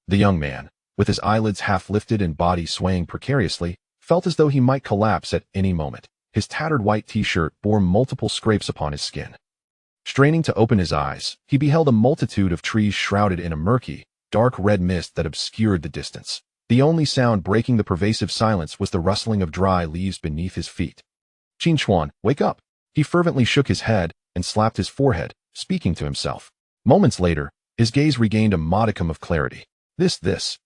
The young man, with his eyelids half lifted and body swaying precariously, felt as though he might collapse at any moment. His tattered white t-shirt bore multiple scrapes upon his skin. Straining to open his eyes, he beheld a multitude of trees shrouded in a murky, dark red mist that obscured the distance. The only sound breaking the pervasive silence was the rustling of dry leaves beneath his feet. Qin Chuan, wake up! He fervently shook his head and slapped his forehead, speaking to himself. Moments later, his gaze regained a modicum of clarity. This.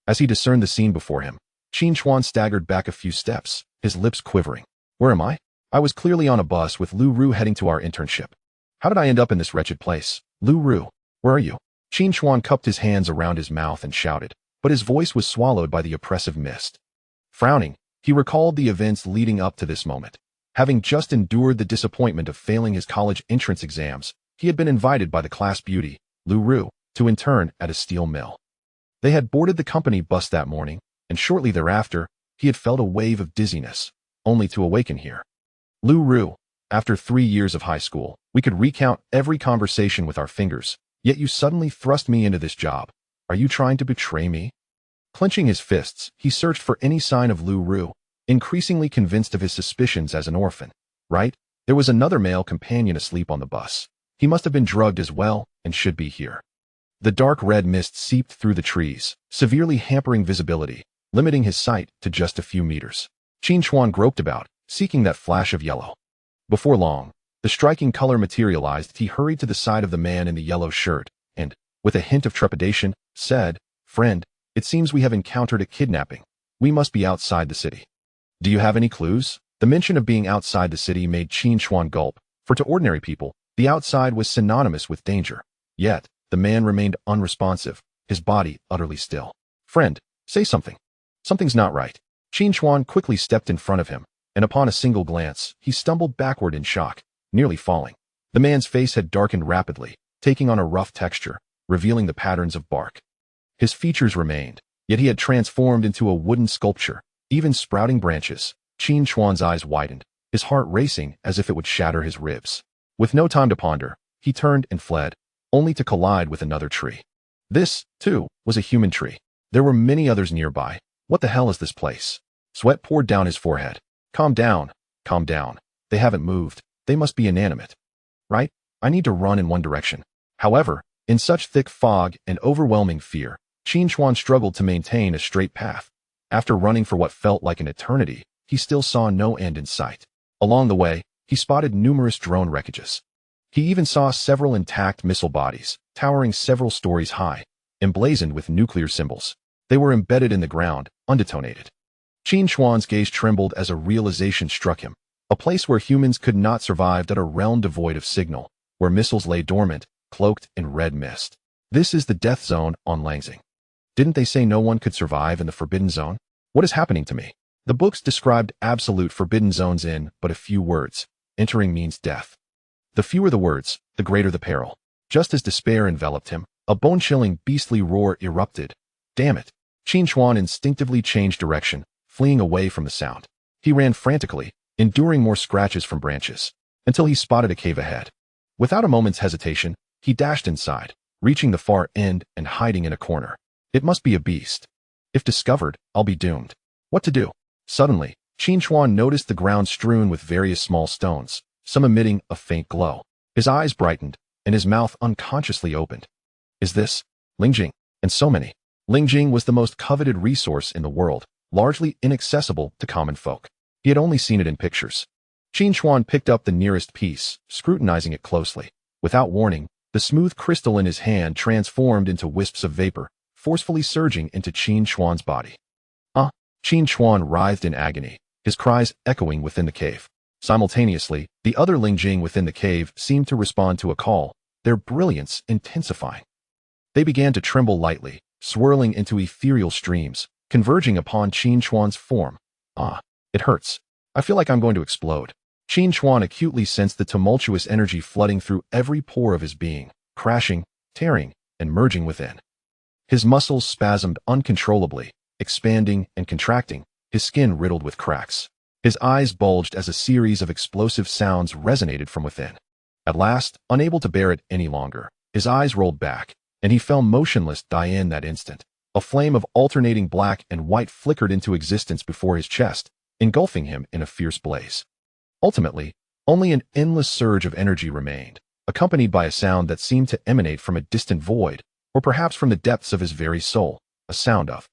As he discerned the scene before him, Qin Chuan staggered back a few steps, his lips quivering. Where am I? I was clearly on a bus with Lu Ru heading to our internship. How did I end up in this wretched place? Lu Ru, where are you? Qin Chuan cupped his hands around his mouth and shouted, but his voice was swallowed by the oppressive mist. Frowning, he recalled the events leading up to this moment. Having just endured the disappointment of failing his college entrance exams, he had been invited by the class beauty, Lu Ru, to intern at a steel mill. They had boarded the company bus that morning, and shortly thereafter, he had felt a wave of dizziness, only to awaken here. Lu Ru, after 3 years of high school, we could recount every conversation with our fingers, yet you suddenly thrust me into this job. Are you trying to betray me? Clenching his fists, he searched for any sign of Lu Ru, increasingly convinced of his suspicions as an orphan. Right? There was another male companion asleep on the bus. He must have been drugged as well, and should be here. The dark red mist seeped through the trees, severely hampering visibility, limiting his sight to just a few meters. Qin Chuan groped about, seeking that flash of yellow. Before long, the striking color materialized. He hurried to the side of the man in the yellow shirt, and, with a hint of trepidation, said, "Friend, it seems we have encountered a kidnapping. We must be outside the city. Do you have any clues?" The mention of being outside the city made Qin Chuan gulp, for to ordinary people, the outside was synonymous with danger. Yet, the man remained unresponsive, his body utterly still. "Friend, say something. Something's not right." Qin Chuan quickly stepped in front of him, and upon a single glance, he stumbled backward in shock, nearly falling. The man's face had darkened rapidly, taking on a rough texture, revealing the patterns of bark. His features remained, yet he had transformed into a wooden sculpture, even sprouting branches. Qin Chuan's eyes widened, his heart racing as if it would shatter his ribs. With no time to ponder, he turned and fled, only to collide with another tree. This, too, was a human tree. There were many others nearby. What the hell is this place? Sweat poured down his forehead. Calm down. They haven't moved. They must be inanimate. Right? I need to run in one direction. However, in such thick fog and overwhelming fear, Qin Chuan struggled to maintain a straight path. After running for what felt like an eternity, he still saw no end in sight. Along the way, he spotted numerous drone wreckages. He even saw several intact missile bodies, towering several stories high, emblazoned with nuclear symbols. They were embedded in the ground, undetonated. Qin Chuan's gaze trembled as a realization struck him. A place where humans could not survive, at a realm devoid of signal, where missiles lay dormant, cloaked in red mist. This is the death zone on Langzing. Didn't they say no one could survive in the Forbidden Zone? What is happening to me? The books described absolute forbidden zones in but a few words. Entering means death. The fewer the words, the greater the peril. Just as despair enveloped him, a bone-chilling, beastly roar erupted. Damn it! Qin Chuan instinctively changed direction, fleeing away from the sound. He ran frantically, enduring more scratches from branches, until he spotted a cave ahead. Without a moment's hesitation, he dashed inside, reaching the far end and hiding in a corner. It must be a beast. If discovered, I'll be doomed. What to do? Suddenly, Qin Chuan noticed the ground strewn with various small stones, some emitting a faint glow. His eyes brightened, and his mouth unconsciously opened. Is this Lingjing? And so many. Lingjing was the most coveted resource in the world, largely inaccessible to common folk. He had only seen it in pictures. Qin Chuan picked up the nearest piece, scrutinizing it closely. Without warning, the smooth crystal in his hand transformed into wisps of vapor, forcefully surging into Qin Chuan's body. Qin Chuan writhed in agony, his cries echoing within the cave. Simultaneously, the other Lingjing within the cave seemed to respond to a call, their brilliance intensifying. They began to tremble lightly, swirling into ethereal streams, converging upon Qin Chuan's form. It hurts. I feel like I'm going to explode. Qin Chuan acutely sensed the tumultuous energy flooding through every pore of his being, crashing, tearing, and merging within. His muscles spasmed uncontrollably, expanding and contracting, his skin riddled with cracks. His eyes bulged as a series of explosive sounds resonated from within. At last, unable to bear it any longer, his eyes rolled back, and he fell motionless in that instant. A flame of alternating black and white flickered into existence before his chest, engulfing him in a fierce blaze. Ultimately, only an endless surge of energy remained, accompanied by a sound that seemed to emanate from a distant void, or perhaps from the depths of his very soul, a sound of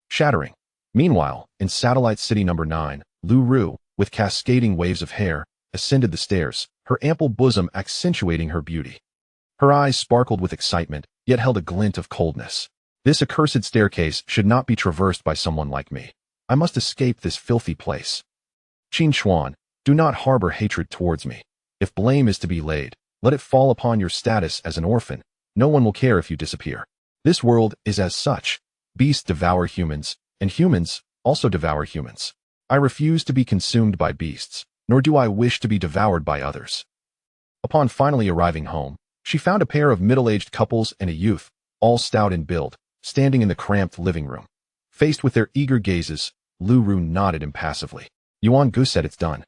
shattering. Meanwhile, in Satellite City Number 9, Lu Ru, with cascading waves of hair, ascended the stairs, her ample bosom accentuating her beauty. Her eyes sparkled with excitement, yet held a glint of coldness. This accursed staircase should not be traversed by someone like me. I must escape this filthy place. Qin Xuan, do not harbor hatred towards me. If blame is to be laid, let it fall upon your status as an orphan. No one will care if you disappear. This world is as such. Beasts devour humans, and humans also devour humans. I refuse to be consumed by beasts, nor do I wish to be devoured by others. Upon finally arriving home, she found a pair of middle-aged couples and a youth, all stout in build, standing in the cramped living room. Faced with their eager gazes, Lu Ru nodded impassively. Yuan Gu said it's done.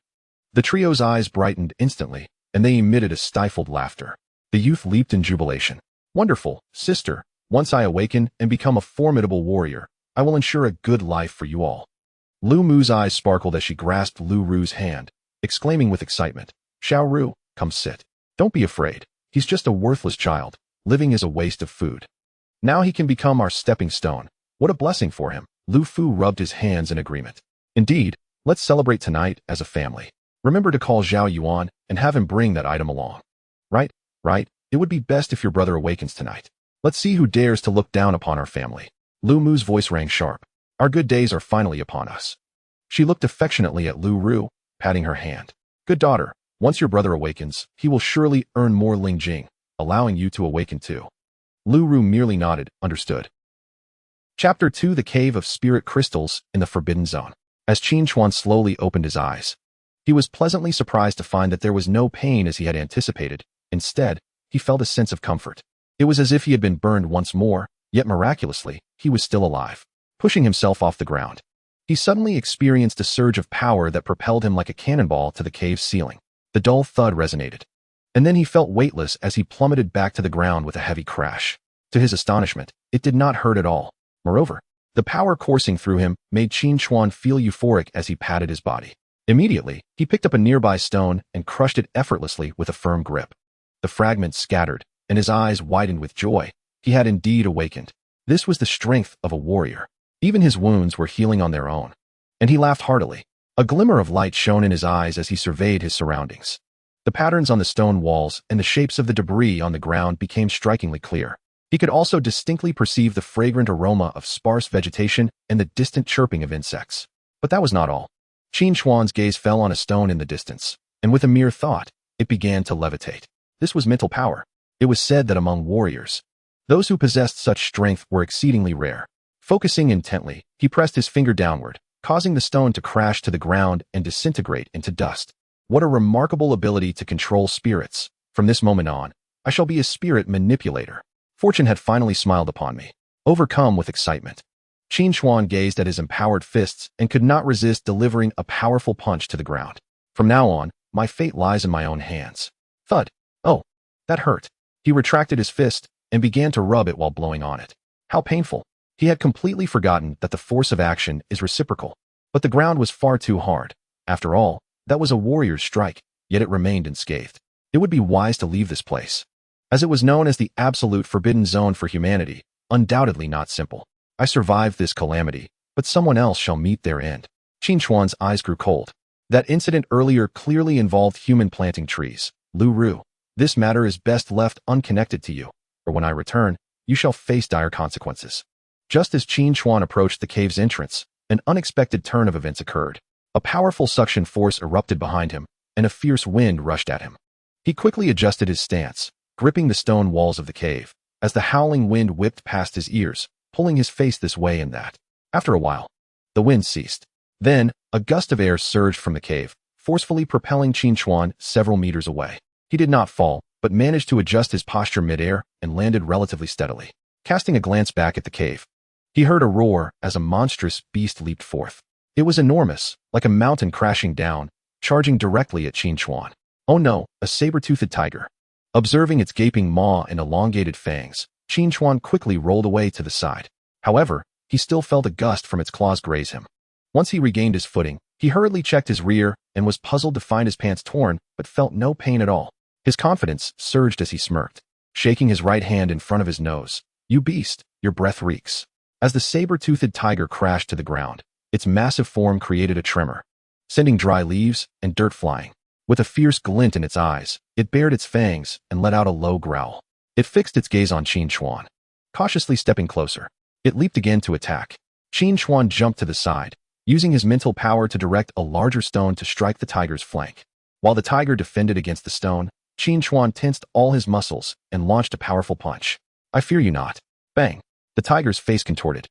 The trio's eyes brightened instantly, and they emitted a stifled laughter. The youth leaped in jubilation. Wonderful, sister. Once I awaken and become a formidable warrior, I will ensure a good life for you all. Lu Mu's eyes sparkled as she grasped Lu Ru's hand, exclaiming with excitement, Xiao Ru, come sit. Don't be afraid. He's just a worthless child. Living is a waste of food. Now he can become our stepping stone. What a blessing for him. Lu Fu rubbed his hands in agreement. Indeed, let's celebrate tonight as a family. Remember to call Zhao Yuan and have him bring that item along. Right. It would be best if your brother awakens tonight. Let's see who dares to look down upon our family. Lu Mu's voice rang sharp. Our good days are finally upon us. She looked affectionately at Lu Ru, patting her hand. Good daughter, once your brother awakens, he will surely earn more Ling Jing, allowing you to awaken too. Lu Ru merely nodded, understood. Chapter 2: The Cave of Spirit Crystals in the Forbidden Zone. As Qin Xuan slowly opened his eyes, he was pleasantly surprised to find that there was no pain as he had anticipated. Instead, he felt a sense of comfort. It was as if he had been burned once more, yet miraculously, he was still alive. Pushing himself off the ground, he suddenly experienced a surge of power that propelled him like a cannonball to the cave's ceiling. The dull thud resonated. And then he felt weightless as he plummeted back to the ground with a heavy crash. To his astonishment, it did not hurt at all. Moreover, the power coursing through him made Qin Xuan feel euphoric as he patted his body. Immediately, he picked up a nearby stone and crushed it effortlessly with a firm grip. The fragments scattered, and his eyes widened with joy. He had indeed awakened. This was the strength of a warrior. Even his wounds were healing on their own. And he laughed heartily. A glimmer of light shone in his eyes as he surveyed his surroundings. The patterns on the stone walls and the shapes of the debris on the ground became strikingly clear. He could also distinctly perceive the fragrant aroma of sparse vegetation and the distant chirping of insects. But that was not all. Qin Xuan's gaze fell on a stone in the distance, and with a mere thought, it began to levitate. This was mental power. It was said that among warriors, those who possessed such strength were exceedingly rare. Focusing intently, he pressed his finger downward, causing the stone to crash to the ground and disintegrate into dust. What a remarkable ability to control spirits. From this moment on, I shall be a spirit manipulator. Fortune had finally smiled upon me. Overcome with excitement, Qin Xuan gazed at his empowered fists and could not resist delivering a powerful punch to the ground. From now on, my fate lies in my own hands. Thud. Oh, that hurt. He retracted his fist and began to rub it while blowing on it. How painful. He had completely forgotten that the force of action is reciprocal. But the ground was far too hard. After all, that was a warrior's strike, yet it remained unscathed. It would be wise to leave this place. As it was known as the absolute forbidden zone for humanity, undoubtedly not simple. I survived this calamity, but someone else shall meet their end. Qin Xuan's eyes grew cold. That incident earlier clearly involved human planting trees. Lu Ru, this matter is best left unconnected to you, or when I return, you shall face dire consequences. Just as Qin Xuan approached the cave's entrance, an unexpected turn of events occurred. A powerful suction force erupted behind him, and a fierce wind rushed at him. He quickly adjusted his stance, gripping the stone walls of the cave, as the howling wind whipped past his ears, pulling his face this way and that. After a while, the wind ceased. Then, a gust of air surged from the cave, forcefully propelling Qin Xuan several meters away. He did not fall, but managed to adjust his posture mid-air and landed relatively steadily. Casting a glance back at the cave, he heard a roar as a monstrous beast leaped forth. It was enormous, like a mountain crashing down, charging directly at Qin Xuan. Oh no, a saber-toothed tiger. Observing its gaping maw and elongated fangs, Qin Xuan quickly rolled away to the side. However, he still felt a gust from its claws graze him. Once he regained his footing, he hurriedly checked his rear and was puzzled to find his pants torn, but felt no pain at all. His confidence surged as he smirked, shaking his right hand in front of his nose. "You beast, your breath reeks." As the saber-toothed tiger crashed to the ground, its massive form created a tremor, sending dry leaves and dirt flying. With a fierce glint in its eyes, it bared its fangs and let out a low growl. It fixed its gaze on Qin Chuan, cautiously stepping closer. It leaped again to attack. Qin Chuan jumped to the side, using his mental power to direct a larger stone to strike the tiger's flank. While the tiger defended against the stone, Qin Chuan tensed all his muscles and launched a powerful punch. "I fear you not." Bang! The tiger's face contorted,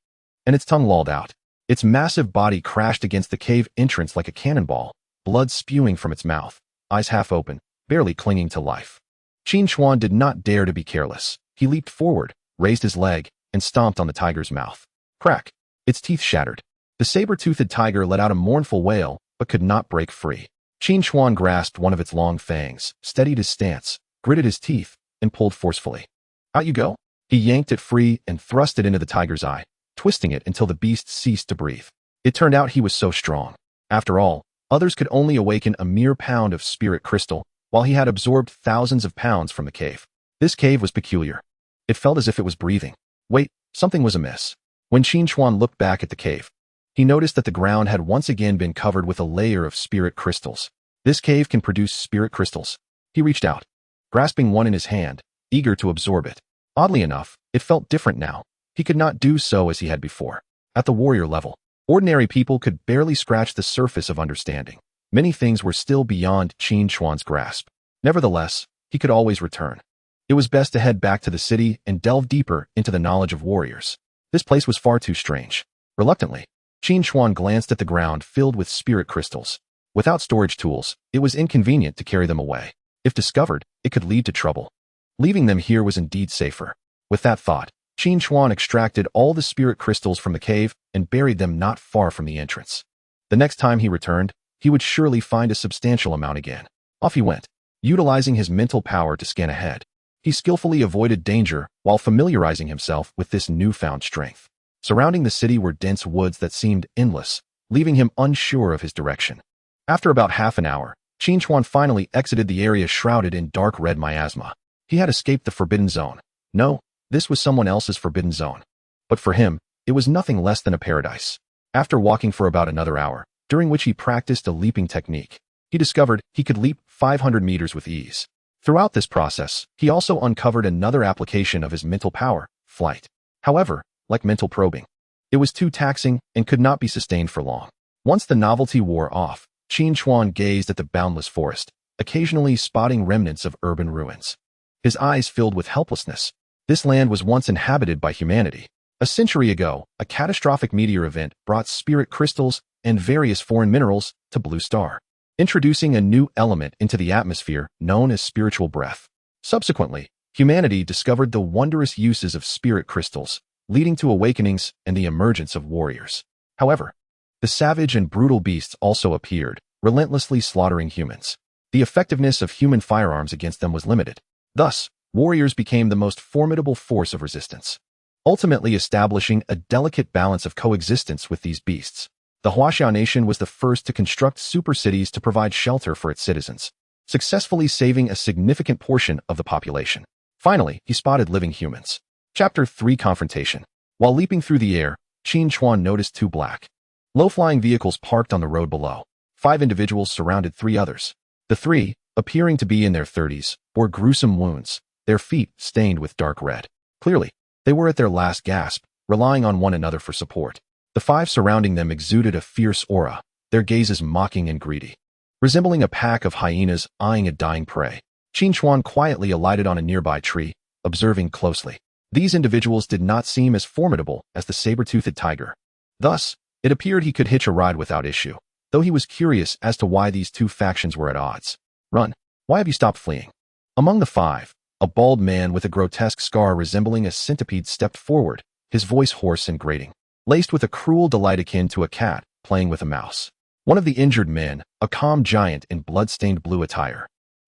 and its tongue lolled out. Its massive body crashed against the cave entrance like a cannonball, blood spewing from its mouth, eyes half open, barely clinging to life. Qin Chuan did not dare to be careless. He leaped forward, raised his leg, and stomped on the tiger's mouth. Crack! Its teeth shattered. The saber-toothed tiger let out a mournful wail, but could not break free. Qin Chuan grasped one of its long fangs, steadied his stance, gritted his teeth, and pulled forcefully. "Out you go!" He yanked it free and thrust it into the tiger's eye, twisting it until the beast ceased to breathe. It turned out he was so strong. After all, others could only awaken a mere pound of spirit crystal, while he had absorbed thousands of pounds from the cave. This cave was peculiar. It felt as if it was breathing. Wait, something was amiss. When Qin Chuan looked back at the cave, he noticed that the ground had once again been covered with a layer of spirit crystals. This cave can produce spirit crystals. He reached out, grasping one in his hand, eager to absorb it. Oddly enough, it felt different now. He could not do so as he had before. At the warrior level, ordinary people could barely scratch the surface of understanding. Many things were still beyond Qin Chuan's grasp. Nevertheless, he could always return. It was best to head back to the city and delve deeper into the knowledge of warriors. This place was far too strange. Reluctantly, Qin Chuan glanced at the ground filled with spirit crystals. Without storage tools, it was inconvenient to carry them away. If discovered, it could lead to trouble. Leaving them here was indeed safer. With that thought, Qin Chuan extracted all the spirit crystals from the cave and buried them not far from the entrance. The next time he returned, he would surely find a substantial amount again. Off he went, utilizing his mental power to scan ahead. He skillfully avoided danger while familiarizing himself with this newfound strength. Surrounding the city were dense woods that seemed endless, leaving him unsure of his direction. After about half an hour, Qin Chuan finally exited the area shrouded in dark red miasma. He had escaped the Forbidden Zone. No, this was someone else's Forbidden Zone. But for him, it was nothing less than a paradise. After walking for about another hour, during which he practiced a leaping technique, he discovered he could leap 500 meters with ease. Throughout this process, he also uncovered another application of his mental power, flight. However, like mental probing, it was too taxing and could not be sustained for long. Once the novelty wore off, Qin Chuan gazed at the boundless forest, occasionally spotting remnants of urban ruins. His eyes filled with helplessness. This land was once inhabited by humanity. A century ago, a catastrophic meteor event brought spirit crystals and various foreign minerals to Blue Star, introducing a new element into the atmosphere known as spiritual breath. Subsequently, humanity discovered the wondrous uses of spirit crystals, leading to awakenings and the emergence of warriors. However, the savage and brutal beasts also appeared, relentlessly slaughtering humans. The effectiveness of human firearms against them was limited. Thus, warriors became the most formidable force of resistance, ultimately establishing a delicate balance of coexistence with these beasts. The Huaxiao nation was the first to construct super cities to provide shelter for its citizens, successfully saving a significant portion of the population. Finally, he spotted living humans. Chapter 3 Confrontation. While leaping through the air, Qin Chuan noticed two black, low-flying vehicles parked on the road below. 5 individuals surrounded 3 others. The 3, appearing to be in their 30s, bore gruesome wounds, their feet stained with dark red. Clearly, they were at their last gasp, relying on one another for support. The 5 surrounding them exuded a fierce aura, their gazes mocking and greedy. Resembling a pack of hyenas eyeing a dying prey, Qin Chuan quietly alighted on a nearby tree, observing closely. These individuals did not seem as formidable as the saber-toothed tiger. Thus, it appeared he could hitch a ride without issue, though he was curious as to why these two factions were at odds. Run. Why have you stopped fleeing? Among the 5, a bald man with a grotesque scar resembling a centipede stepped forward, his voice hoarse and grating, laced with a cruel delight akin to a cat playing with a mouse. One of the injured men, a calm giant in blood-stained blue attire,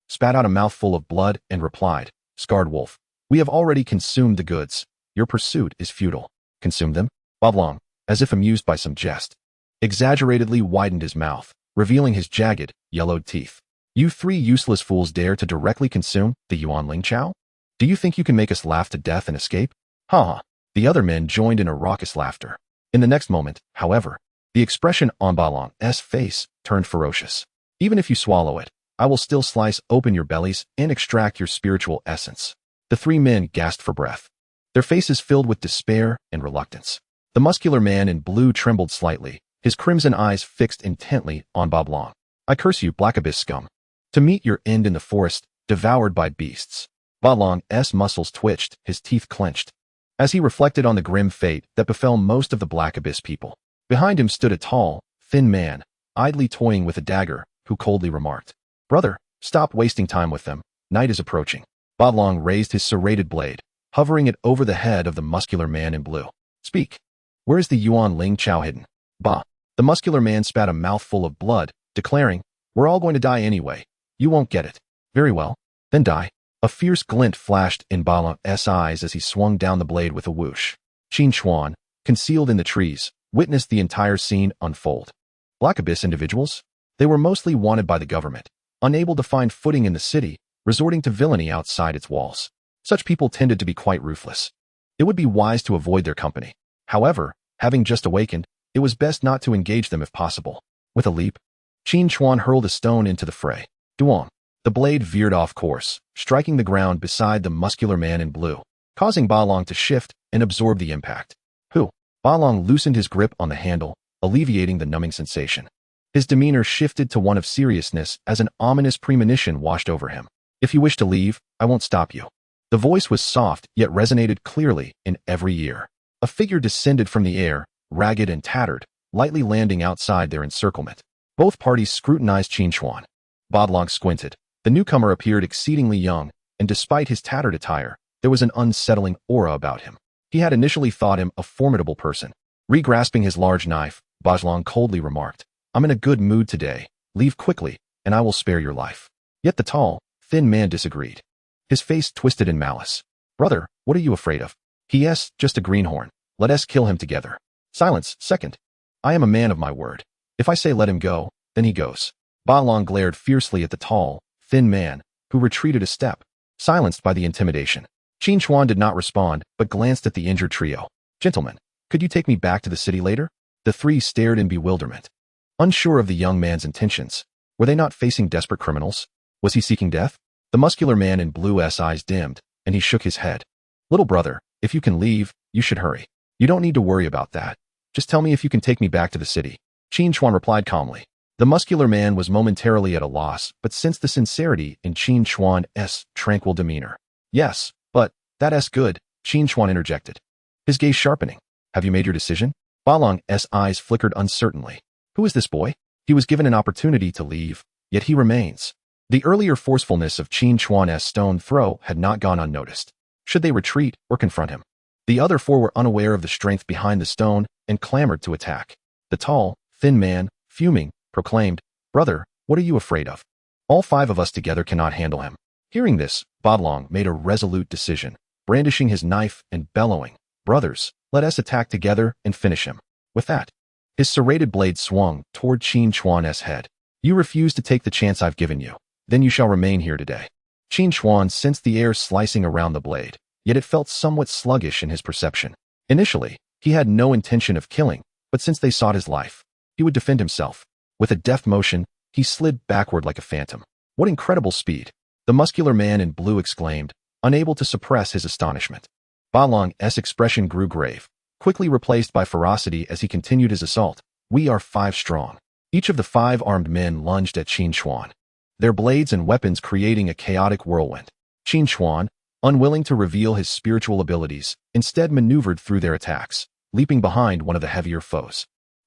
spat out a mouthful of blood and replied, "Scarred wolf, we have already consumed the goods. Your pursuit is futile." Consume them? Oblong, as if amused by some jest, exaggeratedly widened his mouth, revealing his jagged, yellowed teeth. You three useless fools dare to directly consume the Yuan Ling Chao? Do you think you can make us laugh to death and escape? Ha ha. The other men joined in a raucous laughter. In the next moment, however, the expression on Balong's face turned ferocious. Even if you swallow it, I will still slice open your bellies and extract your spiritual essence. The three men gasped for breath, their faces filled with despair and reluctance. The muscular man in blue trembled slightly, his crimson eyes fixed intently on Ba Long. I curse you, Black Abyss scum, to meet your end in the forest, devoured by beasts. Ba Long's muscles twitched, his teeth clenched, as he reflected on the grim fate that befell most of the Black Abyss people. Behind him stood a tall, thin man, idly toying with a dagger, who coldly remarked, "Brother, stop wasting time with them. Night is approaching." Ba Long raised his serrated blade, hovering it over the head of the muscular man in blue. "Speak. Where is the Yuan Ling Chao hidden?" Bah. The muscular man spat a mouthful of blood, declaring, "We're all going to die anyway. You won't get it." "Very well. Then die." A fierce glint flashed in Ba Long's eyes as he swung down the blade with a whoosh. Qin Chuan, concealed in the trees, witnessed the entire scene unfold. Black Abyss individuals? They were mostly wanted by the government, unable to find footing in the city, resorting to villainy outside its walls. Such people tended to be quite ruthless. It would be wise to avoid their company. However, having just awakened, it was best not to engage them if possible. With a leap, Qin Chuan hurled a stone into the fray. Duong. The blade veered off course, striking the ground beside the muscular man in blue, causing Ba Long to shift and absorb the impact. Hu. Ba Long loosened his grip on the handle, alleviating the numbing sensation. His demeanor shifted to one of seriousness as an ominous premonition washed over him. "If you wish to leave, I won't stop you." The voice was soft, yet resonated clearly in every ear. A figure descended from the air, ragged and tattered, lightly landing outside their encirclement. Both parties scrutinized Qin Chuan. Ba Long squinted. The newcomer appeared exceedingly young, and despite his tattered attire, there was an unsettling aura about him. He had initially thought him a formidable person. Regrasping his large knife, Ba Long coldly remarked, "I'm in a good mood today. Leave quickly, and I will spare your life." Yet the tall, thin man disagreed. His face twisted in malice. "Brother, what are you afraid of? He*s just a greenhorn. Let us kill him together." "Silence, second. I am a man of my word. If I say let him go, then he goes." Ba Long glared fiercely at the tall, thin man, who retreated a step, silenced by the intimidation. Qin Chuan did not respond, but glanced at the injured trio. "Gentlemen, could you take me back to the city later?" The three stared in bewilderment, unsure of the young man's intentions. Were they not facing desperate criminals? Was he seeking death? The muscular man in blue's eyes dimmed, and he shook his head. "Little brother, if you can leave, you should hurry. You don't need to worry about that. Just tell me if you can take me back to the city." Qin Chuan replied calmly. The muscular man was momentarily at a loss, but sensed the sincerity in Qin Chuan's tranquil demeanor. "Yes, but that's good," Qin Chuan interjected, his gaze sharpening. "Have you made your decision?" Ba Long's eyes flickered uncertainly. Who is this boy? He was given an opportunity to leave, yet he remains. The earlier forcefulness of Qin Chuan's stone throw had not gone unnoticed. Should they retreat or confront him? The other four were unaware of the strength behind the stone and clamored to attack. The tall, thin man, fuming, proclaimed, "Brother, what are you afraid of? All five of us together cannot handle him." Hearing this, Ba Long made a resolute decision, brandishing his knife and bellowing, "Brothers, let us attack together and finish him." With that, his serrated blade swung toward Qin Chuan's head. "You refuse to take the chance I've given you. Then you shall remain here today." Qin Chuan sensed the air slicing around the blade, yet it felt somewhat sluggish in his perception. Initially, he had no intention of killing, but since they sought his life, he would defend himself. With a deft motion, he slid backward like a phantom. What incredible speed! The muscular man in blue exclaimed, unable to suppress his astonishment. Ba Long's expression grew grave, quickly replaced by ferocity as he continued his assault. "We are 5 strong." Each of the 5 armed men lunged at Qin Chuan, their blades and weapons creating a chaotic whirlwind. Qin Chuan, unwilling to reveal his spiritual abilities, instead maneuvered through their attacks, leaping behind one of the heavier foes.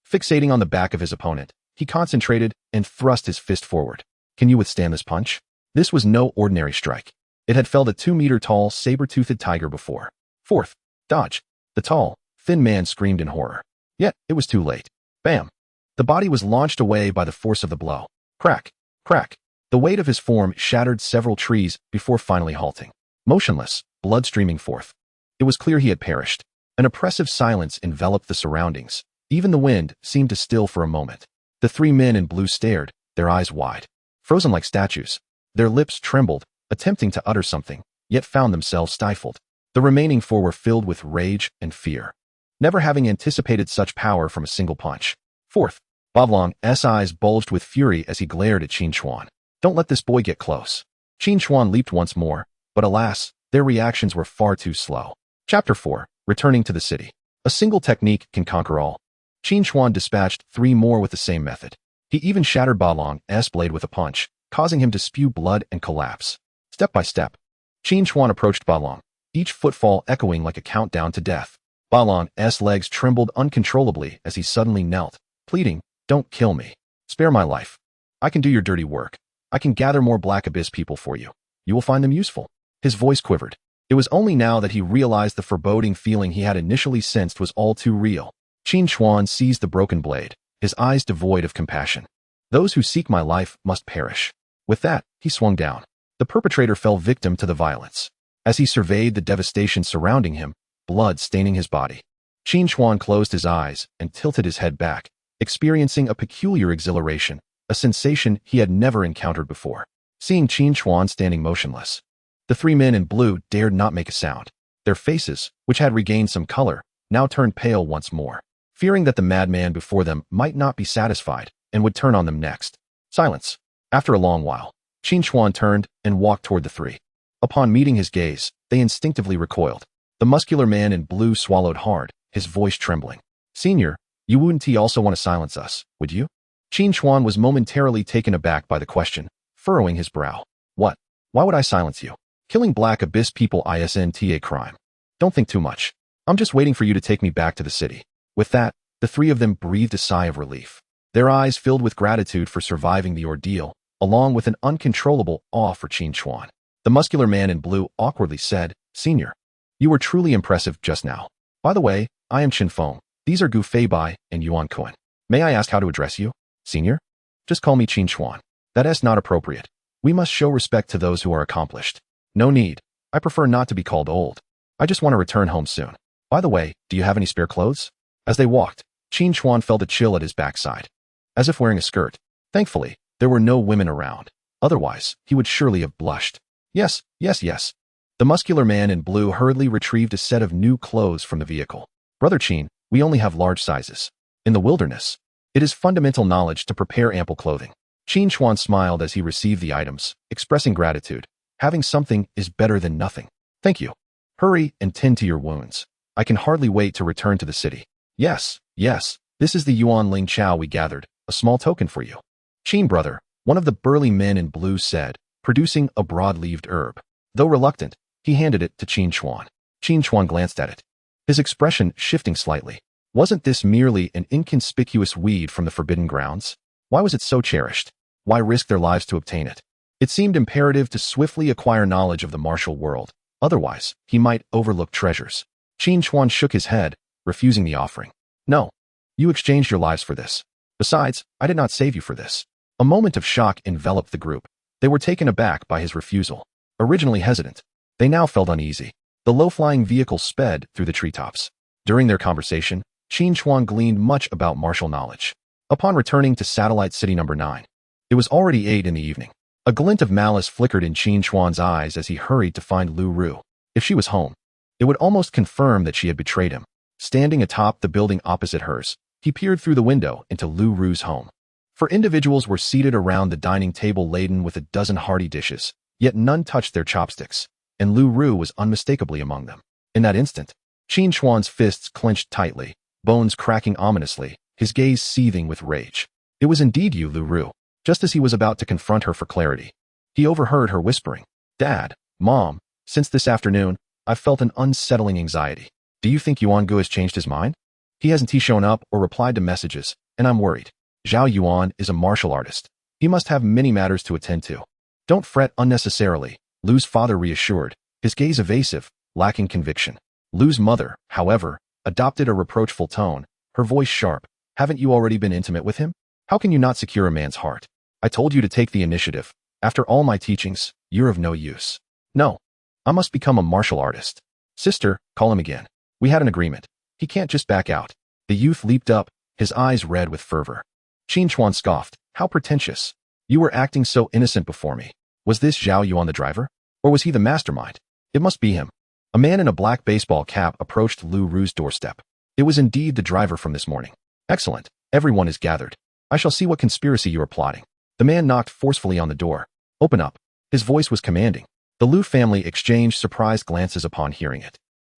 Fixating on the back of his opponent, he concentrated and thrust his fist forward. Can you withstand this punch? This was no ordinary strike. It had felled a 2-meter-tall, saber-toothed tiger before. Fourth, dodge. The tall, thin man screamed in horror. Yet, it was too late. Bam! The body was launched away by the force of the blow. Crack! Crack! The weight of his form shattered several trees before finally halting. Motionless, blood streaming forth. It was clear he had perished. An oppressive silence enveloped the surroundings. Even the wind seemed to still for a moment. The three men in blue stared, their eyes wide, frozen like statues. Their lips trembled, attempting to utter something, yet found themselves stifled. The remaining four were filled with rage and fear, never having anticipated such power from a single punch. Fourth, Bavlong's eyes bulged with fury as he glared at Qin Chuan. Don't let this boy get close. Qin Chuan leaped once more, but alas, their reactions were far too slow. Chapter 4. Returning to the city. A single technique can conquer all. Qin Chuan dispatched three more with the same method. He even shattered Bavlong's blade with a punch, causing him to spew blood and collapse. Step by step, Qin Chuan approached Bavlong, each footfall echoing like a countdown to death. Bavlong's legs trembled uncontrollably as he suddenly knelt, pleading, "Don't kill me. Spare my life. I can do your dirty work. I can gather more Black Abyss people for you. You will find them useful." His voice quivered. It was only now that he realized the foreboding feeling he had initially sensed was all too real. Qin Chuan seized the broken blade, his eyes devoid of compassion. "Those who seek my life must perish." With that, he swung down. The perpetrator fell victim to the violence. As he surveyed the devastation surrounding him, blood staining his body, Qin Chuan closed his eyes and tilted his head back, experiencing a peculiar exhilaration, a sensation he had never encountered before. Seeing Qin Chuan standing motionless, the three men in blue dared not make a sound. Their faces, which had regained some color, now turned pale once more, fearing that the madman before them might not be satisfied and would turn on them next. Silence. After a long while, Qin Chuan turned and walked toward the three. Upon meeting his gaze, they instinctively recoiled. The muscular man in blue swallowed hard, his voice trembling. "Senior, you wouldn't also want to silence us, would you?" Qin Chuan was momentarily taken aback by the question, furrowing his brow. "What? Why would I silence you? Killing Black Abyss people isn't a crime. Don't think too much. I'm just waiting for you to take me back to the city." With that, the three of them breathed a sigh of relief. Their eyes filled with gratitude for surviving the ordeal, along with an uncontrollable awe for Qin Chuan. The muscular man in blue awkwardly said, "Senior, you were truly impressive just now. By the way, I am Qin Feng. These are Gu Feibai and Yuan Kuan. May I ask how to address you? Senior? Just call me Qin Chuan. That is not appropriate. We must show respect to those who are accomplished." "No need. I prefer not to be called old. I just want to return home soon. By the way, do you have any spare clothes?" As they walked, Qin Chuan felt a chill at his backside, as if wearing a skirt. Thankfully, there were no women around. Otherwise, he would surely have blushed. Yes. The muscular man in blue hurriedly retrieved a set of new clothes from the vehicle. "Brother Qin, we only have large sizes. In the wilderness, it is fundamental knowledge to prepare ample clothing." Qin Chuan smiled as he received the items, expressing gratitude. Having something is better than nothing. "Thank you. Hurry and tend to your wounds. I can hardly wait to return to the city." Yes. This is the Yuan Ling Chao we gathered, a small token for you." "Qin brother," one of the burly men in blue said, producing a broad-leaved herb. Though reluctant, he handed it to Qin Chuan. Qin Chuan glanced at it, his expression shifting slightly. Wasn't this merely an inconspicuous weed from the forbidden grounds? Why was it so cherished? Why risk their lives to obtain it? It seemed imperative to swiftly acquire knowledge of the martial world, otherwise he might overlook treasures. Qin Chuan shook his head, refusing the offering. "No. You exchanged your lives for this. Besides, I did not save you for this." A moment of shock enveloped the group. They were taken aback by his refusal. Originally hesitant, they now felt uneasy. The low-flying vehicle sped through the treetops. During their conversation, Qin Chuan gleaned much about martial knowledge. Upon returning to Satellite City number 9, it was already 8 in the evening. A glint of malice flickered in Qin Chuan's eyes as he hurried to find Lu Ru. If she was home, it would almost confirm that she had betrayed him. Standing atop the building opposite hers, he peered through the window into Lu Ru's home. For individuals were seated around the dining table laden with a dozen hearty dishes, yet none touched their chopsticks, and Lu Ru was unmistakably among them. In that instant, Qin Chuan's fists clenched tightly, bones cracking ominously, his gaze seething with rage. It was indeed you, Lu Ru. Just as he was about to confront her for clarity, he overheard her whispering, "Dad, Mom, since this afternoon, I've felt an unsettling anxiety. Do you think Yuan Gu has changed his mind? He hasn't shown up or replied to messages, and I'm worried. Zhao Yuan is a martial artist. He must have many matters to attend to." "Don't fret unnecessarily," Lu's father reassured, his gaze evasive, lacking conviction. Lu's mother, however, adopted a reproachful tone, her voice sharp. "Haven't you already been intimate with him? How can you not secure a man's heart? I told you to take the initiative. After all my teachings, you're of no use." "No. I must become a martial artist." "Sister, call him again." We had an agreement. He can't just back out. The youth leaped up, his eyes red with fervor. Qin Chuan scoffed. How pretentious. You were acting so innocent before me. Was this Zhao Yuan the driver? Or was he the mastermind? It must be him. A man in a black baseball cap approached Lu Ru's doorstep. It was indeed the driver from this morning. Excellent. Everyone is gathered. I shall see what conspiracy you are plotting. The man knocked forcefully on the door. Open up. His voice was commanding. The Lu family exchanged surprised glances upon hearing it.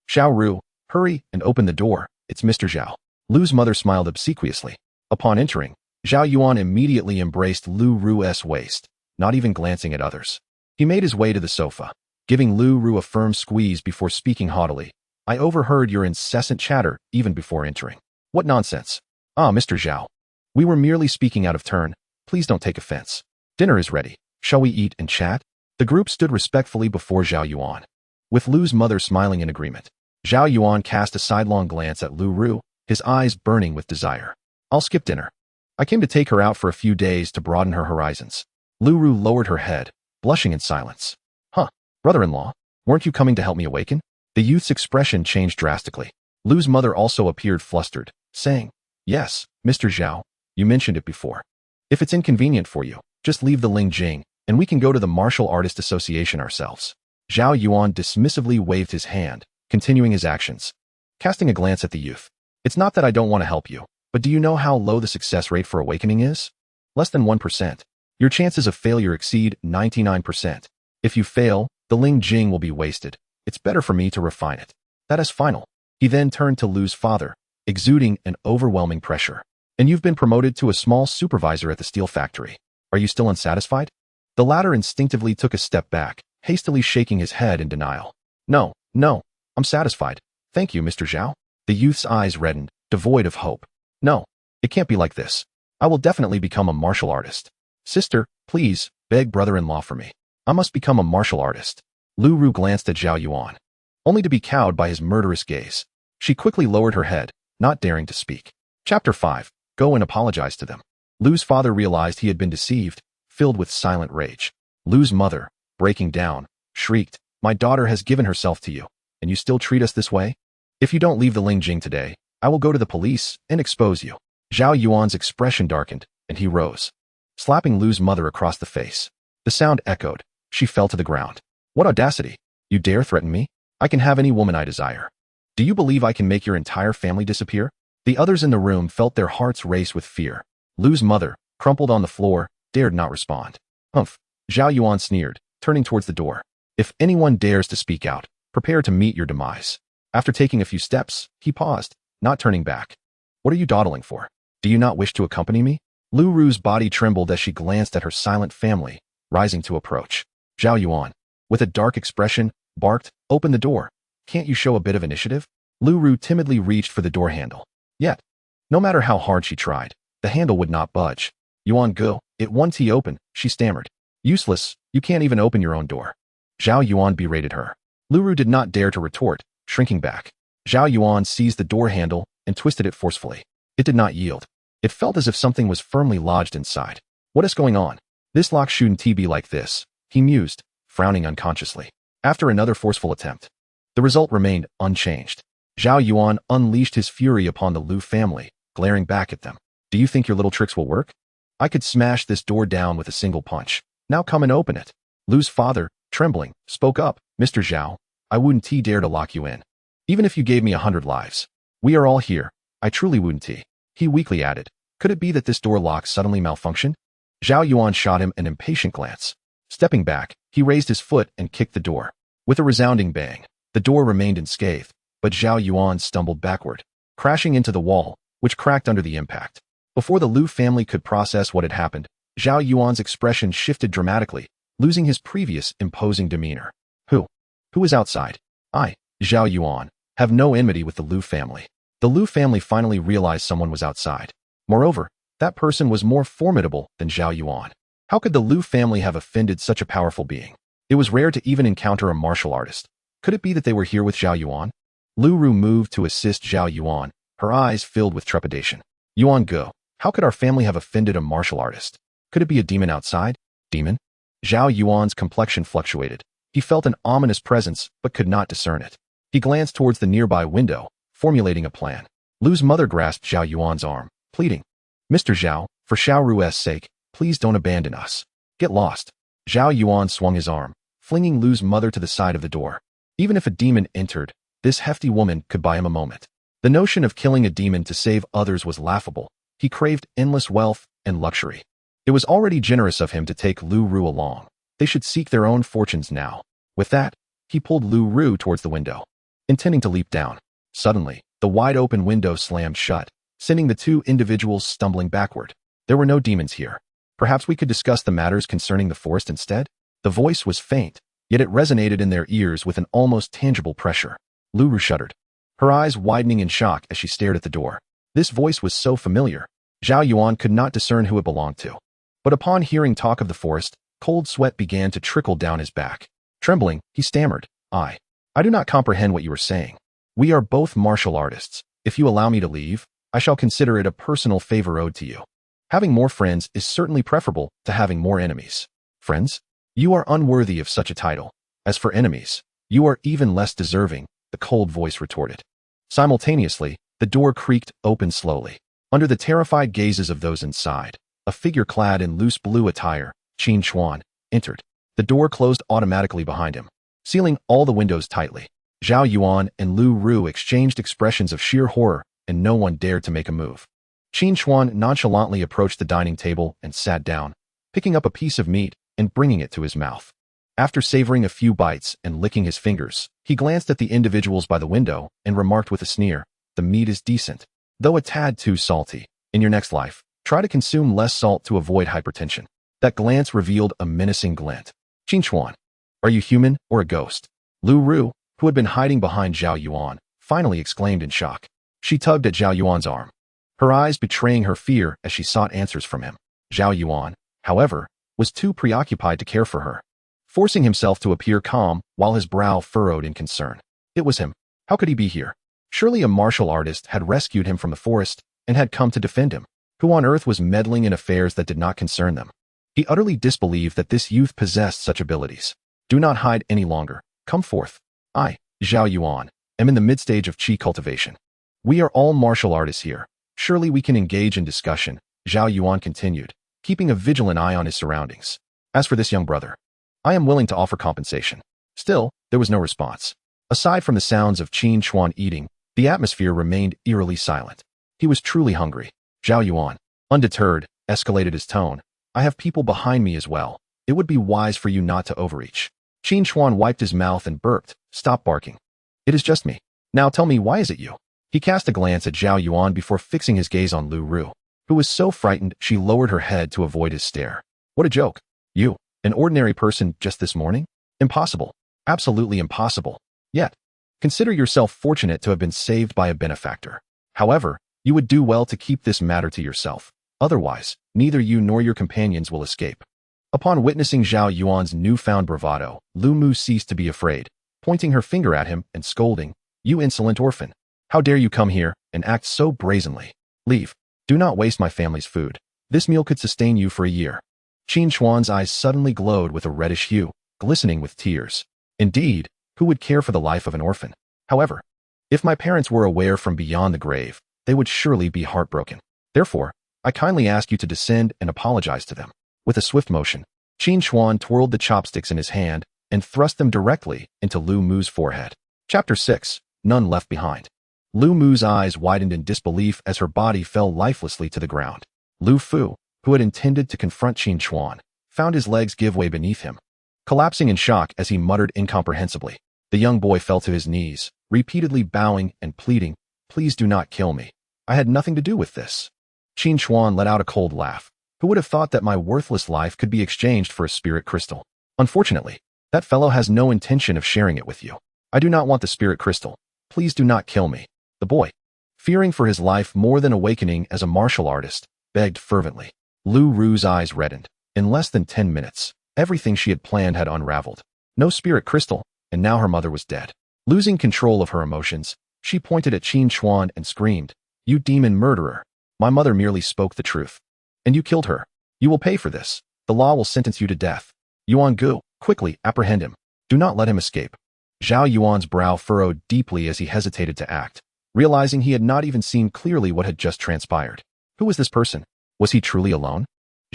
Xiao Ru, hurry and open the door. It's Mr. Zhao. Lu's mother smiled obsequiously. Upon entering, Zhao Yuan immediately embraced Lu Ru's waist, not even glancing at others. He made his way to the sofa, giving Lu Ru a firm squeeze before speaking haughtily. I overheard your incessant chatter even before entering. What nonsense. Ah, Mr. Zhao. We were merely speaking out of turn. Please don't take offense. Dinner is ready. Shall we eat and chat? The group stood respectfully before Zhao Yuan, with Lu's mother smiling in agreement. Zhao Yuan cast a sidelong glance at Lu Ru, his eyes burning with desire. I'll skip dinner. I came to take her out for a few days to broaden her horizons. Lu Ru lowered her head, blushing in silence. Huh, brother-in-law, weren't you coming to help me awaken? The youth's expression changed drastically. Lu's mother also appeared flustered, saying, Yes, Mr. Zhao, you mentioned it before. If it's inconvenient for you, just leave the Ling Jing, and we can go to the Martial Artist Association ourselves. Zhao Yuan dismissively waved his hand, continuing his actions. Casting a glance at the youth. It's not that I don't want to help you, but do you know how low the success rate for awakening is? Less than 1%. Your chances of failure exceed 99%. If you fail, the Ling Jing will be wasted. It's better for me to refine it. That is final. He then turned to Lu's father, exuding an overwhelming pressure. And you've been promoted to a small supervisor at the steel factory. Are you still unsatisfied? The latter instinctively took a step back, hastily shaking his head in denial. No, I'm satisfied. Thank you, Mr. Zhao. The youth's eyes reddened, devoid of hope. No, it can't be like this. I will definitely become a martial artist. Sister, please, beg brother-in-law for me. I must become a martial artist. Lu Ru glanced at Zhao Yuan, only to be cowed by his murderous gaze. She quickly lowered her head, not daring to speak. Chapter 5. Go and apologize to them. Lu's father realized he had been deceived, filled with silent rage. Lu's mother, breaking down, shrieked, My daughter has given herself to you, and you still treat us this way? If you don't leave the Ling Jing today, I will go to the police and expose you. Zhao Yuan's expression darkened, and he rose, slapping Lu's mother across the face. The sound echoed. She fell to the ground. What audacity! You dare threaten me? I can have any woman I desire. Do you believe I can make your entire family disappear? The others in the room felt their hearts race with fear. Lu's mother, crumpled on the floor, dared not respond. Humph! Zhao Yuan sneered, turning towards the door. If anyone dares to speak out, prepare to meet your demise. After taking a few steps, he paused, not turning back. What are you dawdling for? Do you not wish to accompany me? Lu Ru's body trembled as she glanced at her silent family, rising to approach. Zhao Yuan, with a dark expression, barked, Open the door. Can't you show a bit of initiative? Lu Ru timidly reached for the door handle. Yet, no matter how hard she tried, the handle would not budge. Yuan go, it won't open, she stammered. Useless, you can't even open your own door. Zhao Yuan berated her. Lu Ru did not dare to retort, shrinking back. Zhao Yuan seized the door handle and twisted it forcefully. It did not yield. It felt as if something was firmly lodged inside. What is going on? This lock shouldn't be like this, he mused, frowning unconsciously. After another forceful attempt, the result remained unchanged. Zhao Yuan unleashed his fury upon the Lu family, glaring back at them. Do you think your little tricks will work? I could smash this door down with a single punch. Now come and open it. Lu's father, trembling, spoke up. Mr. Zhao, I wouldn't dare to lock you in. Even if you gave me 100 lives. We are all here. I truly wouldn't. He weakly added. Could it be that this door lock suddenly malfunctioned? Zhao Yuan shot him an impatient glance. Stepping back, he raised his foot and kicked the door. With a resounding bang, the door remained unscathed, but Zhao Yuan stumbled backward, crashing into the wall, which cracked under the impact. Before the Lu family could process what had happened, Zhao Yuan's expression shifted dramatically, losing his previous imposing demeanor. Who is outside? I, Zhao Yuan, have no enmity with the Lu family. The Lu family finally realized someone was outside. Moreover, that person was more formidable than Zhao Yuan. How could the Lu family have offended such a powerful being? It was rare to even encounter a martial artist. Could it be that they were here with Zhao Yuan? Lu Ru moved to assist Zhao Yuan, her eyes filled with trepidation. Yuan go, how could our family have offended a martial artist? Could it be a demon outside? Demon? Zhao Yuan's complexion fluctuated. He felt an ominous presence, but could not discern it. He glanced towards the nearby window, formulating a plan. Lu's mother grasped Zhao Yuan's arm, pleading, "Mr. Zhao, for Xiao Rue's sake, please don't abandon us. Get lost." Zhao Yuan swung his arm, flinging Lu's mother to the side of the door. Even if a demon entered, this hefty woman could buy him a moment. The notion of killing a demon to save others was laughable. He craved endless wealth and luxury. It was already generous of him to take Lu Ru along. They should seek their own fortunes now. With that, he pulled Lu Ru towards the window, intending to leap down. Suddenly, the wide-open window slammed shut, sending the two individuals stumbling backward. There were no demons here. Perhaps we could discuss the matters concerning the forest instead? The voice was faint, yet it resonated in their ears with an almost tangible pressure. Lu Ru shuddered, her eyes widening in shock as she stared at the door. This voice was so familiar. Zhao Yuan could not discern who it belonged to. But upon hearing talk of the forest, cold sweat began to trickle down his back. Trembling, he stammered, I do not comprehend what you are saying. We are both martial artists. If you allow me to leave, I shall consider it a personal favor owed to you. Having more friends is certainly preferable to having more enemies. Friends? You are unworthy of such a title. As for enemies, you are even less deserving, the cold voice retorted. Simultaneously, the door creaked open slowly. Under the terrified gazes of those inside, a figure clad in loose blue attire, Qin Chuan, entered. The door closed automatically behind him, sealing all the windows tightly. Zhao Yuan and Lu Ru exchanged expressions of sheer horror, and no one dared to make a move. Qin Chuan nonchalantly approached the dining table and sat down, picking up a piece of meat and bringing it to his mouth. After savoring a few bites and licking his fingers, he glanced at the individuals by the window and remarked with a sneer, "The meat is decent, though a tad too salty. In your next life, try to consume less salt to avoid hypertension." That glance revealed a menacing glint. Qin Chuan, are you human or a ghost? Lu Ru, who had been hiding behind Zhao Yuan, finally exclaimed in shock. She tugged at Zhao Yuan's arm, her eyes betraying her fear as she sought answers from him. Zhao Yuan, however, was too preoccupied to care for her, forcing himself to appear calm while his brow furrowed in concern. It was him. How could he be here? Surely a martial artist had rescued him from the forest and had come to defend him. Who on earth was meddling in affairs that did not concern them? He utterly disbelieved that this youth possessed such abilities. Do not hide any longer. Come forth. I, Zhao Yuan, am in the mid-stage of qi cultivation. We are all martial artists here. Surely we can engage in discussion, Zhao Yuan continued, keeping a vigilant eye on his surroundings. As for this young brother, I am willing to offer compensation. Still, there was no response. Aside from the sounds of Qin Chuan eating, the atmosphere remained eerily silent. He was truly hungry. Zhao Yuan, undeterred, escalated his tone. I have people behind me as well. It would be wise for you not to overreach. Qin Chuan wiped his mouth and burped. Stop barking. It is just me. Now tell me, why is it you? He cast a glance at Zhao Yuan before fixing his gaze on Lu Ru, who was so frightened she lowered her head to avoid his stare. What a joke. You, an ordinary person just this morning? Impossible. Absolutely impossible. Yet, consider yourself fortunate to have been saved by a benefactor. However, you would do well to keep this matter to yourself. Otherwise, neither you nor your companions will escape. Upon witnessing Zhao Yuan's newfound bravado, Lu Mu ceased to be afraid, pointing her finger at him and scolding, You insolent orphan. How dare you come here and act so brazenly? Leave. Do not waste my family's food. This meal could sustain you for a year. Qin Chuan's eyes suddenly glowed with a reddish hue, glistening with tears. Indeed, who would care for the life of an orphan? However, if my parents were aware from beyond the grave, they would surely be heartbroken. Therefore, I kindly ask you to descend and apologize to them. With a swift motion, Qin Chuan twirled the chopsticks in his hand and thrust them directly into Lu Mu's forehead. Chapter 6. None Left Behind. Lu Mu's eyes widened in disbelief as her body fell lifelessly to the ground. Lu Fu, who had intended to confront Qin Chuan, found his legs give way beneath him. Collapsing in shock as he muttered incomprehensibly, the young boy fell to his knees, repeatedly bowing and pleading, Please do not kill me. I had nothing to do with this. Qin Chuan let out a cold laugh. Who would have thought that my worthless life could be exchanged for a spirit crystal? Unfortunately, that fellow has no intention of sharing it with you. I do not want the spirit crystal. Please do not kill me. The boy, fearing for his life more than awakening as a martial artist, begged fervently. Lu Ru's eyes reddened. In less than 10 minutes, everything she had planned had unraveled. No spirit crystal, and now her mother was dead. Losing control of her emotions, she pointed at Qin Chuan and screamed, You demon murderer. My mother merely spoke the truth. And you killed her. You will pay for this. The law will sentence you to death. Yuan Gu, quickly apprehend him. Do not let him escape. Zhao Yuan's brow furrowed deeply as he hesitated to act, realizing he had not even seen clearly what had just transpired. Who was this person? Was he truly alone?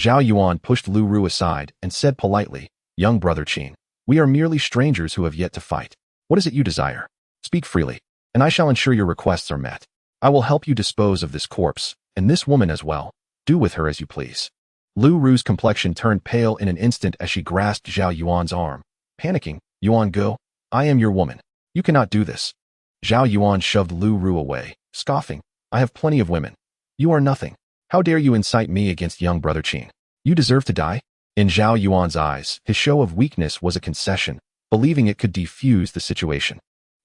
Zhao Yuan pushed Lu Ru aside and said politely, "Young brother Qin, we are merely strangers who have yet to fight. What is it you desire? Speak freely, and I shall ensure your requests are met. I will help you dispose of this corpse, and this woman as well. Do with her as you please." Lu Ru's complexion turned pale in an instant as she grasped Zhao Yuan's arm. Panicking, "Yuan Go, I am your woman. You cannot do this." Zhao Yuan shoved Lu Ru away, scoffing, "I have plenty of women. You are nothing. How dare you incite me against young brother Qin? You deserve to die?" In Zhao Yuan's eyes, his show of weakness was a concession, believing it could defuse the situation.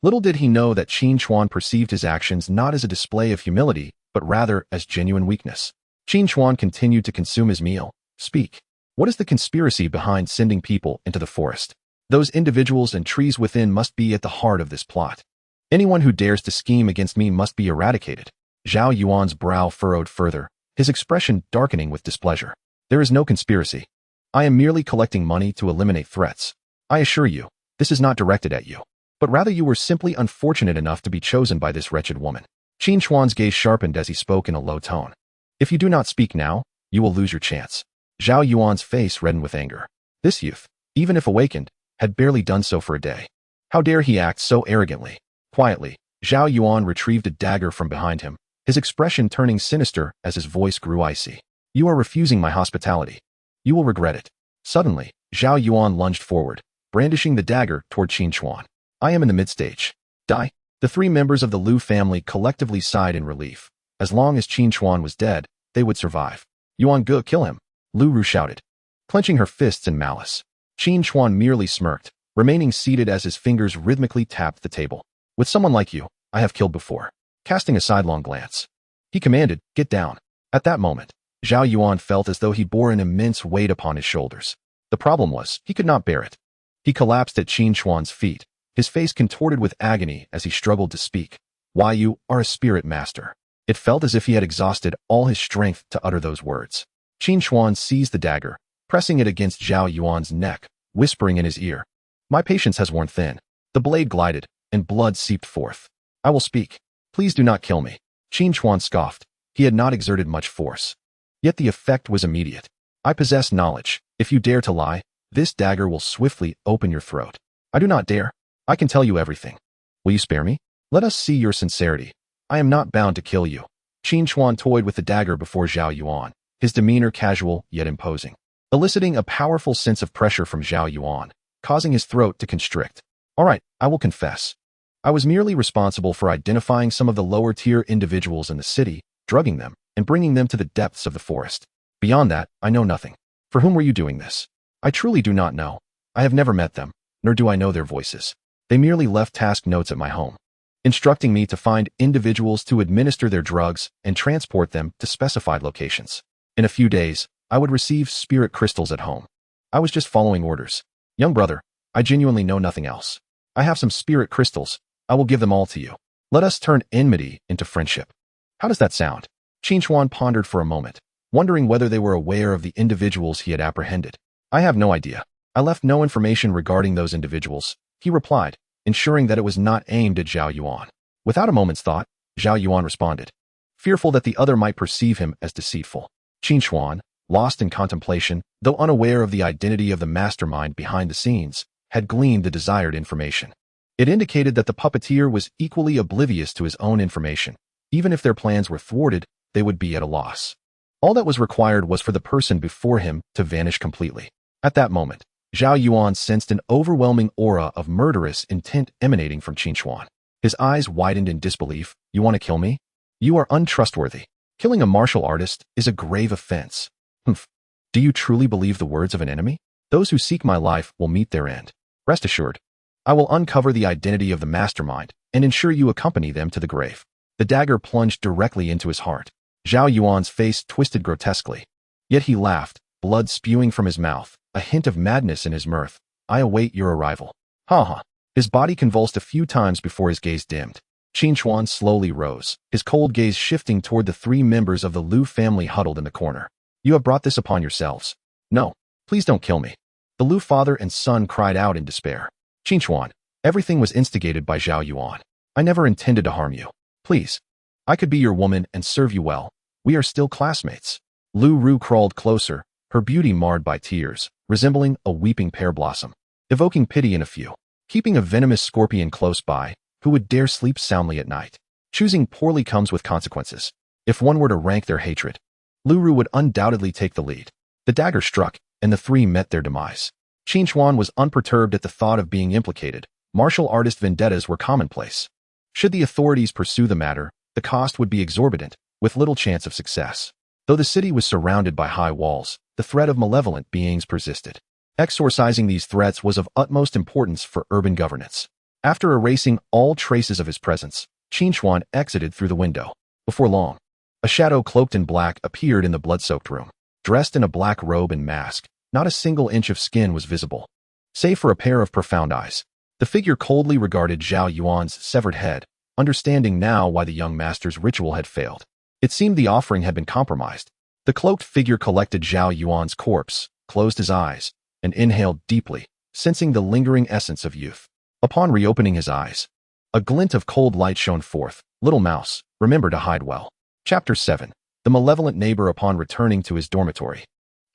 Little did he know that Qin Chuan perceived his actions not as a display of humility, but rather as genuine weakness. Qin Chuan continued to consume his meal. "Speak. What is the conspiracy behind sending people into the forest? Those individuals and trees within must be at the heart of this plot. Anyone who dares to scheme against me must be eradicated." Zhao Yuan's brow furrowed further, his expression darkening with displeasure. "There is no conspiracy. I am merely collecting money to eliminate threats. I assure you, this is not directed at you, but rather you were simply unfortunate enough to be chosen by this wretched woman." Qin Chuan's gaze sharpened as he spoke in a low tone. "If you do not speak now, you will lose your chance." Zhao Yuan's face reddened with anger. This youth, even if awakened, had barely done so for a day. How dare he act so arrogantly? Quietly, Zhao Yuan retrieved a dagger from behind him, his expression turning sinister as his voice grew icy. "You are refusing my hospitality. You will regret it." Suddenly, Zhao Yuan lunged forward, brandishing the dagger toward Qin Chuan. "I am in the mid-stage. Die." The three members of the Lu family collectively sighed in relief. As long as Qin Chuan was dead, they would survive. "Yuan Ge, kill him," Lu Ru shouted, clenching her fists in malice. Qin Chuan merely smirked, remaining seated as his fingers rhythmically tapped the table. "With someone like you, I have killed before." Casting a sidelong glance, he commanded, "Get down." At that moment, Zhao Yuan felt as though he bore an immense weight upon his shoulders. The problem was, he could not bear it. He collapsed at Qin Chuan's feet, his face contorted with agony as he struggled to speak. "Why, you are a spirit master." It felt as if he had exhausted all his strength to utter those words. Qin Chuan seized the dagger, pressing it against Zhao Yuan's neck, whispering in his ear. "My patience has worn thin." The blade glided, and blood seeped forth. "I will speak. Please do not kill me." Qin Chuan scoffed. He had not exerted much force. Yet the effect was immediate. "I possess knowledge. If you dare to lie, this dagger will swiftly open your throat." "I do not dare. I can tell you everything." "Will you spare me? Let us see your sincerity. I am not bound to kill you." Qin Chuan toyed with the dagger before Zhao Yuan, his demeanor casual yet imposing, eliciting a powerful sense of pressure from Zhao Yuan, causing his throat to constrict. "All right, I will confess. I was merely responsible for identifying some of the lower-tier individuals in the city, drugging them, and bringing them to the depths of the forest. Beyond that, I know nothing." "For whom were you doing this?" "I truly do not know. I have never met them, nor do I know their voices. They merely left task notes at my home, instructing me to find individuals to administer their drugs and transport them to specified locations. In a few days, I would receive spirit crystals at home. I was just following orders. Young brother, I genuinely know nothing else. I have some spirit crystals. I will give them all to you. Let us turn enmity into friendship." How does that sound? Qin Chuan pondered for a moment, wondering whether they were aware of the individuals he had apprehended. "I have no idea. I left no information regarding those individuals," he replied, ensuring that it was not aimed at Zhao Yuan. Without a moment's thought, Zhao Yuan responded, fearful that the other might perceive him as deceitful. Qin Chuan, lost in contemplation, though unaware of the identity of the mastermind behind the scenes, had gleaned the desired information. It indicated that the puppeteer was equally oblivious to his own information. Even if their plans were thwarted, they would be at a loss. All that was required was for the person before him to vanish completely. At that moment, Zhao Yuan sensed an overwhelming aura of murderous intent emanating from Qin Chuan. His eyes widened in disbelief. "You want to kill me? You are untrustworthy. Killing a martial artist is a grave offense." "Humph. Do you truly believe the words of an enemy? Those who seek my life will meet their end. Rest assured, I will uncover the identity of the mastermind and ensure you accompany them to the grave." The dagger plunged directly into his heart. Zhao Yuan's face twisted grotesquely. Yet he laughed, blood spewing from his mouth, a hint of madness in his mirth. "I await your arrival." "Ha ha." His body convulsed a few times before his gaze dimmed. Qin Chuan slowly rose, his cold gaze shifting toward the three members of the Lu family huddled in the corner. "You have brought this upon yourselves." "No, please don't kill me." The Lu father and son cried out in despair. "Qin Chuan, Everything was instigated by Zhao Yuan. I never intended to harm you. Please. I could be your woman and serve you well. We are still classmates. Lu Ru crawled closer, her beauty marred by tears, resembling a weeping pear blossom, evoking pity in a few. Keeping a venomous scorpion close by, who would dare sleep soundly at night? Choosing poorly comes with consequences. If one were to rank their hatred, Lu Ru would undoubtedly take the lead. The dagger struck, and the three met their demise. Qin Chuan was unperturbed at the thought of being implicated. Martial artist vendettas were commonplace. Should the authorities pursue the matter, the cost would be exorbitant, with little chance of success. Though the city was surrounded by high walls, the threat of malevolent beings persisted. Exorcising these threats was of utmost importance for urban governance. After erasing all traces of his presence, Qin Chuan exited through the window. Before long, a shadow cloaked in black appeared in the blood-soaked room. Dressed in a black robe and mask, not a single inch of skin was visible, save for a pair of profound eyes. The figure coldly regarded Zhao Yuan's severed head, understanding now why the young master's ritual had failed. It seemed the offering had been compromised. The cloaked figure collected Zhao Yuan's corpse, closed his eyes, and inhaled deeply, sensing the lingering essence of youth. Upon reopening his eyes, a glint of cold light shone forth. Little mouse, remember to hide well. Chapter 7. The malevolent neighbor upon returning to his dormitory.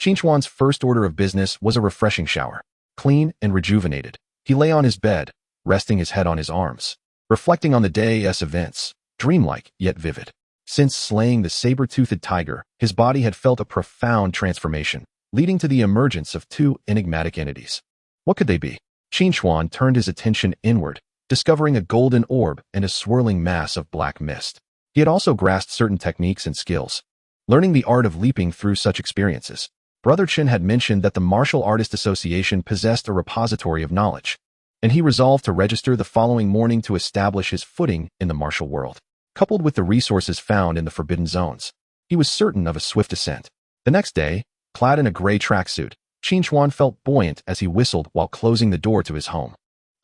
Qin Chuan's first order of business was a refreshing shower. Clean and rejuvenated, he lay on his bed, resting his head on his arms, reflecting on the day's events, dreamlike yet vivid. Since slaying the saber-toothed tiger, his body had felt a profound transformation, leading to the emergence of two enigmatic entities. What could they be? Qin Chuan turned his attention inward, discovering a golden orb and a swirling mass of black mist. He had also grasped certain techniques and skills, learning the art of leaping through such experiences. Brother Chen had mentioned that the Martial Artist Association possessed a repository of knowledge, and he resolved to register the following morning to establish his footing in the martial world. Coupled with the resources found in the forbidden zones, he was certain of a swift ascent. The next day, clad in a gray tracksuit, Qin Chuan felt buoyant as he whistled while closing the door to his home.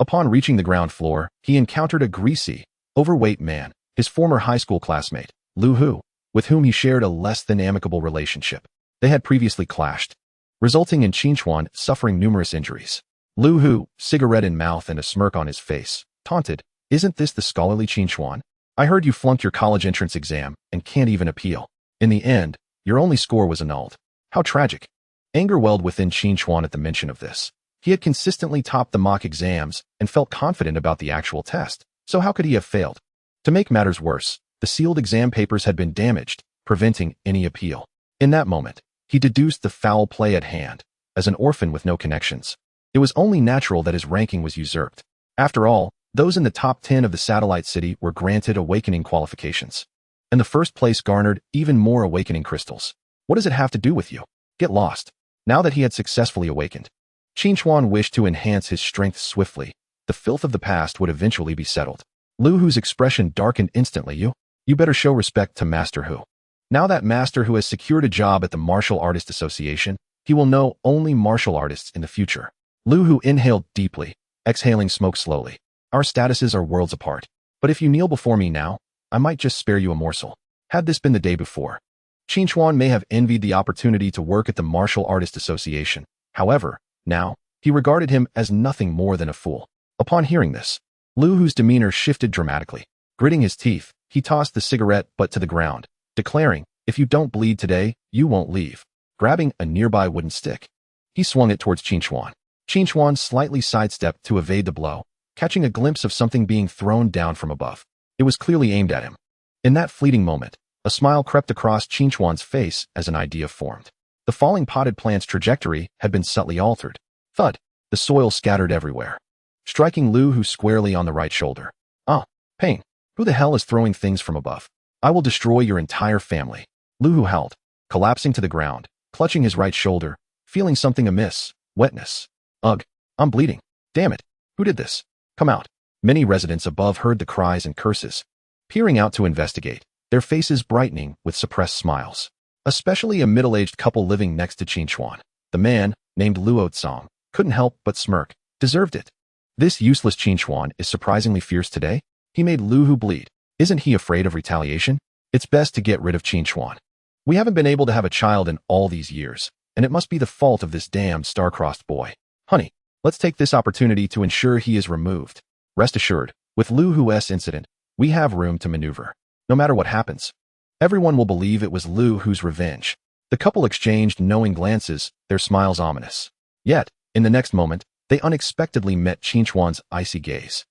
Upon reaching the ground floor, he encountered a greasy, overweight man, his former high school classmate, Lu Hu, with whom he shared a less than amicable relationship. They had previously clashed, resulting in Qin Chuan suffering numerous injuries. Lu Hu, cigarette in mouth and a smirk on his face, taunted, "Isn't this the scholarly Qin Chuan? I heard you flunked your college entrance exam and can't even appeal. In the end, your only score was annulled. How tragic." Anger welled within Qin Chuan at the mention of this. He had consistently topped the mock exams and felt confident about the actual test, so how could he have failed? To make matters worse, the sealed exam papers had been damaged, preventing any appeal. In that moment, he deduced the foul play at hand. As an orphan with no connections, it was only natural that his ranking was usurped. After all, those in the top 10 of the satellite city were granted awakening qualifications, and the first place garnered even more awakening crystals. What does it have to do with you? Get lost. Now that he had successfully awakened, Qin Chuan wished to enhance his strength swiftly. The filth of the past would eventually be settled. Lu Hu's expression darkened instantly. You better show respect to Master Hu. Now that Master Hu has secured a job at the Martial Artist Association, he will know only martial artists in the future. Lu Hu inhaled deeply, exhaling smoke slowly. Our statuses are worlds apart, but if you kneel before me now, I might just spare you a morsel. Had this been the day before, Qin Chuan may have envied the opportunity to work at the Martial Artist Association. However, now, he regarded him as nothing more than a fool. Upon hearing this, Lu Hu's demeanor shifted dramatically. Gritting his teeth, he tossed the cigarette butt to the ground, declaring, "If you don't bleed today, you won't leave." Grabbing a nearby wooden stick, he swung it towards Qin Chuan. Qin Chuan slightly sidestepped to evade the blow, catching a glimpse of something being thrown down from above. It was clearly aimed at him. In that fleeting moment, a smile crept across Qin Chuan's face as an idea formed. The falling potted plant's trajectory had been subtly altered. Thud! The soil scattered everywhere, striking Lu Hu squarely on the right shoulder. Ah, pain. Who the hell is throwing things from above? I will destroy your entire family. Lu Hu howled, collapsing to the ground, clutching his right shoulder, feeling something amiss. Wetness. Ugh, I'm bleeding. Damn it. Who did this? Come out. Many residents above heard the cries and curses, peering out to investigate, their faces brightening with suppressed smiles. Especially a middle-aged couple living next to Qin Chuan. The man, named Luo Tsong, couldn't help but smirk. Deserved it. This useless Qin Chuan is surprisingly fierce today. He made Lu Hu bleed. Isn't he afraid of retaliation? It's best to get rid of Qin Chuan. We haven't been able to have a child in all these years, and it must be the fault of this damned star-crossed boy. Honey, let's take this opportunity to ensure he is removed. Rest assured, with Lu Hu's incident, we have room to maneuver. No matter what happens, everyone will believe it was Lu Hu's revenge. The couple exchanged knowing glances, their smiles ominous. Yet, in the next moment, they unexpectedly met Qin Chuan's icy gaze,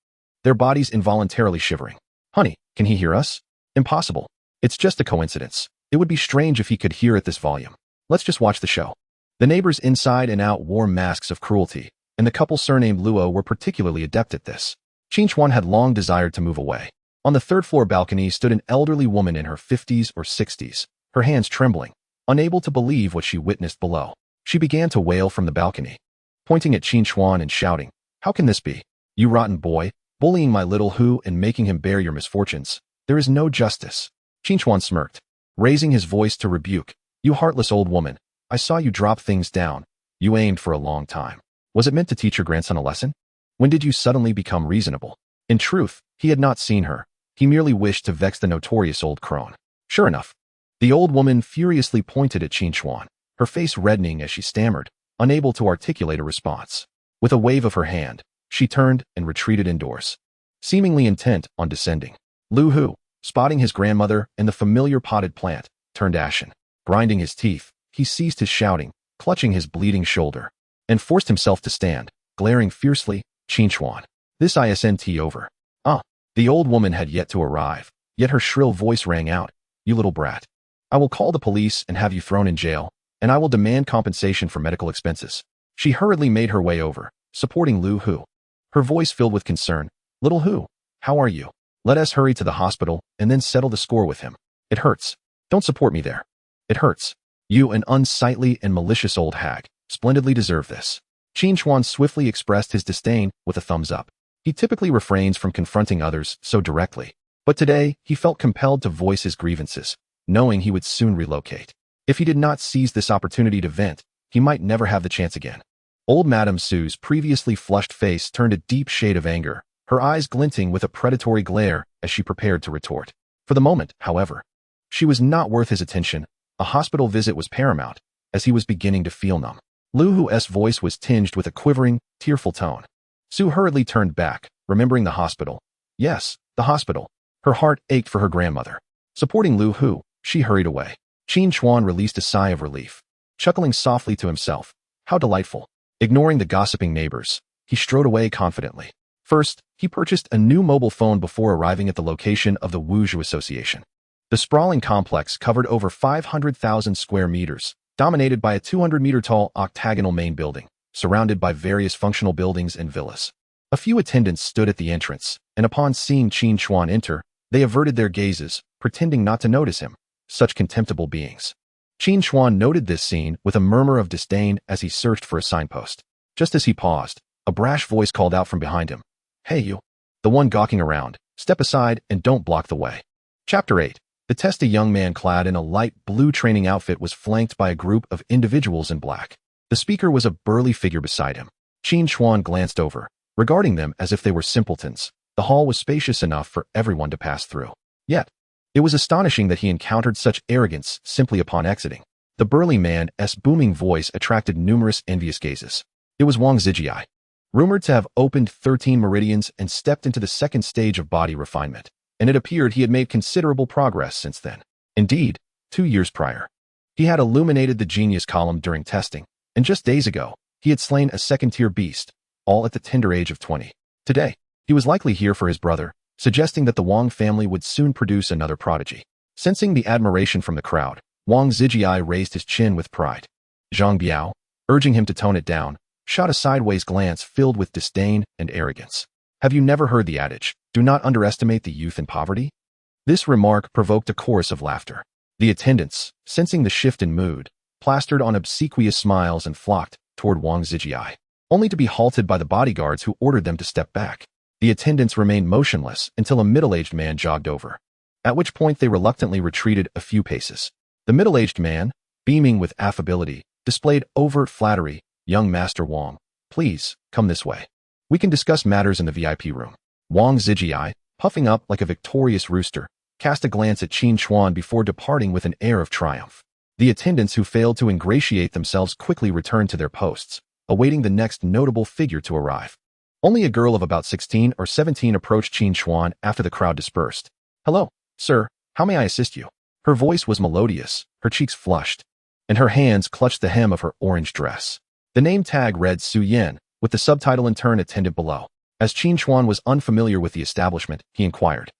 their bodies involuntarily shivering. Honey, can he hear us? Impossible. It's just a coincidence. It would be strange if he could hear at this volume. Let's just watch the show. The neighbors inside and out wore masks of cruelty, and the couple surnamed Luo were particularly adept at this. Qin Chuan had long desired to move away. On the third-floor balcony stood an elderly woman in her 50s or 60s, her hands trembling, unable to believe what she witnessed below. She began to wail from the balcony, pointing at Qin Chuan and shouting, "How can this be? You rotten boy, bullying my little Hu and making him bear your misfortunes. There is no justice." Qin Chuan smirked, raising his voice to rebuke. "You heartless old woman, I saw you drop things down. You aimed for a long time. Was it meant to teach your grandson a lesson? When did you suddenly become reasonable?" In truth, he had not seen her. He merely wished to vex the notorious old crone. Sure enough, the old woman furiously pointed at Qin Chuan, her face reddening as she stammered, unable to articulate a response. With a wave of her hand, she turned and retreated indoors, seemingly intent on descending. Lu Hu, spotting his grandmother and the familiar potted plant, turned ashen. Grinding his teeth, he ceased his shouting, clutching his bleeding shoulder, and forced himself to stand, glaring fiercely. "Qin Chuan, this isn't over." The old woman had yet to arrive, yet her shrill voice rang out, "You little brat. I will call the police and have you thrown in jail, and I will demand compensation for medical expenses." She hurriedly made her way over, supporting Lu Hu, her voice filled with concern. "Little Hu, how are you? Let us hurry to the hospital and then settle the score with him. It hurts. Don't support me there. It hurts. You, an unsightly and malicious old hag, splendidly deserve this." Qin Chuan swiftly expressed his disdain with a thumbs up. He typically refrains from confronting others so directly, but today he felt compelled to voice his grievances, knowing he would soon relocate. If he did not seize this opportunity to vent, he might never have the chance again. Old Madame Su's previously flushed face turned a deep shade of anger, her eyes glinting with a predatory glare as she prepared to retort. For the moment, however, she was not worth his attention. A hospital visit was paramount, as he was beginning to feel numb. Lu Hu's voice was tinged with a quivering, tearful tone. Su hurriedly turned back, remembering the hospital. Yes, the hospital. Her heart ached for her grandmother. Supporting Lu Hu, she hurried away. Qin Chuan released a sigh of relief, chuckling softly to himself. How delightful. Ignoring the gossiping neighbors, he strode away confidently. First, he purchased a new mobile phone before arriving at the location of the Wuzhou Association. The sprawling complex covered over 500,000 square meters, dominated by a 200-meter-tall octagonal main building, surrounded by various functional buildings and villas. A few attendants stood at the entrance, and upon seeing Qin Chuan enter, they averted their gazes, pretending not to notice him. Such contemptible beings. Qin Chuan noted this scene with a murmur of disdain as he searched for a signpost. Just as he paused, a brash voice called out from behind him. "Hey you, the one gawking around, step aside and don't block the way." Chapter 8. The test. A young man clad in a light blue training outfit was flanked by a group of individuals in black. The speaker was a burly figure beside him. Qin Chuan glanced over, regarding them as if they were simpletons. The hall was spacious enough for everyone to pass through. Yet, it was astonishing that he encountered such arrogance simply upon exiting. The burly man's booming voice attracted numerous envious gazes. It was Wang Zijie, rumored to have opened 13 meridians and stepped into the second stage of body refinement, and it appeared he had made considerable progress since then. Indeed, 2 years prior, he had illuminated the genius column during testing, and just days ago, he had slain a second-tier beast, all at the tender age of 20. Today, he was likely here for his brother, suggesting that the Wang family would soon produce another prodigy. Sensing the admiration from the crowd, Wang Zijie raised his chin with pride. Zhang Biao, urging him to tone it down, shot a sideways glance filled with disdain and arrogance. "Have you never heard the adage, 'Do not underestimate the youth in poverty'?" This remark provoked a chorus of laughter. The attendants, sensing the shift in mood, plastered on obsequious smiles and flocked toward Wang Zijie, only to be halted by the bodyguards who ordered them to step back. The attendants remained motionless until a middle-aged man jogged over, at which point they reluctantly retreated a few paces. The middle-aged man, beaming with affability, displayed overt flattery. "Young Master Wang, please, come this way. We can discuss matters in the VIP room." Wang Zijie, puffing up like a victorious rooster, cast a glance at Qin Chuan before departing with an air of triumph. The attendants who failed to ingratiate themselves quickly returned to their posts, awaiting the next notable figure to arrive. Only a girl of about 16 or 17 approached Qin Chuan after the crowd dispersed. "Hello, sir, how may I assist you?" Her voice was melodious, her cheeks flushed, and her hands clutched the hem of her orange dress. The name tag read Su Yan, with the subtitle in turn attendant below. As Qin Chuan was unfamiliar with the establishment, he inquired,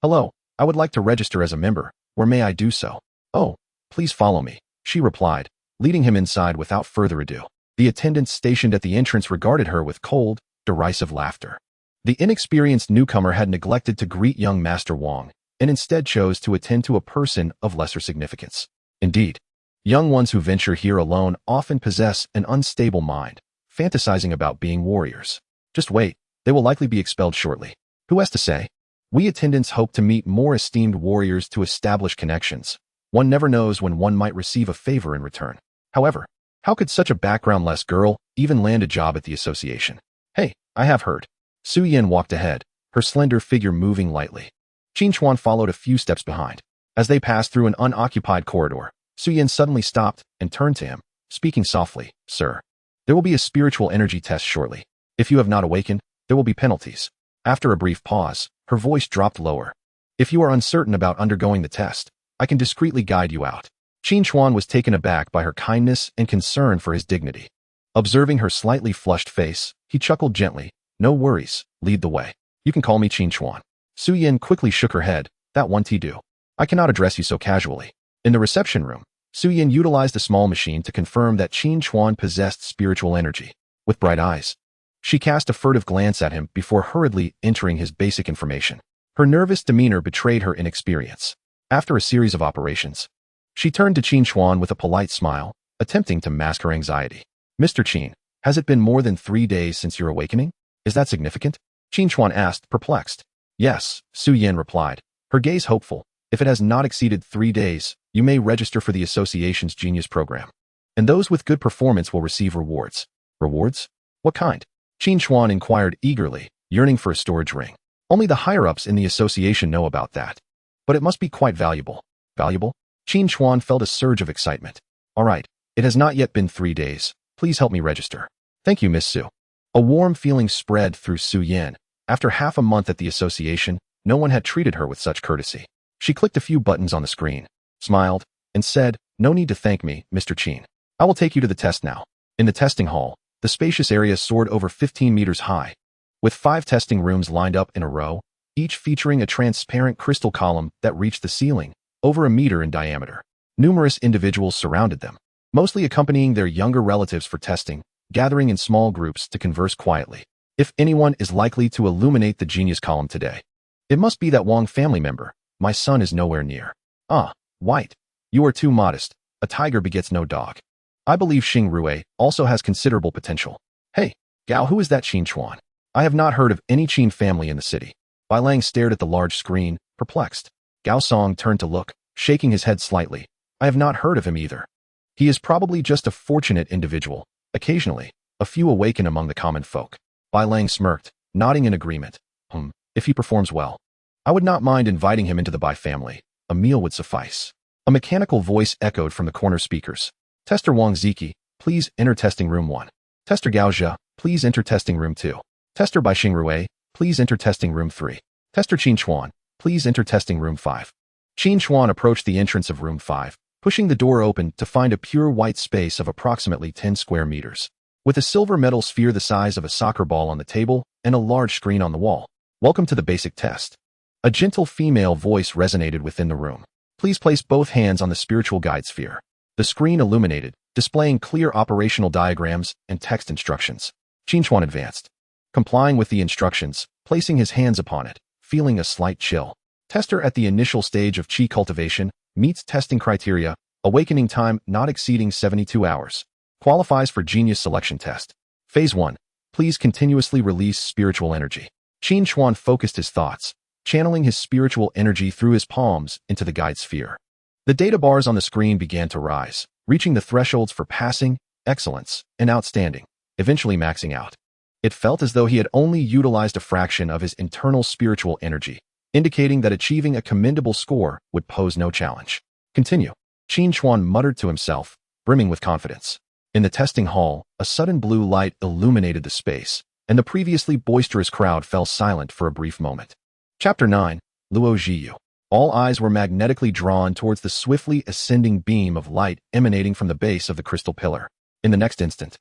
"Hello, I would like to register as a member. Where may I do so?" "Oh, please follow me," she replied, leading him inside without further ado. The attendants stationed at the entrance regarded her with cold, derisive laughter. The inexperienced newcomer had neglected to greet young Master Wang, and instead chose to attend to a person of lesser significance. Indeed, young ones who venture here alone often possess an unstable mind, fantasizing about being warriors. Just wait, they will likely be expelled shortly. Who has to say? We attendants hope to meet more esteemed warriors to establish connections. One never knows when one might receive a favor in return. However, how could such a background-less girl even land a job at the association? "Hey, I have heard." Su Yan walked ahead, her slender figure moving lightly. Qin Chuan followed a few steps behind. As they passed through an unoccupied corridor, Su Yan suddenly stopped and turned to him, speaking softly, "Sir, there will be a spiritual energy test shortly. If you have not awakened, there will be penalties." After a brief pause, her voice dropped lower. "If you are uncertain about undergoing the test, I can discreetly guide you out." Qin Chuan was taken aback by her kindness and concern for his dignity. Observing her slightly flushed face, he chuckled gently, "No worries, lead the way. You can call me Qin Chuan." Su Yan quickly shook her head, "That won't do. I cannot address you so casually." In the reception room, Su Yan utilized a small machine to confirm that Qin Chuan possessed spiritual energy. With bright eyes, she cast a furtive glance at him before hurriedly entering his basic information. Her nervous demeanor betrayed her inexperience. After a series of operations, she turned to Qin Chuan with a polite smile, attempting to mask her anxiety. "Mr. Qin, has it been more than 3 days since your awakening? Is that significant?" Qin Chuan asked, perplexed. "Yes," Su Yan replied, her gaze hopeful. "If it has not exceeded 3 days, you may register for the association's Genius program. And those with good performance will receive rewards." "Rewards? What kind?" Qin Chuan inquired eagerly, yearning for a storage ring. "Only the higher-ups in the association know about that. But it must be quite valuable." "Valuable?" Qin Chuan felt a surge of excitement. "All right, it has not yet been 3 days. Please help me register." "Thank you, Miss Su." A warm feeling spread through Su Yan. After half a month at the association, no one had treated her with such courtesy. She clicked a few buttons on the screen, smiled, and said, "No need to thank me, Mr. Qin. I will take you to the test now." In the testing hall, the spacious area soared over 15 meters high, with 5 testing rooms lined up in a row, each featuring a transparent crystal column that reached the ceiling, over a meter in diameter. Numerous individuals surrounded them, mostly accompanying their younger relatives for testing, gathering in small groups to converse quietly. If anyone is likely to illuminate the Genius column today, it must be that Wang family member. My son is nowhere near. "Ah, White, you are too modest. A tiger begets no dog. I believe Xing Rui also has considerable potential." "Hey, Gao, who is that Qin Chuan? I have not heard of any Qin family in the city." Bai Lang stared at the large screen, perplexed. Gao Song turned to look, shaking his head slightly. "I have not heard of him either. He is probably just a fortunate individual. Occasionally, a few awaken among the common folk." Bai Lang smirked, nodding in agreement. If he performs well, I would not mind inviting him into the Bai family. A meal would suffice." A mechanical voice echoed from the corner speakers. "Tester Wang Ziki, please enter testing room 1. Tester Gao Zhe, please enter testing room 2. Tester Bai Xing Rui, please enter testing room 3. Tester Qin Chuan, please enter testing room 5. Qin Chuan approached the entrance of room 5, pushing the door open to find a pure white space of approximately 10 square meters. With a silver metal sphere the size of a soccer ball on the table and a large screen on the wall. "Welcome to the basic test." A gentle female voice resonated within the room. "Please place both hands on the spiritual guide sphere." The screen illuminated, displaying clear operational diagrams and text instructions. Qin Chuan advanced, complying with the instructions, placing his hands upon it, feeling a slight chill. Tester at the initial stage of Qi cultivation, meets testing criteria, awakening time not exceeding 72 hours. Qualifies for Genius Selection Test. Phase 1. Please continuously release spiritual energy. Qin Chuan focused his thoughts, channeling his spiritual energy through his palms into the guide sphere. The data bars on the screen began to rise, reaching the thresholds for passing, excellence, and outstanding, eventually maxing out. It felt as though he had only utilized a fraction of his internal spiritual energy, indicating that achieving a commendable score would pose no challenge. "Continue," Qin Chuan muttered to himself, brimming with confidence. In the testing hall, a sudden blue light illuminated the space, and the previously boisterous crowd fell silent for a brief moment. Chapter 9. Luo Zhiyu. All eyes were magnetically drawn towards the swiftly ascending beam of light emanating from the base of the crystal pillar. In the next instant,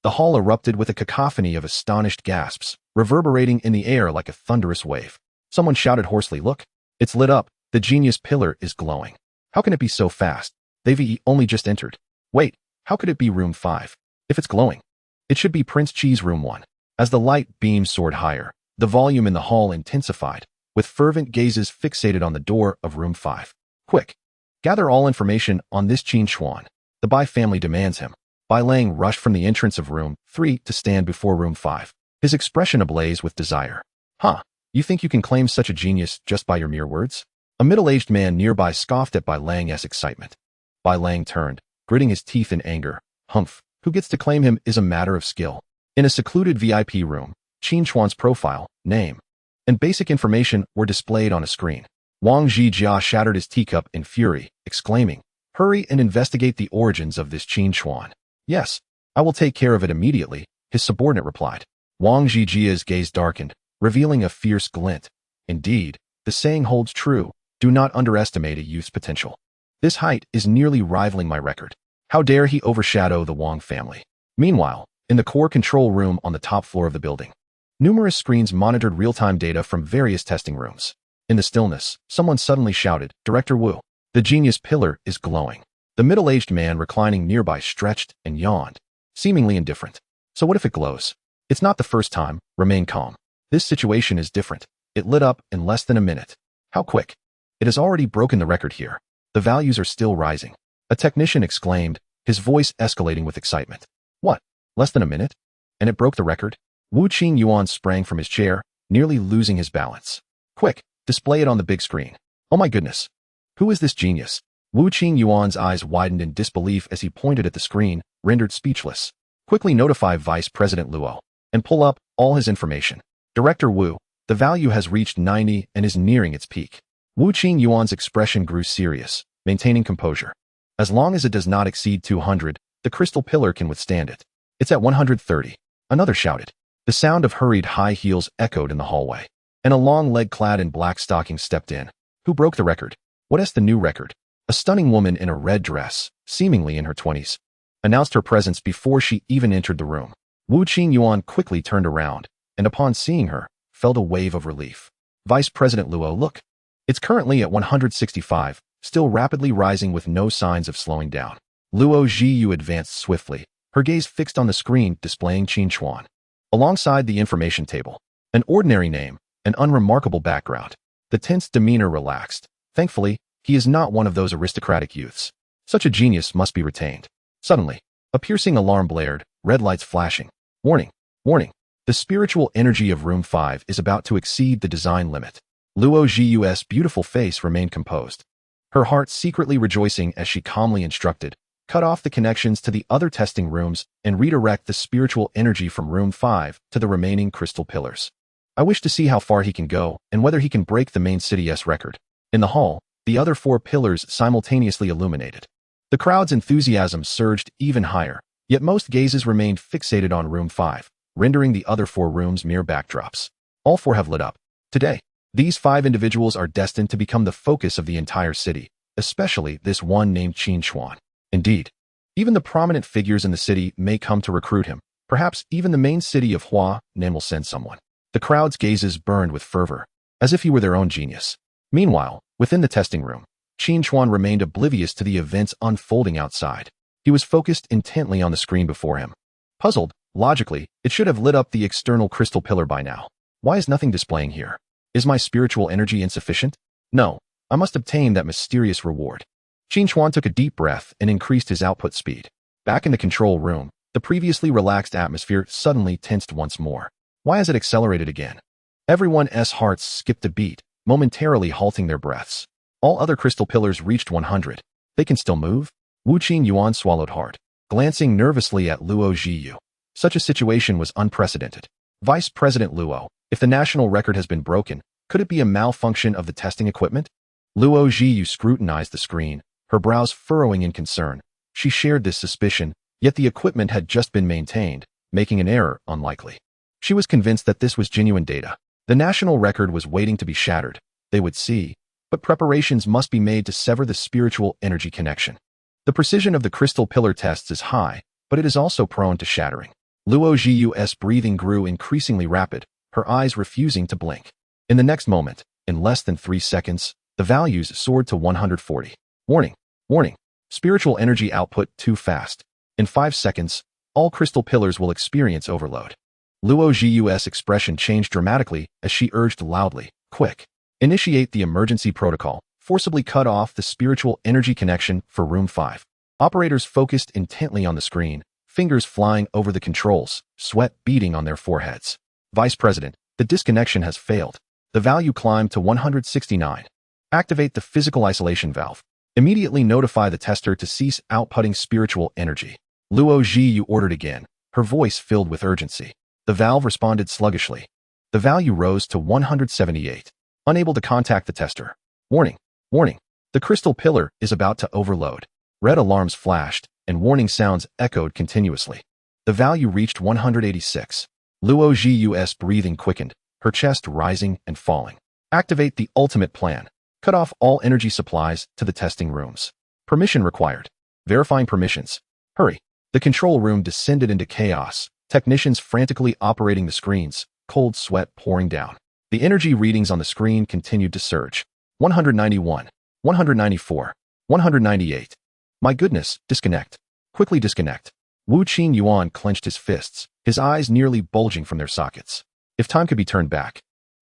the hall erupted with a cacophony of astonished gasps, reverberating in the air like a thunderous wave. Someone shouted hoarsely, "Look! It's lit up! The genius pillar is glowing! How can it be so fast? They've only just entered. Wait, how could it be room 5? If it's glowing, it should be Prince Chi's room 1. As the light beam soared higher, the volume in the hall intensified, with fervent gazes fixated on the door of room 5. Quick! Gather all information on this Qin Chuan. The Bai family demands him. Bai Lang rushed from the entrance of room 3 to stand before room 5, his expression ablaze with desire. Huh, you think you can claim such a genius just by your mere words? A middle-aged man nearby scoffed at Bai Lang's excitement. Bai Lang turned, gritting his teeth in anger. Humph, who gets to claim him is a matter of skill. In a secluded VIP room, Qin Chuan's profile, name, and basic information were displayed on a screen. Wang Zhijia shattered his teacup in fury, exclaiming, "Hurry and investigate the origins of this Qin Chuan." "Yes, I will take care of it immediately," his subordinate replied. Wang Zhijia's gaze darkened, revealing a fierce glint. Indeed, the saying holds true, do not underestimate a youth's potential. This height is nearly rivaling my record. How dare he overshadow the Wang family? Meanwhile, in the core control room on the top floor of the building, numerous screens monitored real-time data from various testing rooms. In the stillness, someone suddenly shouted, "Director Wu, the genius pillar is glowing." The middle-aged man reclining nearby stretched and yawned, seemingly indifferent. "So what if it glows? It's not the first time. Remain calm. This situation is different. It lit up in less than a minute. How quick? It has already broken the record here. The values are still rising." A technician exclaimed, his voice escalating with excitement. "What? Less than a minute? And it broke the record?" Wu Qingyuan sprang from his chair, nearly losing his balance. "Quick, display it on the big screen. Oh my goodness. Who is this genius?" Wu Qingyuan's eyes widened in disbelief as he pointed at the screen, rendered speechless. "Quickly notify Vice President Luo and pull up all his information. Director Wu, the value has reached 90 and is nearing its peak." Wu Qingyuan's expression grew serious, maintaining composure. "As long as it does not exceed 200, the crystal pillar can withstand it. It's at 130. Another shouted. The sound of hurried high heels echoed in the hallway, and a long leg clad in black stockings stepped in. "Who broke the record? What is the new record?" A stunning woman in a red dress, seemingly in her 20s, announced her presence before she even entered the room. Wu Qingyuan quickly turned around, and upon seeing her, felt a wave of relief. "Vice President Luo, look. It's currently at 165, still rapidly rising with no signs of slowing down." Luo Zhiyu advanced swiftly, her gaze fixed on the screen displaying Qin Chuan. Alongside the information table, an ordinary name, an unremarkable background. The tense demeanor relaxed. Thankfully, he is not one of those aristocratic youths. Such a genius must be retained. Suddenly, a piercing alarm blared, red lights flashing. "Warning! Warning! The spiritual energy of room 5 is about to exceed the design limit." Luo Zhiyu's beautiful face remained composed, her heart secretly rejoicing as she calmly instructed, "Cut off the connections to the other testing rooms and redirect the spiritual energy from room 5 to the remaining crystal pillars. I wish to see how far he can go and whether he can break the main city's record." In the hall, the other 4 pillars simultaneously illuminated. The crowd's enthusiasm surged even higher, yet most gazes remained fixated on room 5, rendering the other 4 rooms mere backdrops. All 4 have lit up. Today, these 5 individuals are destined to become the focus of the entire city, especially this one named Qin Chuan. Indeed, even the prominent figures in the city may come to recruit him. Perhaps even the main city of Hua Nan will send someone. The crowd's gazes burned with fervor, as if he were their own genius. Meanwhile, within the testing room, Qin Chuan remained oblivious to the events unfolding outside. He was focused intently on the screen before him. Puzzled, logically, it should have lit up the external crystal pillar by now. Why is nothing displaying here? Is my spiritual energy insufficient? No, I must obtain that mysterious reward. Qin Chuan took a deep breath and increased his output speed. Back in the control room, the previously relaxed atmosphere suddenly tensed once more. Why has it accelerated again? Everyone's hearts skipped a beat, momentarily halting their breaths. All other crystal pillars reached 100. They can still move? Wu Qingyuan swallowed hard, glancing nervously at Luo Zhiyu. Such a situation was unprecedented. Vice President Luo, if the national record has been broken, could it be a malfunction of the testing equipment? Luo Zhiyu scrutinized the screen, her brows furrowing in concern. She shared this suspicion, yet the equipment had just been maintained, making an error unlikely. She was convinced that this was genuine data. The national record was waiting to be shattered. They would see, but preparations must be made to sever the spiritual energy connection. The precision of the crystal pillar tests is high, but it is also prone to shattering. Luo Zhiyu's breathing grew increasingly rapid, her eyes refusing to blink. In the next moment, in less than 3 seconds, the values soared to 140. Warning! Warning! Spiritual energy output too fast. In 5 seconds, all crystal pillars will experience overload. Luo Zhiyu's expression changed dramatically as she urged loudly, "Quick! Initiate the emergency protocol. Forcibly cut off the spiritual energy connection for Room 5. Operators focused intently on the screen, fingers flying over the controls, sweat beading on their foreheads. Vice President, the disconnection has failed. The value climbed to 169. Activate the physical isolation valve. Immediately notify the tester to cease outputting spiritual energy. Luo Zhiyu ordered again, her voice filled with urgency. The valve responded sluggishly. The value rose to 178. Unable to contact the tester. Warning! Warning! The crystal pillar is about to overload. Red alarms flashed, and warning sounds echoed continuously. The value reached 186. Luo Zhiyu's breathing quickened, her chest rising and falling. Activate the ultimate plan. Cut off all energy supplies to the testing rooms. Permission required. Verifying permissions. Hurry. The control room descended into chaos, technicians frantically operating the screens, cold sweat pouring down. The energy readings on the screen continued to surge. 191, 194, 198. My goodness, disconnect. Quickly disconnect. Wu Qin clenched his fists, his eyes nearly bulging from their sockets. If time could be turned back,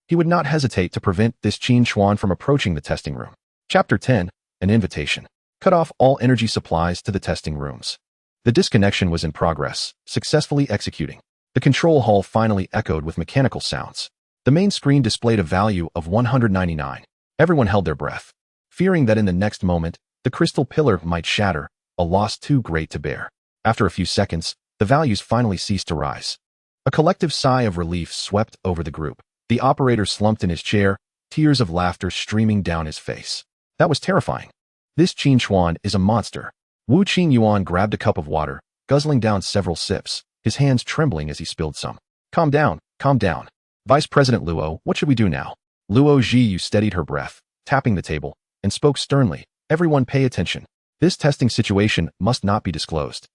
he would not hesitate to prevent this Qin Xuan from approaching the testing room. Chapter 10, An Invitation. Cut off all energy supplies to the testing rooms. The disconnection was in progress, successfully executing. The control hall finally echoed with mechanical sounds. The main screen displayed a value of 199. Everyone held their breath, fearing that in the next moment, the crystal pillar might shatter, a loss too great to bear. After a few seconds, the values finally ceased to rise. A collective sigh of relief swept over the group. The operator slumped in his chair, tears of laughter streaming down his face. That was terrifying. This Qin Xuan is a monster. Wu Qin grabbed a cup of water, guzzling down several sips, his hands trembling as he spilled some. Calm down, calm down. Vice President Luo, what should we do now? Luo Zhiyu steadied her breath, tapping the table, and spoke sternly. Everyone pay attention. This testing situation must not be disclosed.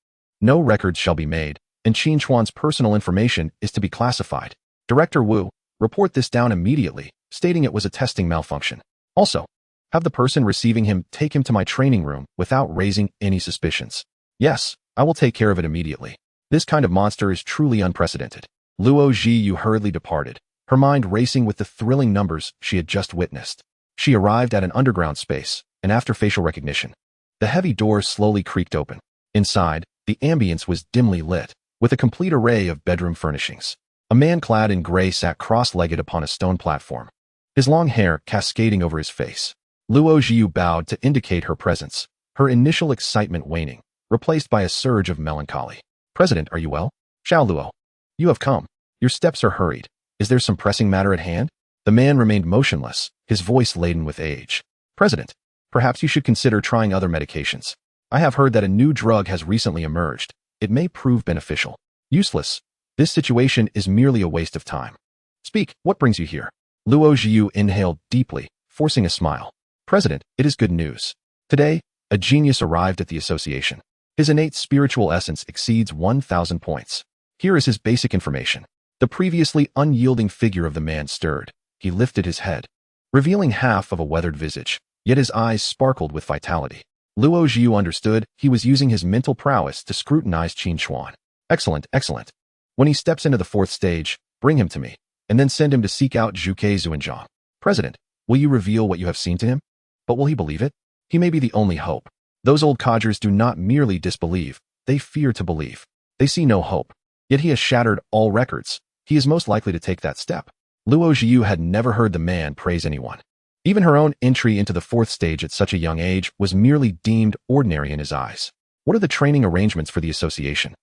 No records shall be made, and Qin Xuan's personal information is to be classified. Director Wu, report this down immediately, stating it was a testing malfunction. Also, have the person receiving him take him to my training room without raising any suspicions. Yes, I will take care of it immediately. This kind of monster is truly unprecedented. Luo Zhiyu hurriedly departed, her mind racing with the thrilling numbers she had just witnessed. She arrived at an underground space, and after facial recognition, the heavy doors slowly creaked open. Inside, the ambience was dimly lit, with a complete array of bedroom furnishings. A man clad in gray sat cross-legged upon a stone platform, his long hair cascading over his face. Luo Zhiyu bowed to indicate her presence, her initial excitement waning, replaced by a surge of melancholy. President, are you well? Xiao Luo. You have come. Your steps are hurried. Is there some pressing matter at hand? The man remained motionless, his voice laden with age. President, perhaps you should consider trying other medications. I have heard that a new drug has recently emerged. It may prove beneficial. Useless. This situation is merely a waste of time. Speak, what brings you here? Luo Zhiyu inhaled deeply, forcing a smile. President, it is good news. Today, a genius arrived at the association. His innate spiritual essence exceeds 1,000 points. Here is his basic information. The previously unyielding figure of the man stirred. He lifted his head, revealing half of a weathered visage, yet his eyes sparkled with vitality. Luo Zhiyu understood he was using his mental prowess to scrutinize Qin Xuan. Excellent, excellent. When he steps into the 4th stage, bring him to me, and then send him to seek out Zhuke Zuanzhang. President, will you reveal what you have seen to him? But will he believe it? He may be the only hope. Those old codgers do not merely disbelieve, they fear to believe. They see no hope. Yet he has shattered all records. He is most likely to take that step. Luo Zhiyu had never heard the man praise anyone. Even her own entry into the 4th stage at such a young age was merely deemed ordinary in his eyes. What are the training arrangements for the association?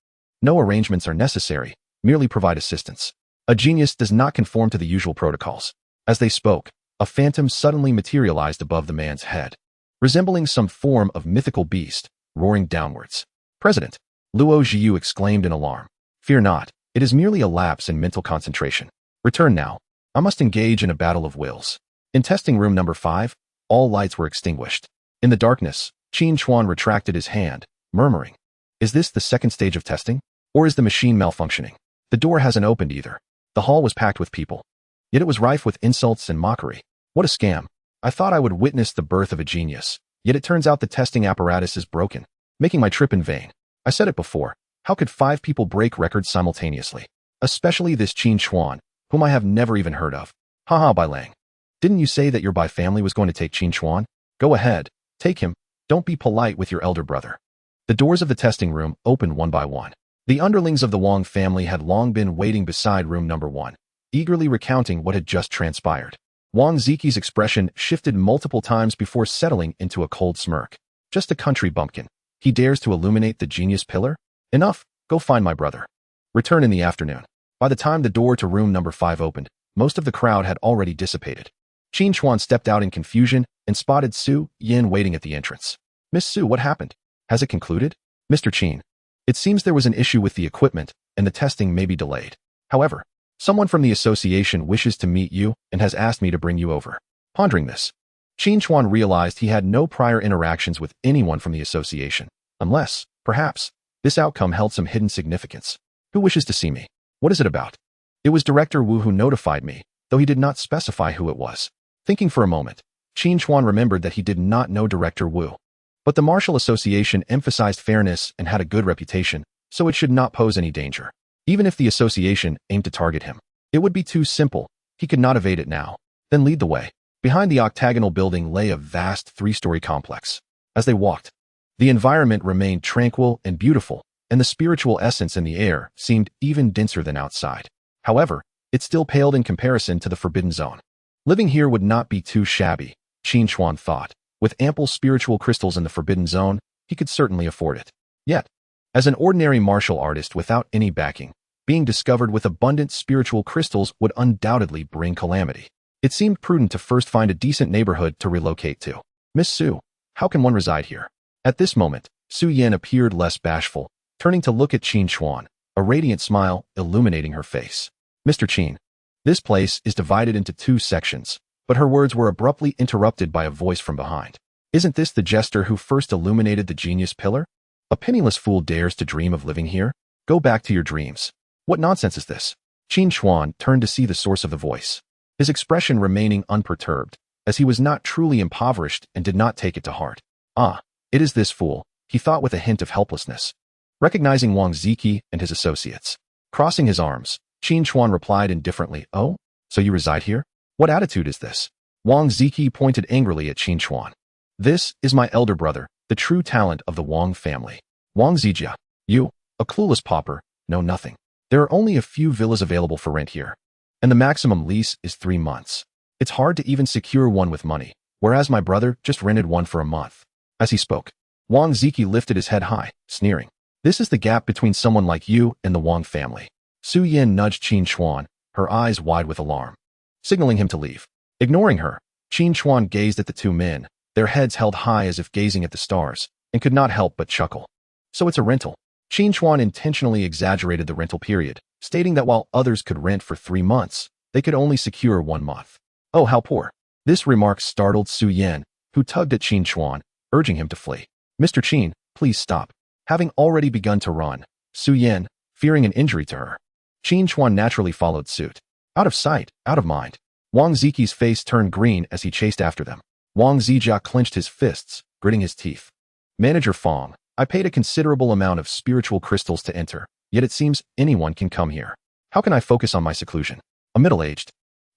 No arrangements are necessary, merely provide assistance. A genius does not conform to the usual protocols. As they spoke, a phantom suddenly materialized above the man's head, resembling some form of mythical beast, roaring downwards. President, Luo Zhiyu exclaimed in alarm. Fear not, It is merely a lapse in mental concentration. Return now. I must engage in a battle of wills. In testing room number 5, all lights were extinguished. In the darkness, Qin Chuan retracted his hand, murmuring, "Is this the second stage of testing? Or is the machine malfunctioning?" The door hasn't opened either. The hall was packed with people. Yet it was rife with insults and mockery. What a scam. I thought I would witness the birth of a genius. Yet it turns out the testing apparatus is broken, making my trip in vain. I said it before. How could 5 people break records simultaneously? Especially this Qin Chuan, whom I have never even heard of. Haha, Bai Lang. Didn't you say that your Bai family was going to take Qin Chuan? Go ahead. Take him. Don't be polite with your elder brother. The doors of the testing room opened one by one. The underlings of the Wang family had long been waiting beside room number 1, eagerly recounting what had just transpired. Wang Ziqi's expression shifted multiple times before settling into a cold smirk. Just a country bumpkin. He dares to illuminate the genius pillar? Enough. Go find my brother. Return in the afternoon. By the time the door to room number 5 opened, most of the crowd had already dissipated. Qin Chuan stepped out in confusion and spotted Su Yin waiting at the entrance. "Miss Su, what happened? Has it concluded?" "Mr. Qin, it seems there was an issue with the equipment and the testing may be delayed. However, someone from the association wishes to meet you and has asked me to bring you over." Pondering this, Qin Chuan realized he had no prior interactions with anyone from the association, unless, perhaps, this outcome held some hidden significance. "Who wishes to see me? What is it about?" "It was Director Wu who notified me, though he did not specify who it was." Thinking for a moment, Qin Chuan remembered that he did not know Director Wu. But the Martial Association emphasized fairness and had a good reputation, so it should not pose any danger. Even if the association aimed to target him, it would be too simple. He could not evade it now. Then lead the way. Behind the octagonal building lay a vast 3-story complex. As they walked, the environment remained tranquil and beautiful, and the spiritual essence in the air seemed even denser than outside. However, it still paled in comparison to the Forbidden Zone. Living here would not be too shabby, Qin Chuan thought. With ample spiritual crystals in the Forbidden Zone, he could certainly afford it. Yet, as an ordinary martial artist without any backing, being discovered with abundant spiritual crystals would undoubtedly bring calamity. It seemed prudent to first find a decent neighborhood to relocate to. "Miss Su, how can one reside here?" At this moment, Su Yin appeared less bashful, turning to look at Qin Chuan, a radiant smile illuminating her face. "Mr. Qin, this place is divided into 2 sections." But her words were abruptly interrupted by a voice from behind. "Isn't this the jester who first illuminated the genius pillar? A penniless fool dares to dream of living here? Go back to your dreams. What nonsense is this?" Qin Chuan turned to see the source of the voice, his expression remaining unperturbed, as he was not truly impoverished and did not take it to heart. "Ah, it is this fool," he thought with a hint of helplessness. Recognizing Wang Ziqi and his associates, crossing his arms, Qin Chuan replied indifferently, "Oh, so you reside here? What attitude is this?" Wang Ziqi pointed angrily at Qin Chuan. "This is my elder brother, the true talent of the Wang family. Wang Zijia. You, a clueless pauper, know nothing. There are only a few villas available for rent here, and the maximum lease is 3 months. It's hard to even secure one with money, whereas my brother just rented one for a month." As he spoke, Wang Ziqi lifted his head high, sneering. "This is the gap between someone like you and the Wang family." Su Yin nudged Qin Chuan, her eyes wide with alarm, signaling him to leave. Ignoring her, Qin Chuan gazed at the 2 men, their heads held high as if gazing at the stars, and could not help but chuckle. "So it's a rental." Qin Chuan intentionally exaggerated the rental period, stating that while others could rent for 3 months, they could only secure 1 month. "Oh, how poor." This remark startled Su Yin, who tugged at Qin Chuan, urging him to flee. "Mr. Qin, please stop." Having already begun to run, Su Yin, fearing an injury to her, Qin Chuan naturally followed suit. Out of sight, out of mind. Wang Ziqi's face turned green as he chased after them. Wang Zijia clenched his fists, gritting his teeth. "Manager Fong, I paid a considerable amount of spiritual crystals to enter, yet it seems anyone can come here. How can I focus on my seclusion?" A middle-aged,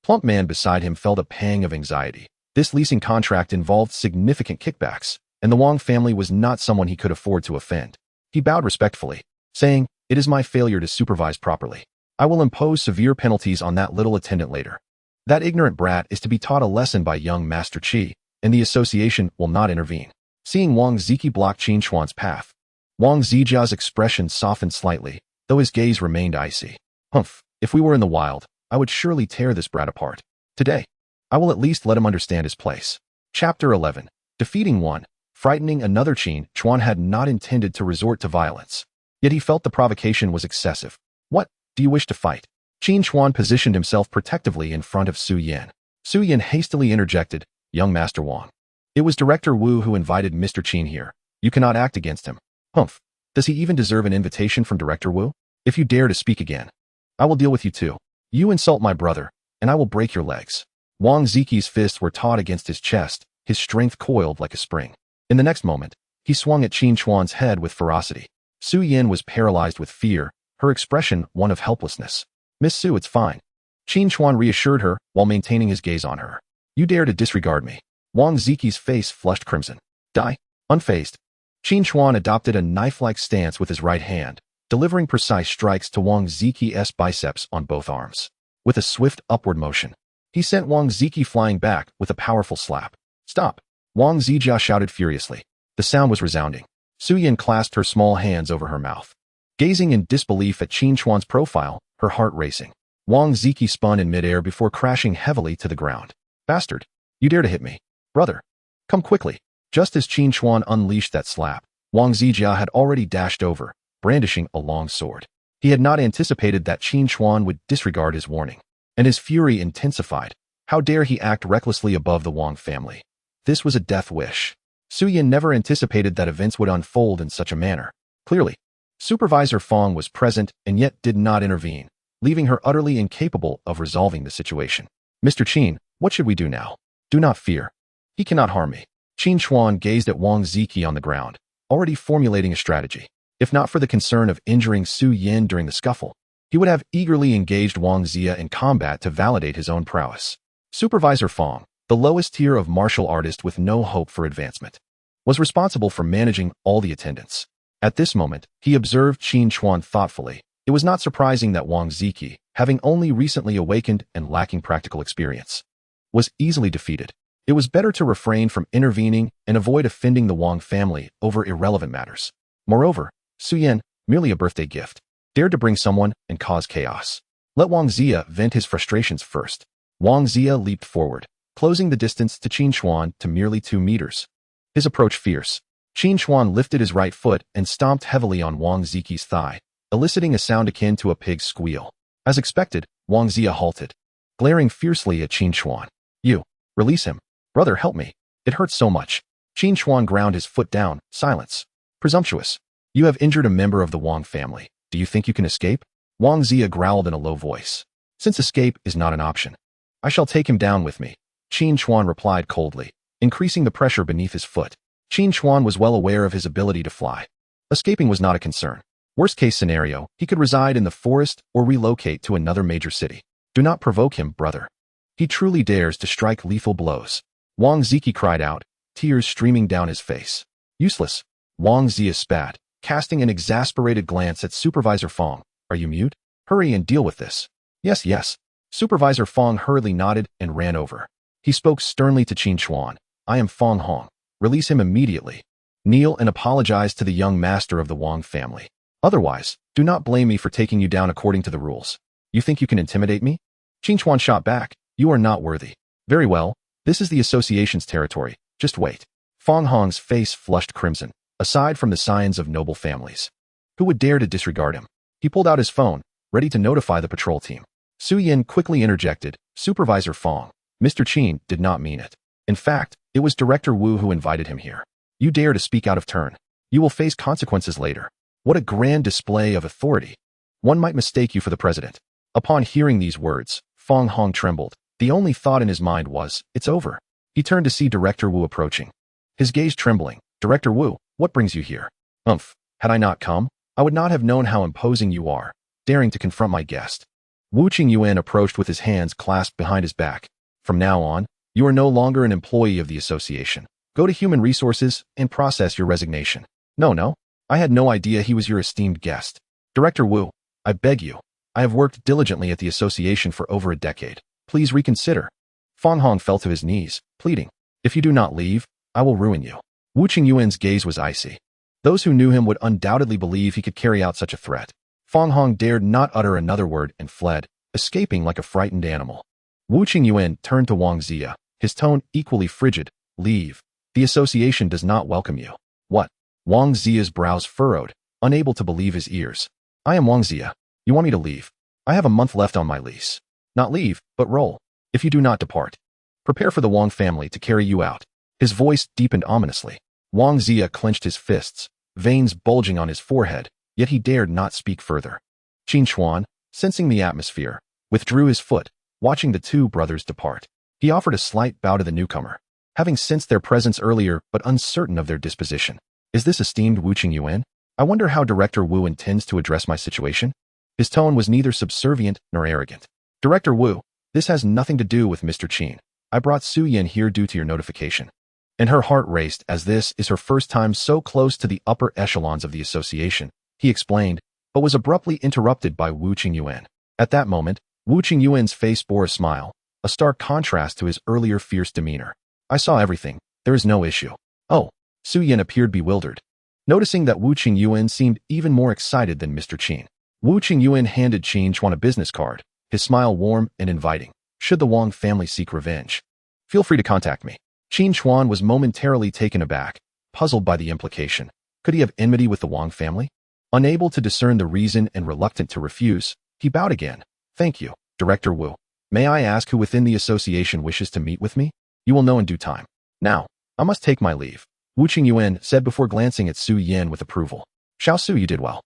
plump man beside him felt a pang of anxiety. This leasing contract involved significant kickbacks, and the Wang family was not someone he could afford to offend. He bowed respectfully, saying, "It is my failure to supervise properly. I will impose severe penalties on that little attendant later. That ignorant brat is to be taught a lesson by young Master Qi, and the association will not intervene." Seeing Wang Ziqi block Qin Chuan's path, Wang Zijia's expression softened slightly, though his gaze remained icy. "Humph, if we were in the wild, I would surely tear this brat apart. Today, I will at least let him understand his place." Chapter 11. Defeating one, frightening another. Qin Chuan had not intended to resort to violence, yet he felt the provocation was excessive. What? Do you wish to fight? Qin Chuan positioned himself protectively in front of Su Yan. Su Yan hastily interjected, young Master Wang. It was Director Wu who invited Mr. Qin here. You cannot act against him. Humph. Does he even deserve an invitation from Director Wu? If you dare to speak again, I will deal with you too. You insult my brother, and I will break your legs. Wang Ziqi's fists were taut against his chest, his strength coiled like a spring. In the next moment, he swung at Qin Chuan's head with ferocity. Su Yan was paralyzed with fear, her expression one of helplessness. Miss Su, it's fine. Qin Chuan reassured her while maintaining his gaze on her. You dare to disregard me. Wang Ziqi's face flushed crimson. Die. Unfazed. Qin Chuan adopted a knife-like stance with his right hand, delivering precise strikes to Wang Ziqi's biceps on both arms. With a swift upward motion, he sent Wang Ziqi flying back with a powerful slap. Stop! Wang Zijia shouted furiously. The sound was resounding. Su Yan clasped her small hands over her mouth. Gazing in disbelief at Qin Chuan's profile, her heart racing. Wang Ziqi spun in midair before crashing heavily to the ground. Bastard! You dare to hit me. Brother! Come quickly! Just as Qin Chuan unleashed that slap, Wang Zijia had already dashed over, brandishing a long sword. He had not anticipated that Qin Chuan would disregard his warning, and his fury intensified. How dare he act recklessly above the Wang family? This was a death wish. Su Yan never anticipated that events would unfold in such a manner. Clearly, Supervisor Fong was present and yet did not intervene, leaving her utterly incapable of resolving the situation. Mr. Qin, what should we do now? Do not fear. He cannot harm me. Qin Chuan gazed at Wang Ziqi on the ground, already formulating a strategy. If not for the concern of injuring Su Yan during the scuffle, he would have eagerly engaged Wang Zia in combat to validate his own prowess. Supervisor Fong, the lowest tier of martial artist with no hope for advancement, was responsible for managing all the attendants. At this moment, he observed Qin Chuan thoughtfully. It was not surprising that Wang Ziqi, having only recently awakened and lacking practical experience, was easily defeated. It was better to refrain from intervening and avoid offending the Wang family over irrelevant matters. Moreover, Su Yan, merely a birthday gift, dared to bring someone and cause chaos. Let Wang Zia vent his frustrations first. Wang Zia leaped forward, closing the distance to Qin Chuan to merely 2 meters. His approach fierce. Qin Chuan lifted his right foot and stomped heavily on Wang Ziqi's thigh, eliciting a sound akin to a pig's squeal. As expected, Wang Zia halted, glaring fiercely at Qin Chuan. You, release him. Brother, help me. It hurts so much. Qin Chuan ground his foot down. Silence. Presumptuous. You have injured a member of the Wang family. Do you think you can escape? Wang Zia growled in a low voice. Since escape is not an option, I shall take him down with me. Qin Chuan replied coldly, increasing the pressure beneath his foot. Qin Chuan was well aware of his ability to fly. Escaping was not a concern. Worst-case scenario, he could reside in the forest or relocate to another major city. Do not provoke him, brother. He truly dares to strike lethal blows. Wang Ziqi cried out, tears streaming down his face. Useless. Wang Zia spat, casting an exasperated glance at Supervisor Fong. Are you mute? Hurry and deal with this. Yes, yes. Supervisor Fong hurriedly nodded and ran over. He spoke sternly to Qin Chuan. I am Fong Hong. Release him immediately. Kneel and apologize to the young master of the Wang family. Otherwise, do not blame me for taking you down according to the rules. You think you can intimidate me? Qin Chuan shot back. You are not worthy. Very well. This is the association's territory. Just wait. Fong Hong's face flushed crimson. Aside from the scions of noble families, who would dare to disregard him? He pulled out his phone, ready to notify the patrol team. Su Yan quickly interjected, Supervisor Fong, Mr. Qin did not mean it. In fact, it was Director Wu who invited him here. You dare to speak out of turn. You will face consequences later. What a grand display of authority. One might mistake you for the president. Upon hearing these words, Fong Hong trembled. The only thought in his mind was, it's over. He turned to see Director Wu approaching. His gaze trembling. Director Wu, what brings you here? Had I not come, I would not have known how imposing you are, daring to confront my guest. Wu Qingyuan approached with his hands clasped behind his back. From now on, you are no longer an employee of the association. Go to Human Resources and process your resignation. No, I had no idea he was your esteemed guest. Director Wu, I beg you. I have worked diligently at the association for over a decade. Please reconsider. Fong Hong fell to his knees, pleading. If you do not leave, I will ruin you. Wu Qingyuan's gaze was icy. Those who knew him would undoubtedly believe he could carry out such a threat. Fong Hong dared not utter another word and fled, escaping like a frightened animal. Wu Qingyuan turned to Wang Zia, his tone equally frigid. Leave. The association does not welcome you. What? Wang Zia's brows furrowed, unable to believe his ears. I am Wang Zia. You want me to leave? I have a month left on my lease. Not leave, but roll. If you do not depart, prepare for the Wang family to carry you out. His voice deepened ominously. Wang Zia clenched his fists, veins bulging on his forehead, yet he dared not speak further. Qin Chuan, sensing the atmosphere, withdrew his foot, watching the two brothers depart. He offered a slight bow to the newcomer, having sensed their presence earlier but uncertain of their disposition. Is this esteemed Wu Qingyuan? I wonder how Director Wu intends to address my situation? His tone was neither subservient nor arrogant. Director Wu, this has nothing to do with Mr. Qin. I brought Su Yan here due to your notification. And her heart raced as this is her first time so close to the upper echelons of the association, he explained, but was abruptly interrupted by Wu Qingyuan. At that moment, Wu Qingyuan's face bore a smile, a stark contrast to his earlier fierce demeanor. I saw everything. There is no issue. Oh, Su Yan appeared bewildered, noticing that Wu Qingyuan seemed even more excited than Mr. Qin. Wu Qingyuan handed Qin Chuan a business card, his smile warm and inviting. Should the Wang family seek revenge, feel free to contact me. Qin Chuan was momentarily taken aback, puzzled by the implication. Could he have enmity with the Wang family? Unable to discern the reason and reluctant to refuse, he bowed again. Thank you, Director Wu. May I ask who within the association wishes to meet with me? You will know in due time. Now, I must take my leave, Wu Qingyuan said before glancing at Su Yan with approval. Xiao Su, you did well.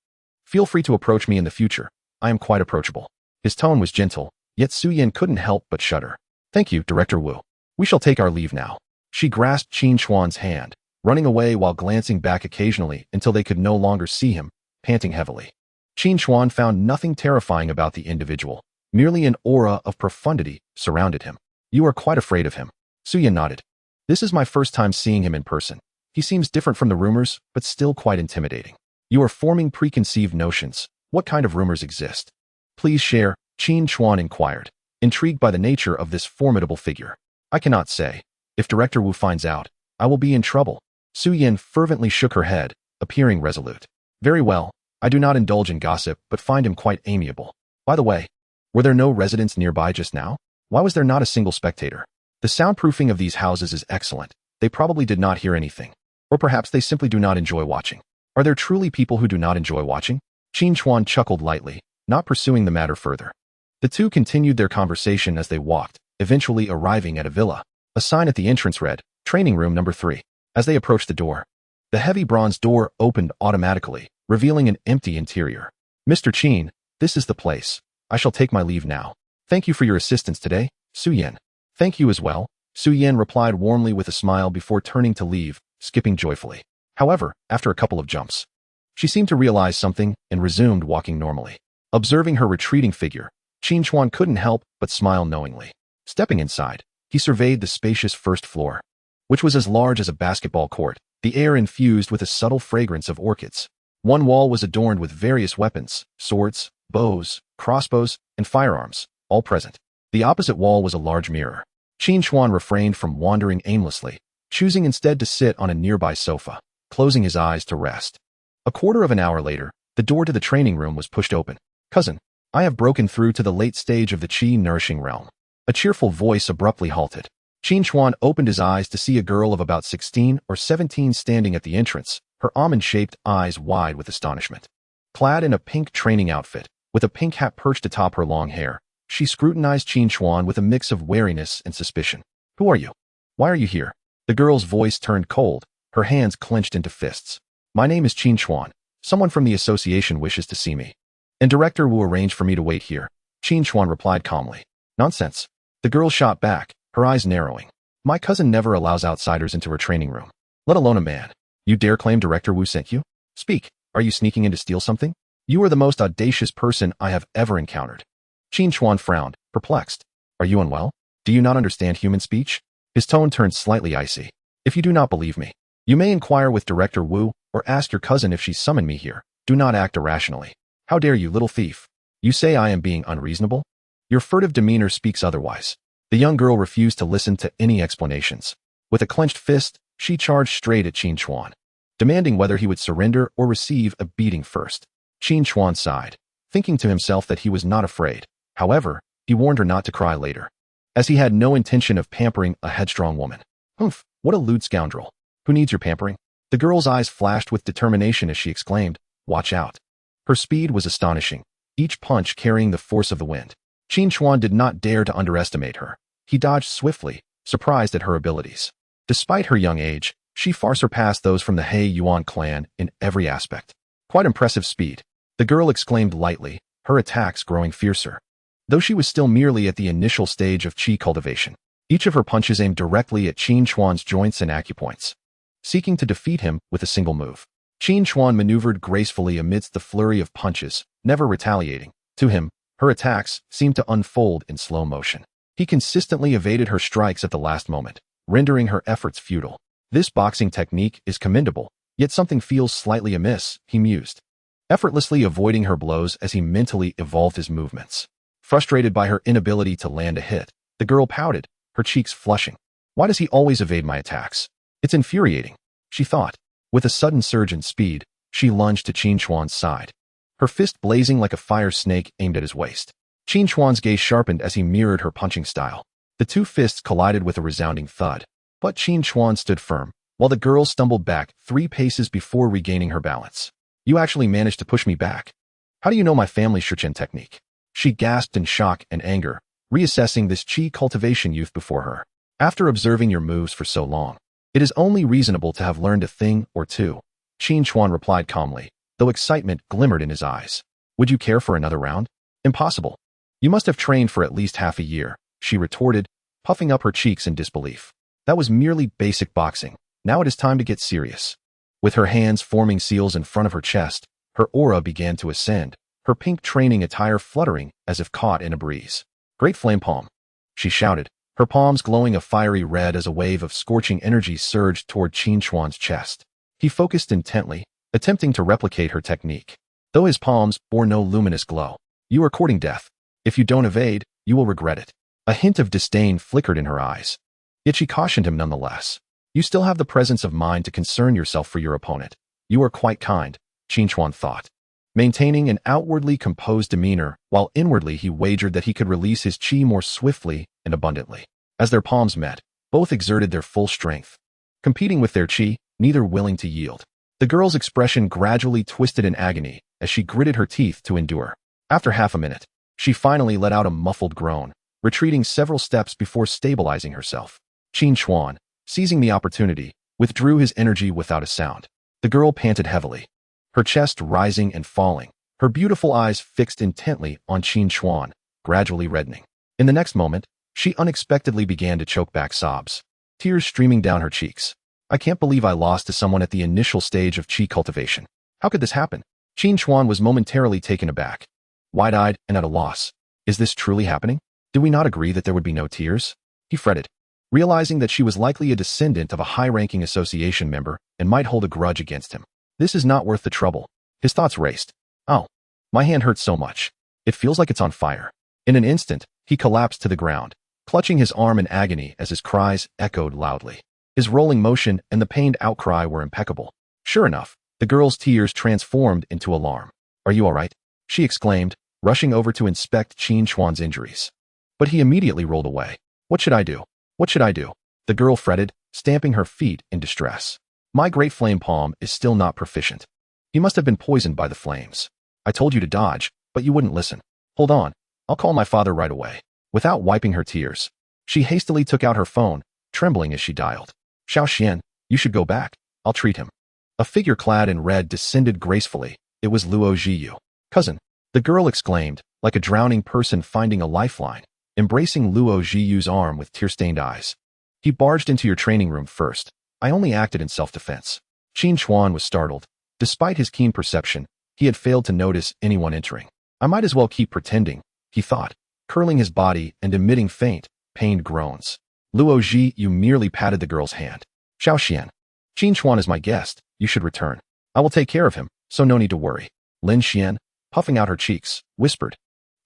Feel free to approach me in the future. I am quite approachable. His tone was gentle, yet Su Yan couldn't help but shudder. Thank you, Director Wu. We shall take our leave now. She grasped Qin Chuan's hand, running away while glancing back occasionally until they could no longer see him, panting heavily. Qin Chuan found nothing terrifying about the individual. Merely an aura of profundity surrounded him. You are quite afraid of him. Su Yan nodded. This is my first time seeing him in person. He seems different from the rumors, but still quite intimidating. You are forming preconceived notions. What kind of rumors exist? Please share, Qin Chuan inquired, intrigued by the nature of this formidable figure. I cannot say. If Director Wu finds out, I will be in trouble. Su Yan fervently shook her head, appearing resolute. Very well, I do not indulge in gossip, but find him quite amiable. By the way, were there no residents nearby just now? Why was there not a single spectator? The soundproofing of these houses is excellent. They probably did not hear anything. Or perhaps they simply do not enjoy watching. Are there truly people who do not enjoy watching? Qin Chuan chuckled lightly, not pursuing the matter further. The two continued their conversation as they walked, eventually arriving at a villa. A sign at the entrance read, Training Room Number 3. As they approached the door, the heavy bronze door opened automatically, revealing an empty interior. Mr. Qin, this is the place. I shall take my leave now. Thank you for your assistance today, Su Yan. Thank you as well, Su Yan replied warmly with a smile before turning to leave, skipping joyfully. However, after a couple of jumps, she seemed to realize something and resumed walking normally. Observing her retreating figure, Qin Chuan couldn't help but smile knowingly. Stepping inside, he surveyed the spacious first floor, which was as large as a basketball court, the air infused with a subtle fragrance of orchids. One wall was adorned with various weapons, swords, bows, crossbows, and firearms, all present. The opposite wall was a large mirror. Qin Chuan refrained from wandering aimlessly, choosing instead to sit on a nearby sofa, closing his eyes to rest. A quarter of an hour later, the door to the training room was pushed open. Cousin, I have broken through to the late stage of the Qi nourishing realm. A cheerful voice abruptly halted. Qin Chuan opened his eyes to see a girl of about 16 or 17 standing at the entrance, her almond-shaped eyes wide with astonishment. Clad in a pink training outfit, with a pink hat perched atop her long hair, she scrutinized Qin Chuan with a mix of wariness and suspicion. Who are you? Why are you here? The girl's voice turned cold, her hands clenched into fists. My name is Qin Chuan. Someone from the association wishes to see me. And Director Wu arranged for me to wait here, Qin Chuan replied calmly. Nonsense. The girl shot back, her eyes narrowing. My cousin never allows outsiders into her training room, let alone a man. You dare claim Director Wu sent you? Speak, are you sneaking in to steal something? You are the most audacious person I have ever encountered. Qin Chuan frowned, perplexed. Are you unwell? Do you not understand human speech? His tone turned slightly icy. If you do not believe me, you may inquire with Director Wu or ask your cousin if she summoned me here. Do not act irrationally. How dare you, little thief? You say I am being unreasonable? Your furtive demeanor speaks otherwise. The young girl refused to listen to any explanations. With a clenched fist, she charged straight at Qin Chuan, demanding whether he would surrender or receive a beating first. Qin Chuan sighed, thinking to himself that he was not afraid. However, he warned her not to cry later, as he had no intention of pampering a headstrong woman. Humph, what a lewd scoundrel. Who needs your pampering? The girl's eyes flashed with determination as she exclaimed, Watch out. Her speed was astonishing, each punch carrying the force of the wind. Qin Chuan did not dare to underestimate her. He dodged swiftly, surprised at her abilities. Despite her young age, she far surpassed those from the He Yuan clan in every aspect. Quite impressive speed. The girl exclaimed lightly, her attacks growing fiercer. Though she was still merely at the initial stage of qi cultivation, each of her punches aimed directly at Qin Chuan's joints and acupoints, seeking to defeat him with a single move. Qin Chuan maneuvered gracefully amidst the flurry of punches, never retaliating. To him, her attacks seemed to unfold in slow motion. He consistently evaded her strikes at the last moment, rendering her efforts futile. This boxing technique is commendable, yet something feels slightly amiss, he mused, effortlessly avoiding her blows as he mentally evolved his movements. Frustrated by her inability to land a hit, the girl pouted, her cheeks flushing. Why does he always evade my attacks? It's infuriating, she thought. With a sudden surge in speed, she lunged to Qin Chuan's side, her fist blazing like a fire snake aimed at his waist. Qin Chuan's gaze sharpened as he mirrored her punching style. The two fists collided with a resounding thud, but Qin Chuan stood firm, while the girl stumbled back 3 paces before regaining her balance. You actually managed to push me back. How do you know my family Shichen technique? She gasped in shock and anger, reassessing this qi cultivation youth before her. After observing your moves for so long, it is only reasonable to have learned a thing or two, Qin Chuan replied calmly, though excitement glimmered in his eyes. Would you care for another round? Impossible. You must have trained for at least half a year, she retorted, puffing up her cheeks in disbelief. That was merely basic boxing. Now it is time to get serious. With her hands forming seals in front of her chest, her aura began to ascend, her pink training attire fluttering as if caught in a breeze. Great flame palm, she shouted, her palms glowing a fiery red as a wave of scorching energy surged toward Qin Chuan's chest. He focused intently, attempting to replicate her technique. Though his palms bore no luminous glow. You are courting death. If you don't evade, you will regret it. A hint of disdain flickered in her eyes. Yet she cautioned him nonetheless. You still have the presence of mind to concern yourself for your opponent. You are quite kind, Qin Chuan thought, maintaining an outwardly composed demeanor while inwardly he wagered that he could release his qi more swiftly and abundantly. As their palms met, both exerted their full strength, competing with their qi, neither willing to yield. The girl's expression gradually twisted in agony as she gritted her teeth to endure. After half a minute, she finally let out a muffled groan, retreating several steps before stabilizing herself. Qin Chuan, seizing the opportunity, withdrew his energy without a sound. The girl panted heavily, her chest rising and falling, her beautiful eyes fixed intently on Qin Chuan, gradually reddening. In the next moment, she unexpectedly began to choke back sobs, tears streaming down her cheeks. I can't believe I lost to someone at the initial stage of qi cultivation. How could this happen? Qin Chuan was momentarily taken aback, wide-eyed and at a loss. Is this truly happening? Did we not agree that there would be no tears? He fretted, realizing that she was likely a descendant of a high-ranking association member and might hold a grudge against him. This is not worth the trouble. His thoughts raced. Oh, my hand hurts so much. It feels like it's on fire. In an instant, he collapsed to the ground, clutching his arm in agony as his cries echoed loudly. His rolling motion and the pained outcry were impeccable. Sure enough, the girl's tears transformed into alarm. Are you all right? She exclaimed, rushing over to inspect Qin Chuan's injuries. But he immediately rolled away. What should I do? What should I do? The girl fretted, stamping her feet in distress. My great flame palm is still not proficient. You must have been poisoned by the flames. I told you to dodge, but you wouldn't listen. Hold on, I'll call my father right away. Without wiping her tears, she hastily took out her phone, trembling as she dialed. Xiao Xian, you should go back. I'll treat him. A figure clad in red descended gracefully. It was Luo Zhiyu. Cousin, the girl exclaimed, like a drowning person finding a lifeline, embracing Luo Zhiyu's arm with tear-stained eyes. He barged into your training room first. I only acted in self-defense. Qin Chuan was startled. Despite his keen perception, he had failed to notice anyone entering. I might as well keep pretending, he thought, curling his body and emitting faint, pained groans. Luo Zhiyu merely patted the girl's hand. Xiao Xian, Qin Chuan is my guest. You should return. I will take care of him, so no need to worry. Lin Xian, puffing out her cheeks, whispered.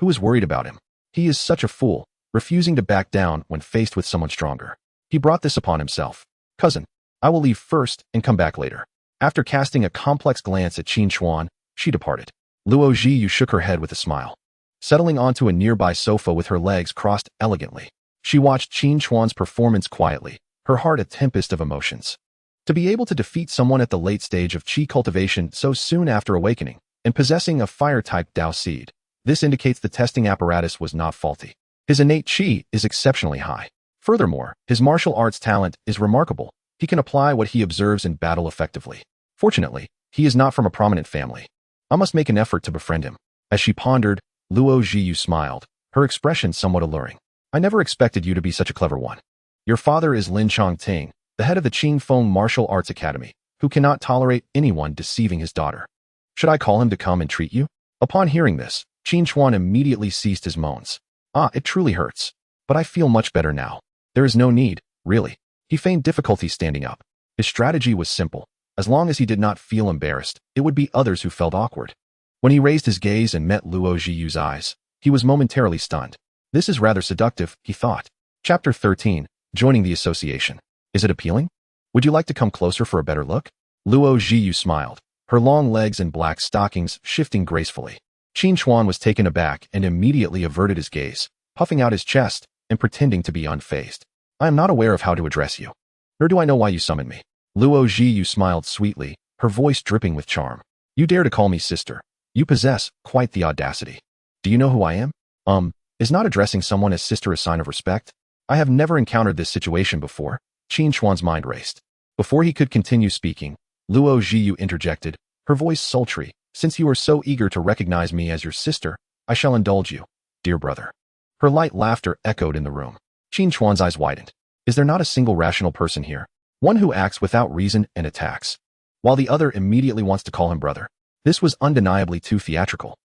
Who is worried about him? He is such a fool, refusing to back down when faced with someone stronger. He brought this upon himself. Cousin, I will leave first and come back later. After casting a complex glance at Qin Chuan, she departed. Luo Zhiyu shook her head with a smile. Settling onto a nearby sofa with her legs crossed elegantly, she watched Qin Chuan's performance quietly, her heart a tempest of emotions. To be able to defeat someone at the late stage of qi cultivation so soon after awakening, and possessing a fire-type Dao seed, This indicates the testing apparatus was not faulty. His innate chi is exceptionally high. Furthermore, his martial arts talent is remarkable. He can apply what he observes in battle effectively. Fortunately, he is not from a prominent family. I must make an effort to befriend him. As she pondered, Luo Zhiyu smiled, her expression somewhat alluring. I never expected you to be such a clever one. Your father is Lin Chongting, the head of the Qingfeng Martial Arts Academy, who cannot tolerate anyone deceiving his daughter. Should I call him to come and treat you? Upon hearing this, Qin Chuan immediately ceased his moans. Ah, it truly hurts. But I feel much better now. There is no need, really. He feigned difficulty standing up. His strategy was simple. As long as he did not feel embarrassed, it would be others who felt awkward. When he raised his gaze and met Luo Zhiyu's eyes, he was momentarily stunned. This is rather seductive, he thought. Chapter 13. Joining the association. Is it appealing? Would you like to come closer for a better look? Luo Zhiyu smiled, her long legs and black stockings shifting gracefully. Qin Chuan was taken aback and immediately averted his gaze, puffing out his chest and pretending to be unfazed. I am not aware of how to address you. Nor do I know why you summoned me. Luo Zhiyu smiled sweetly, her voice dripping with charm. You dare to call me sister. You possess quite the audacity. Do you know who I am? Is not addressing someone as sister a sign of respect? I have never encountered this situation before. Qin Chuan's mind raced. Before he could continue speaking, Luo Zhiyu interjected, her voice sultry. Since you are so eager to recognize me as your sister, I shall indulge you, dear brother. Her light laughter echoed in the room. Qin Chuan's eyes widened. Is there not a single rational person here? One who acts without reason and attacks, while the other immediately wants to call him brother. This was undeniably too theatrical.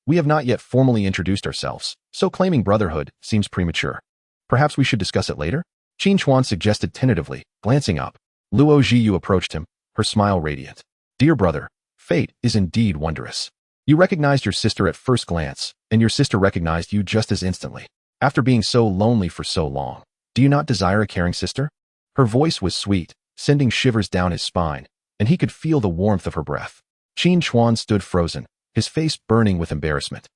We have not yet formally introduced ourselves, so claiming brotherhood seems premature. Perhaps we should discuss it later? Qin Chuan suggested tentatively, glancing up. Luo Zhiyu approached him, her smile radiant. Dear brother, fate is indeed wondrous. You recognized your sister at first glance, and your sister recognized you just as instantly. After being so lonely for so long, do you not desire a caring sister? Her voice was sweet, sending shivers down his spine, and he could feel the warmth of her breath. Qin Chuan stood frozen, his face burning with embarrassment.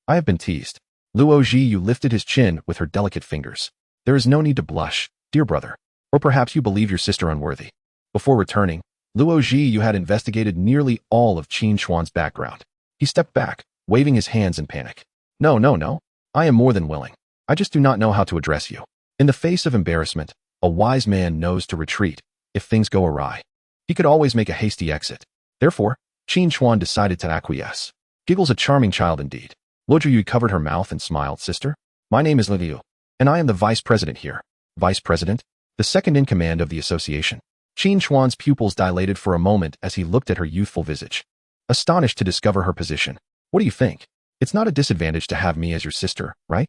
I have been teased. Luo Zhiyu lifted his chin with her delicate fingers. There is no need to blush, dear brother. Or perhaps you believe your sister unworthy. Before returning, Luo Zhiyu had investigated nearly all of Qin Chuan's background. He stepped back, waving his hands in panic. No. I am more than willing. I just do not know how to address you. In the face of embarrassment, a wise man knows to retreat if things go awry. He could always make a hasty exit. Therefore, Qin Chuan decided to acquiesce. Giggle's a charming child indeed. Luo Zhiyu covered her mouth and smiled. Sister, my name is Liu, and I am the vice president here. Vice president? The second in command of the association. Qin Chuan's pupils dilated for a moment as he looked at her youthful visage. Astonished to discover her position. What do you think? It's not a disadvantage to have me as your sister, right?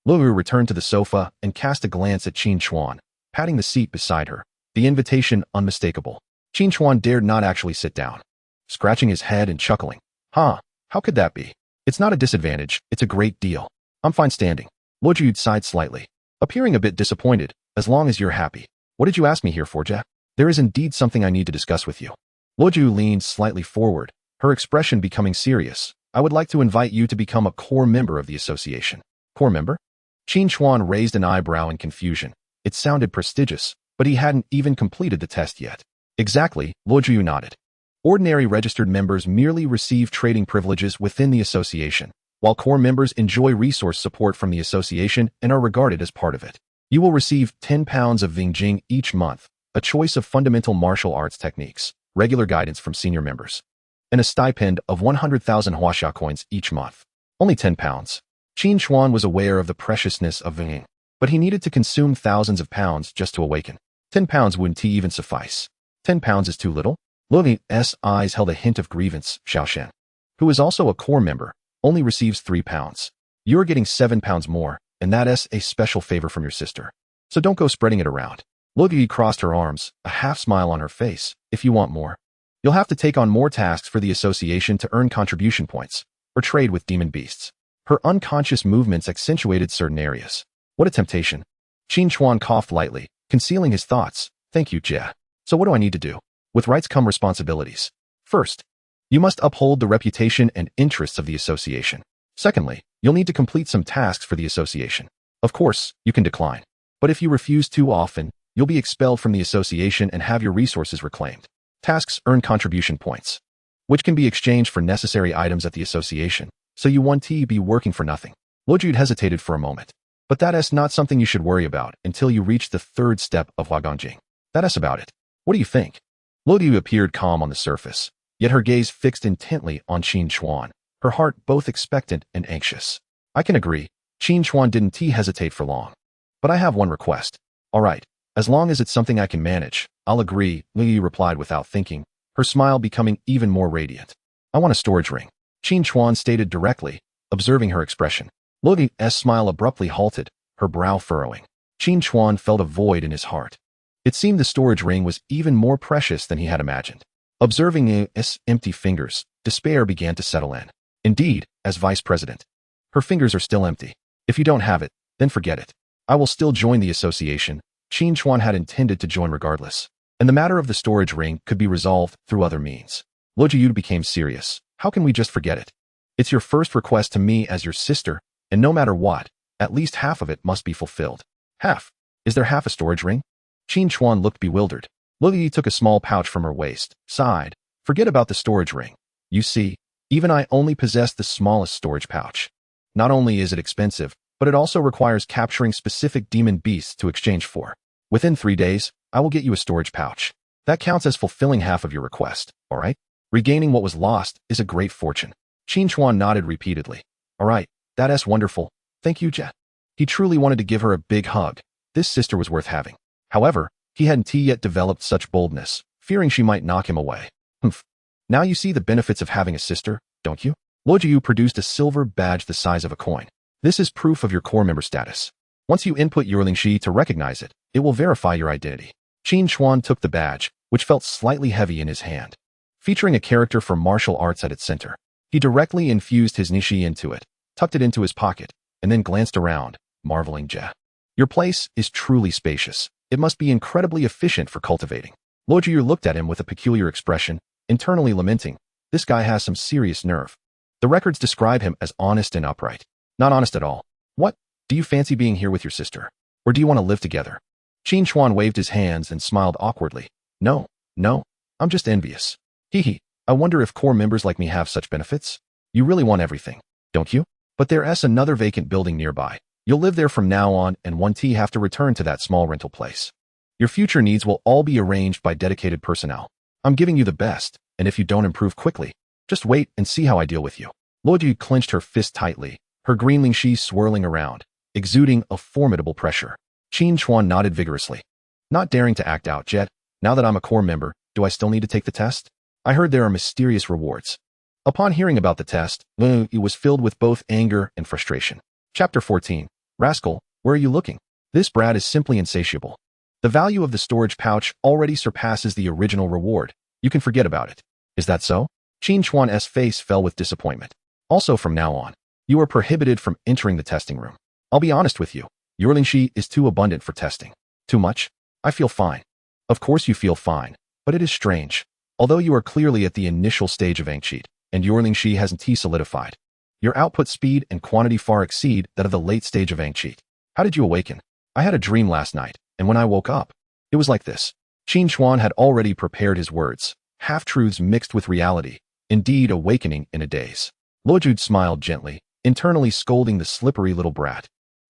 Luo returned to the sofa and cast a glance at Qin Chuan, patting the seat beside her, the invitation unmistakable. Qin Chuan dared not actually sit down, scratching his head and chuckling. How could that be? It's not a disadvantage, it's a great deal. I'm fine standing. Luo Zhiyu sighed slightly, appearing a bit disappointed. As long as you're happy. What did you ask me here for, Jack? There is indeed something I need to discuss with you. Luo Zhiyu leaned slightly forward, her expression becoming serious. I would like to invite you to become a core member of the association. Core member? Qin Chuan raised an eyebrow in confusion. It sounded prestigious, but he hadn't even completed the test yet. Exactly, Luo Zhiyu nodded. Ordinary registered members merely receive trading privileges within the association, while core members enjoy resource support from the association and are regarded as part of it. You will receive 10 pounds of Vingjing each month, a choice of fundamental martial arts techniques, regular guidance from senior members, and a stipend of 100,000 Huaxia coins each month. Only 10 pounds. Qin Chuan was aware of the preciousness of Vingjing, but he needed to consume thousands of pounds just to awaken. 10 pounds wouldn't even suffice. 10 pounds is too little? Luo's eyes held a hint of grievance. Xiaoshen, who is also a core member, only receives 3 pounds. You're getting 7 pounds more, and that's a special favor from your sister. So don't go spreading it around. Luo crossed her arms, a half smile on her face. If you want more, you'll have to take on more tasks for the association to earn contribution points, or trade with demon beasts. Her unconscious movements accentuated certain areas. What a temptation. Qin Chuan coughed lightly, concealing his thoughts. Thank you, Jia. So what do I need to do? With rights come responsibilities. First, you must uphold the reputation and interests of the association. Secondly, you'll need to complete some tasks for the association. Of course, you can decline. But if you refuse too often, you'll be expelled from the association and have your resources reclaimed. Tasks earn contribution points, which can be exchanged for necessary items at the association, So you want to be working for nothing. Luojude hesitated for a moment. But that's not something you should worry about until you reach the third step of Huagongjing. That's about it. What do you think? Luoju appeared calm on the surface, yet her gaze fixed intently on Qin Chuan, her heart both expectant and anxious. I can agree. Qin Chuan didn't hesitate for long. But I have one request. All right, as long as it's something I can manage, I'll agree, Luoju replied without thinking, her smile becoming even more radiant. I want a storage ring. Qin Chuan stated directly, observing her expression. Luoju's smile abruptly halted, her brow furrowing. Qin Chuan felt a void in his heart. It seemed the storage ring was even more precious than he had imagined. Observing his empty fingers, despair began to settle in. Indeed, as vice president, her fingers are still empty. If you don't have it, then forget it. I will still join the association. Qin Chuan had intended to join regardless, and the matter of the storage ring could be resolved through other means. Luoju became serious. How can we just forget it? It's your first request to me as your sister, and no matter what, at least half of it must be fulfilled. Half? Is there half a storage ring? Qin Chuan looked bewildered. Luoju took a small pouch from her waist, sighed. Forget about the storage ring. You see, even I only possess the smallest storage pouch. Not only is it expensive, but it also requires capturing specific demon beasts to exchange for. Within 3 days, I will get you a storage pouch. That counts as fulfilling half of your request, all right? Regaining what was lost is a great fortune. Qin Chuan nodded repeatedly. All right, that's wonderful. Thank you, Jet. He truly wanted to give her a big hug. This sister was worth having. However, he hadn't yet developed such boldness, fearing she might knock him away. Humph. Now you see the benefits of having a sister, don't you? Luoju produced a silver badge the size of a coin. This is proof of your core member status. Once you input Yuerling Shi to recognize it, it will verify your identity. Qin Chuan took the badge, which felt slightly heavy in his hand. Featuring a character for martial arts at its center, he directly infused his nishi into it, tucked it into his pocket, and then glanced around, marveling. Your place is truly spacious. It must be incredibly efficient for cultivating. Luoju looked at him with a peculiar expression, internally lamenting, this guy has some serious nerve. The records describe him as honest and upright. Not honest at all. What? Do you fancy being here with your sister? Or do you want to live together? Qin Chuan waved his hands and smiled awkwardly. No, I'm just envious. Hee. I wonder if core members like me have such benefits? You really want everything, don't you? But there's another vacant building nearby. You'll live there from now on and won't have to return to that small rental place. Your future needs will all be arranged by dedicated personnel. I'm giving you the best, and if you don't improve quickly, just wait and see how I deal with you. Luoju clenched her fist tightly, her greenling shi swirling around, exuding a formidable pressure. Qin Chuan nodded vigorously. Not daring to act out, Jet. Now that I'm a core member, do I still need to take the test? I heard there are mysterious rewards. Upon hearing about the test, Luoju was filled with both anger and frustration. Chapter 14. Rascal, where are you looking? This brat is simply insatiable. The value of the storage pouch already surpasses the original reward. You can forget about it. Is that so? Qin Chuan's face fell with disappointment. Also from now on, you are prohibited from entering the testing room. I'll be honest with you. Yuerling Shi is too abundant for testing. Too much? I feel fine. Of course you feel fine, but it is strange. Although you are clearly at the initial stage of Ancient, and Yuerling Shi hasn't solidified, your output speed and quantity far exceed that of the late stage of Ancient. How did you awaken? I had a dream last night, and when I woke up, it was like this. Qin Chuan had already prepared his words, half-truths mixed with reality, indeed awakening in a daze. Luoju smiled gently, internally scolding the slippery little brat.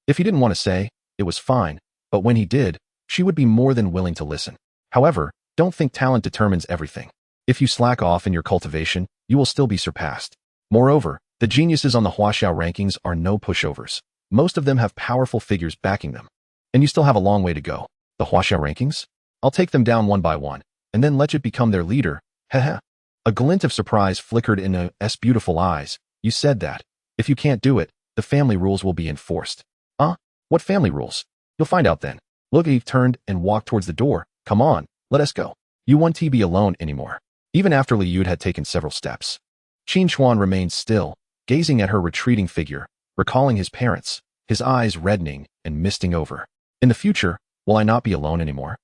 If he didn't want to say, it was fine, but when he did, she would be more than willing to listen. However, don't think talent determines everything. If you slack off in your cultivation, you will still be surpassed. Moreover, the geniuses on the Huaxiao rankings are no pushovers. Most of them have powerful figures backing them. And you still have a long way to go. The Huaxiao rankings? I'll take them down one by one, and then let you become their leader. Heh. A glint of surprise flickered in S beautiful eyes. You said that. If you can't do it, the family rules will be enforced. What family rules? You'll find out then. Luoju turned and walked towards the door. Come on, let us go. You won't be alone anymore. Even after Li Yud had taken several steps. Qin Chuan remained still, gazing at her retreating figure, recalling his parents, his eyes reddening and misting over. In the future, will I not be alone anymore?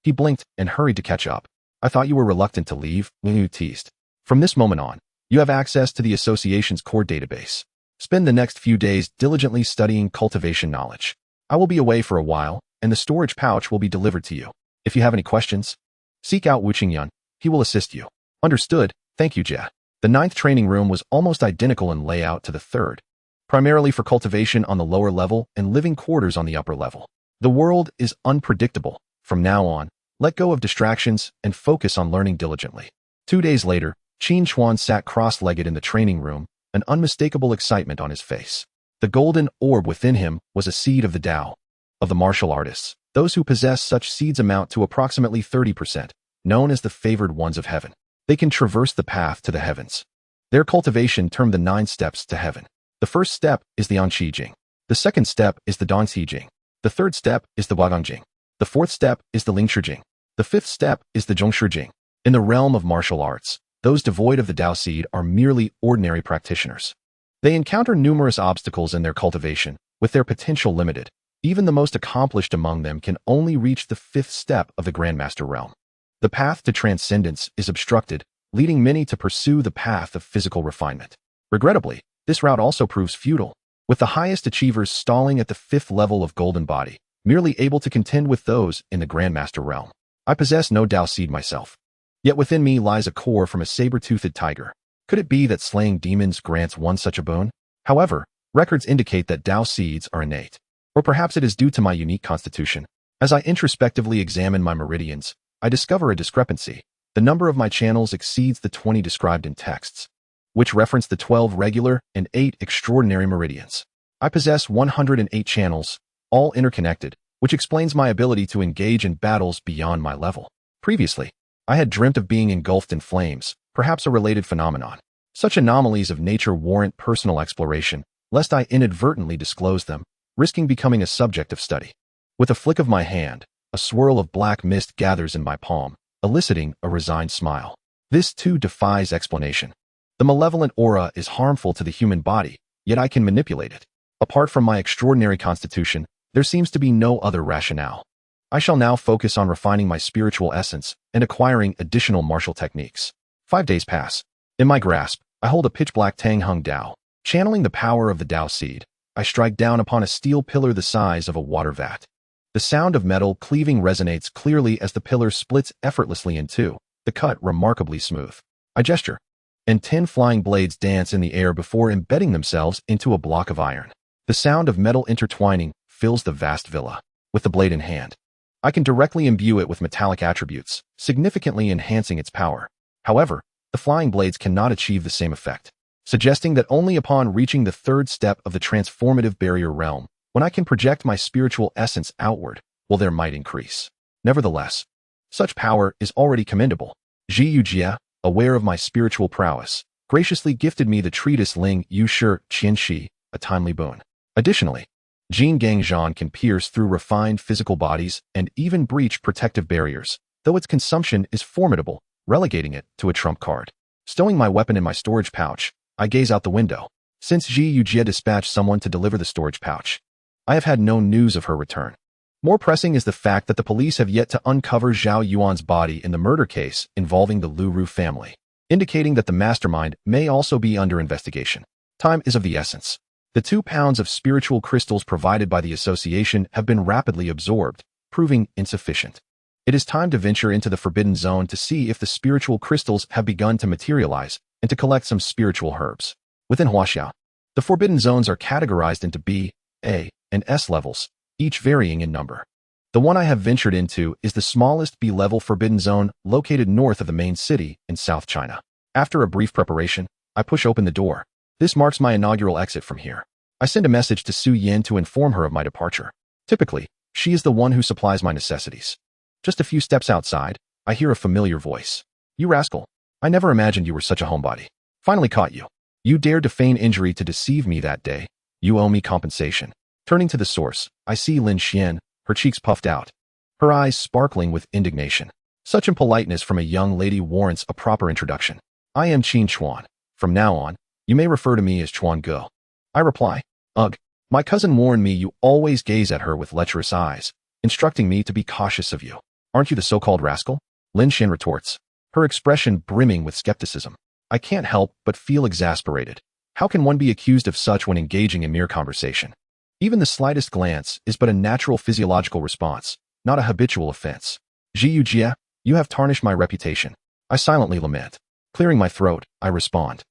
He blinked and hurried to catch up. I thought you were reluctant to leave, Luoju teased. From this moment on, you have access to the association's core database. Spend the next few days diligently studying cultivation knowledge. I will be away for a while, and the storage pouch will be delivered to you. If you have any questions, seek out Wu Qingyun. He will assist you. Understood. Thank you, Jia. The ninth training room was almost identical in layout to the third, primarily for cultivation on the lower level and living quarters on the upper level. The world is unpredictable. From now on, let go of distractions and focus on learning diligently. 2 days later, Qin Chuan sat cross-legged in the training room, an unmistakable excitement on his face. The golden orb within him was a seed of the Tao, of the martial artists. Those who possess such seeds amount to approximately 30%, known as the favored ones of heaven. They can traverse the path to the heavens. Their cultivation termed the 9 steps to heaven. The first step is the Anqi Jing. The second step is the Dongxi Jing. The third step is the Guagang Jing. The fourth step is the Lingshi Jing. The fifth step is the Zhongshi Jing. In the realm of martial arts, those devoid of the Tao seed are merely ordinary practitioners. They encounter numerous obstacles in their cultivation, with their potential limited. Even the most accomplished among them can only reach the 5th step of the Grandmaster realm. The path to transcendence is obstructed, leading many to pursue the path of physical refinement. Regrettably, this route also proves futile, with the highest achievers stalling at the 5th level of Golden Body, merely able to contend with those in the Grandmaster realm. I possess no Tao seed myself. Yet within me lies a core from a saber-toothed tiger. Could it be that slaying demons grants one such a boon? However, records indicate that Tao seeds are innate. Or perhaps it is due to my unique constitution. As I introspectively examine my meridians, I discover a discrepancy. The number of my channels exceeds the 20 described in texts, which reference the 12 regular and 8 extraordinary meridians. I possess 108 channels, all interconnected, which explains my ability to engage in battles beyond my level. Previously, I had dreamt of being engulfed in flames, perhaps a related phenomenon. Such anomalies of nature warrant personal exploration, lest I inadvertently disclose them, risking becoming a subject of study. With a flick of my hand, a swirl of black mist gathers in my palm, eliciting a resigned smile. This too defies explanation. The malevolent aura is harmful to the human body, yet I can manipulate it. Apart from my extraordinary constitution, there seems to be no other rationale. I shall now focus on refining my spiritual essence and acquiring additional martial techniques. 5 days pass. In my grasp, I hold a pitch-black Tang Hung Dao. Channeling the power of the Tao seed, I strike down upon a steel pillar the size of a water vat. The sound of metal cleaving resonates clearly as the pillar splits effortlessly in two, the cut remarkably smooth. I gesture, and 10 flying blades dance in the air before embedding themselves into a block of iron. The sound of metal intertwining fills the vast villa. With the blade in hand, I can directly imbue it with metallic attributes, significantly enhancing its power. However, the flying blades cannot achieve the same effect, suggesting that only upon reaching the 3rd step of the transformative barrier realm, when I can project my spiritual essence outward, will their might increase. Nevertheless, such power is already commendable. Zhi Yujie, aware of my spiritual prowess, graciously gifted me the treatise Ling Yu Shi Qian Shi, a timely boon. Additionally, Jin Gang Zhan can pierce through refined physical bodies and even breach protective barriers, though its consumption is formidable, relegating it to a trump card. Stowing my weapon in my storage pouch, I gaze out the window. Since Zhi Yujie dispatched someone to deliver the storage pouch, I have had no news of her return. More pressing is the fact that the police have yet to uncover Zhao Yuan's body in the murder case involving the Lu Ru family, indicating that the mastermind may also be under investigation. Time is of the essence. The 2 pounds of spiritual crystals provided by the association have been rapidly absorbed, proving insufficient. It is time to venture into the Forbidden Zone to see if the spiritual crystals have begun to materialize and to collect some spiritual herbs. Within Huaxiao, the Forbidden Zones are categorized into B, A, and S levels, each varying in number. The one I have ventured into is the smallest B-level Forbidden Zone located north of the main city in South China. After a brief preparation, I push open the door. This marks my inaugural exit from here. I send a message to Su Yin to inform her of my departure. Typically, she is the one who supplies my necessities. Just a few steps outside, I hear a familiar voice. You rascal. I never imagined you were such a homebody. Finally caught you. You dared to feign injury to deceive me that day. You owe me compensation. Turning to the source, I see Lin Xian, her cheeks puffed out, her eyes sparkling with indignation. Such impoliteness from a young lady warrants a proper introduction. I am Qin Chuan. From now on, you may refer to me as Chuan Ge. I reply, ugh. My cousin warned me you always gaze at her with lecherous eyes, instructing me to be cautious of you. Aren't you the so-called rascal? Lin Xian retorts, her expression brimming with skepticism. I can't help but feel exasperated. How can one be accused of such when engaging in mere conversation? Even the slightest glance is but a natural physiological response, not a habitual offense. Zhi Yujie, you have tarnished my reputation. I silently lament. Clearing my throat, I respond.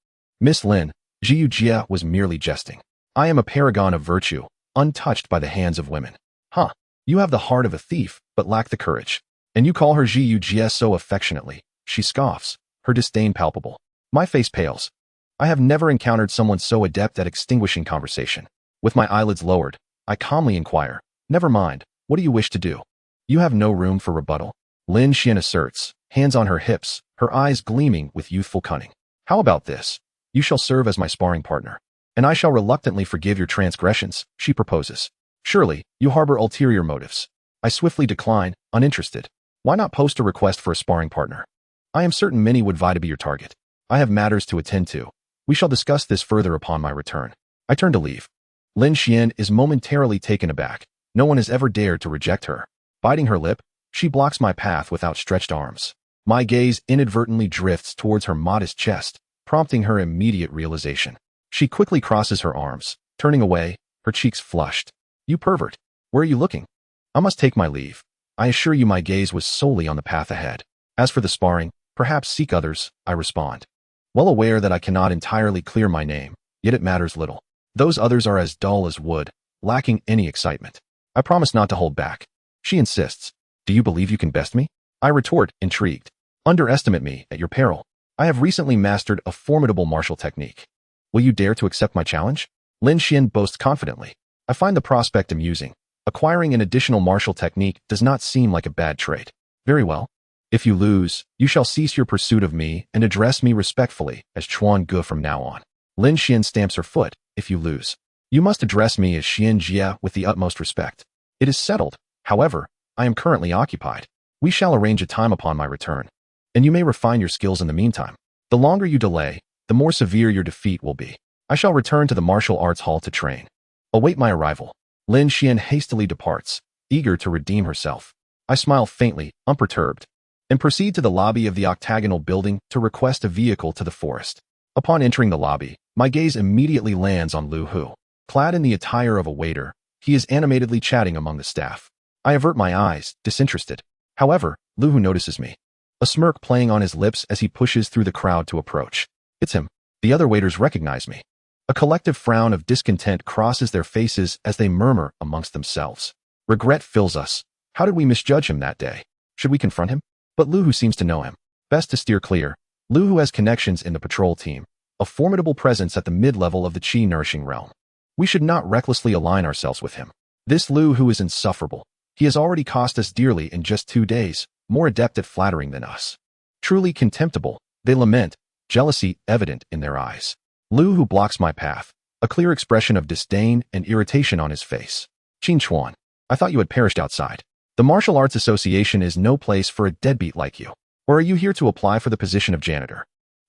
Miss Lin, Jiu Jia was merely jesting. I am a paragon of virtue, untouched by the hands of women. Huh. You have the heart of a thief, but lack the courage. And you call her Jiu Jia so affectionately. She scoffs, her disdain palpable. My face pales. I have never encountered someone so adept at extinguishing conversation. With my eyelids lowered, I calmly inquire, never mind, what do you wish to do? You have no room for rebuttal. Lin Xian asserts, hands on her hips, her eyes gleaming with youthful cunning. How about this? You shall serve as my sparring partner, and I shall reluctantly forgive your transgressions, she proposes. Surely, you harbor ulterior motives. I swiftly decline, uninterested. Why not post a request for a sparring partner? I am certain many would vie to be your target. I have matters to attend to. We shall discuss this further upon my return. I turn to leave. Lin Xian is momentarily taken aback. No one has ever dared to reject her. Biting her lip, she blocks my path with outstretched arms. My gaze inadvertently drifts towards her modest chest, prompting her immediate realization. She quickly crosses her arms, turning away, her cheeks flushed. You pervert. Where are you looking? I must take my leave. I assure you my gaze was solely on the path ahead. As for the sparring, perhaps seek others, I respond. Well aware that I cannot entirely clear my name, yet it matters little. Those others are as dull as wood, lacking any excitement. I promise not to hold back. She insists. Do you believe you can best me? I retort, intrigued. Underestimate me at your peril. I have recently mastered a formidable martial technique. Will you dare to accept my challenge? Lin Xian boasts confidently. I find the prospect amusing. Acquiring an additional martial technique does not seem like a bad trait. Very well. If you lose, you shall cease your pursuit of me and address me respectfully as Chuan Ge from now on. Lin Xian stamps her foot. If you lose, you must address me as Xian Jia with the utmost respect. It is settled. However, I am currently occupied. We shall arrange a time upon my return, and you may refine your skills in the meantime. The longer you delay, the more severe your defeat will be. I shall return to the martial arts hall to train. Await my arrival. Lin Xian hastily departs, eager to redeem herself. I smile faintly, unperturbed, and proceed to the lobby of the octagonal building to request a vehicle to the forest. Upon entering the lobby, my gaze immediately lands on Lu Hu. Clad in the attire of a waiter, he is animatedly chatting among the staff. I avert my eyes, disinterested. However, Lu Hu notices me. A smirk playing on his lips as he pushes through the crowd to approach. It's him. The other waiters recognize me. A collective frown of discontent crosses their faces as they murmur amongst themselves. Regret fills us. How did we misjudge him that day? Should we confront him? But Lu Hu seems to know him. Best to steer clear. Lu Hu has connections in the patrol team, a formidable presence at the mid-level of the Qi-nourishing realm. We should not recklessly align ourselves with him. This Lu Hu is insufferable. He has already cost us dearly in just 2 days, more adept at flattering than us. Truly contemptible, they lament, jealousy evident in their eyes. Lu Hu blocks my path, a clear expression of disdain and irritation on his face. Qin Chuan, I thought you had perished outside. The Martial Arts Association is no place for a deadbeat like you. Or are you here to apply for the position of janitor?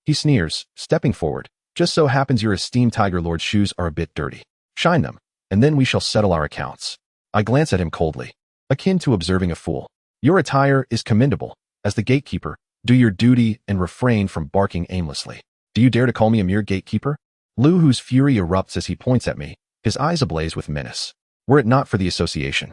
He sneers, stepping forward. Just so happens your esteemed Tiger Lord's shoes are a bit dirty. Shine them, and then we shall settle our accounts. I glance at him coldly, akin to observing a fool. Your attire is commendable. As the gatekeeper, do your duty and refrain from barking aimlessly. Do you dare to call me a mere gatekeeper? Lu Hu's fury erupts as he points at me, his eyes ablaze with menace. Were it not for the association,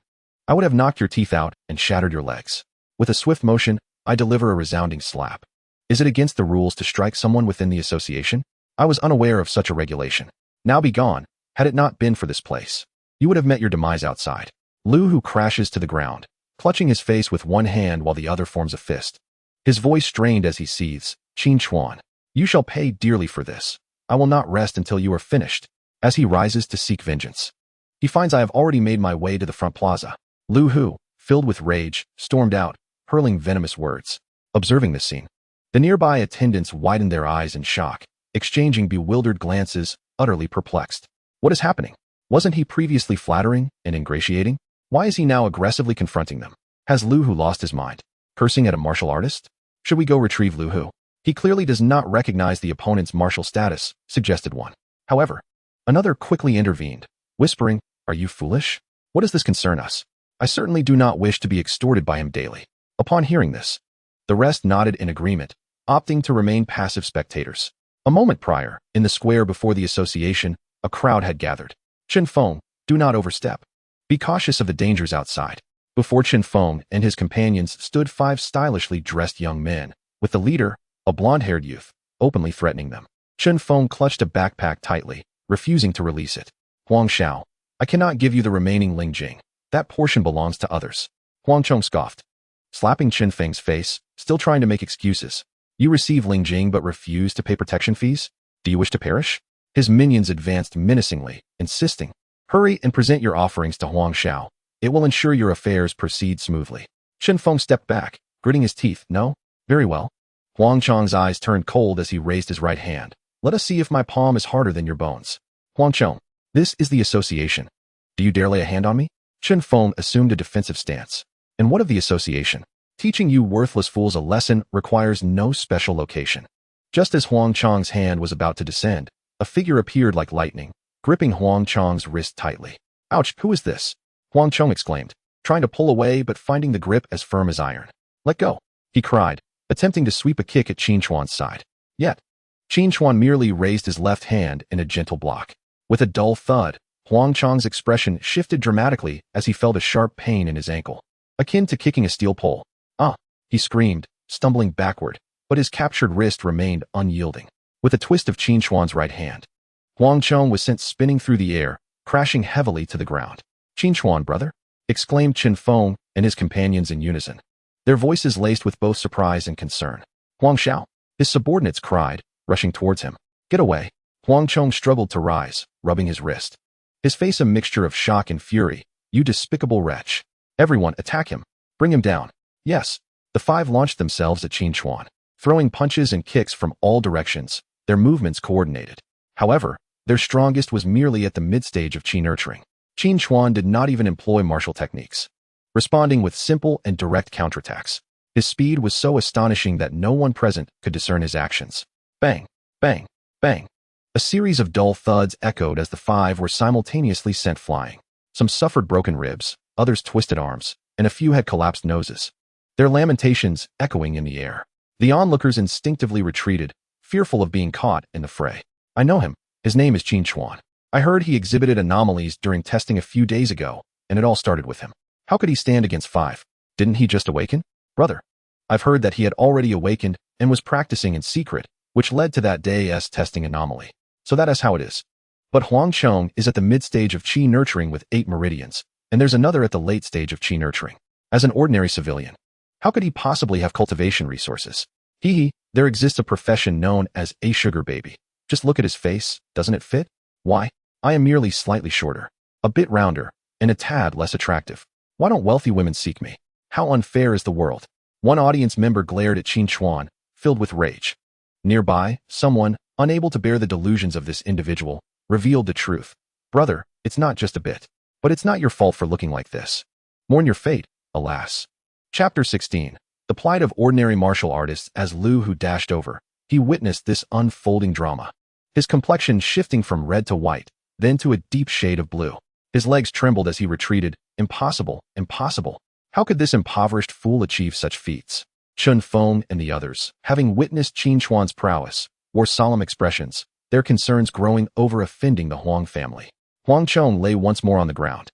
I would have knocked your teeth out and shattered your legs. With a swift motion, I deliver a resounding slap. Is it against the rules to strike someone within the association? I was unaware of such a regulation. Now be gone. Had it not been for this place, you would have met your demise outside. Lu Hu crashes to the ground, clutching his face with one hand while the other forms a fist. His voice strained as he seethes. Qin Chuan, you shall pay dearly for this. I will not rest until you are finished. As he rises to seek vengeance, he finds I have already made my way to the front plaza. Lu Hu, filled with rage, stormed out, hurling venomous words. Observing this scene, the nearby attendants widened their eyes in shock, exchanging bewildered glances, utterly perplexed. What is happening? Wasn't he previously flattering and ingratiating? Why is he now aggressively confronting them? Has Lu Hu lost his mind? Cursing at a martial artist? Should we go retrieve Lu Hu? He clearly does not recognize the opponent's martial status, suggested one. However, another quickly intervened, whispering, Are you foolish? What does this concern us? I certainly do not wish to be extorted by him daily. Upon hearing this, the rest nodded in agreement, opting to remain passive spectators. A moment prior, in the square before the association, a crowd had gathered. Chen Feng, do not overstep. Be cautious of the dangers outside. Before Chen Feng and his companions stood 5 stylishly dressed young men, with the leader, a blonde-haired youth, openly threatening them. Chen Feng clutched a backpack tightly, refusing to release it. Huang Xiao, I cannot give you the remaining Lingjing. That portion belongs to others. Huang Chong scoffed, slapping Chen Feng's face, still trying to make excuses. You receive Lingjing but refuse to pay protection fees? Do you wish to perish? His minions advanced menacingly, insisting, hurry and present your offerings to Huang Xiao. It will ensure your affairs proceed smoothly. Chen Feng stepped back, gritting his teeth. No? Very well. Huang Chong's eyes turned cold as he raised his right hand. Let us see if my palm is harder than your bones. Huang Chong, this is the association. Do you dare lay a hand on me? Chen Feng assumed a defensive stance. And what of the association? Teaching you worthless fools a lesson requires no special location. Just as Huang Chong's hand was about to descend, a figure appeared like lightning, gripping Huang Chong's wrist tightly. Ouch, who is this? Huang Chong exclaimed, trying to pull away but finding the grip as firm as iron. Let go, he cried, attempting to sweep a kick at Qin Chuan's side. Yet, Qin Chuan merely raised his left hand in a gentle block. With a dull thud, Huang Chong's expression shifted dramatically as he felt a sharp pain in his ankle, akin to kicking a steel pole. Ah, he screamed, stumbling backward, but his captured wrist remained unyielding. With a twist of Qin Chuan's right hand, Huang Chong was sent spinning through the air, crashing heavily to the ground. Qin Chuan, brother? Exclaimed Chen Feng and his companions in unison, their voices laced with both surprise and concern. Huang Xiao, his subordinates cried, rushing towards him. Get away. Huang Chong struggled to rise, rubbing his wrist, his face a mixture of shock and fury. You despicable wretch. Everyone, attack him. Bring him down. Yes. The five launched themselves at Qin Chuan, throwing punches and kicks from all directions, their movements coordinated. However, their strongest was merely at the mid-stage of Qi nurturing. Qin Chuan did not even employ martial techniques, responding with simple and direct counterattacks. His speed was so astonishing that no one present could discern his actions. Bang, bang, bang. A series of dull thuds echoed as the five were simultaneously sent flying. Some suffered broken ribs, others twisted arms, and a few had collapsed noses, their lamentations echoing in the air. The onlookers instinctively retreated, fearful of being caught in the fray. I know him. His name is Qin Chuan. I heard he exhibited anomalies during testing a few days ago, and it all started with him. How could he stand against five? Didn't he just awaken? Brother, I've heard that he had already awakened and was practicing in secret, which led to that day's testing anomaly. So that is how it is. But Huang Chong is at the mid-stage of Qi nurturing with 8 meridians, and there's another at the late stage of Qi nurturing. As an ordinary civilian, how could he possibly have cultivation resources? There exists a profession known as a sugar baby. Just look at his face, doesn't it fit? Why? I am merely slightly shorter, a bit rounder, and a tad less attractive. Why don't wealthy women seek me? How unfair is the world? One audience member glared at Qin Chuan, filled with rage. Nearby, someone, unable to bear the delusions of this individual, revealed the truth. Brother, it's not just a bit. But it's not your fault for looking like this. Mourn your fate, alas. Chapter 16. The plight of ordinary martial artists. As Lu Hu dashed over, he witnessed this unfolding drama. His complexion shifting from red to white, then to a deep shade of blue. His legs trembled as he retreated. Impossible, impossible. How could this impoverished fool achieve such feats? Chen Feng and the others, having witnessed Qin Chuan's prowess, wore solemn expressions, their concerns growing over offending the Huang family. Huang Chong lay once more on the ground,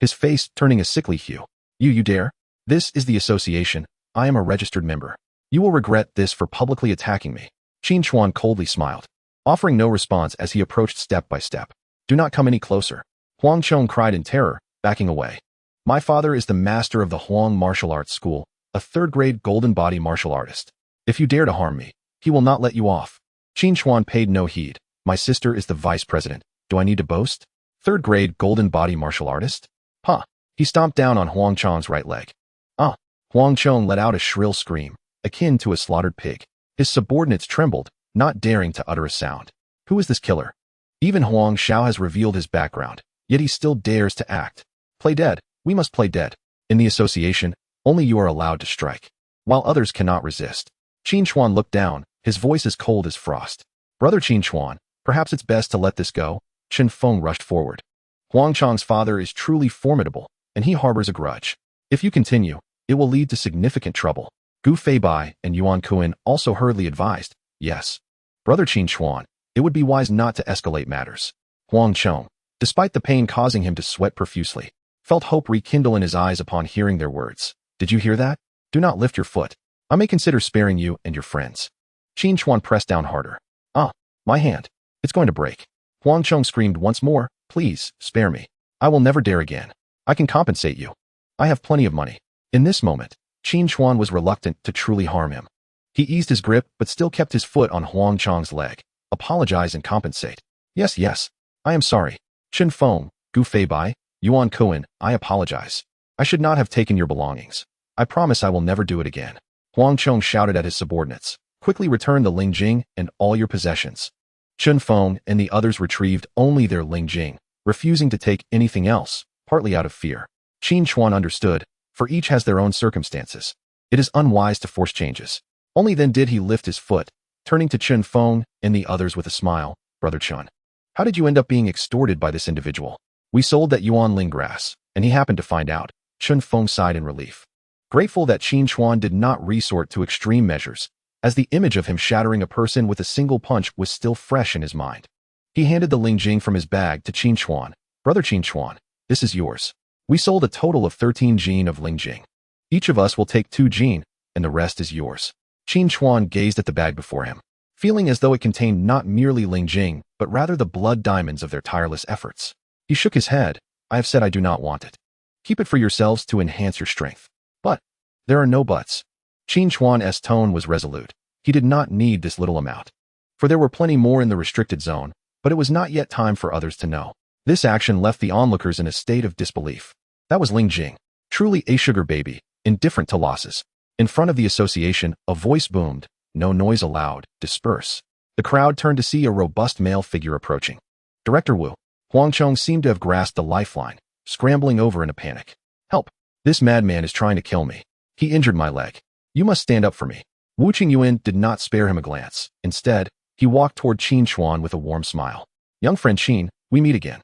his face turning a sickly hue. You dare? This is the association. I am a registered member. You will regret this for publicly attacking me. Qin Chuan coldly smiled, offering no response as he approached step by step. Do not come any closer. Huang Chong cried in terror, backing away. My father is the master of the Huang Martial Arts School, a third-grade golden body martial artist. If you dare to harm me, he will not let you off. Qin Chuan paid no heed. My sister is the vice president. Do I need to boast? Third-grade golden body martial artist? Huh. He stomped down on Huang Chong's right leg. Ah. Huang Chong let out a shrill scream, akin to a slaughtered pig. His subordinates trembled, not daring to utter a sound. Who is this killer? Even Huang Xiao has revealed his background, yet he still dares to act. Play dead. We must play dead. In the association, only you are allowed to strike, while others cannot resist. Qin Chuan looked down, his voice as cold as frost. Brother Qin Chuan, perhaps it's best to let this go. Chen Feng rushed forward. Huang Chong's father is truly formidable, and he harbors a grudge. If you continue, it will lead to significant trouble. Gu Feibai and Yuan Kuan also hurriedly advised. Yes. Brother Qin Chuan, it would be wise not to escalate matters. Huang Chong, despite the pain causing him to sweat profusely, felt hope rekindle in his eyes upon hearing their words. Did you hear that? Do not lift your foot. I may consider sparing you and your friends. Qin Chuan pressed down harder. Ah, my hand. It's going to break. Huang Chong screamed once more, please, spare me. I will never dare again. I can compensate you. I have plenty of money. In this moment, Qin Chuan was reluctant to truly harm him. He eased his grip but still kept his foot on Huang Chong's leg. Apologize and compensate. Yes, yes. I am sorry. Chen Feng, Gu Feibai, Yuan Kuan, I apologize. I should not have taken your belongings. I promise I will never do it again. Huang Chong shouted at his subordinates. Quickly return the Ling Jing and all your possessions. Chen Feng and the others retrieved only their Ling Jing, refusing to take anything else, partly out of fear. Qin Chuan understood, for each has their own circumstances. It is unwise to force changes. Only then did he lift his foot, turning to Chen Feng and the others with a smile. Brother Chen, how did you end up being extorted by this individual? We sold that Yuan Ling grass, and he happened to find out. Chen Feng sighed in relief. Grateful that Qin Chuan did not resort to extreme measures, as the image of him shattering a person with a single punch was still fresh in his mind. He handed the Ling Jing from his bag to Qin Chuan. Brother Qin Chuan, this is yours. We sold a total of 13 jin of Ling Jing. Each of us will take 2 jin, and the rest is yours. Qin Chuan gazed at the bag before him, feeling as though it contained not merely Ling Jing, but rather the blood diamonds of their tireless efforts. He shook his head. I have said I do not want it. Keep it for yourselves to enhance your strength. But there are no buts. Qin Chuan's tone was resolute. He did not need this little amount. For there were plenty more in the restricted zone, but it was not yet time for others to know. This action left the onlookers in a state of disbelief. That was Ling Jing, truly a sugar baby, indifferent to losses. In front of the association, a voice boomed. No noise allowed. Disperse. The crowd turned to see a robust male figure approaching. Director Wu. Huang Chong seemed to have grasped the lifeline, scrambling over in a panic. Help! This madman is trying to kill me. He injured my leg. You must stand up for me. Wu Qingyuan did not spare him a glance. Instead, he walked toward Qin Chuan with a warm smile. Young friend Qin, we meet again.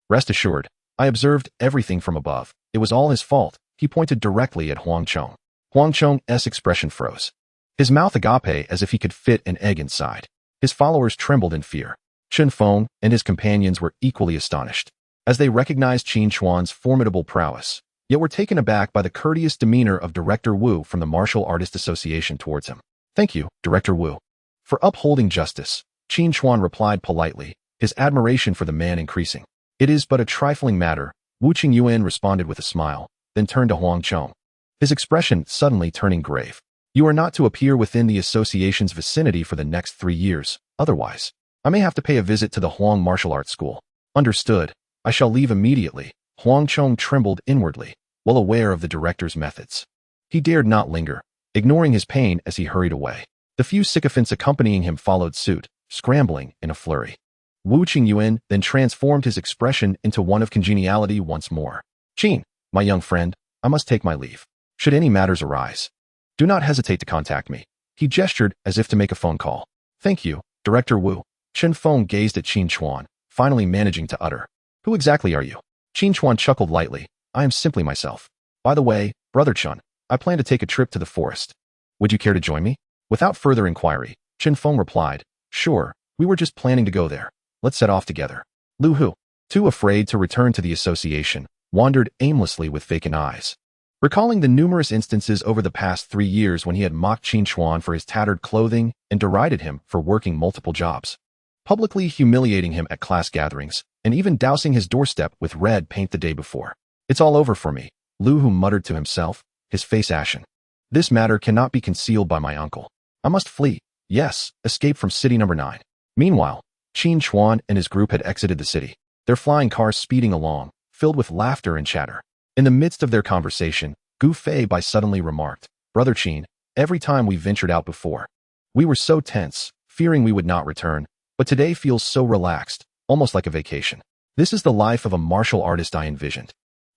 Rest assured, I observed everything from above. It was all his fault. He pointed directly at Huang Chong. Huang Chong's expression froze. His mouth agape as if he could fit an egg inside. His followers trembled in fear. Chen Feng and his companions were equally astonished, as they recognized Qin Chuan's formidable prowess, yet were taken aback by the courteous demeanor of Director Wu from the Martial Artist Association towards him. Thank you, Director Wu. For upholding justice, Qin Chuan replied politely, his admiration for the man increasing. It is but a trifling matter, Wu Qingyuan responded with a smile, then turned to Huang Chong, his expression suddenly turning grave. You are not to appear within the association's vicinity for the next 3 years, otherwise, I may have to pay a visit to the Huang Martial Arts School. Understood. I shall leave immediately. Huang Chong trembled inwardly, well aware of the director's methods. He dared not linger, ignoring his pain as he hurried away. The few sycophants accompanying him followed suit, scrambling in a flurry. Wu Qingyuan then transformed his expression into one of congeniality once more. Qin, my young friend, I must take my leave. Should any matters arise, do not hesitate to contact me. He gestured as if to make a phone call. Thank you, Director Wu. Chen Feng gazed at Qin Chuan, finally managing to utter. Who exactly are you? Qin Chuan chuckled lightly. I am simply myself. By the way, Brother Chen, I plan to take a trip to the forest. Would you care to join me? Without further inquiry, Chen Feng replied, Sure, we were just planning to go there. Let's set off together. Lu Hu, too afraid to return to the association, wandered aimlessly with vacant eyes. Recalling the numerous instances over the past 3 years when he had mocked Qin Chuan for his tattered clothing and derided him for working multiple jobs, publicly humiliating him at class gatherings, and even dousing his doorstep with red paint the day before. It's all over for me, Lu Hu muttered to himself, his face ashen. This matter cannot be concealed by my uncle. I must flee. Yes, escape from city number 9. Meanwhile, Qin Chuan and his group had exited the city, their flying cars speeding along, filled with laughter and chatter. In the midst of their conversation, Gu Feibai suddenly remarked, Brother Qin, every time we ventured out before, we were so tense, fearing we would not return, but today feels so relaxed, almost like a vacation. This is the life of a martial artist I envisioned.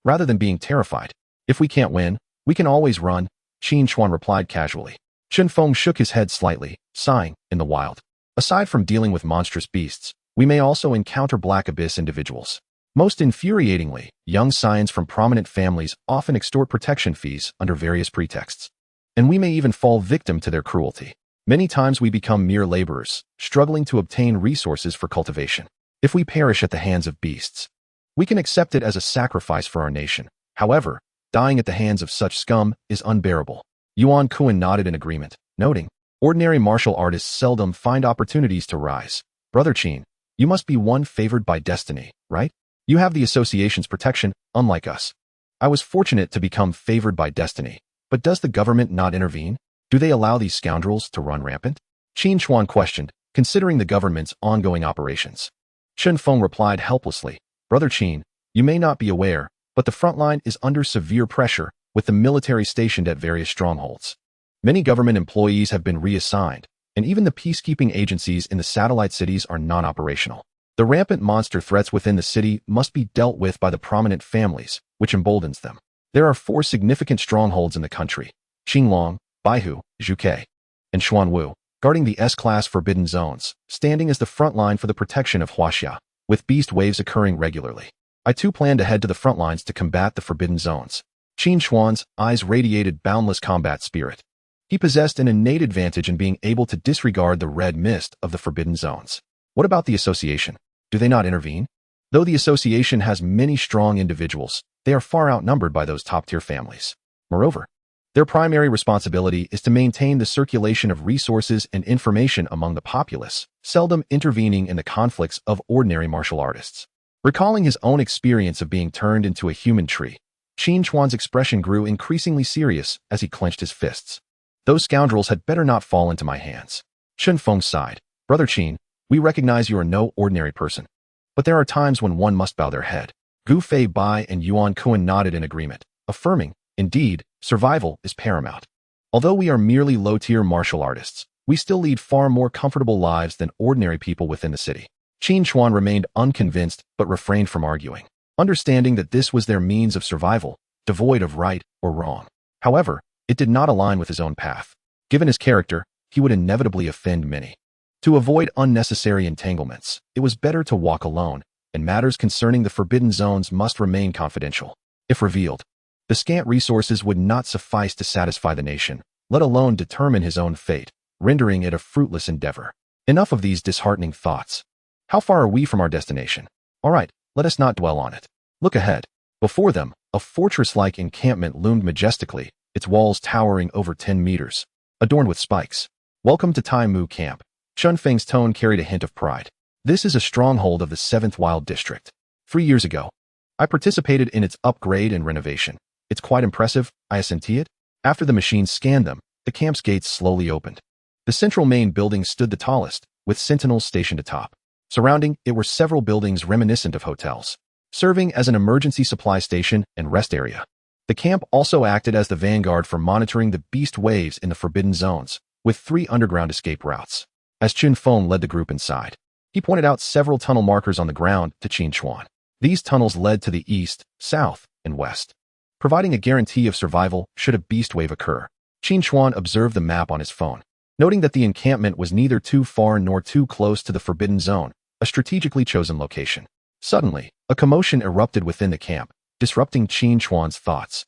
Rather than being terrified, if we can't win, we can always run, Qin Chuan replied casually. Chen Feng shook his head slightly, sighing, in the wild. Aside from dealing with monstrous beasts, we may also encounter Black Abyss individuals. Most infuriatingly, young scions from prominent families often extort protection fees under various pretexts. And we may even fall victim to their cruelty. Many times we become mere laborers, struggling to obtain resources for cultivation. If we perish at the hands of beasts, we can accept it as a sacrifice for our nation. However, dying at the hands of such scum is unbearable. Yuan Kuan nodded in agreement, noting, Ordinary martial artists seldom find opportunities to rise. Brother Qin, you must be one favored by destiny, right? You have the association's protection, unlike us. I was fortunate to become favored by destiny, but does the government not intervene? Do they allow these scoundrels to run rampant? Qin Chuan questioned, considering the government's ongoing operations. Chen Feng replied helplessly, Brother Qin, you may not be aware, but the front line is under severe pressure, with the military stationed at various strongholds. Many government employees have been reassigned, and even the peacekeeping agencies in the satellite cities are non-operational. The rampant monster threats within the city must be dealt with by the prominent families, which emboldens them. There are 4 significant strongholds in the country: Qinglong, Baihu, Zhuke, and Xuanwu, guarding the S-class forbidden zones, standing as the front line for the protection of Huaxia, with beast waves occurring regularly. I too plan to head to the front lines to combat the forbidden zones. Qin Xuan's eyes radiated boundless combat spirit. He possessed an innate advantage in being able to disregard the red mist of the forbidden zones. What about the association? Do they not intervene? Though the association has many strong individuals, they are far outnumbered by those top-tier families. Moreover, their primary responsibility is to maintain the circulation of resources and information among the populace, seldom intervening in the conflicts of ordinary martial artists. Recalling his own experience of being turned into a human tree, Qin Chuan's expression grew increasingly serious as he clenched his fists. Those scoundrels had better not fall into my hands. Chen Feng sighed. Brother Qin, we recognize you are no ordinary person. But there are times when one must bow their head. Gu Fei Bai and Yuan Kuan nodded in agreement, affirming, indeed, survival is paramount. Although we are merely low-tier martial artists, we still lead far more comfortable lives than ordinary people within the city. Qin Chuan remained unconvinced but refrained from arguing, understanding that this was their means of survival, devoid of right or wrong. However, it did not align with his own path. Given his character, he would inevitably offend many. To avoid unnecessary entanglements, it was better to walk alone, and matters concerning the forbidden zones must remain confidential. If revealed, the scant resources would not suffice to satisfy the nation, let alone determine his own fate, rendering it a fruitless endeavor. Enough of these disheartening thoughts. How far are we from our destination? All right, let us not dwell on it. Look ahead. Before them, a fortress-like encampment loomed majestically, its walls towering over 10 meters, adorned with spikes. Welcome to Tai Mu Camp. Chun Feng's tone carried a hint of pride. This is a stronghold of the 7th Wild District. 3 years ago, I participated in its upgrade and renovation. It's quite impressive, I assented. After the machines scanned them, the camp's gates slowly opened. The central main building stood the tallest, with sentinels stationed atop. Surrounding it were several buildings reminiscent of hotels, serving as an emergency supply station and rest area. The camp also acted as the vanguard for monitoring the beast waves in the forbidden zones, with 3 underground escape routes. As Chen Feng led the group inside, he pointed out several tunnel markers on the ground to Qin Chuan. These tunnels led to the east, south, and west, providing a guarantee of survival should a beast wave occur. Qin Chuan observed the map on his phone, noting that the encampment was neither too far nor too close to the forbidden zone, a strategically chosen location. Suddenly, a commotion erupted within the camp, disrupting Qin Chuan's thoughts.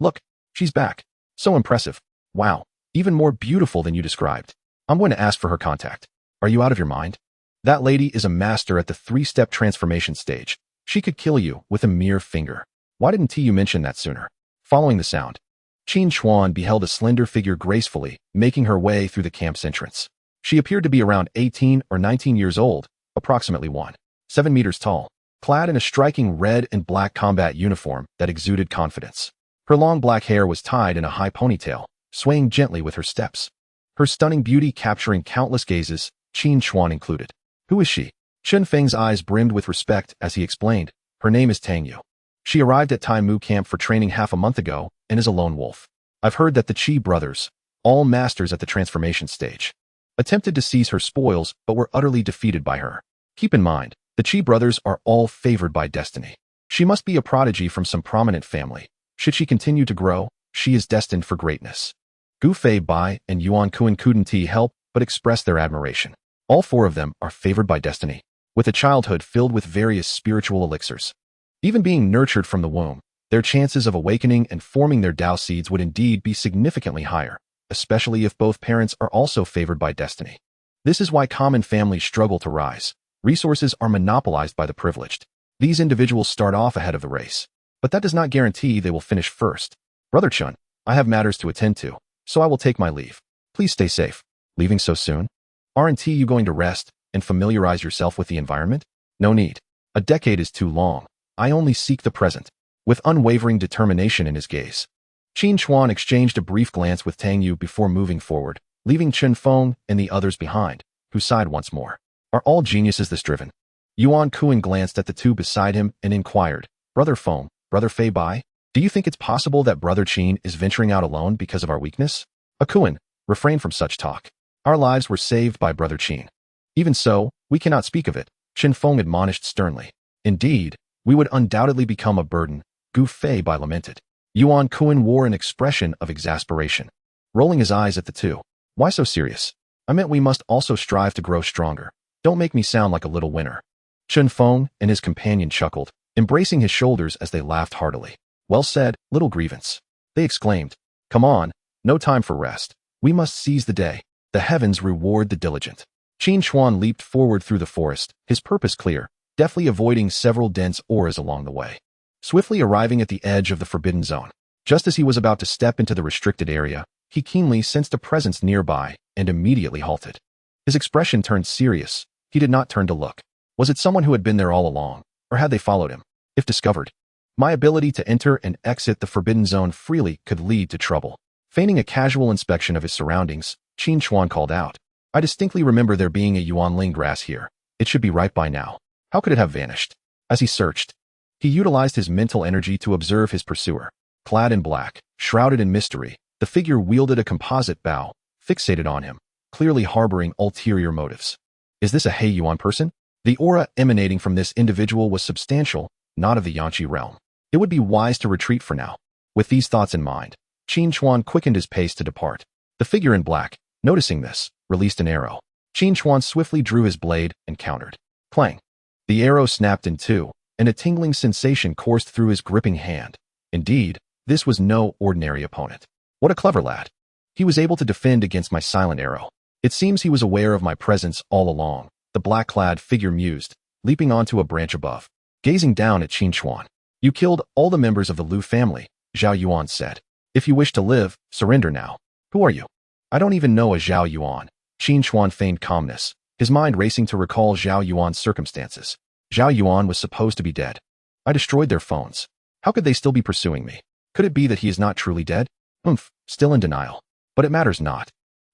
Look, she's back. So impressive. Wow, even more beautiful than you described. I'm going to ask for her contact. Are you out of your mind? That lady is a master at the 3-step transformation stage. She could kill you with a mere finger. Why didn't you mention that sooner? Following the sound, Qin Chuan beheld a slender figure gracefully making her way through the camp's entrance. She appeared to be around 18 or 19 years old, approximately 1.7 meters tall, clad in a striking red and black combat uniform that exuded confidence. Her long black hair was tied in a high ponytail, swaying gently with her steps. Her stunning beauty capturing countless gazes, Qin Chuan included. Who is she? Chen Feng's eyes brimmed with respect as he explained. Her name is Tang Yu. She arrived at Tai Mu Camp for training half a month ago and is a lone wolf. I've heard that the Qi brothers, all masters at the transformation stage, attempted to seize her spoils but were utterly defeated by her. Keep in mind, the Qi brothers are all favored by destiny. She must be a prodigy from some prominent family. Should she continue to grow, she is destined for greatness. Gu Fei Bai and Yuan Kuan couldn't help but express their admiration. All 4 of them are favored by destiny, with a childhood filled with various spiritual elixirs. Even being nurtured from the womb, their chances of awakening and forming their Dao seeds would indeed be significantly higher, especially if both parents are also favored by destiny. This is why common families struggle to rise. Resources are monopolized by the privileged. These individuals start off ahead of the race, but that does not guarantee they will finish first. Brother Chun, I have matters to attend to, so I will take my leave. Please stay safe. Leaving so soon? Aren't you going to rest and familiarize yourself with the environment? No need. A decade is too long. I only seek the present. With unwavering determination in his gaze, Qin Chuan exchanged a brief glance with Tang Yu before moving forward, leaving Chen Feng and the others behind, who sighed once more. Are all geniuses this driven? Yuan Kuan glanced at the two beside him and inquired, Brother Feng, Brother Fei Bai, do you think it's possible that Brother Qin is venturing out alone because of our weakness? Kuan, refrain from such talk. Our lives were saved by Brother Qin. Even so, we cannot speak of it, Chen Feng admonished sternly. Indeed, we would undoubtedly become a burden, Gu Fei Bai lamented. Yuan Kuan wore an expression of exasperation, rolling his eyes at the two. Why so serious? I meant we must also strive to grow stronger. Don't make me sound like a little winner. Chen Feng and his companion chuckled, embracing his shoulders as they laughed heartily. Well said, little grievance. They exclaimed. Come on, no time for rest. We must seize the day. The heavens reward the diligent. Qin Chuan leaped forward through the forest, his purpose clear, deftly avoiding several dense auras along the way. Swiftly arriving at the edge of the forbidden zone. Just as he was about to step into the restricted area, he keenly sensed a presence nearby and immediately halted. His expression turned serious. He did not turn to look. Was it someone who had been there all along, or had they followed him? If discovered, my ability to enter and exit the forbidden zone freely could lead to trouble. Feigning a casual inspection of his surroundings, Qin Chuan called out. I distinctly remember there being a Yuanling grass here. It should be right by now. How could it have vanished? As he searched, he utilized his mental energy to observe his pursuer. Clad in black, shrouded in mystery, the figure wielded a composite bow, fixated on him, clearly harboring ulterior motives. Is this a He Yuan person? The aura emanating from this individual was substantial, not of the Yanqi realm. It would be wise to retreat for now. With these thoughts in mind, Qin Chuan quickened his pace to depart. The figure in black, noticing this, released an arrow. Qin Chuan swiftly drew his blade and countered. Clang! The arrow snapped in two, and a tingling sensation coursed through his gripping hand. Indeed, this was no ordinary opponent. What a clever lad. He was able to defend against my silent arrow. It seems he was aware of my presence all along, the black-clad figure mused, leaping onto a branch above. Gazing down at Qin Chuan. You killed all the members of the Lu family, Zhao Yuan said. If you wish to live, surrender now. Who are you? I don't even know a Zhao Yuan. Qin Chuan feigned calmness, his mind racing to recall Zhao Yuan's circumstances. Zhao Yuan was supposed to be dead. I destroyed their phones. How could they still be pursuing me? Could it be that he is not truly dead? Still in denial. But it matters not.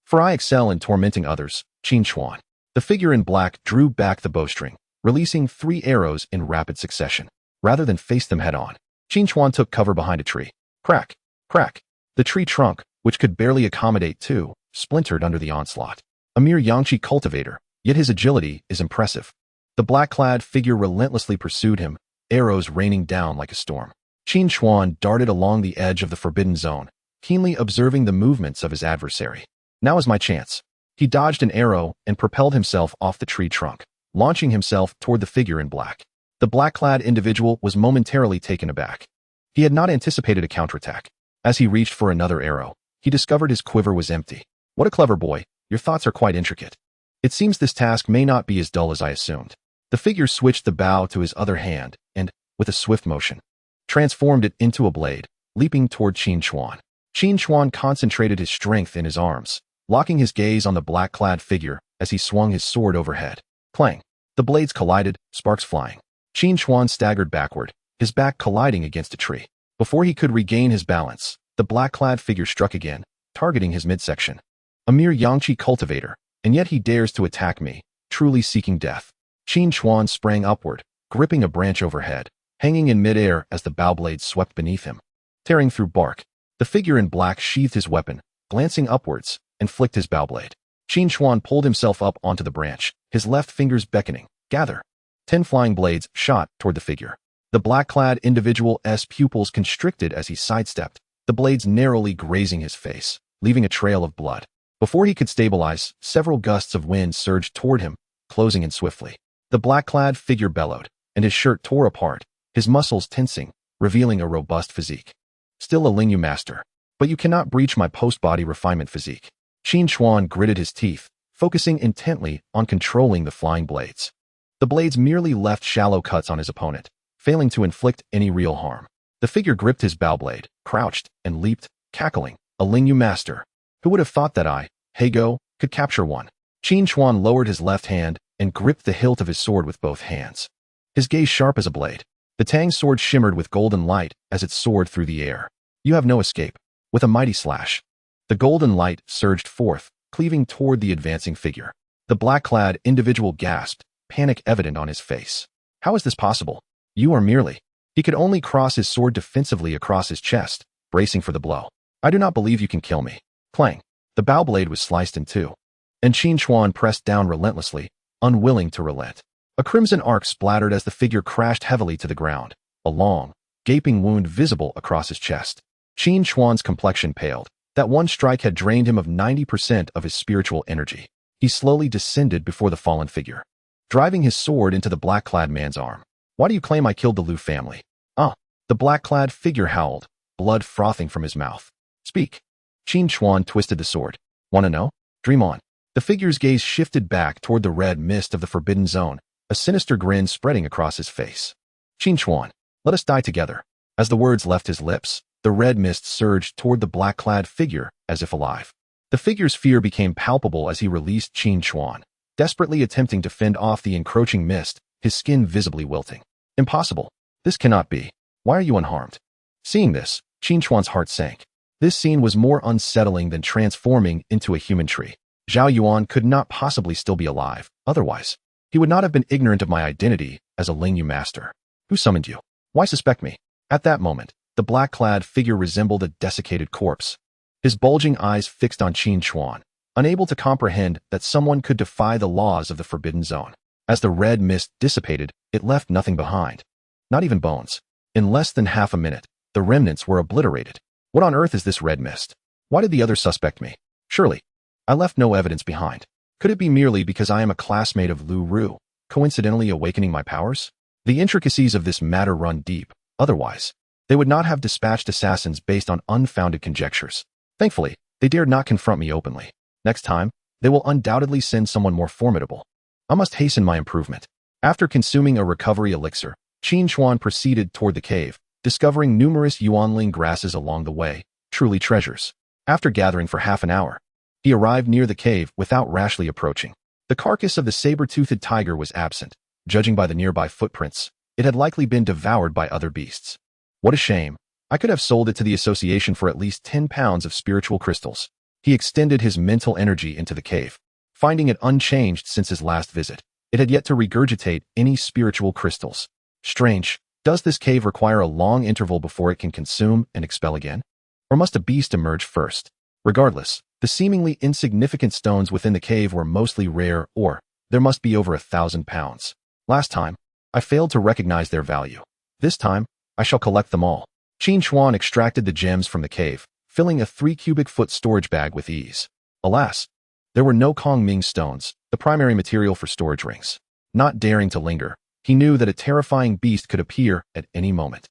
For I excel in tormenting others, Qin Chuan. The figure in black drew back the bowstring, releasing 3 arrows in rapid succession. Rather than face them head-on, Qin Chuan took cover behind a tree. Crack! Crack! The tree trunk, which could barely accommodate 2, splintered under the onslaught. A mere Yangqi cultivator, yet his agility is impressive. The black-clad figure relentlessly pursued him, arrows raining down like a storm. Qin Chuan darted along the edge of the forbidden zone, keenly observing the movements of his adversary. Now is my chance. He dodged an arrow and propelled himself off the tree trunk, launching himself toward the figure in black. The black-clad individual was momentarily taken aback. He had not anticipated a counterattack. As he reached for another arrow, he discovered his quiver was empty. What a clever boy, your thoughts are quite intricate. It seems this task may not be as dull as I assumed. The figure switched the bow to his other hand and, with a swift motion, transformed it into a blade, leaping toward Qin Chuan. Qin Chuan concentrated his strength in his arms, locking his gaze on the black-clad figure as he swung his sword overhead. Clang! The blades collided, sparks flying. Qin Chuan staggered backward, his back colliding against a tree. Before he could regain his balance, the black-clad figure struck again, targeting his midsection. A mere Yangqi cultivator, and yet he dares to attack me, truly seeking death. Qin Chuan sprang upward, gripping a branch overhead, hanging in midair as the bow blades swept beneath him. Tearing through bark, the figure in black sheathed his weapon, glancing upwards, and flicked his bow blade. Qin Chuan pulled himself up onto the branch, his left fingers beckoning. Gather. 10 flying blades shot toward the figure. The black-clad individual's pupils constricted as he sidestepped, the blades narrowly grazing his face, leaving a trail of blood. Before he could stabilize, several gusts of wind surged toward him, closing in swiftly. The black-clad figure bellowed, and his shirt tore apart, his muscles tensing, revealing a robust physique. Still a Lingyu master, but you cannot breach my post-body refinement physique. Qin Chuan gritted his teeth, focusing intently on controlling the flying blades. The blades merely left shallow cuts on his opponent, failing to inflict any real harm. The figure gripped his bow blade, crouched, and leaped, cackling. A Lingyu master. Who would have thought that I, Hego, could capture one. Qin Chuan lowered his left hand and gripped the hilt of his sword with both hands. His gaze sharp as a blade. The Tang sword shimmered with golden light as it soared through the air. You have no escape. With a mighty slash, the golden light surged forth, cleaving toward the advancing figure. The black-clad individual gasped, panic evident on his face. How is this possible? You are merely... He could only cross his sword defensively across his chest, bracing for the blow. I do not believe you can kill me. Clang. The bow blade was sliced in two, and Qin Chuan pressed down relentlessly, unwilling to relent. A crimson arc splattered as the figure crashed heavily to the ground, a long, gaping wound visible across his chest. Qin Chuan's complexion paled. That one strike had drained him of 90% of his spiritual energy. He slowly descended before the fallen figure, driving his sword into the black-clad man's arm. Why do you claim I killed the Liu family? Ah, the black-clad figure howled, blood frothing from his mouth. Speak. Qin Chuan twisted the sword. Want to know? Dream on. The figure's gaze shifted back toward the red mist of the Forbidden Zone, a sinister grin spreading across his face. Qin Chuan, let us die together. As the words left his lips, the red mist surged toward the black-clad figure, as if alive. The figure's fear became palpable as he released Qin Chuan, desperately attempting to fend off the encroaching mist, his skin visibly wilting. Impossible. This cannot be. Why are you unharmed? Seeing this, Qin Chuan's heart sank. This scene was more unsettling than transforming into a human tree. Zhao Yuan could not possibly still be alive, otherwise, he would not have been ignorant of my identity as a Lingyu master. Who summoned you? Why suspect me? At that moment, the black-clad figure resembled a desiccated corpse. His bulging eyes fixed on Qin Chuan, unable to comprehend that someone could defy the laws of the Forbidden Zone. As the red mist dissipated, it left nothing behind. Not even bones. In less than half a minute, the remnants were obliterated. What on earth is this red mist? Why did the others suspect me? Surely, I left no evidence behind. Could it be merely because I am a classmate of Lu Ru, coincidentally awakening my powers? The intricacies of this matter run deep. Otherwise, they would not have dispatched assassins based on unfounded conjectures. Thankfully, they dared not confront me openly. Next time, they will undoubtedly send someone more formidable. I must hasten my improvement. After consuming a recovery elixir, Qin Chuan proceeded toward the cave, discovering numerous Yuanling grasses along the way, truly treasures. After gathering for half an hour, he arrived near the cave without rashly approaching. The carcass of the saber-toothed tiger was absent. Judging by the nearby footprints, it had likely been devoured by other beasts. What a shame. I could have sold it to the association for at least 10 pounds of spiritual crystals. He extended his mental energy into the cave, finding it unchanged since his last visit. It had yet to regurgitate any spiritual crystals. Strange. Does this cave require a long interval before it can consume and expel again? Or must a beast emerge first? Regardless, the seemingly insignificant stones within the cave were mostly rare, or there must be over 1,000 pounds. Last time, I failed to recognize their value. This time, I shall collect them all. Qin Chuan extracted the gems from the cave, filling a 3-cubic-foot storage bag with ease. Alas, there were no Kongming stones, the primary material for storage rings. Not daring to linger, he knew that a terrifying beast could appear at any moment.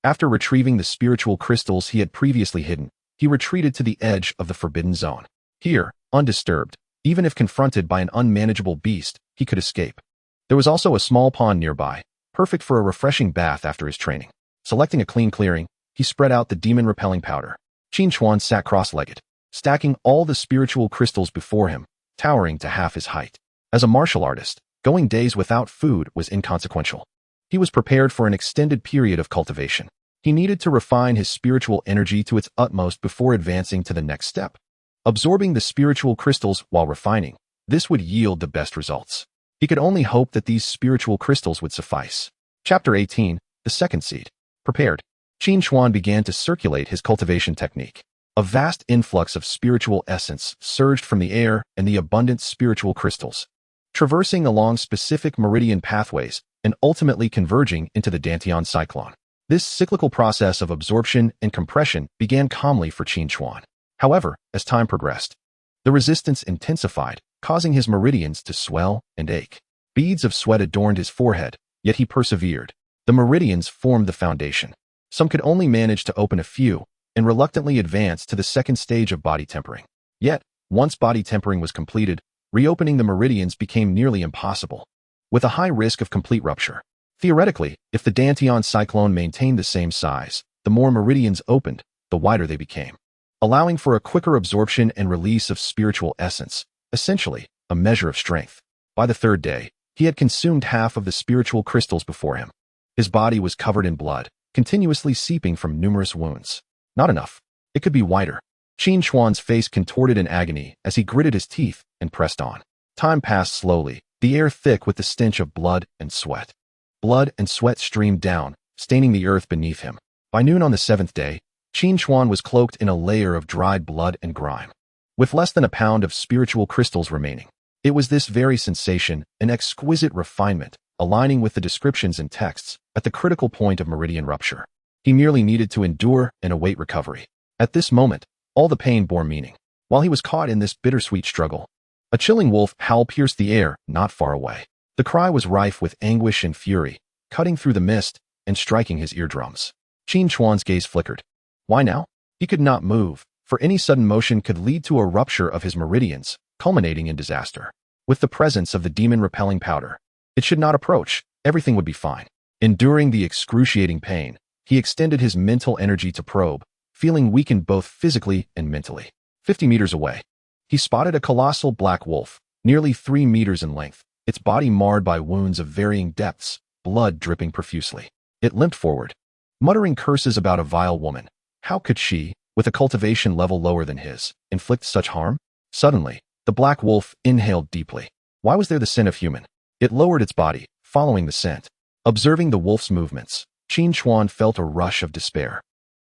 After retrieving the spiritual crystals he had previously hidden, he retreated to the edge of the Forbidden Zone. Here, undisturbed, even if confronted by an unmanageable beast, he could escape. There was also a small pond nearby, perfect for a refreshing bath after his training. Selecting a clean clearing, he spread out the demon-repelling powder. Qin Chuan sat cross-legged, stacking all the spiritual crystals before him, towering to half his height. As a martial artist, going days without food was inconsequential. He was prepared for an extended period of cultivation. He needed to refine his spiritual energy to its utmost before advancing to the next step. Absorbing the spiritual crystals while refining, this would yield the best results. He could only hope that these spiritual crystals would suffice. Chapter 18, The Second Seed. Prepared. Qin Chuan began to circulate his cultivation technique. A vast influx of spiritual essence surged from the air and the abundant spiritual crystals, traversing along specific meridian pathways and ultimately converging into the Dantian cyclone. This cyclical process of absorption and compression began calmly for Qin Chuan. However, as time progressed, the resistance intensified, causing his meridians to swell and ache. Beads of sweat adorned his forehead, yet he persevered. The meridians formed the foundation. Some could only manage to open a few, and reluctantly advance to the second stage of body tempering. Yet, once body tempering was completed, reopening the meridians became nearly impossible, with a high risk of complete rupture. Theoretically, if the Dantian cyclone maintained the same size, the more meridians opened, the wider they became, allowing for a quicker absorption and release of spiritual essence, essentially, a measure of strength. By the third day, he had consumed half of the spiritual crystals before him. His body was covered in blood, continuously seeping from numerous wounds. Not enough. It could be whiter. Qin Chuan's face contorted in agony as he gritted his teeth and pressed on. Time passed slowly, the air thick with the stench of blood and sweat. Blood and sweat streamed down, staining the earth beneath him. By noon on the 7th day, Qin Chuan was cloaked in a layer of dried blood and grime. With less than a pound of spiritual crystals remaining. It was this very sensation, an exquisite refinement, aligning with the descriptions and texts, at the critical point of meridian rupture. He merely needed to endure and await recovery. At this moment, all the pain bore meaning. While he was caught in this bittersweet struggle, a chilling wolf howl pierced the air not far away. The cry was rife with anguish and fury, cutting through the mist and striking his eardrums. Qin Chuan's gaze flickered. Why now? He could not move, for any sudden motion could lead to a rupture of his meridians, culminating in disaster. With the presence of the demon-repelling powder, it should not approach, everything would be fine. Enduring the excruciating pain, he extended his mental energy to probe, feeling weakened both physically and mentally. 50 meters away, he spotted a colossal black wolf, nearly 3 meters in length, its body marred by wounds of varying depths, blood dripping profusely. It limped forward, muttering curses about a vile woman. How could she, with a cultivation level lower than his, inflict such harm? Suddenly, the black wolf inhaled deeply. Why was there the scent of human? It lowered its body, following the scent. Observing the wolf's movements, Qin Chuan felt a rush of despair.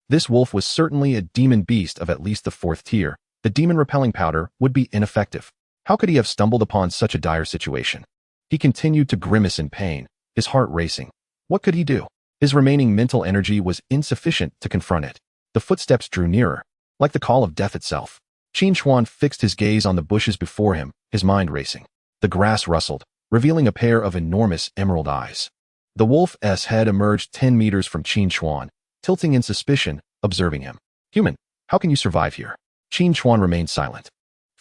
This wolf was certainly a demon beast of at least the 4th tier. The demon-repelling powder would be ineffective. How could he have stumbled upon such a dire situation? He continued to grimace in pain, his heart racing. What could he do? His remaining mental energy was insufficient to confront it. The footsteps drew nearer, like the call of death itself. Qin Chuan fixed his gaze on the bushes before him, his mind racing. The grass rustled, revealing a pair of enormous emerald eyes. The wolf's head emerged 10 meters from Qin Chuan, tilting in suspicion, observing him. Human, how can you survive here? Qin Chuan remained silent,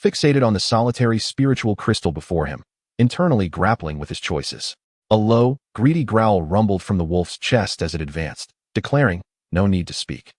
fixated on the solitary spiritual crystal before him, internally grappling with his choices. A low, greedy growl rumbled from the wolf's chest as it advanced, declaring, no need to speak.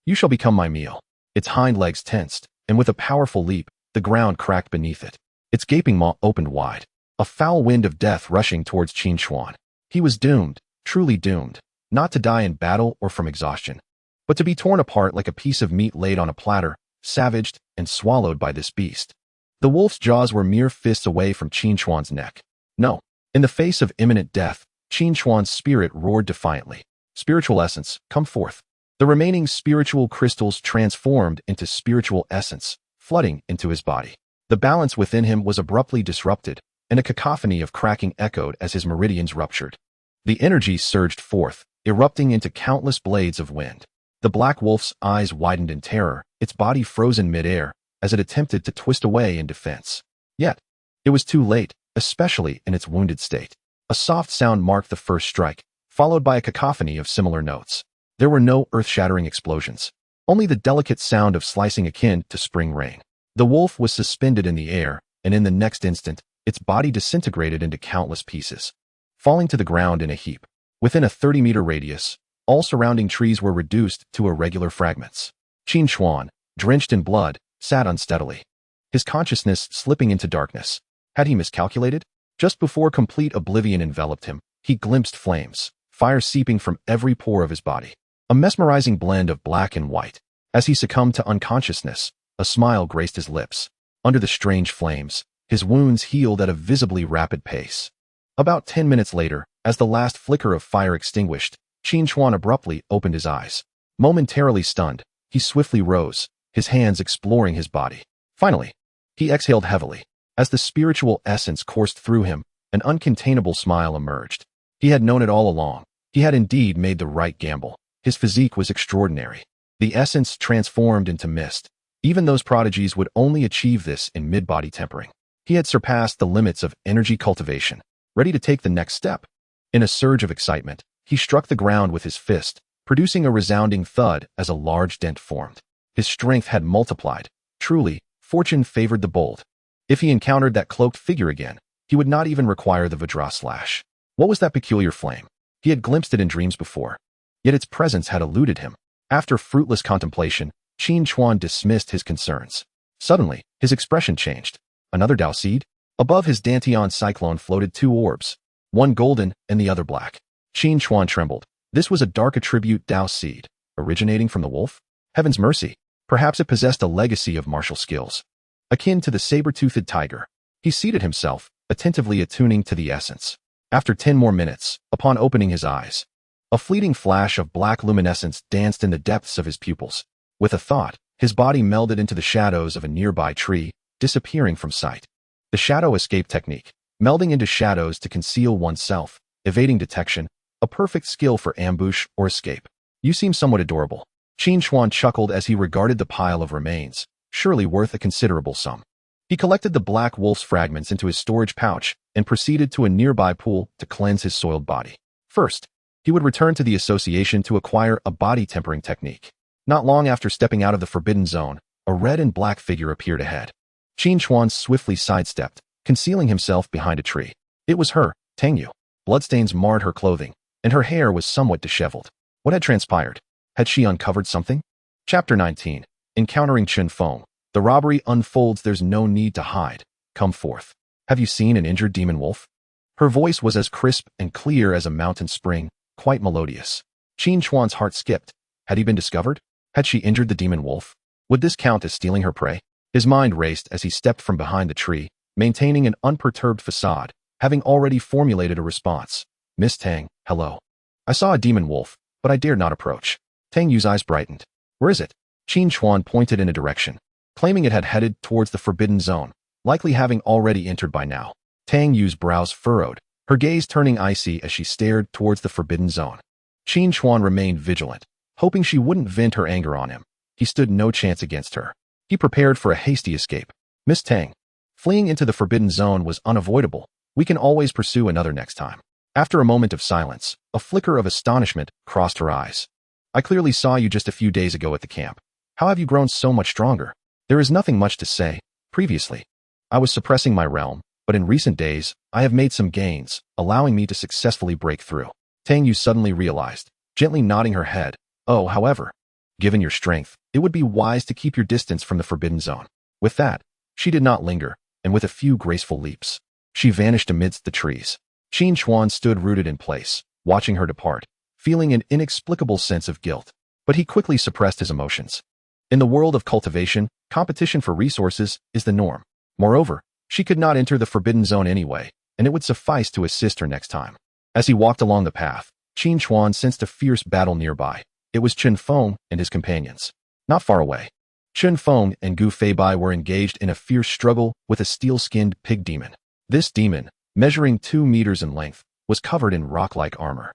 You shall become my meal. Its hind legs tensed, and with a powerful leap, the ground cracked beneath it. Its gaping maw opened wide, a foul wind of death rushing towards Qin Chuan. He was doomed, truly doomed, not to die in battle or from exhaustion, but to be torn apart like a piece of meat laid on a platter, savaged and swallowed by this beast. The wolf's jaws were mere fists away from Qin Chuan's neck. No. In the face of imminent death, Qin Chuan's spirit roared defiantly. Spiritual essence, come forth. The remaining spiritual crystals transformed into spiritual essence, flooding into his body. The balance within him was abruptly disrupted, and a cacophony of cracking echoed as his meridians ruptured. The energy surged forth, erupting into countless blades of wind. The black wolf's eyes widened in terror, its body frozen mid-air, as it attempted to twist away in defense. Yet, it was too late, especially in its wounded state. A soft sound marked the first strike, followed by a cacophony of similar notes. There were no earth-shattering explosions, only the delicate sound of slicing akin to spring rain. The wolf was suspended in the air, and in the next instant, its body disintegrated into countless pieces, falling to the ground in a heap. Within a 30-meter radius, all surrounding trees were reduced to irregular fragments. Qin Chuan, drenched in blood, sat unsteadily, his consciousness slipping into darkness. Had he miscalculated? Just before complete oblivion enveloped him, he glimpsed flames, fire seeping from every pore of his body. A mesmerizing blend of black and white. As he succumbed to unconsciousness, a smile graced his lips. Under the strange flames, his wounds healed at a visibly rapid pace. About 10 minutes later, as the last flicker of fire extinguished, Qin Chuan abruptly opened his eyes. Momentarily stunned, he swiftly rose, his hands exploring his body. Finally, he exhaled heavily. As the spiritual essence coursed through him, an uncontainable smile emerged. He had known it all along. He had indeed made the right gamble. His physique was extraordinary. The essence transformed into mist. Even those prodigies would only achieve this in mid-body tempering. He had surpassed the limits of energy cultivation, ready to take the next step. In a surge of excitement, he struck the ground with his fist, producing a resounding thud as a large dent formed. His strength had multiplied. Truly, fortune favored the bold. If he encountered that cloaked figure again, he would not even require the Vajra slash. What was that peculiar flame? He had glimpsed it in dreams before, yet its presence had eluded him. After fruitless contemplation, Qin Chuan dismissed his concerns. Suddenly, his expression changed. Another Dao seed? Above his Dantian cyclone floated two orbs, one golden and the other black. Qin Chuan trembled. This was a dark attribute Dao seed, originating from the wolf? Heaven's mercy. Perhaps it possessed a legacy of martial skills, akin to the saber-toothed tiger. He seated himself, attentively attuning to the essence. After 10 more minutes, upon opening his eyes, a fleeting flash of black luminescence danced in the depths of his pupils. With a thought, his body melded into the shadows of a nearby tree, disappearing from sight. The shadow escape technique, melding into shadows to conceal oneself, evading detection, a perfect skill for ambush or escape. You seem somewhat adorable. Qin Chuan chuckled as he regarded the pile of remains, surely worth a considerable sum. He collected the black wolf's fragments into his storage pouch and proceeded to a nearby pool to cleanse his soiled body. First, he would return to the association to acquire a body tempering technique. Not long after stepping out of the forbidden zone, a red and black figure appeared ahead. Qin Chuan swiftly sidestepped, concealing himself behind a tree. It was her, Tang Yu. Bloodstains marred her clothing, and her hair was somewhat disheveled. What had transpired? Had she uncovered something? Chapter 19. Encountering Chen Feng. The robbery unfolds. There's no need to hide. Come forth. Have you seen an injured demon wolf? Her voice was as crisp and clear as a mountain spring, quite melodious. Qin Chuan's heart skipped. Had he been discovered? Had she injured the demon wolf? Would this count as stealing her prey? His mind raced as he stepped from behind the tree, maintaining an unperturbed facade, having already formulated a response. Miss Tang, hello. I saw a demon wolf, but I dared not approach. Tang Yu's eyes brightened. Where is it? Qin Chuan pointed in a direction, claiming it had headed towards the forbidden zone, likely having already entered by now. Tang Yu's brows furrowed, her gaze turning icy as she stared towards the forbidden zone. Qin Chuan remained vigilant, hoping she wouldn't vent her anger on him. He stood no chance against her. He prepared for a hasty escape. Miss Tang, fleeing into the forbidden zone was unavoidable. We can always pursue another next time. After a moment of silence, a flicker of astonishment crossed her eyes. I clearly saw you just a few days ago at the camp. How have you grown so much stronger? There is nothing much to say. Previously, I was suppressing my realm, but in recent days, I have made some gains, allowing me to successfully break through. Tang Yu suddenly realized, gently nodding her head. Oh, however, given your strength, it would be wise to keep your distance from the forbidden zone. With that, she did not linger, and with a few graceful leaps, she vanished amidst the trees. Qin Chuan stood rooted in place, watching her depart, feeling an inexplicable sense of guilt. But he quickly suppressed his emotions. In the world of cultivation, competition for resources is the norm. Moreover, she could not enter the forbidden zone anyway, and it would suffice to assist her next time. As he walked along the path, Qin Chuan sensed a fierce battle nearby. It was Chen Feng and his companions. Not far away, Chen Feng and Gu Feibai were engaged in a fierce struggle with a steel-skinned pig demon. This demon, measuring 2 meters in length, was covered in rock-like armor,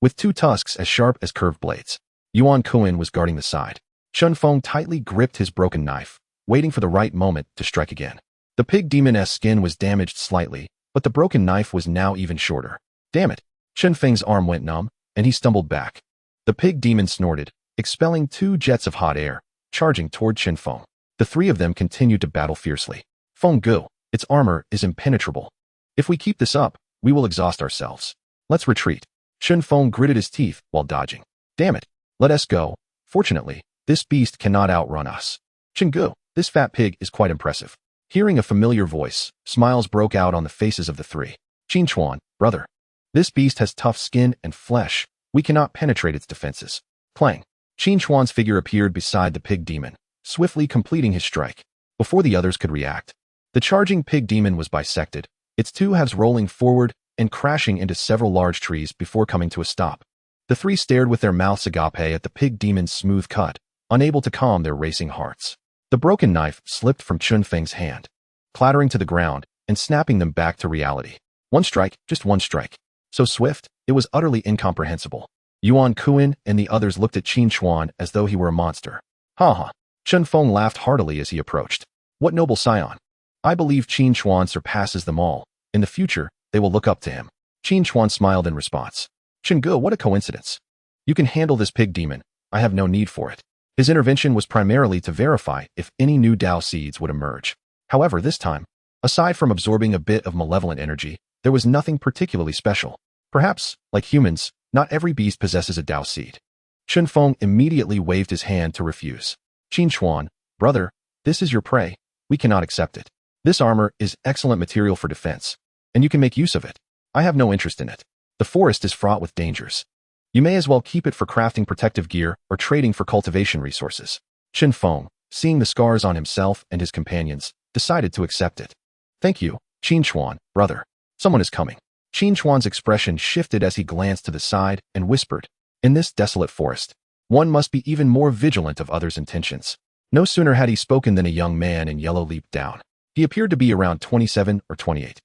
with 2 tusks as sharp as curved blades. Yuan Kuan was guarding the side. Chen Feng tightly gripped his broken knife, waiting for the right moment to strike again. The pig demon's skin was damaged slightly, but the broken knife was now even shorter. Damn it! Chen Feng's arm went numb, and he stumbled back. The pig demon snorted, expelling 2 jets of hot air, charging toward Chen Feng. The 3 of them continued to battle fiercely. Feng Gu, its armor is impenetrable. If we keep this up, we will exhaust ourselves. Let's retreat. Chen Feng gritted his teeth while dodging. Damn it! Let us go. Fortunately, this beast cannot outrun us. Chen Gu, this fat pig is quite impressive. Hearing a familiar voice, smiles broke out on the faces of the 3. Qin Chuan, brother. This beast has tough skin and flesh. We cannot penetrate its defenses. Clang. Qin Chuan's figure appeared beside the pig demon, swiftly completing his strike. Before the others could react, the charging pig demon was bisected, its 2 halves rolling forward and crashing into several large trees before coming to a stop. The 3 stared with their mouths agape at the pig demon's smooth cut, unable to calm their racing hearts. The broken knife slipped from Chen Feng's hand, clattering to the ground and snapping them back to reality. One strike, just one strike. So swift, it was utterly incomprehensible. Yuan Kuan and the others looked at Qin Chuan as though he were a monster. Ha ha. Chen Feng laughed heartily as he approached. What noble scion. I believe Qin Chuan surpasses them all. In the future, they will look up to him. Qin Chuan smiled in response. Chen Gu, what a coincidence. You can handle this pig demon. I have no need for it. His intervention was primarily to verify if any new Dao seeds would emerge. However, this time, aside from absorbing a bit of malevolent energy, there was nothing particularly special. Perhaps, like humans, not every beast possesses a Dao seed. Chen Feng immediately waved his hand to refuse. Qin Chuan, brother, this is your prey. We cannot accept it. This armor is excellent material for defense, and you can make use of it. I have no interest in it. The forest is fraught with dangers. You may as well keep it for crafting protective gear or trading for cultivation resources. Qin Feng, seeing the scars on himself and his companions, decided to accept it. Thank you, Qin Chuan, brother. Someone is coming. Qin Chuan's expression shifted as he glanced to the side and whispered, in this desolate forest, one must be even more vigilant of others' intentions. No sooner had he spoken than a young man in yellow leaped down. He appeared to be around 27 or 28.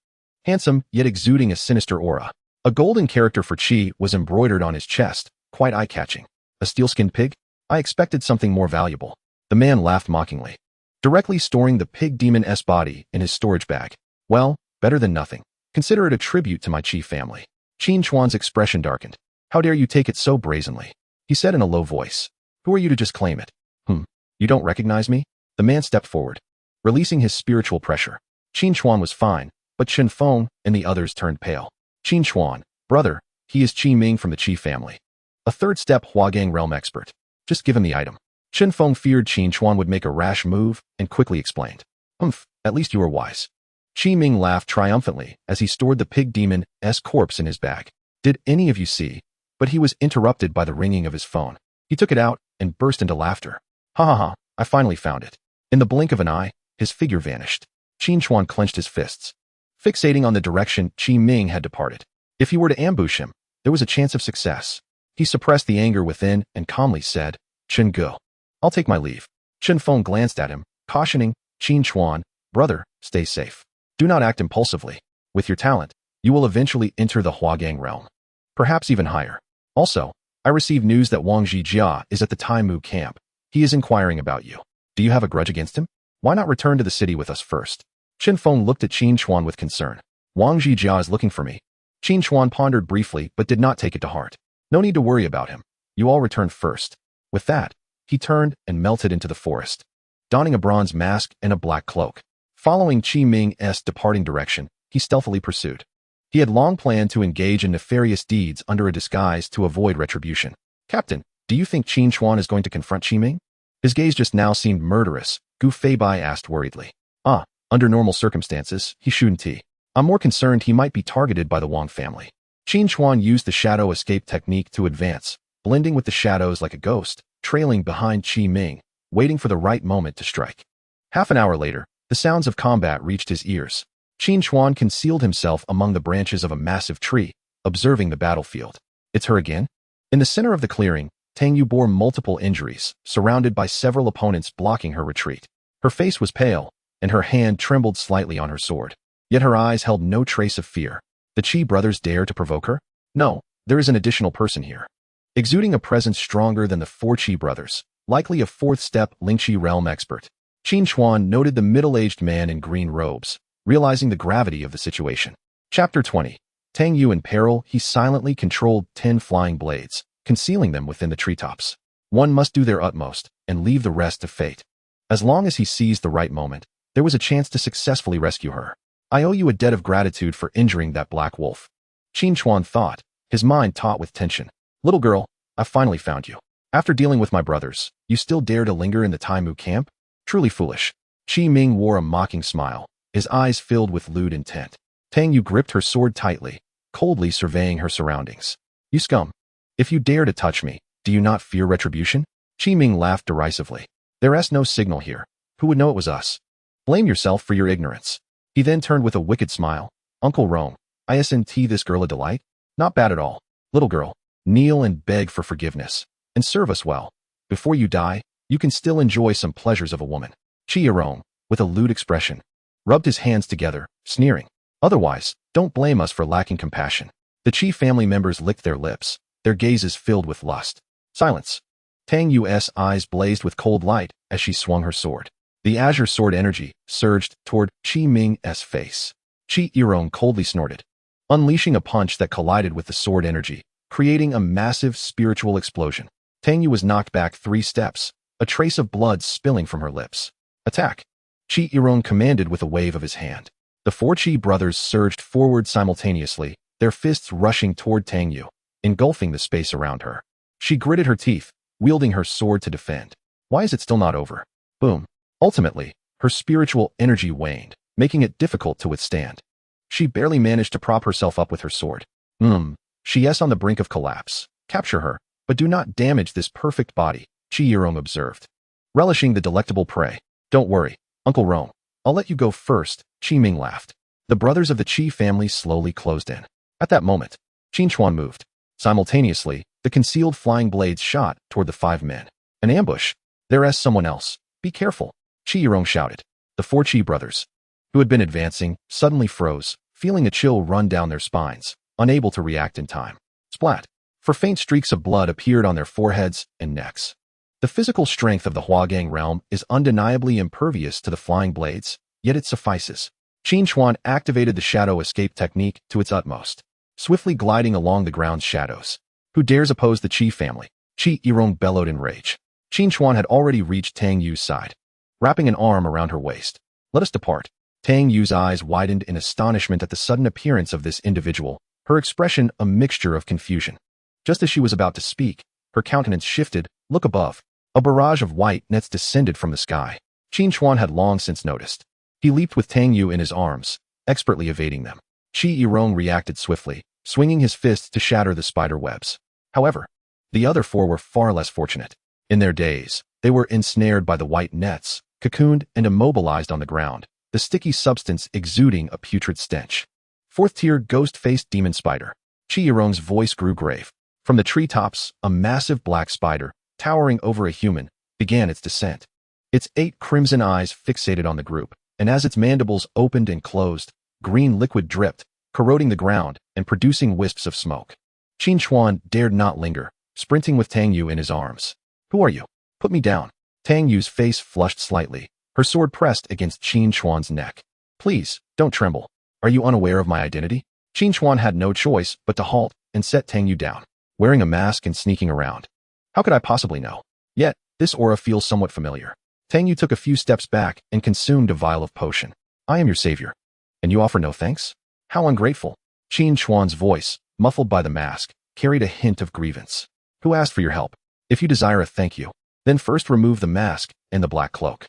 Handsome, yet exuding a sinister aura. A golden character for Qi was embroidered on his chest, quite eye-catching. A steel-skinned pig? I expected something more valuable. The man laughed mockingly, directly storing the pig demon's body in his storage bag. Well, better than nothing. Consider it a tribute to my Qi family. Qin Chuan's expression darkened. How dare you take it so brazenly? He said in a low voice. Who are you to just claim it? You don't recognize me? The man stepped forward, releasing his spiritual pressure. Qin Chuan was fine, but Qin Feng and the others turned pale. Qin Chuan, brother, he is Qi Ming from the Qi family. A third-step Huagang realm expert. Just give him the item. Qin Feng feared Qin Chuan would make a rash move and quickly explained. At least you are wise. Qi Ming laughed triumphantly as he stored the pig demon's corpse in his bag. Did any of you see? But he was interrupted by the ringing of his phone. He took it out and burst into laughter. Ha ha ha, I finally found it. In the blink of an eye, his figure vanished. Qin Chuan clenched his fists, fixating on the direction Qi Ming had departed. If he were to ambush him, there was a chance of success. He suppressed the anger within and calmly said, Qin Ge, I'll take my leave. Qin Feng glanced at him, cautioning, Qin Chuan, brother, stay safe. Do not act impulsively. With your talent, you will eventually enter the Huagang realm. Perhaps even higher. Also, I received news that Wang Zhijia is at the Taimu camp. He is inquiring about you. Do you have a grudge against him? Why not return to the city with us first? Qin Feng looked at Qin Chuan with concern. Wang Zhijia is looking for me. Qin Chuan pondered briefly but did not take it to heart. No need to worry about him. You all return first. With that, he turned and melted into the forest, donning a bronze mask and a black cloak. Following Qi Ming's departing direction, he stealthily pursued. He had long planned to engage in nefarious deeds under a disguise to avoid retribution. Captain, do you think Qin Chuan is going to confront Qi Ming? His gaze just now seemed murderous, Gu Feibai asked worriedly. Under normal circumstances, he shouldn't. I'm more concerned he might be targeted by the Wang family. Qin Chuan used the shadow escape technique to advance, blending with the shadows like a ghost, trailing behind Qi Ming, waiting for the right moment to strike. Half an hour later, the sounds of combat reached his ears. Qin Chuan concealed himself among the branches of a massive tree, observing the battlefield. It's her again? In the center of the clearing, Tang Yu bore multiple injuries, surrounded by several opponents blocking her retreat. Her face was pale, and her hand trembled slightly on her sword. Yet her eyes held no trace of fear. The Qi brothers dare to provoke her? No, there is an additional person here. Exuding a presence stronger than the four Qi brothers, likely a fourth-step Lingqi realm expert. Qin Chuan noted the middle-aged man in green robes, realizing the gravity of the situation. Chapter 20. Tang Yu in peril, he silently controlled 10 flying blades, concealing them within the treetops. One must do their utmost, and leave the rest to fate. As long as he seized the right moment, there was a chance to successfully rescue her. I owe you a debt of gratitude for injuring that black wolf. Qin Chuan thought, his mind taut with tension. Little girl, I finally found you. After dealing with my brothers, you still dare to linger in the Taimu camp? Truly foolish. Qi Ming wore a mocking smile, his eyes filled with lewd intent. Tang Yu gripped her sword tightly, coldly surveying her surroundings. You scum. If you dare to touch me, do you not fear retribution? Qi Ming laughed derisively. There's no signal here. Who would know it was us? Blame yourself for your ignorance. He then turned with a wicked smile. Uncle Rome, isn't this girl a delight? Not bad at all. Little girl, kneel and beg for forgiveness, and serve us well. Before you die, you can still enjoy some pleasures of a woman. Qi Rome, with a lewd expression, rubbed his hands together, sneering. Otherwise, don't blame us for lacking compassion. The Qi family members licked their lips, their gazes filled with lust. Silence. Tang Yu's eyes blazed with cold light as she swung her sword. The azure sword energy surged toward Qi Ming's face. Qi Yirong coldly snorted, unleashing a punch that collided with the sword energy, creating a massive spiritual explosion. Tang Yu was knocked back 3 steps, a trace of blood spilling from her lips. Attack! Qi Yirong commanded with a wave of his hand. The 4 Qi brothers surged forward simultaneously, their fists rushing toward Tang Yu, engulfing the space around her. She gritted her teeth, wielding her sword to defend. Why is it still not over? Boom. Ultimately, her spiritual energy waned, making it difficult to withstand. She barely managed to prop herself up with her sword. She is on the brink of collapse. Capture her, but do not damage this perfect body, Qi Yirong observed, relishing the delectable prey. Don't worry, Uncle Rome. I'll let you go first, Qi Ming laughed. The brothers of the Qi family slowly closed in. At that moment, Qin Chuan moved. Simultaneously, the concealed flying blades shot toward the 5 men. An ambush. There is someone else. Be careful, Qi Yirong shouted. The 4 Qi brothers, who had been advancing, suddenly froze, feeling a chill run down their spines, unable to react in time. Splat. For faint streaks of blood appeared on their foreheads and necks. The physical strength of the Huagang realm is undeniably impervious to the flying blades, yet it suffices. Qin Chuan activated the shadow escape technique to its utmost, swiftly gliding along the ground's shadows. Who dares oppose the Qi family? Qi Yirong bellowed in rage. Qin Chuan had already reached Tang Yu's side, wrapping an arm around her waist. Let us depart. Tang Yu's eyes widened in astonishment at the sudden appearance of this individual, her expression a mixture of confusion. Just as she was about to speak, her countenance shifted. Look above. A barrage of white nets descended from the sky. Qin Chuan had long since noticed. He leaped with Tang Yu in his arms, expertly evading them. Qi Yirong reacted swiftly, swinging his fists to shatter the spider webs. However, the other 4 were far less fortunate. In their daze, they were ensnared by the white nets, cocooned and immobilized on the ground, the sticky substance exuding a putrid stench. 4th-tier ghost-faced demon spider. Qi Yirong's voice grew grave. From the treetops, a massive black spider, towering over a human, began its descent. Its 8 crimson eyes fixated on the group, and as its mandibles opened and closed, green liquid dripped, corroding the ground and producing wisps of smoke. Qin Chuan dared not linger, sprinting with Tang Yu in his arms. Who are you? Put me down. Tang Yu's face flushed slightly, her sword pressed against Qin Chuan's neck. Please, don't tremble. Are you unaware of my identity? Qin Chuan had no choice but to halt and set Tang Yu down, wearing a mask and sneaking around. How could I possibly know? Yet, this aura feels somewhat familiar. Tang Yu took a few steps back and consumed a vial of potion. I am your savior. And you offer no thanks? How ungrateful. Qin Chuan's voice, muffled by the mask, carried a hint of grievance. Who asked for your help? If you desire a thank you, then first remove the mask and the black cloak.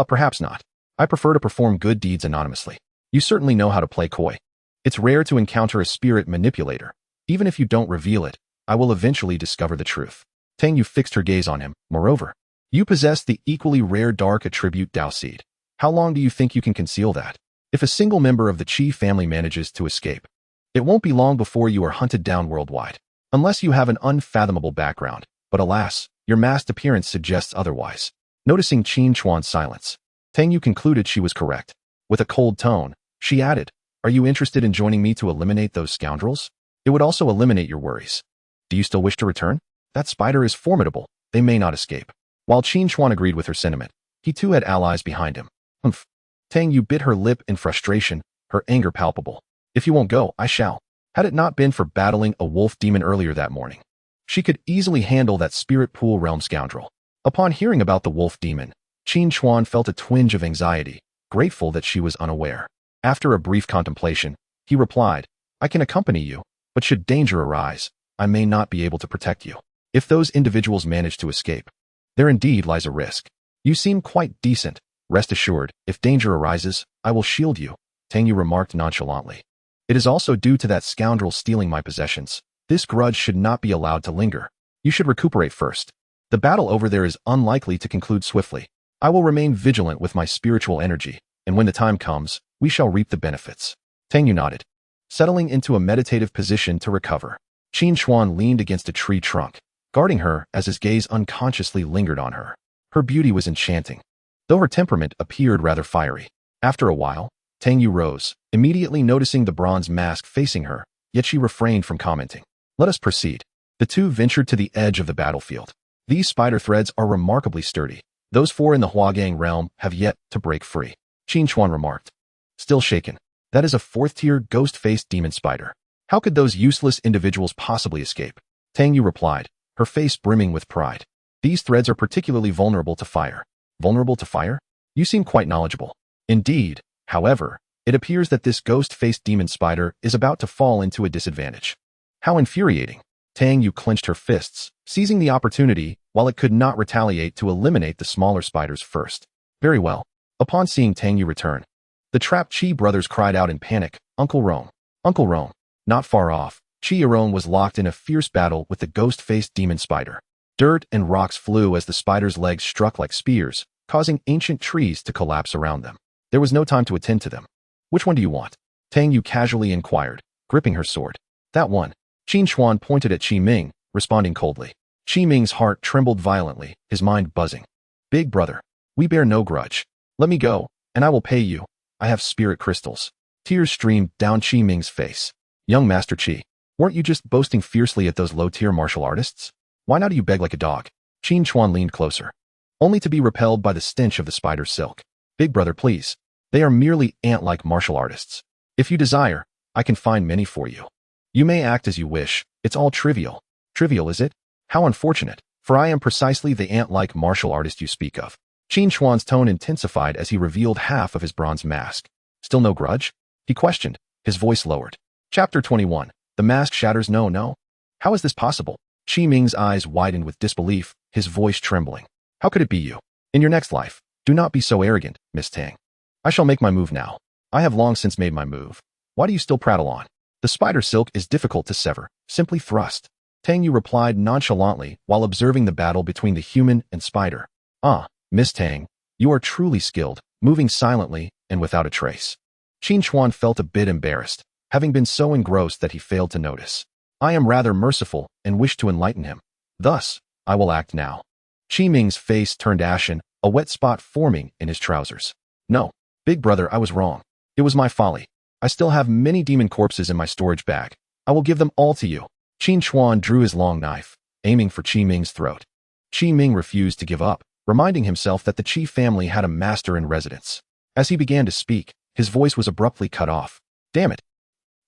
Perhaps not. I prefer to perform good deeds anonymously. You certainly know how to play coy. It's rare to encounter a spirit manipulator. Even if you don't reveal it, I will eventually discover the truth. Tang Yu fixed her gaze on him. Moreover, you possess the equally rare dark attribute Dao Seed. How long do you think you can conceal that? If a single member of the Qi family manages to escape, it won't be long before you are hunted down worldwide. Unless you have an unfathomable background. But alas, your masked appearance suggests otherwise. Noticing Qin Chuan's silence, Tang Yu concluded she was correct. With a cold tone, she added, Are you interested in joining me to eliminate those scoundrels? It would also eliminate your worries. Do you still wish to return? That spider is formidable. They may not escape. While Qin Chuan agreed with her sentiment, he too had allies behind him. Humph. Tang Yu bit her lip in frustration, her anger palpable. If you won't go, I shall. Had it not been for battling a wolf demon earlier that morning, she could easily handle that spirit pool realm scoundrel. Upon hearing about the wolf demon, Qin Chuan felt a twinge of anxiety, grateful that she was unaware. After a brief contemplation, he replied, I can accompany you, but should danger arise, I may not be able to protect you. If those individuals manage to escape, there indeed lies a risk. You seem quite decent. Rest assured, if danger arises, I will shield you, Tang Yu remarked nonchalantly. It is also due to that scoundrel stealing my possessions. This grudge should not be allowed to linger. You should recuperate first. The battle over there is unlikely to conclude swiftly. I will remain vigilant with my spiritual energy, and when the time comes, we shall reap the benefits. Tang Yu nodded, settling into a meditative position to recover. Qin Chuan leaned against a tree trunk, guarding her as his gaze unconsciously lingered on her. Her beauty was enchanting, though her temperament appeared rather fiery. After a while, Tang Yu rose, immediately noticing the bronze mask facing her, yet she refrained from commenting. Let us proceed. The two ventured to the edge of the battlefield. These spider threads are remarkably sturdy. Those 4 in the Huagang realm have yet to break free, Qin Chuan remarked. Still shaken. That is a 4th-tier ghost-faced demon spider. How could those useless individuals possibly escape? Tang Yu replied, her face brimming with pride. These threads are particularly vulnerable to fire. Vulnerable to fire? You seem quite knowledgeable. Indeed, however, it appears that this ghost-faced demon spider is about to fall into a disadvantage. How infuriating. Tang Yu clenched her fists, seizing the opportunity while it could not retaliate to eliminate the smaller spiders first. Very well. Upon seeing Tang Yu return, The trapped Chi brothers cried out in panic, Uncle Rome! Uncle Rome! Not far off, Chi Arone was locked in a fierce battle with the ghost-faced demon spider. Dirt and rocks flew as the spider's legs struck like spears, causing ancient trees to collapse around them. There was no time to attend to them. Which one do you want? Tang Yu casually inquired, gripping her sword. That one. Qin Xuan pointed at Qi Ming, responding coldly. Qi Ming's heart trembled violently, his mind buzzing. Big brother, we bear no grudge. Let me go, and I will pay you. I have spirit crystals. Tears streamed down Qi Ming's face. Young Master Qi, weren't you just boasting fiercely at those low-tier martial artists? Why now do you beg like a dog? Qin Xuan leaned closer, only to be repelled by the stench of the spider's silk. Big brother, please. They are merely ant-like martial artists. If you desire, I can find many for you. You may act as you wish. It's all trivial. Trivial, is it? How unfortunate, for I am precisely the ant-like martial artist you speak of. Qin Xuan's tone intensified as he revealed half of his bronze mask. Still no grudge? He questioned, his voice lowered. Chapter 21. The mask shatters. No. How is this possible? Qi Ming's eyes widened with disbelief, his voice trembling. How could it be you? In your next life, do not be so arrogant, Miss Tang. I shall make my move now. I have long since made my move. Why do you still prattle on? The spider silk is difficult to sever. Simply thrust. Tang Yu replied nonchalantly while observing the battle between the human and spider. Ah, Miss Tang, you are truly skilled, moving silently and without a trace. Qin Xuan felt a bit embarrassed, having been so engrossed that he failed to notice. I am rather merciful and wish to enlighten him. Thus, I will act now. Qi Ming's face turned ashen, a wet spot forming in his trousers. No, big brother, I was wrong. It was my folly. I still have many demon corpses in my storage bag. I will give them all to you. Qin Xuan drew his long knife, aiming for Qi Ming's throat. Qi Ming refused to give up, reminding himself that the Qi family had a master in residence. As he began to speak, his voice was abruptly cut off. Damn it!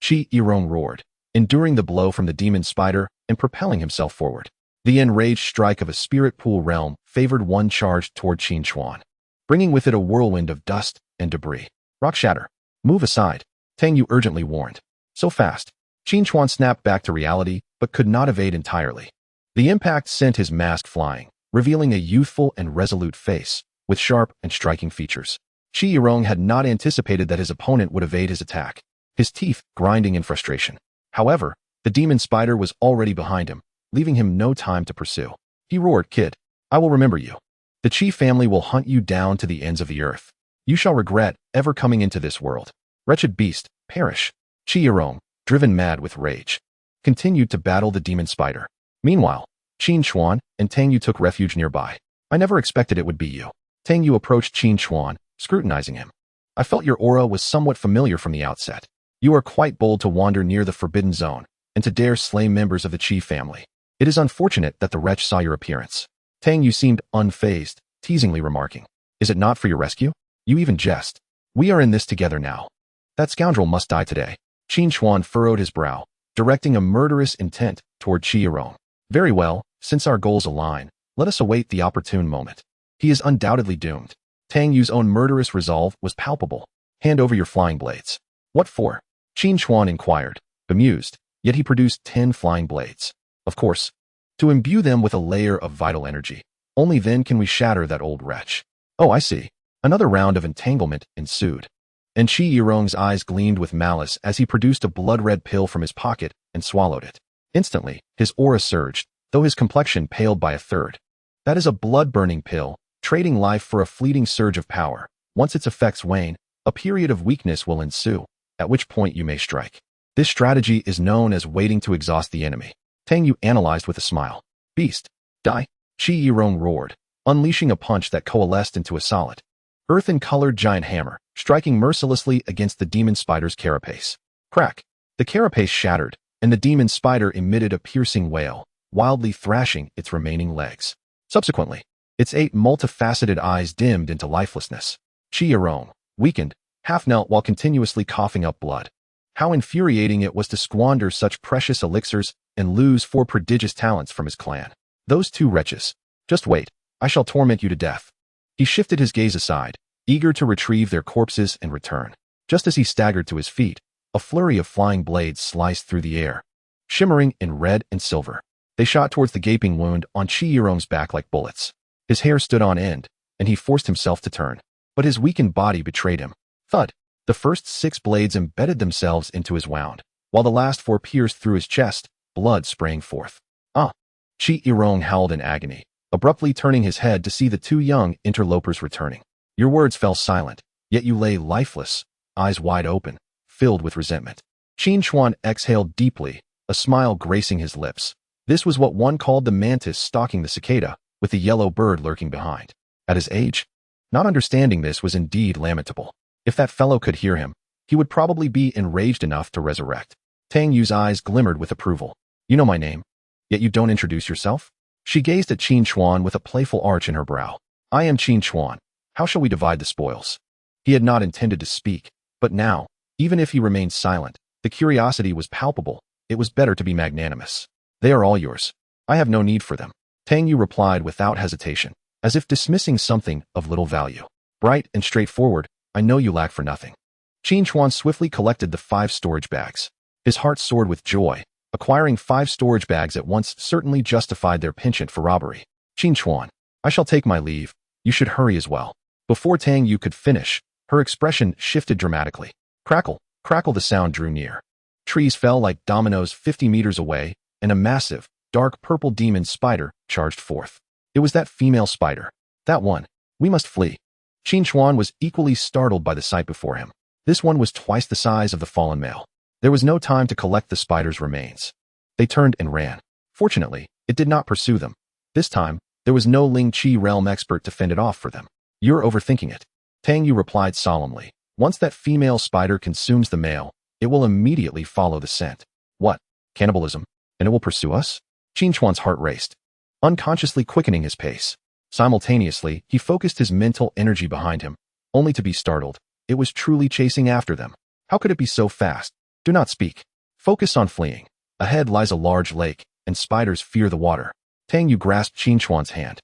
Qi Irong roared, enduring the blow from the demon spider and propelling himself forward. The enraged strike of a spirit pool realm favored one charged toward Qin Xuan, bringing with it a whirlwind of dust and debris. Rock shatter. Move aside, Tang Yu urgently warned. So fast. Qin Xuan snapped back to reality, but could not evade entirely. The impact sent his mask flying, revealing a youthful and resolute face, with sharp and striking features. Qi Irong had not anticipated that his opponent would evade his attack, his teeth grinding in frustration. However, the demon spider was already behind him, leaving him no time to pursue. He roared, Kid, I will remember you. The Qi family will hunt you down to the ends of the earth. You shall regret ever coming into this world. Wretched beast, perish. Qi Irong, driven mad with rage, continued to battle the demon spider. Meanwhile, Qin Xuan and Tang Yu took refuge nearby. I never expected it would be you. Tang Yu approached Qin Xuan, scrutinizing him. I felt your aura was somewhat familiar from the outset. You are quite bold to wander near the forbidden zone, and to dare slay members of the Qi family. It is unfortunate that the wretch saw your appearance. Tang Yu seemed unfazed, teasingly remarking. Is it not for your rescue? You even jest. We are in this together now. That scoundrel must die today. Qin Xuan furrowed his brow, directing a murderous intent toward Qi Irong. Very well, since our goals align, let us await the opportune moment. He is undoubtedly doomed. Tang Yu's own murderous resolve was palpable. Hand over your flying blades. What for? Qin Xuan inquired, bemused, yet he produced 10 flying blades. Of course, to imbue them with a layer of vital energy. Only then can we shatter that old wretch. Oh, I see. Another round of entanglement ensued. And Qi Irong's eyes gleamed with malice as he produced a blood-red pill from his pocket and swallowed it. Instantly, his aura surged, though his complexion paled by a third. That is a blood-burning pill, trading life for a fleeting surge of power. Once its effects wane, a period of weakness will ensue, at which point you may strike. This strategy is known as waiting to exhaust the enemy. Tang Yu analyzed with a smile. Beast. Die. Qi Irong roared, unleashing a punch that coalesced into a solid, earthen-colored giant hammer, striking mercilessly against the demon spider's carapace. Crack! The carapace shattered, and the demon spider emitted a piercing wail, wildly thrashing its remaining legs. Subsequently, its 8 multifaceted eyes dimmed into lifelessness. Qi Irong, weakened, half-knelt while continuously coughing up blood. How infuriating it was to squander such precious elixirs and lose 4 prodigious talents from his clan. Those 2 wretches. Just wait, I shall torment you to death. He shifted his gaze aside, eager to retrieve their corpses and return. Just as he staggered to his feet, a flurry of flying blades sliced through the air, shimmering in red and silver. They shot towards the gaping wound on Qi Irong's back like bullets. His hair stood on end, and he forced himself to turn. But his weakened body betrayed him. Thud! The first 6 blades embedded themselves into his wound, while the last 4 pierced through his chest, blood spraying forth. Ah! Chi Irong howled in agony, abruptly turning his head to see the 2 young interlopers returning. Your words fell silent, yet you lay lifeless, eyes wide open, filled with resentment. Qin Chuan exhaled deeply, a smile gracing his lips. This was what one called the mantis stalking the cicada, with the yellow bird lurking behind. At his age, not understanding this was indeed lamentable. If that fellow could hear him, he would probably be enraged enough to resurrect. Tang Yu's eyes glimmered with approval. You know my name, yet you don't introduce yourself? She gazed at Qin Chuan with a playful arch in her brow. I am Qin Chuan. How shall we divide the spoils? He had not intended to speak, but now, even if he remained silent, the curiosity was palpable. It was better to be magnanimous. They are all yours. I have no need for them. Tang Yu replied without hesitation, as if dismissing something of little value. Bright and straightforward, I know you lack for nothing. Qin Chuan swiftly collected the 5 storage bags. His heart soared with joy. Acquiring 5 storage bags at once certainly justified their penchant for robbery. Qin Chuan, I shall take my leave. You should hurry as well. Before Tang Yu could finish, her expression shifted dramatically. Crackle, crackle, the sound drew near. Trees fell like dominoes 50 meters away, and a massive, dark purple demon spider charged forth. It was that female spider. That one. We must flee. Qin Chuan was equally startled by the sight before him. This one was twice the size of the fallen male. There was no time to collect the spider's remains. They turned and ran. Fortunately, it did not pursue them. This time, there was no Ling Qi realm expert to fend it off for them. You're overthinking it. Tang Yu replied solemnly. Once that female spider consumes the male, it will immediately follow the scent. What? Cannibalism? And it will pursue us? Qin Chuan's heart raced, unconsciously quickening his pace. Simultaneously, he focused his mental energy behind him, only to be startled. It was truly chasing after them. How could it be so fast? Do not speak. Focus on fleeing. Ahead lies a large lake, and spiders fear the water. Tang Yu grasped Qin Chuan's hand,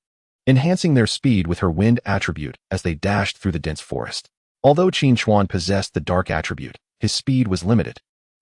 enhancing their speed with her wind attribute as they dashed through the dense forest. Although Qin Chuan possessed the dark attribute, his speed was limited,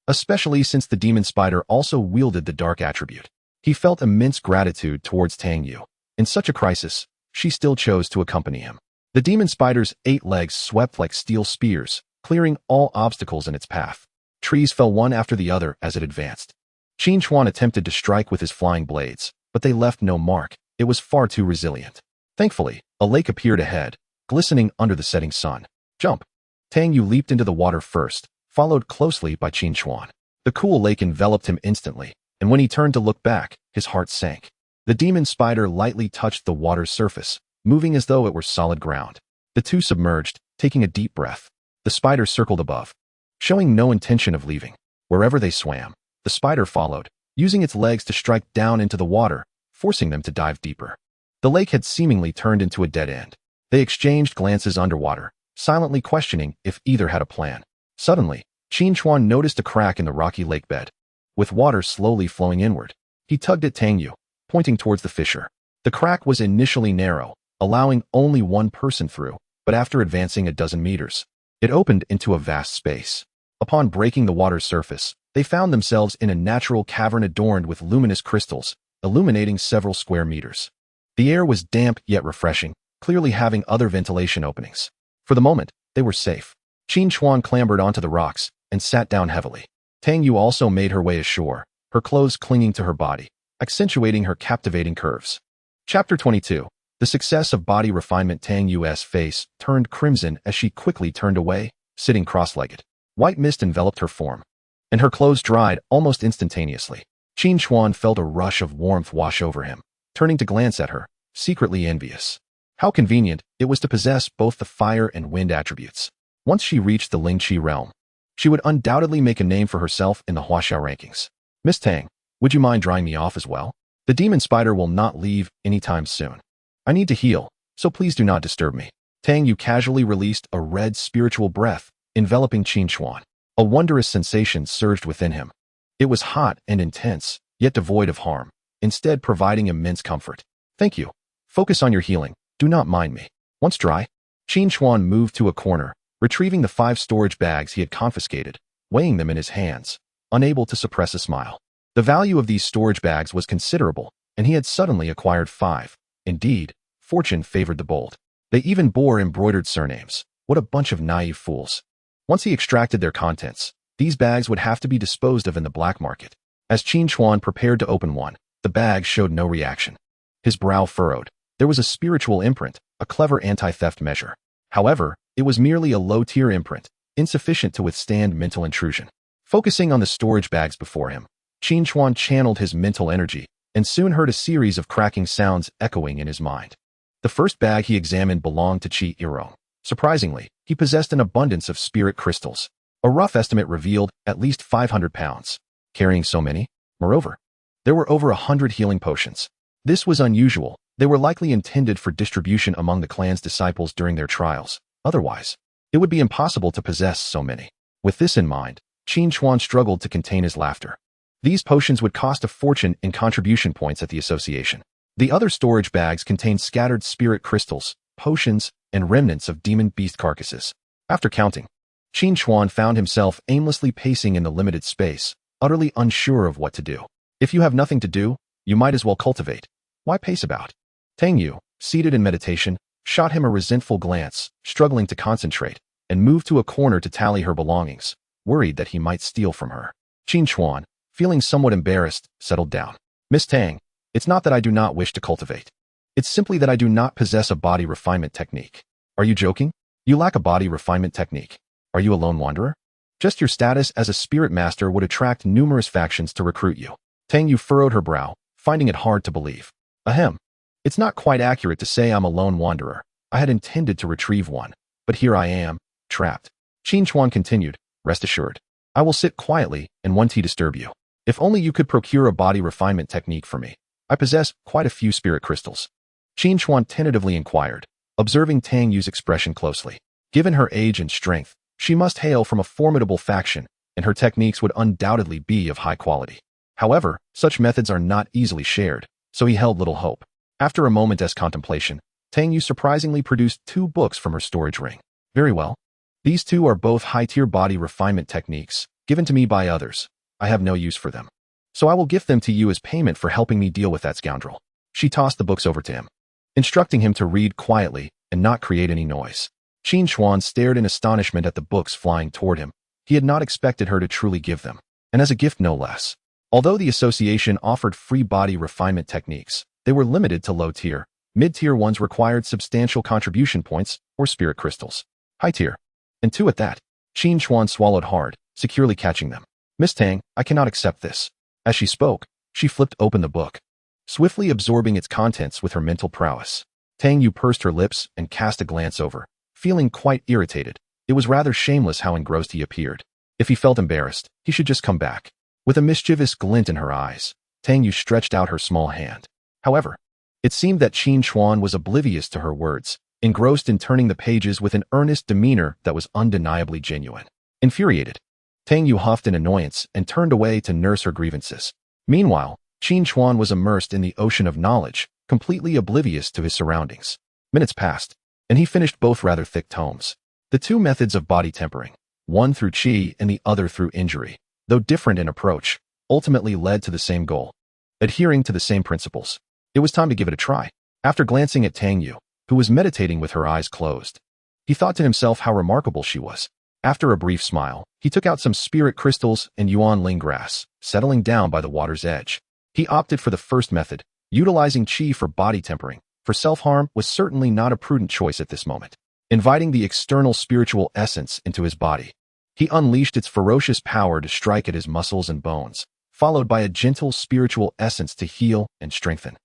especially since the demon spider also wielded the dark attribute. He felt immense gratitude towards Tang Yu. In such a crisis, she still chose to accompany him. The demon spider's 8 legs swept like steel spears, clearing all obstacles in its path. Trees fell one after the other as it advanced. Qin Chuan attempted to strike with his flying blades, but they left no mark. It was far too resilient. Thankfully, a lake appeared ahead, glistening under the setting sun. Jump! Tang Yu leaped into the water first, followed closely by Qin Chuan. The cool lake enveloped him instantly, and when he turned to look back, his heart sank. The demon spider lightly touched the water's surface, moving as though it were solid ground. The two submerged, taking a deep breath. The spider circled above, showing no intention of leaving. Wherever they swam, the spider followed, using its legs to strike down into the water, forcing them to dive deeper. The lake had seemingly turned into a dead end. They exchanged glances underwater, silently questioning if either had a plan. Suddenly, Qin Chuan noticed a crack in the rocky lake bed, with water slowly flowing inward. He tugged at Tang Yu, pointing towards the fissure. The crack was initially narrow, allowing only one person through, but after advancing a dozen meters, it opened into a vast space. Upon breaking the water's surface, they found themselves in a natural cavern adorned with luminous crystals, illuminating several square meters. The air was damp yet refreshing, clearly having other ventilation openings. For the moment, they were safe. Qin Chuan clambered onto the rocks and sat down heavily. Tang Yu also made her way ashore, her clothes clinging to her body, accentuating her captivating curves. Chapter 22. The success of body refinement. Tang Yu's face turned crimson as she quickly turned away, sitting cross-legged. White mist enveloped her form, and her clothes dried almost instantaneously. Qin Chuan felt a rush of warmth wash over him, turning to glance at her, secretly envious. How convenient it was to possess both the fire and wind attributes. Once she reached the Ling Qi realm, she would undoubtedly make a name for herself in the Huaxiao rankings. Miss Tang, would you mind drying me off as well? The demon spider will not leave anytime soon. I need to heal, so please do not disturb me. Tang Yu casually released a red spiritual breath, enveloping Qin Chuan. A wondrous sensation surged within him. It was hot and intense, yet devoid of harm, instead providing immense comfort. Thank you. Focus on your healing. Do not mind me. Once dry, Qin Chuan moved to a corner, retrieving the 5 storage bags he had confiscated, weighing them in his hands, unable to suppress a smile. The value of these storage bags was considerable, and he had suddenly acquired 5. Indeed, fortune favored the bold. They even bore embroidered surnames. What a bunch of naive fools. Once he extracted their contents, these bags would have to be disposed of in the black market. As Qin Chuan prepared to open one, the bag showed no reaction. His brow furrowed. There was a spiritual imprint, a clever anti-theft measure. However, it was merely a low-tier imprint, insufficient to withstand mental intrusion. Focusing on the storage bags before him, Qin Chuan channeled his mental energy and soon heard a series of cracking sounds echoing in his mind. The first bag he examined belonged to Qi Yirong. Surprisingly, he possessed an abundance of spirit crystals. A rough estimate revealed at least 500 pounds. Carrying so many? Moreover, there were over 100 healing potions. This was unusual. They were likely intended for distribution among the clan's disciples during their trials. Otherwise, it would be impossible to possess so many. With this in mind, Qin Chuan struggled to contain his laughter. These potions would cost a fortune in contribution points at the association. The other storage bags contained scattered spirit crystals, potions, and remnants of demon beast carcasses. After counting, Qin Chuan found himself aimlessly pacing in the limited space, utterly unsure of what to do. If you have nothing to do, you might as well cultivate. Why pace about? Tang Yu, seated in meditation, shot him a resentful glance, struggling to concentrate, and moved to a corner to tally her belongings, worried that he might steal from her. Qin Chuan, feeling somewhat embarrassed, settled down. Miss Tang, it's not that I do not wish to cultivate. It's simply that I do not possess a body refinement technique. Are you joking? You lack a body refinement technique. Are you a lone wanderer? Just your status as a spirit master would attract numerous factions to recruit you. Tang Yu furrowed her brow, finding it hard to believe. Ahem. It's not quite accurate to say I'm a lone wanderer. I had intended to retrieve one, but here I am, trapped. Qin Chuan continued, rest assured. I will sit quietly and won't disturb you. If only you could procure a body refinement technique for me. I possess quite a few spirit crystals. Qin Chuan tentatively inquired, observing Tang Yu's expression closely. Given her age and strength, she must hail from a formidable faction, and her techniques would undoubtedly be of high quality. However, such methods are not easily shared, so he held little hope. After a moment's contemplation, Tang Yu surprisingly produced 2 books from her storage ring. Very well. These 2 are both high-tier body refinement techniques, given to me by others. I have no use for them. So I will gift them to you as payment for helping me deal with that scoundrel. She tossed the books over to him, instructing him to read quietly and not create any noise. Qin Chuan stared in astonishment at the books flying toward him. He had not expected her to truly give them, and as a gift no less. Although the association offered free body refinement techniques, they were limited to low-tier. Mid-tier ones required substantial contribution points or spirit crystals. High-tier. And 2 at that. Qin Chuan swallowed hard, securely catching them. Miss Tang, I cannot accept this. As she spoke, she flipped open the book, swiftly absorbing its contents with her mental prowess. Tang Yu pursed her lips and cast a glance over, feeling quite irritated. It was rather shameless how engrossed he appeared. If he felt embarrassed, he should just come back. With a mischievous glint in her eyes, Tang Yu stretched out her small hand. However, it seemed that Qin Chuan was oblivious to her words, engrossed in turning the pages with an earnest demeanor that was undeniably genuine. Infuriated, Tang Yu huffed in annoyance and turned away to nurse her grievances. Meanwhile, Qin Chuan was immersed in the ocean of knowledge, completely oblivious to his surroundings. Minutes passed, and he finished both rather thick tomes. The 2 methods of body tempering, one through qi and the other through injury, though different in approach, ultimately led to the same goal, adhering to the same principles. It was time to give it a try. After glancing at Tang Yu, who was meditating with her eyes closed, he thought to himself how remarkable she was. After a brief smile, he took out some spirit crystals and yuan ling grass, settling down by the water's edge. He opted for the first method, utilizing qi for body tempering, for self-harm was certainly not a prudent choice at this moment. Inviting the external spiritual essence into his body, he unleashed its ferocious power to strike at his muscles and bones, followed by a gentle spiritual essence to heal and strengthen,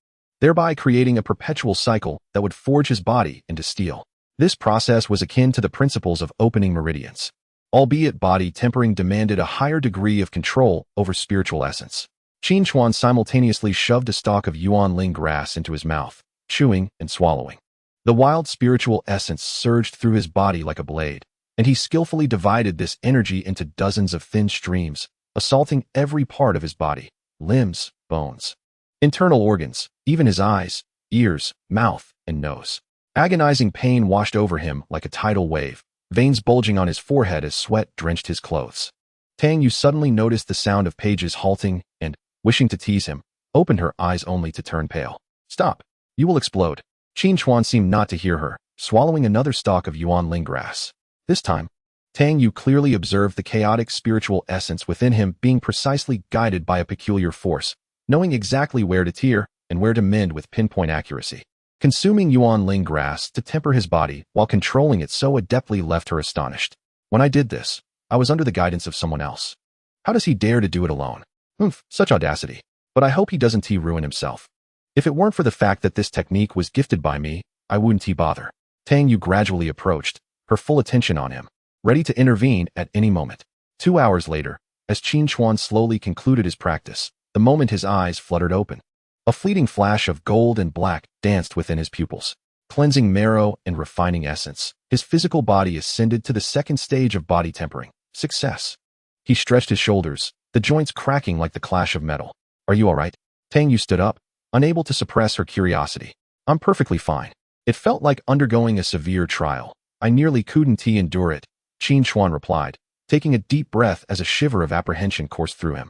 thereby creating a perpetual cycle that would forge his body into steel. This process was akin to the principles of opening meridians, albeit body tempering demanded a higher degree of control over spiritual essence. Qin Chuan simultaneously shoved a stalk of yuan ling grass into his mouth, chewing and swallowing. The wild spiritual essence surged through his body like a blade, and he skillfully divided this energy into dozens of thin streams, assaulting every part of his body, limbs, bones, internal organs, even his eyes, ears, mouth, and nose. Agonizing pain washed over him like a tidal wave, veins bulging on his forehead as sweat drenched his clothes. Tang Yu suddenly noticed the sound of pages halting and, wishing to tease him, opened her eyes only to turn pale. Stop! You will explode. Qin Chuan seemed not to hear her, swallowing another stalk of yuan ling grass. This time, Tang Yu clearly observed the chaotic spiritual essence within him being precisely guided by a peculiar force, knowing exactly where to tear and where to mend with pinpoint accuracy. Consuming Yuan Ling grass to temper his body while controlling it so adeptly left her astonished. When I did this, I was under the guidance of someone else. How does he dare to do it alone? Such audacity. But I hope he doesn't ruin himself. If it weren't for the fact that this technique was gifted by me, I wouldn't bother. Tang Yu gradually approached, her full attention on him, ready to intervene at any moment. 2 hours later, as Qin Chuan slowly concluded his practice, the moment his eyes fluttered open, a fleeting flash of gold and black danced within his pupils. Cleansing marrow and refining essence, his physical body ascended to the second stage of body tempering. Success. He stretched his shoulders, the joints cracking like the clash of metal. Are you all right? Tang Yu stood up, unable to suppress her curiosity. I'm perfectly fine. It felt like undergoing a severe trial. I nearly couldn't endure it, Qin Chuan replied, taking a deep breath as a shiver of apprehension coursed through him.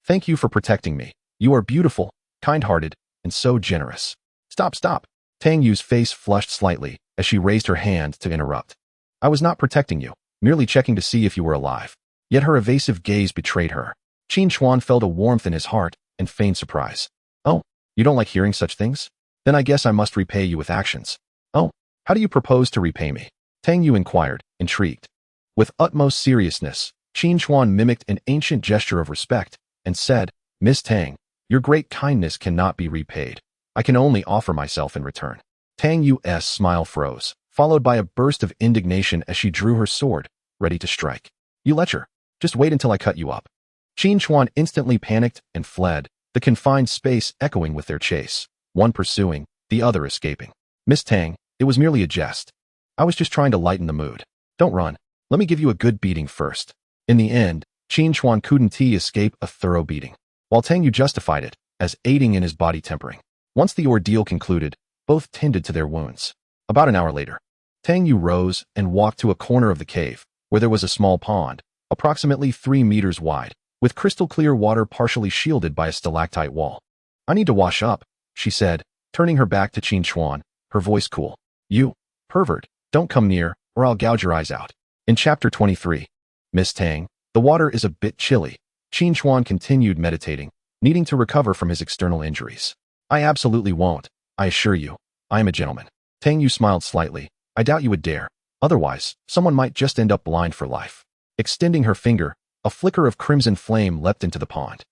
Thank you for protecting me. You are beautiful, kind-hearted, and so generous. Stop. Tang Yu's face flushed slightly as she raised her hand to interrupt. I was not protecting you, merely checking to see if you were alive. Yet her evasive gaze betrayed her. Qin Chuan felt a warmth in his heart and feigned surprise. Oh, you don't like hearing such things? Then I guess I must repay you with actions. Oh, how do you propose to repay me? Tang Yu inquired, intrigued. With utmost seriousness, Qin Chuan mimicked an ancient gesture of respect and said, Miss Tang, your great kindness cannot be repaid. I can only offer myself in return. Tang Yu's smile froze, followed by a burst of indignation as she drew her sword, ready to strike. You lecher. Just wait until I cut you up. Qin Chuan instantly panicked and fled, the confined space echoing with their chase, one pursuing, the other escaping. Miss Tang, it was merely a jest. I was just trying to lighten the mood. Don't run. Let me give you a good beating first. In the end, Qin Chuan couldn't escape a thorough beating, while Tang Yu justified it as aiding in his body tempering. Once the ordeal concluded, both tended to their wounds. About an hour later, Tang Yu rose and walked to a corner of the cave, where there was a small pond, approximately 3 meters wide, with crystal-clear water partially shielded by a stalactite wall. I need to wash up, she said, turning her back to Qin Chuan, her voice cool. You, pervert, don't come near, or I'll gouge your eyes out. In Chapter 23, Miss Tang, the water is a bit chilly. Qin Chuan continued meditating, needing to recover from his external injuries. I absolutely won't, I assure you. I am a gentleman. Tang Yu smiled slightly. I doubt you would dare. Otherwise, someone might just end up blind for life. Extending her finger, a flicker of crimson flame leapt into the pond.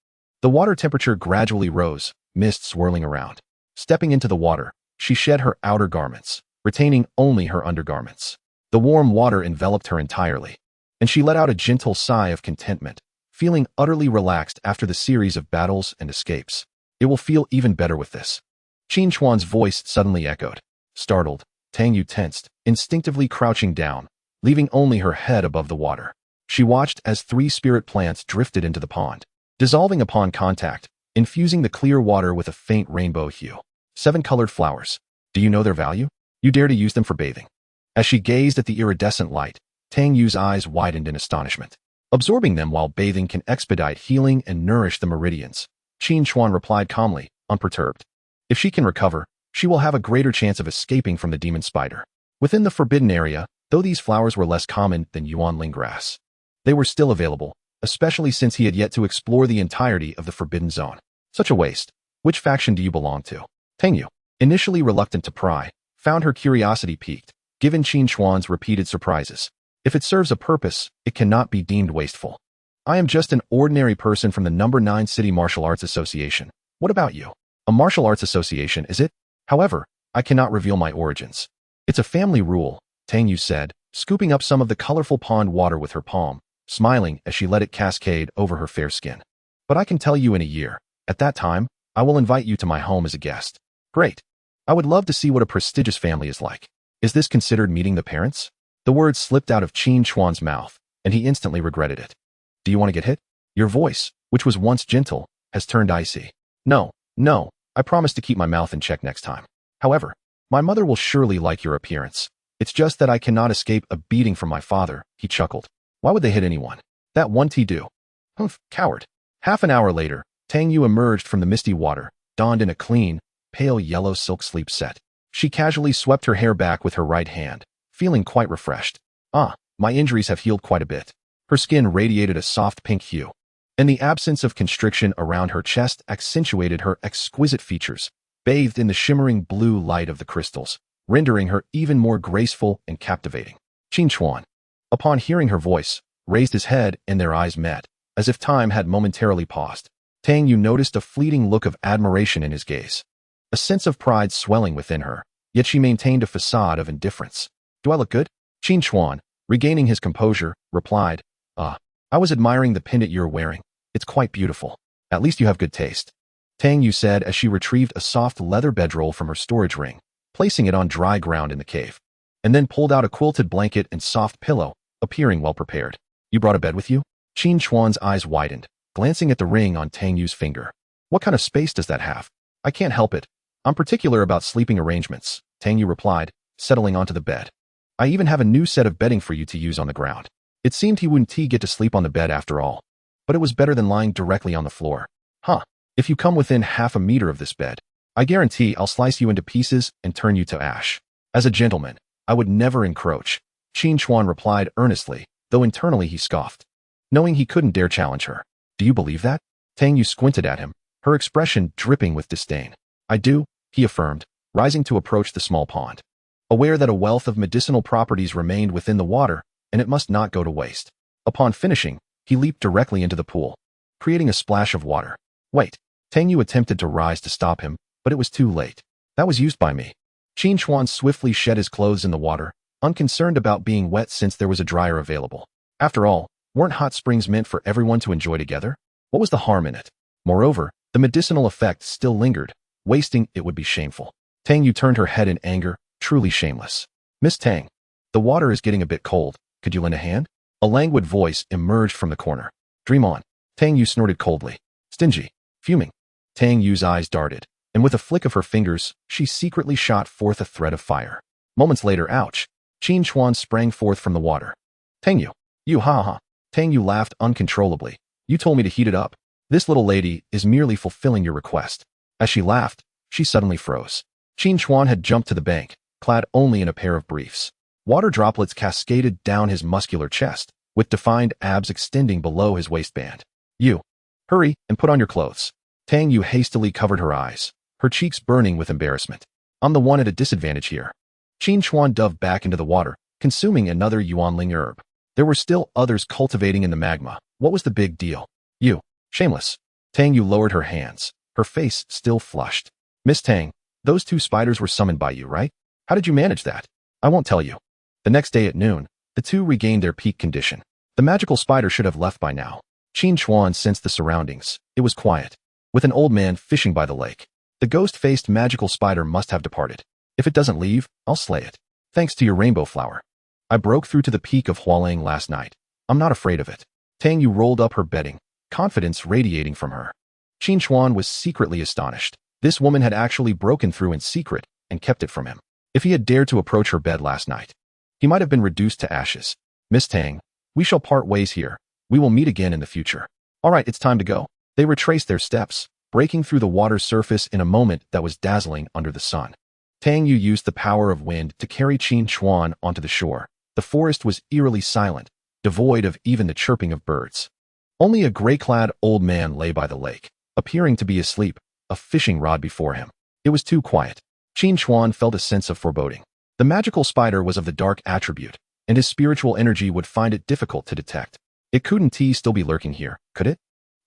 The water temperature gradually rose, mist swirling around. Stepping into the water, she shed her outer garments, retaining only her undergarments. The warm water enveloped her entirely, and she let out a gentle sigh of contentment, feeling utterly relaxed after the series of battles and escapes. It will feel even better with this. Qin Chuan's voice suddenly echoed. Startled, Tang Yu tensed, instinctively crouching down, leaving only her head above the water. She watched as 3 spirit plants drifted into the pond, dissolving upon contact, infusing the clear water with a faint rainbow hue. 7 colored flowers. Do you know their value? You dare to use them for bathing. As she gazed at the iridescent light, Tang Yu's eyes widened in astonishment. Absorbing them while bathing can expedite healing and nourish the meridians. Qin Chuan replied calmly, unperturbed. If she can recover, she will have a greater chance of escaping from the demon spider. Within the forbidden area, though these flowers were less common than Yuan Ling grass, they were still available, especially since he had yet to explore the entirety of the forbidden zone. Such a waste. Which faction do you belong to? Tang Yu, initially reluctant to pry, found her curiosity piqued, given Qin Chuan's repeated surprises. If it serves a purpose, it cannot be deemed wasteful. I am just an ordinary person from the No. 9 City Martial Arts Association. What about you? A martial arts association, is it? However, I cannot reveal my origins. It's a family rule, Tang Yu said, scooping up some of the colorful pond water with her palm, smiling as she let it cascade over her fair skin. But I can tell you in a year. At that time, I will invite you to my home as a guest. Great. I would love to see what a prestigious family is like. Is this considered meeting the parents? The words slipped out of Qin Chuan's mouth, and he instantly regretted it. Do you want to get hit? Your voice, which was once gentle, has turned icy. No, I promise to keep my mouth in check next time. However, my mother will surely like your appearance. It's just that I cannot escape a beating from my father, he chuckled. Why would they hit anyone? That won't he do? Humph, coward. Half an hour later, Tang Yu emerged from the misty water, donned in a clean, pale yellow silk sleep set. She casually swept her hair back with her right hand, feeling quite refreshed. Ah, My injuries have healed quite a bit. Her skin radiated a soft pink hue, and the absence of constriction around her chest accentuated her exquisite features, bathed in the shimmering blue light of the crystals, rendering her even more graceful and captivating. Qin Chuan, upon hearing her voice, raised his head and their eyes met, as if time had momentarily paused. Tang Yu noticed a fleeting look of admiration in his gaze, a sense of pride swelling within her, yet she maintained a facade of indifference. Do I look good? Qin Chuan, regaining his composure, replied, I was admiring the pendant you're wearing. It's quite beautiful. At least you have good taste. Tang Yu said as she retrieved a soft leather bedroll from her storage ring, placing it on dry ground in the cave, and then pulled out a quilted blanket and soft pillow, appearing well prepared. You brought a bed with you? Qin Chuan's eyes widened, glancing at the ring on Tang Yu's finger. What kind of space does that have? I can't help it. I'm particular about sleeping arrangements, Tang Yu replied, settling onto the bed. I even have a new set of bedding for you to use on the ground. It seemed he wouldn't get to sleep on the bed after all, but it was better than lying directly on the floor. If you come within half a meter of this bed, I guarantee I'll slice you into pieces and turn you to ash. As a gentleman, I would never encroach, Qin Chuan replied earnestly, though internally he scoffed, knowing he couldn't dare challenge her. Do you believe that? Tang Yu squinted at him, her expression dripping with disdain. I do, he affirmed, rising to approach the small pond, aware that a wealth of medicinal properties remained within the water, and it must not go to waste. Upon finishing, he leaped directly into the pool, creating a splash of water. Wait, Tang Yu attempted to rise to stop him, but it was too late. That was used by me. Qin Chuan swiftly shed his clothes in the water, unconcerned about being wet since there was a dryer available. After all, weren't hot springs meant for everyone to enjoy together? What was the harm in it? Moreover, the medicinal effect still lingered. Wasting it would be shameful. Tang Yu turned her head in anger, truly shameless. Miss Tang, the water is getting a bit cold. Could you lend a hand? A languid voice emerged from the corner. Dream on. Tang Yu snorted coldly. Stingy. Fuming. Tang Yu's eyes darted, and with a flick of her fingers, she secretly shot forth a thread of fire. Moments later, ouch! Qin Chuan sprang forth from the water. Tang Yu. You ha. Tang Yu laughed uncontrollably. You told me to heat it up. This little lady is merely fulfilling your request. As she laughed, she suddenly froze. Qin Chuan had jumped to the bank, clad only in a pair of briefs. Water droplets cascaded down his muscular chest, with defined abs extending below his waistband. You. Hurry and put on your clothes. Tang Yu hastily covered her eyes, her cheeks burning with embarrassment. I'm the one at a disadvantage here. Qin Chuan dove back into the water, consuming another Yuanling herb. There were still others cultivating in the magma. What was the big deal? You. Shameless. Tang Yu lowered her hands, her face still flushed. Miss Tang, those two spiders were summoned by you, right? How did you manage that? I won't tell you. The next day at noon, the two regained their peak condition. The magical spider should have left by now. Qin Chuan sensed the surroundings. It was quiet, with an old man fishing by the lake. The ghost-faced magical spider must have departed. If it doesn't leave, I'll slay it. Thanks to your rainbow flower. I broke through to the peak of Hualang last night. I'm not afraid of it. Tang Yu rolled up her bedding, confidence radiating from her. Qin Chuan was secretly astonished. This woman had actually broken through in secret and kept it from him. If he had dared to approach her bed last night, he might have been reduced to ashes. Miss Tang, we shall part ways here. We will meet again in the future. All right, it's time to go. They retraced their steps, breaking through the water's surface in a moment that was dazzling under the sun. Tang Yu used the power of wind to carry Qin Chuan onto the shore. The forest was eerily silent, devoid of even the chirping of birds. Only a gray-clad old man lay by the lake, appearing to be asleep, a fishing rod before him. It was too quiet. Qin Chuan felt a sense of foreboding. The magical spider was of the dark attribute, and his spiritual energy would find it difficult to detect. It couldn't still be lurking here, could it?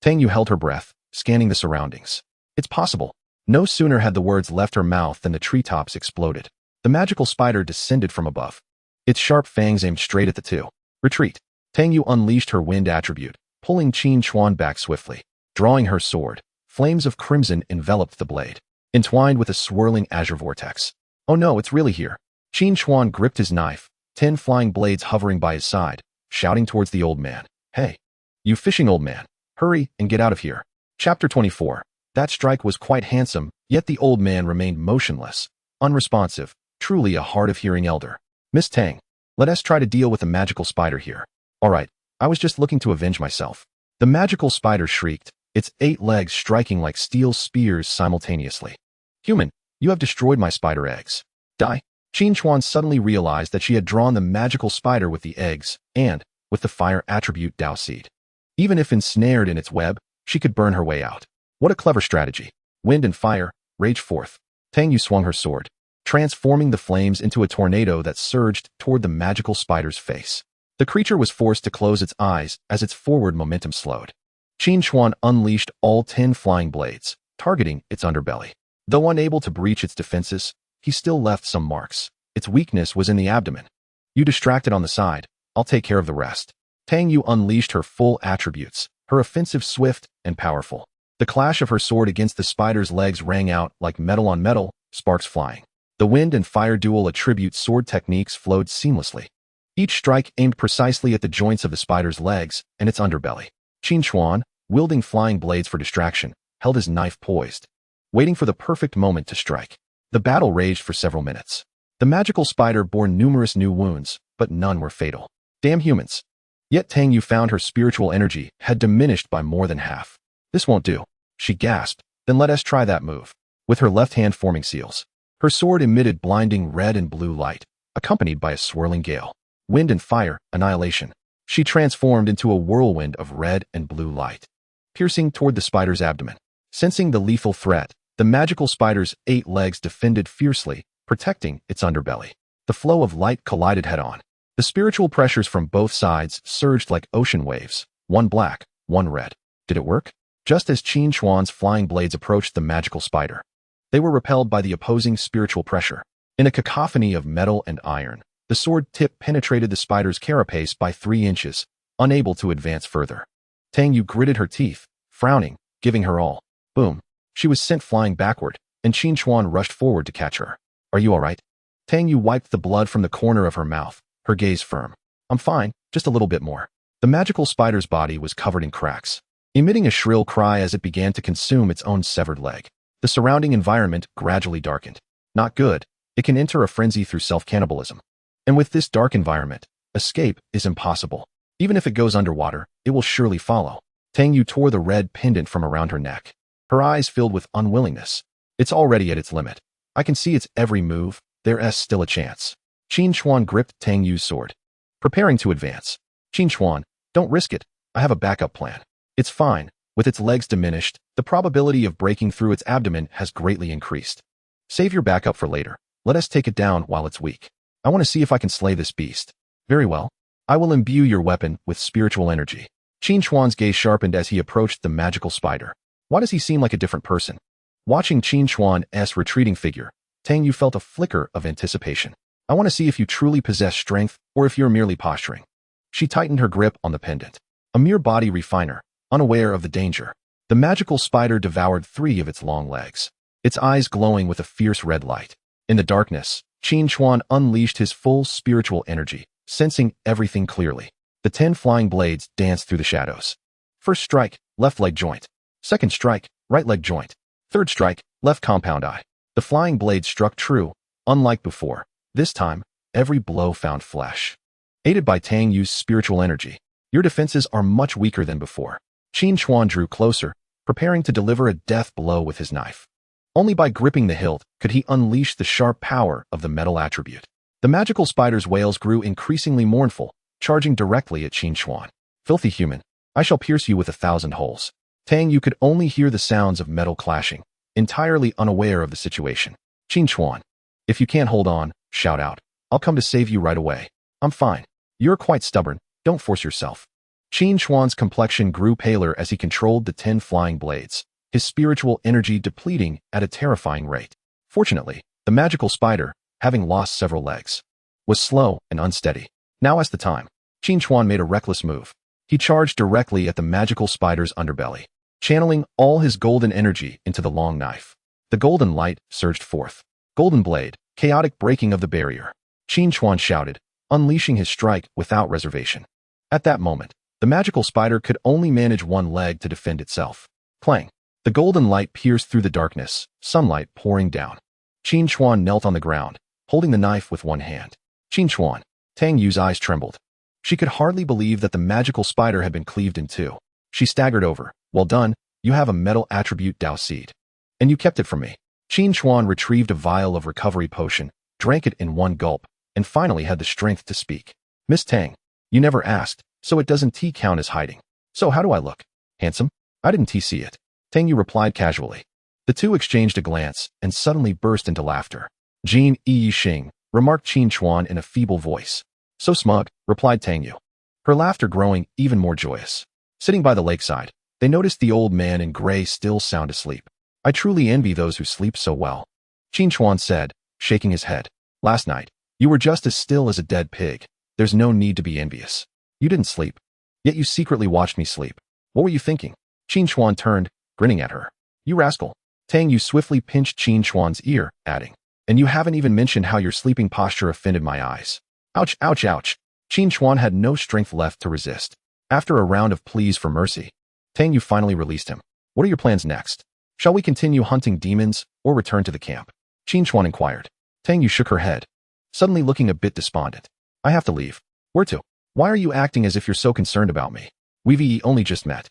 Tang Yu held her breath, scanning the surroundings. It's possible. No sooner had the words left her mouth than the treetops exploded. The magical spider descended from above. Its sharp fangs aimed straight at the two. Retreat. Tang Yu unleashed her wind attribute, pulling Qin Chuan back swiftly. Drawing her sword, flames of crimson enveloped the blade, entwined with a swirling azure vortex. Oh no, it's really here. Qin Chuan gripped his knife, 10 flying blades hovering by his side, shouting towards the old man. Hey, you fishing old man, hurry and get out of here. Chapter 24. That strike was quite handsome, yet the old man remained motionless, unresponsive, truly a hard-of-hearing elder. Miss Tang, let us try to deal with the magical spider here. All right, I was just looking to avenge myself. The magical spider shrieked, its 8 legs striking like steel spears simultaneously. Human, you have destroyed my spider eggs. Die. Qin Chuan suddenly realized that she had drawn the magical spider with the eggs and, with the fire attribute Dao Seed. Even if ensnared in its web, she could burn her way out. What a clever strategy. Wind and fire, rage forth. Tang Yu swung her sword, transforming the flames into a tornado that surged toward the magical spider's face. The creature was forced to close its eyes as its forward momentum slowed. Qin Chuan unleashed all 10 flying blades, targeting its underbelly. Though unable to breach its defenses, he still left some marks. Its weakness was in the abdomen. You distracted on the side, I'll take care of the rest. Tang Yu unleashed her full attributes, her offensive swift and powerful. The clash of her sword against the spider's legs rang out like metal on metal, sparks flying. The wind and fire dual attribute sword techniques flowed seamlessly. Each strike aimed precisely at the joints of the spider's legs and its underbelly. Qin Chuan, wielding flying blades for distraction, held his knife poised, waiting for the perfect moment to strike. The battle raged for several minutes. The magical spider bore numerous new wounds, but none were fatal. Damn humans. Yet Tang Yu found her spiritual energy had diminished by more than half. This won't do, she gasped. Then let us try that move. With her left hand forming seals, her sword emitted blinding red and blue light, accompanied by a swirling gale. Wind and fire, annihilation. She transformed into a whirlwind of red and blue light, piercing toward the spider's abdomen. Sensing the lethal threat, the magical spider's 8 legs defended fiercely, protecting its underbelly. The flow of light collided head-on. The spiritual pressures from both sides surged like ocean waves, one black, one red. Did it work? Just as Qin Chuan's flying blades approached the magical spider, they were repelled by the opposing spiritual pressure. In a cacophony of metal and iron, the sword tip penetrated the spider's carapace by 3 inches, unable to advance further. Tang Yu gritted her teeth, frowning, giving her all. Boom. She was sent flying backward, and Qin Chuan rushed forward to catch her. Are you all right? Tang Yu wiped the blood from the corner of her mouth, her gaze firm. I'm fine, just a little bit more. The magical spider's body was covered in cracks, emitting a shrill cry as it began to consume its own severed leg. The surrounding environment gradually darkened. Not good. It can enter a frenzy through self-cannibalism. And with this dark environment, escape is impossible. Even if it goes underwater, it will surely follow. Tang Yu tore the red pendant from around her neck, her eyes filled with unwillingness. It's already at its limit. I can see its every move. There's still a chance. Qin Chuan gripped Tang Yu's sword, preparing to advance. Qin Chuan, don't risk it. I have a backup plan. It's fine. With its legs diminished, the probability of breaking through its abdomen has greatly increased. Save your backup for later. Let us take it down while it's weak. I want to see if I can slay this beast. Very well. I will imbue your weapon with spiritual energy. Qin Chuan's gaze sharpened as he approached the magical spider. Why does he seem like a different person? Watching Qin Chuan's retreating figure, Tang Yu felt a flicker of anticipation. I want to see if you truly possess strength or if you're merely posturing. She tightened her grip on the pendant. A mere body refiner, unaware of the danger. The magical spider devoured 3 of its long legs, its eyes glowing with a fierce red light. In the darkness, Qin Chuan unleashed his full spiritual energy, sensing everything clearly. The 10 flying blades danced through the shadows. First strike, left leg joint. Second strike, right leg joint. Third strike, left compound eye. The flying blade struck true, unlike before. This time, every blow found flesh. Aided by Tang Yu's spiritual energy, your defenses are much weaker than before. Qin Chuan drew closer, preparing to deliver a death blow with his knife. Only by gripping the hilt could he unleash the sharp power of the metal attribute. The magical spider's wails grew increasingly mournful, charging directly at Qin Chuan. Filthy human, I shall pierce you with 1,000 holes. Tang Yu could only hear the sounds of metal clashing, entirely unaware of the situation. Qin Chuan, if you can't hold on, shout out. I'll come to save you right away. I'm fine. You're quite stubborn. Don't force yourself. Qin Chuan's complexion grew paler as he controlled the 10 flying blades, his spiritual energy depleting at a terrifying rate. Fortunately, the magical spider, having lost several legs, was slow and unsteady. Now is the time. Qin Chuan made a reckless move. He charged directly at the magical spider's underbelly, channeling all his golden energy into the long knife. The golden light surged forth. Golden blade, chaotic breaking of the barrier. Qin Chuan shouted, unleashing his strike without reservation. At that moment, the magical spider could only manage one leg to defend itself. Clang. The golden light pierced through the darkness, sunlight pouring down. Qin Chuan knelt on the ground, holding the knife with one hand. Qin Chuan. Tang Yu's eyes trembled. She could hardly believe that the magical spider had been cleaved in 2. She staggered over. Well done, you have a metal attribute Dao Seed. And you kept it from me. Qin Chuan retrieved a vial of recovery potion, drank it in one gulp, and finally had the strength to speak. Miss Tang, you never asked, so it doesn't count as hiding. So how do I look? Handsome? I didn't see it. Tang Yu replied casually. The two exchanged a glance and suddenly burst into laughter. Jin Yi Xing, remarked Qin Chuan in a feeble voice. So smug, replied Tang Yu, her laughter growing even more joyous. Sitting by the lakeside, they noticed the old man in gray still sound asleep. I truly envy those who sleep so well. Qin Chuan said, shaking his head. Last night, you were just as still as a dead pig. There's no need to be envious. You didn't sleep. Yet you secretly watched me sleep. What were you thinking? Qin Chuan turned, grinning at her. You rascal. Tang Yu swiftly pinched Qin Chuan's ear, adding, and you haven't even mentioned how your sleeping posture offended my eyes. Ouch, ouch, ouch. Qin Chuan had no strength left to resist. After a round of pleas for mercy, Tang Yu finally released him. What are your plans next? Shall we continue hunting demons or return to the camp? Qin Chuan inquired. Tang Yu shook her head, suddenly looking a bit despondent. I have to leave. Where to? Why are you acting as if you're so concerned about me? We only just met.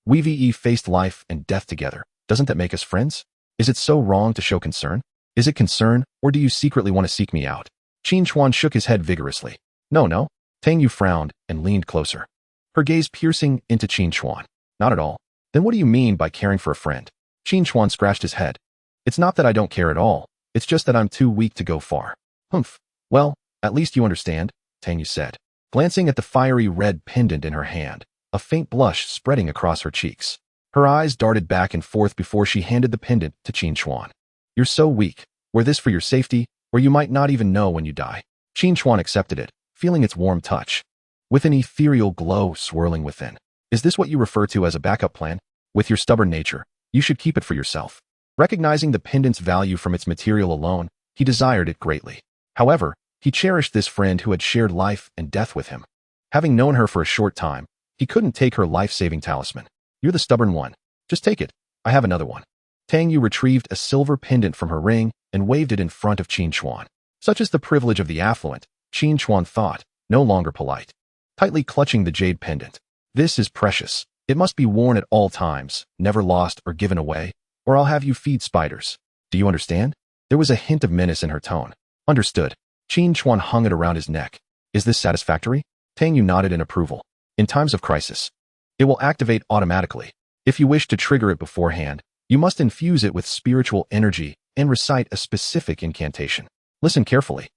We faced life and death together. Doesn't that make us friends? Is it so wrong to show concern? Is it concern, or do you secretly want to seek me out? Qin Chuan shook his head vigorously. No. Tang Yu frowned and leaned closer, her gaze piercing into Qin Chuan. Not at all. Then what do you mean by caring for a friend? Qin Chuan scratched his head. It's not that I don't care at all. It's just that I'm too weak to go far. Humph. Well, at least you understand, Tang Yu said, glancing at the fiery red pendant in her hand, a faint blush spreading across her cheeks. Her eyes darted back and forth before she handed the pendant to Qin Chuan. You're so weak. Wear this for your safety, or you might not even know when you die. Qin Chuan accepted it, feeling its warm touch, with an ethereal glow swirling within. Is this what you refer to as a backup plan? With your stubborn nature, you should keep it for yourself. Recognizing the pendant's value from its material alone, he desired it greatly. However, he cherished this friend who had shared life and death with him. Having known her for a short time, he couldn't take her life-saving talisman. You're the stubborn one. Just take it. I have another one. Tang Yu retrieved a silver pendant from her ring and waved it in front of Qin Chuan. Such is the privilege of the affluent, Qin Chuan thought, no longer polite. Tightly clutching the jade pendant. This is precious. It must be worn at all times, never lost or given away, or I'll have you feed spiders. Do you understand? There was a hint of menace in her tone. Understood. Qin Chuan hung it around his neck. Is this satisfactory? Tang Yu nodded in approval. In times of crisis, it will activate automatically. If you wish to trigger it beforehand, you must infuse it with spiritual energy and recite a specific incantation. Listen carefully.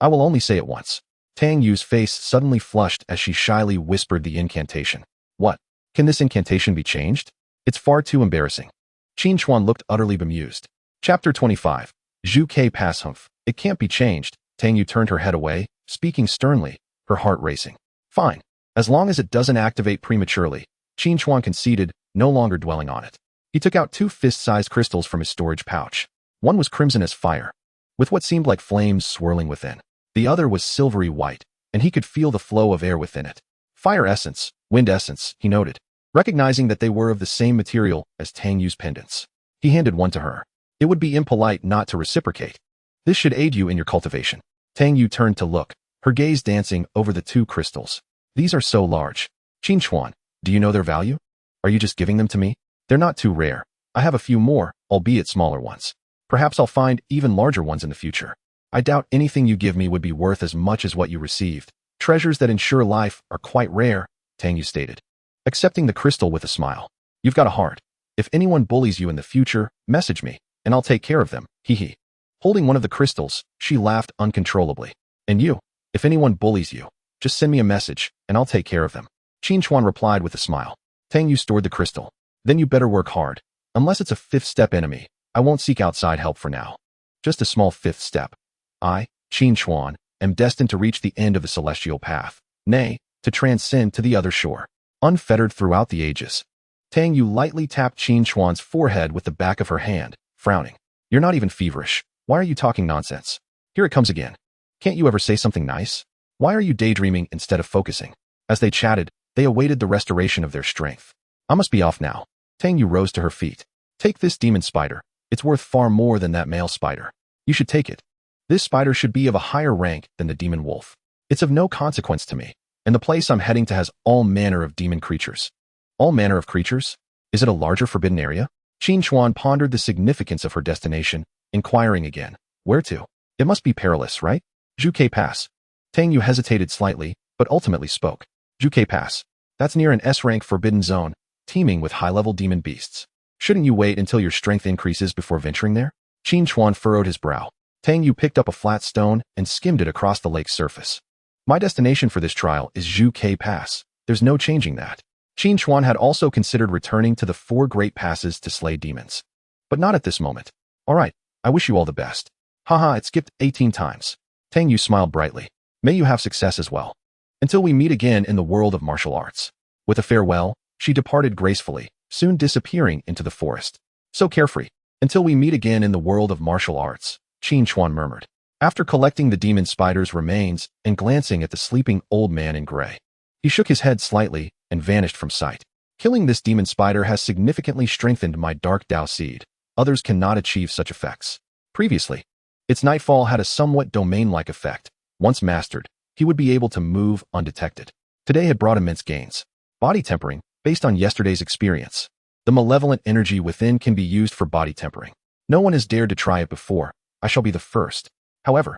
I will only say it once. Tang Yu's face suddenly flushed as she shyly whispered the incantation. What? Can this incantation be changed? It's far too embarrassing. Qin Chuan looked utterly bemused. Chapter 25. Zhu Ke Pass Humph. It can't be changed. Tang Yu turned her head away, speaking sternly, her heart racing. Fine. As long as it doesn't activate prematurely, Qin Chuan conceded, no longer dwelling on it. He took out 2 fist-sized crystals from his storage pouch. One was crimson as fire, with what seemed like flames swirling within. The other was silvery white, and he could feel the flow of air within it. Fire essence, wind essence, he noted, recognizing that they were of the same material as Tang Yu's pendants. He handed one to her. It would be impolite not to reciprocate. This should aid you in your cultivation. Tang Yu turned to look, her gaze dancing over the 2 crystals. These are so large. Qin Chuan, do you know their value? Are you just giving them to me? They're not too rare. I have a few more, albeit smaller ones. Perhaps I'll find even larger ones in the future. I doubt anything you give me would be worth as much as what you received. Treasures that ensure life are quite rare, Tang Yu stated, accepting the crystal with a smile. You've got a heart. If anyone bullies you in the future, message me, and I'll take care of them, hee. Holding one of the crystals, she laughed uncontrollably. And you, if anyone bullies you, just send me a message, and I'll take care of them. Qin Chuan replied with a smile. Tang Yu stored the crystal. Then you better work hard. Unless it's a 5th-step enemy, I won't seek outside help for now. Just a small 5th step. I, Qin Chuan, am destined to reach the end of the celestial path. Nay, to transcend to the other shore. Unfettered throughout the ages. Tang Yu lightly tapped Qin Chuan's forehead with the back of her hand, frowning. You're not even feverish. Why are you talking nonsense? Here it comes again. Can't you ever say something nice? Why are you daydreaming instead of focusing? As they chatted, they awaited the restoration of their strength. I must be off now. Tang Yu rose to her feet. Take this demon spider. It's worth far more than that male spider. You should take it. This spider should be of a higher rank than the demon wolf. It's of no consequence to me, and the place I'm heading to has all manner of demon creatures. All manner of creatures? Is it a larger forbidden area? Qin Chuan pondered the significance of her destination, inquiring again. Where to? It must be perilous, right? Zhu Pass. Tang Yu hesitated slightly, but ultimately spoke. Zhu Pass. That's near an S-rank forbidden zone, teeming with high-level demon beasts. Shouldn't you wait until your strength increases before venturing there? Qin Chuan furrowed his brow. Tang Yu picked up a flat stone and skimmed it across the lake's surface. My destination for this trial is Zhu Pass. There's no changing that. Qin Chuan had also considered returning to the 4 great passes to slay demons. But not at this moment. All right, I wish you all the best. Haha, it skipped 18 times. Tang Yu smiled brightly. May you have success as well. Until we meet again in the world of martial arts. With a farewell, she departed gracefully, soon disappearing into the forest. So carefree. Until we meet again in the world of martial arts, Qin Chuan murmured. After collecting the demon spider's remains and glancing at the sleeping old man in gray, he shook his head slightly and vanished from sight. Killing this demon spider has significantly strengthened my dark Dao seed. Others cannot achieve such effects. Previously, its nightfall had a somewhat domain-like effect. Once mastered, he would be able to move undetected. Today had brought immense gains. Body tempering, based on yesterday's experience. The malevolent energy within can be used for body tempering. No one has dared to try it before. I shall be the first. However,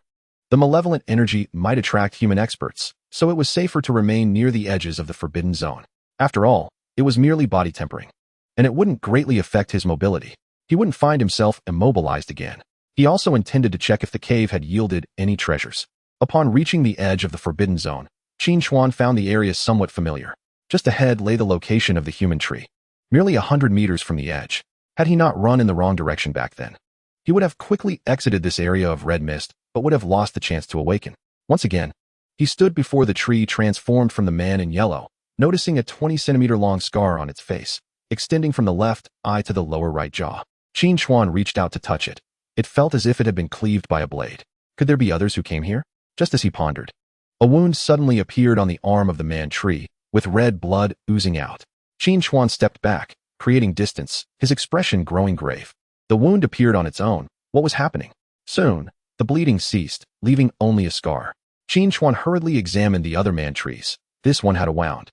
the malevolent energy might attract human experts, so it was safer to remain near the edges of the forbidden zone. After all, it was merely body tempering, and it wouldn't greatly affect his mobility. He wouldn't find himself immobilized again. He also intended to check if the cave had yielded any treasures. Upon reaching the edge of the forbidden zone, Qin Chuan found the area somewhat familiar. Just ahead lay the location of the human tree, merely 100 meters from the edge. Had he not run in the wrong direction back then, he would have quickly exited this area of red mist, but would have lost the chance to awaken. Once again, he stood before the tree transformed from the man in yellow, noticing a 20-centimeter-long scar on its face, extending from the left eye to the lower right jaw. Qin Chuan reached out to touch it. It felt as if it had been cleaved by a blade. Could there be others who came here? Just as he pondered, a wound suddenly appeared on the arm of the man tree, with red blood oozing out. Qin Chuan stepped back, creating distance, his expression growing grave. The wound appeared on its own. What was happening? Soon, the bleeding ceased, leaving only a scar. Qin Chuan hurriedly examined the other man trees. This one had a wound.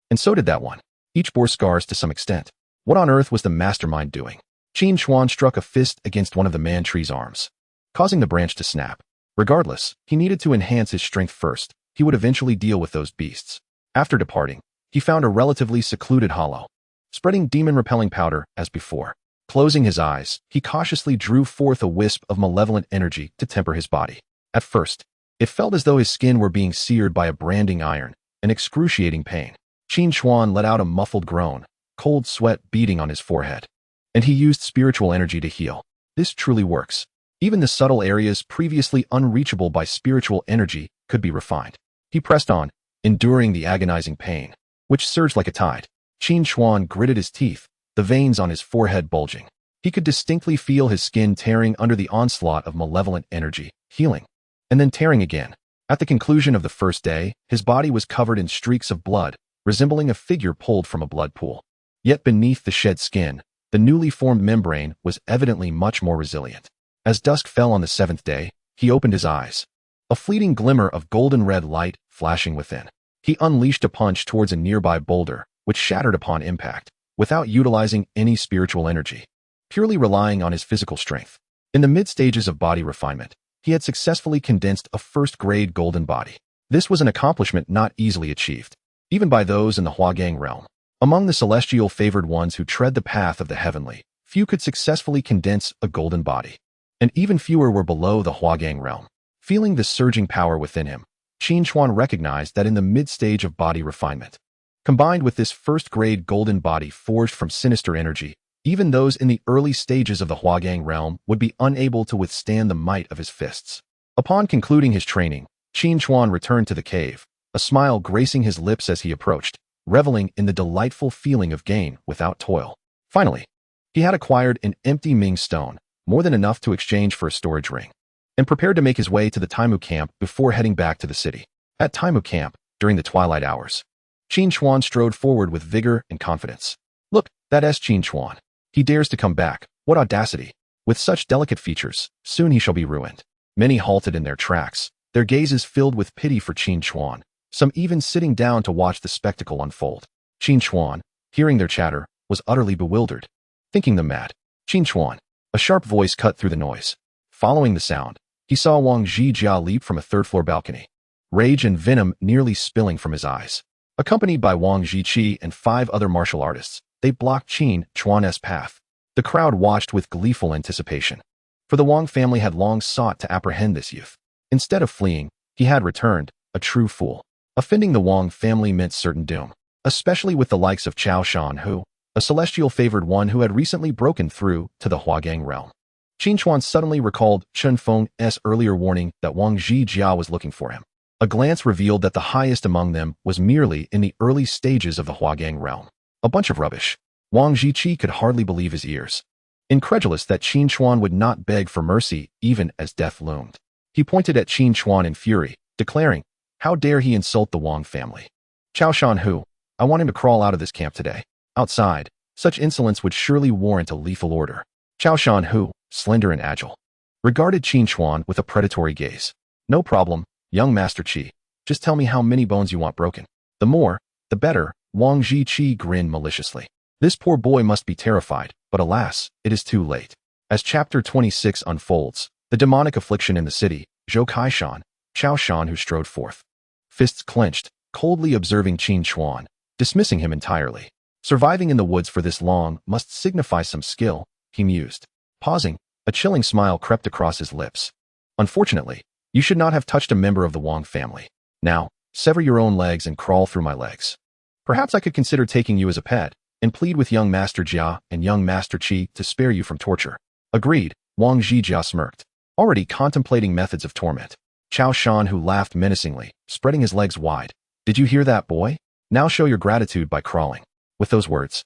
And so did that one. Each bore scars to some extent. What on earth was the mastermind doing? Qin Chuan struck a fist against one of the man tree's arms, causing the branch to snap. Regardless, he needed to enhance his strength first. He would eventually deal with those beasts. After departing, he found a relatively secluded hollow, spreading demon-repelling powder as before. Closing his eyes, he cautiously drew forth a wisp of malevolent energy to temper his body. At first, it felt as though his skin were being seared by a branding iron, an excruciating pain. Qin Chuan let out a muffled groan, cold sweat beading on his forehead. And he used spiritual energy to heal. This truly works. Even the subtle areas previously unreachable by spiritual energy could be refined. He pressed on, enduring the agonizing pain, which surged like a tide. Qin Chuan gritted his teeth, the veins on his forehead bulging. He could distinctly feel his skin tearing under the onslaught of malevolent energy, healing, and then tearing again. At the conclusion of the first day, his body was covered in streaks of blood, resembling a figure pulled from a blood pool. Yet beneath the shed skin, the newly formed membrane was evidently much more resilient. As dusk fell on the 7th day, he opened his eyes, a fleeting glimmer of golden-red light flashing within. He unleashed a punch towards a nearby boulder, which shattered upon impact, without utilizing any spiritual energy, purely relying on his physical strength. In the mid-stages of body refinement, he had successfully condensed a first-grade golden body. This was an accomplishment not easily achieved, even by those in the Huagang realm. Among the celestial favored ones who tread the path of the heavenly, few could successfully condense a golden body, and even fewer were below the Huagang realm. Feeling the surging power within him, Qin Chuan recognized that in the mid-stage of body refinement, combined with this first-grade golden body forged from sinister energy, even those in the early stages of the Huagang realm would be unable to withstand the might of his fists. Upon concluding his training, Qin Chuan returned to the cave, a smile gracing his lips as he approached, reveling in the delightful feeling of gain without toil. Finally, he had acquired an empty Ming stone, more than enough to exchange for a storage ring, and prepared to make his way to the Taimu camp before heading back to the city. At Taimu camp, during the twilight hours, Qin Chuan strode forward with vigor and confidence. Look, that's Qin Chuan. He dares to come back. What audacity! With such delicate features, soon he shall be ruined. Many halted in their tracks, their gazes filled with pity for Qin Chuan, some even sitting down to watch the spectacle unfold. Qin Chuan, hearing their chatter, was utterly bewildered, thinking them mad. Qin Chuan. A sharp voice cut through the noise. Following the sound, He saw Wang Zhijia leap from a third-floor balcony, rage and venom nearly spilling from his eyes. Accompanied by Wang Zhiqi and 5 other martial artists, they blocked Qin Chuan's path. The crowd watched with gleeful anticipation, for the Wang family had long sought to apprehend this youth. Instead of fleeing, he had returned, a true fool. Offending the Wang family meant certain doom, especially with the likes of Cao Shanhu, a celestial favored one who had recently broken through to the Huagang realm. Qin Chuan suddenly recalled Chen Feng's earlier warning that Wang Zhijia was looking for him. A glance revealed that the highest among them was merely in the early stages of the Huagang realm. A bunch of rubbish. Wang Zhiqi could hardly believe his ears. Incredulous that Qin Chuan would not beg for mercy even as death loomed. He pointed at Qin Chuan in fury, declaring, "How dare he insult the Wang family? Cao Shanhu, I want him to crawl out of this camp today." Outside, such insolence would surely warrant a lethal order. Cao Shanhu, slender and agile, regarded Qin Chuan with a predatory gaze. "No problem, young Master Qi. Just tell me how many bones you want broken. The more, the better." Wang Zhiqi grinned maliciously. This poor boy must be terrified, but alas, it is too late. As chapter 26 unfolds, the demonic affliction in the city, Zhou Kaishan, Cao Shanhu strode forth. Fists clenched, coldly observing Qin Chuan, dismissing him entirely. Surviving in the woods for this long must signify some skill, he mused. Pausing, a chilling smile crept across his lips. Unfortunately, you should not have touched a member of the Wang family. Now, sever your own legs and crawl through my legs. Perhaps I could consider taking you as a pet, and plead with young Master Jia and young Master Qi to spare you from torture. Agreed, Wang Zhijia smirked, already contemplating methods of torment. Cao Shanhu laughed menacingly, spreading his legs wide. Did you hear that, boy? Now show your gratitude by crawling. With those words,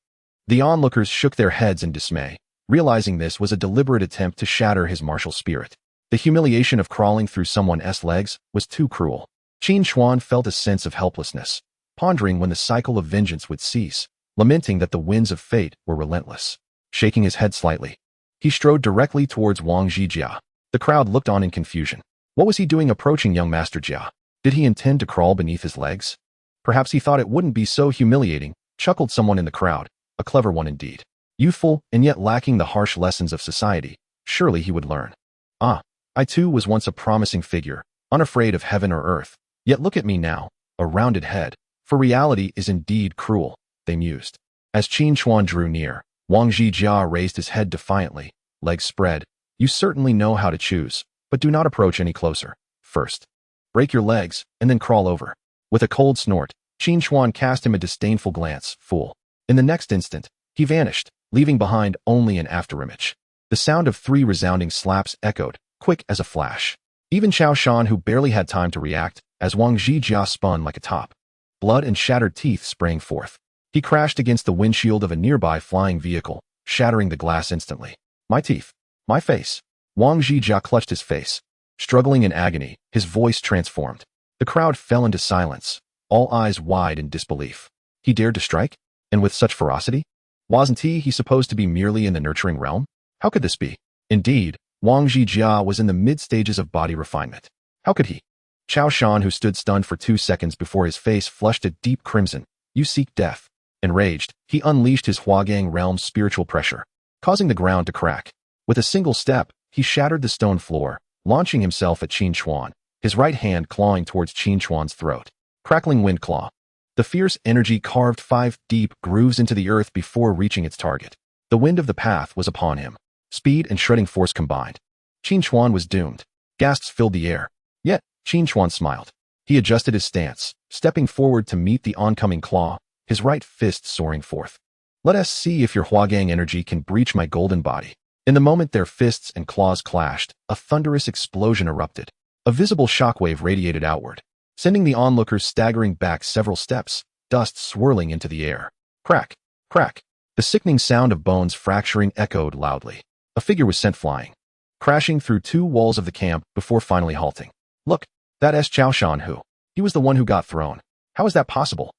the onlookers shook their heads in dismay, realizing this was a deliberate attempt to shatter his martial spirit. The humiliation of crawling through someone's legs was too cruel. Qin Chuan felt a sense of helplessness, pondering when the cycle of vengeance would cease, lamenting that the winds of fate were relentless. Shaking his head slightly, he strode directly towards Wang Zhijia. The crowd looked on in confusion. What was he doing approaching young Master Jia? Did he intend to crawl beneath his legs? Perhaps he thought it wouldn't be so humiliating, chuckled someone in the crowd, a clever one indeed. Youthful and yet lacking the harsh lessons of society, surely he would learn. Ah, I too was once a promising figure, unafraid of heaven or earth, yet look at me now, a rounded head, for reality is indeed cruel, they mused. As Qin Chuan drew near, Wang Zhijia raised his head defiantly, legs spread. You certainly know how to choose, but do not approach any closer. First, break your legs, and then crawl over. With a cold snort, Qin Chuan cast him a disdainful glance, fool. In the next instant, he vanished, leaving behind only an afterimage. The sound of 3 resounding slaps echoed, quick as a flash. Even Cao Shanhu barely had time to react, as Wang Zhijia spun like a top. Blood and shattered teeth sprang forth. He crashed against the windshield of a nearby flying vehicle, shattering the glass instantly. My teeth. My face. Wang Zhijia clutched his face. Struggling in agony, his voice transformed. The crowd fell into silence, all eyes wide in disbelief. He dared to strike? And with such ferocity? Wasn't he supposed to be merely in the nurturing realm? How could this be? Indeed, Wang Zhijia was in the mid-stages of body refinement. How could he? Cao Shanhu stood stunned for 2 seconds before his face flushed a deep crimson. You seek death. Enraged, he unleashed his Huagang realm's spiritual pressure, causing the ground to crack. With a single step, he shattered the stone floor, launching himself at Qin Chuan, his right hand clawing towards Qin Chuan's throat. Crackling wind claw. The fierce energy carved 5 deep grooves into the earth before reaching its target. The wind of the path was upon him. Speed and shredding force combined. Qin Chuan was doomed. Gasps filled the air. Yet, Qin Chuan smiled. He adjusted his stance, stepping forward to meet the oncoming claw, his right fist soaring forth. Let us see if your Huagang energy can breach my golden body. In the moment their fists and claws clashed, a thunderous explosion erupted. A visible shockwave radiated outward, sending the onlookers staggering back several steps, dust swirling into the air. Crack, crack. The sickening sound of bones fracturing echoed loudly. A figure was sent flying, crashing through 2 walls of the camp before finally halting. Look, that's Cao Shanhu. He was the one who got thrown. How is that possible?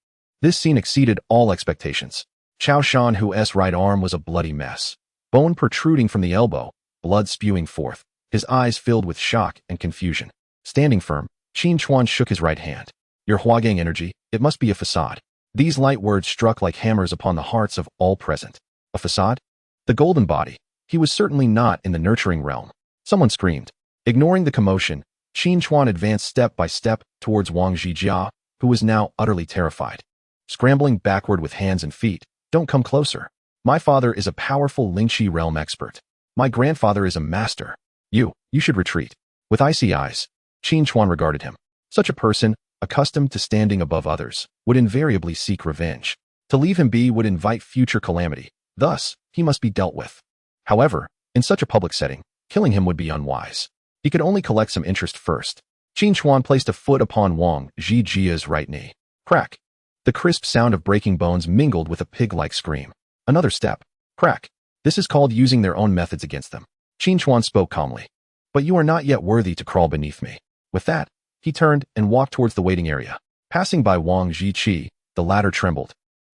This scene exceeded all expectations. Cao Shanhu's right arm was a bloody mess. Bone protruding from the elbow, blood spewing forth, his eyes filled with shock and confusion. Standing firm, Qin Chuan shook his right hand. Your Huagang energy, it must be a facade. These light words struck like hammers upon the hearts of all present. A facade? The golden body. He was certainly not in the nurturing realm. Someone screamed. Ignoring the commotion, Qin Chuan advanced step by step towards Wang Zhijia, who was now utterly terrified. Scrambling backward with hands and feet, "Don't come closer. My father is a powerful Lingxi realm expert. My grandfather is a master. You should retreat." With icy eyes, Qin Chuan regarded him. Such a person, accustomed to standing above others, would invariably seek revenge. To leave him be would invite future calamity. Thus, he must be dealt with. However, in such a public setting, killing him would be unwise. He could only collect some interest first. Qin Chuan placed a foot upon Wang Zhijia's right knee. Crack. The crisp sound of breaking bones mingled with a pig-like scream. Another step. Crack. This is called using their own methods against them. Qin Chuan spoke calmly. But you are not yet worthy to crawl beneath me. With that, he turned and walked towards the waiting area. Passing by Wang Zhiqi, the latter trembled,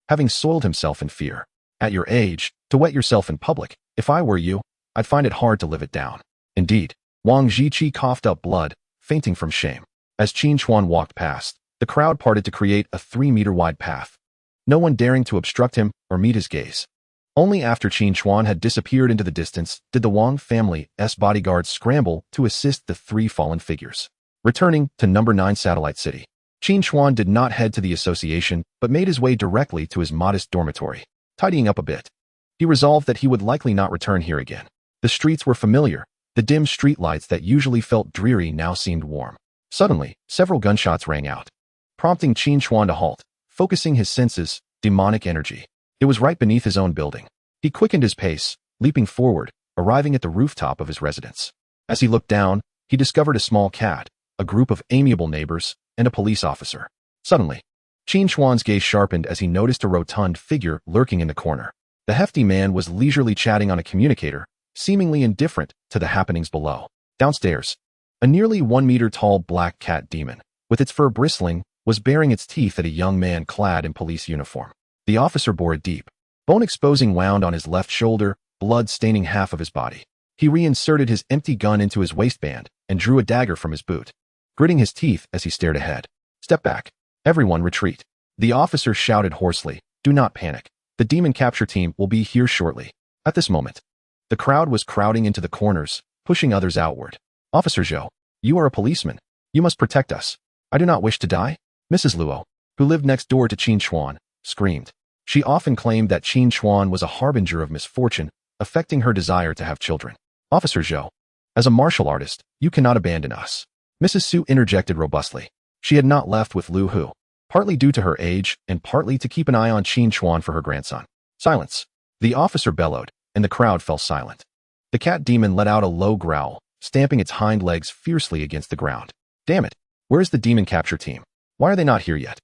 having soiled himself in fear. At your age, to wet yourself in public, if I were you, I'd find it hard to live it down. Indeed, Wang Zhiqi coughed up blood, fainting from shame. As Qin Chuan walked past, the crowd parted to create a 3-meter-wide path, no one daring to obstruct him or meet his gaze. Only after Qin Chuan had disappeared into the distance did the Wang family's bodyguards scramble to assist the 3 fallen figures. Returning to number 9 Satellite City, Qin Chuan did not head to the association but made his way directly to his modest dormitory. Tidying up a bit, he resolved that he would likely not return here again. The streets were familiar. The dim streetlights that usually felt dreary now seemed warm. Suddenly, several gunshots rang out, prompting Qin Chuan to halt, focusing his senses, demonic energy. It was right beneath his own building. He quickened his pace, leaping forward, arriving at the rooftop of his residence. As he looked down, he discovered a small cat, a group of amiable neighbors, and a police officer. Suddenly, Qin Chuan's gaze sharpened as he noticed a rotund figure lurking in the corner. The hefty man was leisurely chatting on a communicator, seemingly indifferent to the happenings below. Downstairs, a nearly 1-meter-tall black cat demon, with its fur bristling, was baring its teeth at a young man clad in police uniform. The officer bore a deep, bone-exposing wound on his left shoulder, blood staining half of his body. He reinserted his empty gun into his waistband and drew a dagger from his boot, gritting his teeth as he stared ahead. "Step back. Everyone retreat." The officer shouted hoarsely, "Do not panic. The demon capture team will be here shortly." At this moment, the crowd was crowding into the corners, pushing others outward. "Officer Zhou, you are a policeman. You must protect us. I do not wish to die." Mrs. Luo, who lived next door to Qin Chuan, screamed. She often claimed that Qin Chuan was a harbinger of misfortune, affecting her desire to have children. "Officer Zhou, as a martial artist, you cannot abandon us." Mrs. Su interjected robustly. She had not left with Lu Hu, partly due to her age and partly to keep an eye on Qin Chuan for her grandson. "Silence." The officer bellowed, and the crowd fell silent. The cat demon let out a low growl, stamping its hind legs fiercely against the ground. "Damn it, where is the demon capture team? Why are they not here yet?"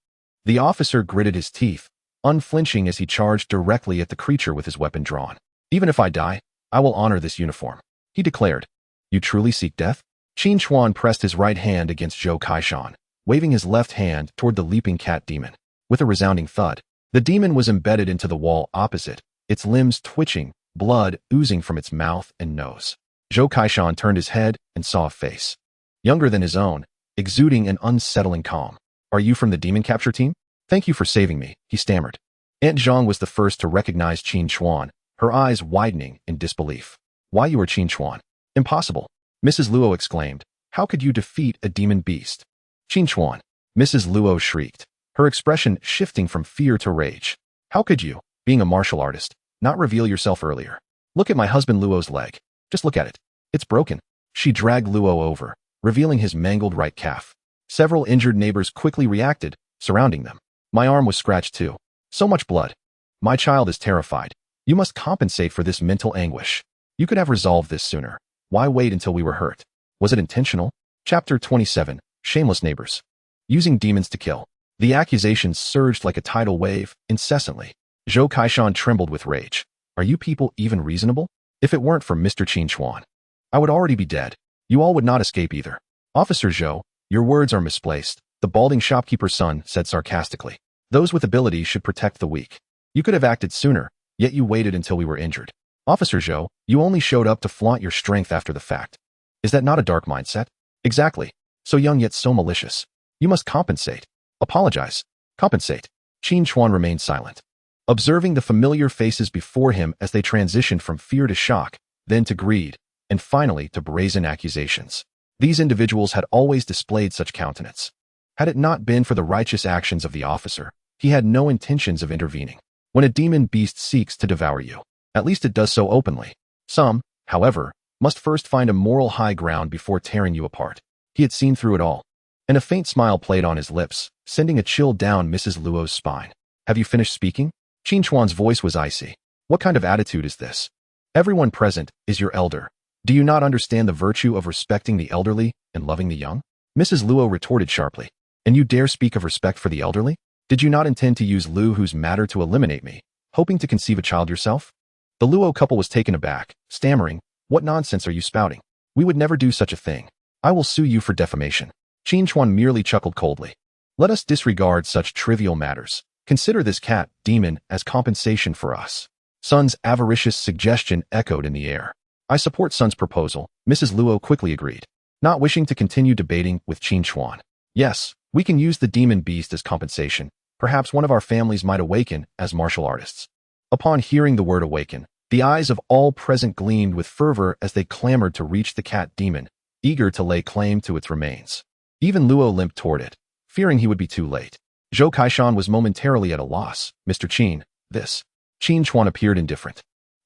The officer gritted his teeth, unflinching as he charged directly at the creature with his weapon drawn. "Even if I die, I will honor this uniform," he declared. "You truly seek death?" Qin Chuan pressed his right hand against Zhou Kaishan, waving his left hand toward the leaping cat demon. With a resounding thud, the demon was embedded into the wall opposite, its limbs twitching, blood oozing from its mouth and nose. Zhou Kaishan turned his head and saw a face, younger than his own, exuding an unsettling calm. "Are you from the demon capture team?" "Thank you for saving me," he stammered. Aunt Zhang was the first to recognize Qin Chuan, her eyes widening in disbelief. "Why, you are Qin Chuan?" "Impossible," Mrs. Luo exclaimed. "How could you defeat a demon beast?" "Qin Chuan," Mrs. Luo shrieked, her expression shifting from fear to rage. "How could you, being a martial artist, not reveal yourself earlier? Look at my husband Luo's leg. Just look at it. It's broken." She dragged Luo over, revealing his mangled right calf. Several injured neighbors quickly reacted, surrounding them. "My arm was scratched too. So much blood. My child is terrified. You must compensate for this mental anguish. You could have resolved this sooner. Why wait until we were hurt? Was it intentional?" Chapter 27, Shameless Neighbors. Using demons to kill. The accusations surged like a tidal wave, incessantly. Zhou Kaishan trembled with rage. "Are you people even reasonable? If it weren't for Mr. Qin Chuan, I would already be dead. You all would not escape either." "Officer Zhou, your words are misplaced," the balding shopkeeper's son said sarcastically. "Those with ability should protect the weak. You could have acted sooner, yet you waited until we were injured. Officer Zhou, you only showed up to flaunt your strength after the fact. Is that not a dark mindset?" "Exactly. So young yet so malicious. You must compensate. Apologize. Compensate." Qin Chuan remained silent, observing the familiar faces before him as they transitioned from fear to shock, then to greed, and finally to brazen accusations. These individuals had always displayed such countenance. Had it not been for the righteous actions of the officer, he had no intentions of intervening. When a demon beast seeks to devour you, at least it does so openly. Some, however, must first find a moral high ground before tearing you apart. He had seen through it all, and a faint smile played on his lips, sending a chill down Mrs. Luo's spine. Have you finished speaking? Qin Chuan's voice was icy. What kind of attitude is this? Everyone present is your elder. Do you not understand the virtue of respecting the elderly and loving the young? Mrs. Luo retorted sharply. And you dare speak of respect for the elderly? Did you not intend to use Lu Hu's matter to eliminate me, hoping to conceive a child yourself? The Luo couple was taken aback, stammering, What nonsense are you spouting? We would never do such a thing. I will sue you for defamation. Qin Chuan merely chuckled coldly. Let us disregard such trivial matters. Consider this cat demon as compensation for us. Sun's avaricious suggestion echoed in the air. I support Sun's proposal, Mrs. Luo quickly agreed, not wishing to continue debating with Qin Chuan. Yes, we can use the demon beast as compensation. Perhaps one of our families might awaken as martial artists. Upon hearing the word awaken, the eyes of all present gleamed with fervor as they clamored to reach the cat demon, eager to lay claim to its remains. Even Luo limped toward it, fearing he would be too late. Zhou Kaishan was momentarily at a loss. Mr. Qin, this. Qin Chuan appeared indifferent.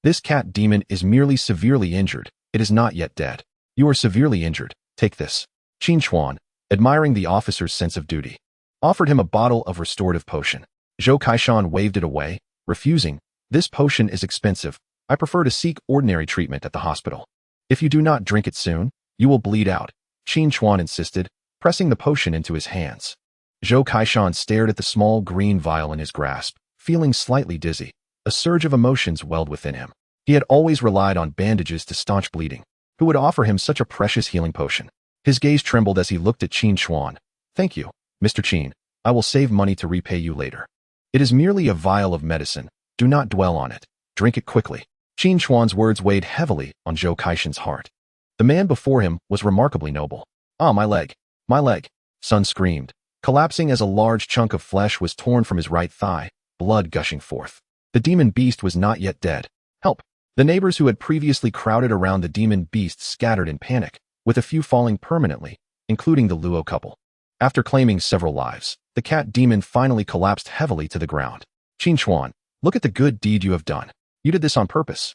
This cat demon is merely severely injured. It is not yet dead. You are severely injured. Take this. Qin Chuan, admiring the officer's sense of duty, offered him a bottle of restorative potion. Zhou Kaishan waved it away, refusing. This potion is expensive. I prefer to seek ordinary treatment at the hospital. If you do not drink it soon, you will bleed out, Qin Chuan insisted, pressing the potion into his hands. Zhou Kaishan stared at the small green vial in his grasp, feeling slightly dizzy. A surge of emotions welled within him. He had always relied on bandages to staunch bleeding. Who would offer him such a precious healing potion? His gaze trembled as he looked at Qin Chuan. Thank you, Mr. Qin. I will save money to repay you later. It is merely a vial of medicine. Do not dwell on it. Drink it quickly. Qin Chuan's words weighed heavily on Zhou Kaishan's heart. The man before him was remarkably noble. Ah, my leg. My leg. Sun screamed, collapsing as a large chunk of flesh was torn from his right thigh, blood gushing forth. The demon beast was not yet dead. Help! The neighbors who had previously crowded around the demon beast scattered in panic, with a few falling permanently, including the Luo couple. After claiming several lives, the cat demon finally collapsed heavily to the ground. Qin Chuan, look at the good deed you have done. You did this on purpose.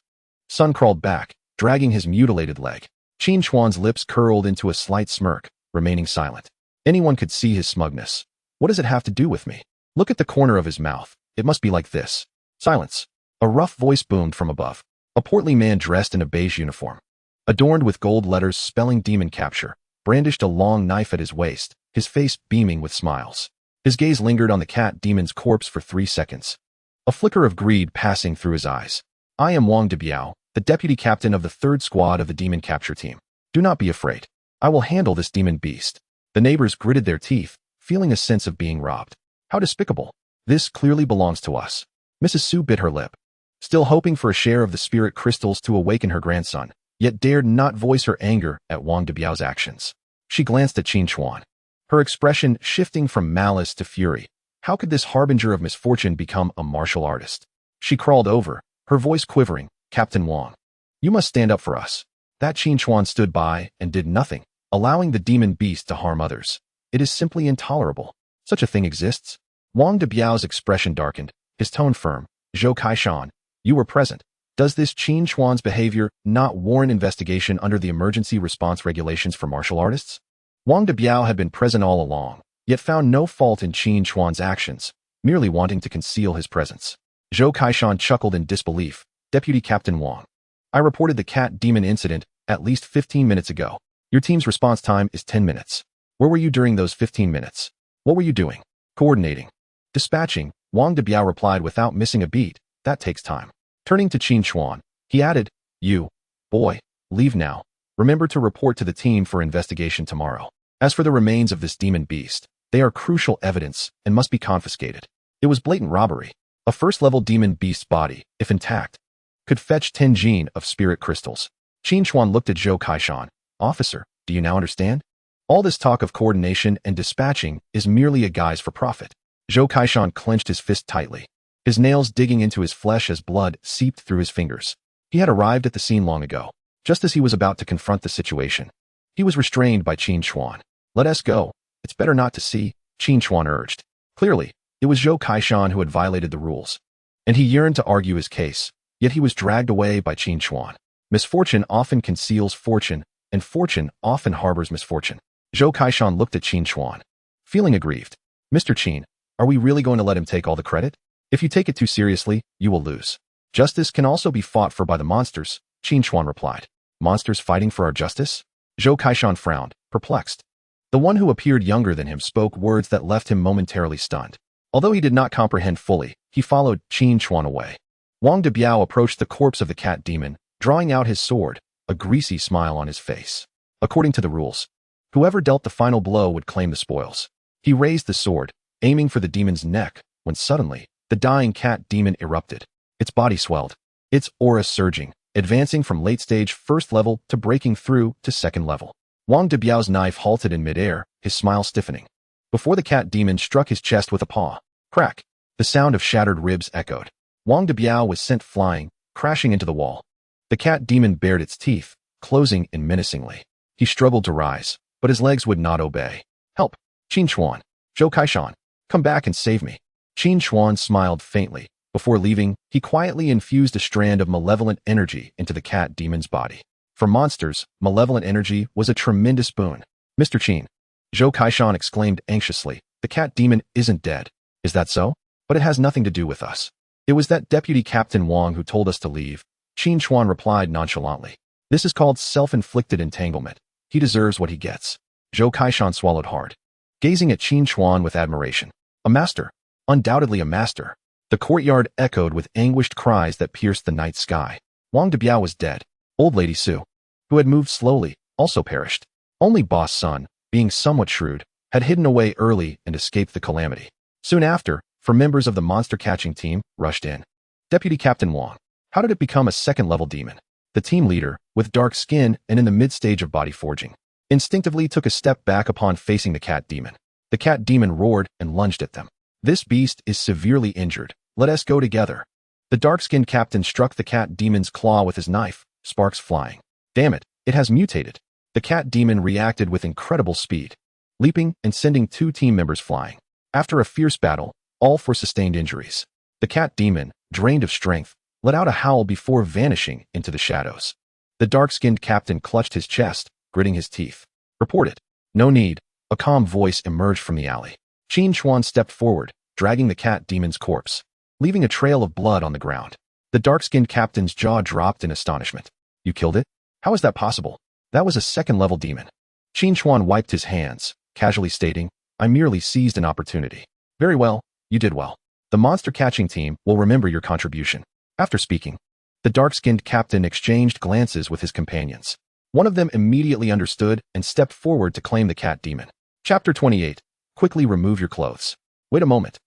Sun crawled back, dragging his mutilated leg. Qin Chuan's lips curled into a slight smirk, remaining silent. Anyone could see his smugness. What does it have to do with me? Look at the corner of his mouth. It must be like this. Silence. A rough voice boomed from above. A portly man dressed in a beige uniform, adorned with gold letters spelling demon capture, brandished a long knife at his waist, his face beaming with smiles. His gaze lingered on the cat demon's corpse for 3 seconds. A flicker of greed passing through his eyes. I am Wang Debiao, the deputy captain of the 3rd squad of the demon capture team. Do not be afraid. I will handle this demon beast. The neighbors gritted their teeth, feeling a sense of being robbed. How despicable. This clearly belongs to us. Mrs. Su bit her lip, still hoping for a share of the spirit crystals to awaken her grandson, yet dared not voice her anger at Wang Debiao's actions. She glanced at Qin Chuan, her expression shifting from malice to fury. How could this harbinger of misfortune become a martial artist? She crawled over, her voice quivering. Captain Wang, you must stand up for us. That Qin Chuan stood by and did nothing, allowing the demon beast to harm others. It is simply intolerable. Such a thing exists? Wang Debiao's expression darkened, his tone firm. Zhou Kaishan, you were present. Does this Qin Chuan's behavior not warrant investigation under the emergency response regulations for martial artists? Wang Debiao had been present all along, yet found no fault in Qin Chuan's actions, merely wanting to conceal his presence. Zhou Kaishan chuckled in disbelief. Deputy Captain Wang, I reported the cat demon incident at least 15 minutes ago. Your team's response time is 10 minutes. Where were you during those 15 minutes? What were you doing? Coordinating. Dispatching, Wang Debiao replied without missing a beat. That takes time. Turning to Qin Chuan, he added, You, boy, leave now. Remember to report to the team for investigation tomorrow. As for the remains of this demon beast, they are crucial evidence and must be confiscated. It was blatant robbery. A first-level demon beast's body, if intact, could fetch 10 jin of spirit crystals. Qin Chuan looked at Zhou Kaishan. Officer, do you now understand? All this talk of coordination and dispatching is merely a guise for profit. Zhou Kaishan clenched his fist tightly, his nails digging into his flesh as blood seeped through his fingers. He had arrived at the scene long ago, just as he was about to confront the situation. He was restrained by Qin Chuan. Let us go. It's better not to see, Qin Chuan urged. Clearly, it was Zhou Kaishan who had violated the rules, and he yearned to argue his case, yet he was dragged away by Qin Chuan. Misfortune often conceals fortune, and fortune often harbors misfortune. Zhou Kaishan looked at Qin Chuan, feeling aggrieved. Mr. Qin, are we really going to let him take all the credit? If you take it too seriously, you will lose. Justice can also be fought for by the monsters, Qin Chuan replied. Monsters fighting for our justice? Zhou Kaishan frowned, perplexed. The one who appeared younger than him spoke words that left him momentarily stunned. Although he did not comprehend fully, he followed Qin Chuan away. Wang Debiao approached the corpse of the cat demon, drawing out his sword, a greasy smile on his face. According to the rules, whoever dealt the final blow would claim the spoils. He raised the sword, aiming for the demon's neck, when suddenly, the dying cat demon erupted. Its body swelled, its aura surging, advancing from late-stage first level to breaking through to second level. Wang Debiao's knife halted in midair, his smile stiffening. Before the cat demon struck his chest with a paw. Crack! The sound of shattered ribs echoed. Wang Debiao was sent flying, crashing into the wall. The cat demon bared its teeth, closing in menacingly. He struggled to rise, but his legs would not obey. Help! Qin Chuan! Zhou Kaishan! Come back and save me! Qin Chuan smiled faintly. Before leaving, he quietly infused a strand of malevolent energy into the cat demon's body. For monsters, malevolent energy was a tremendous boon. Mr. Qin, Zhou Kaishan exclaimed anxiously, the cat demon isn't dead. Is that so? But it has nothing to do with us. It was that Deputy Captain Wang who told us to leave, Qin Chuan replied nonchalantly. This is called self-inflicted entanglement. He deserves what he gets. Zhou Kaishan swallowed hard, gazing at Qin Chuan with admiration. A master. Undoubtedly a master. The courtyard echoed with anguished cries that pierced the night sky. Wang Debiao was dead. Old Lady Su, who had moved slowly, also perished. Only Boss Sun, being somewhat shrewd, had hidden away early and escaped the calamity. Soon after, four members of the monster-catching team rushed in. Deputy Captain Wang, how did it become a second-level demon? The team leader, with dark skin and in the mid-stage of body forging, instinctively took a step back upon facing the cat demon. The cat demon roared and lunged at them. This beast is severely injured. Let us go together. The dark-skinned captain struck the cat demon's claw with his knife, sparks flying. Damn it, it has mutated. The cat demon reacted with incredible speed, leaping and sending two team members flying. After a fierce battle, all four sustained injuries. The cat demon, drained of strength, let out a howl before vanishing into the shadows. The dark-skinned captain clutched his chest, gritting his teeth. Report it. No need. A calm voice emerged from the alley. Qin Chuan stepped forward, dragging the cat demon's corpse, leaving a trail of blood on the ground. The dark-skinned captain's jaw dropped in astonishment. You killed it? How is that possible? That was a second-level demon. Qin Chuan wiped his hands, casually stating, I merely seized an opportunity. Very well, you did well. The monster-catching team will remember your contribution. After speaking, the dark-skinned captain exchanged glances with his companions. One of them immediately understood and stepped forward to claim the cat demon. Chapter 28. Quickly remove your clothes. Wait a moment.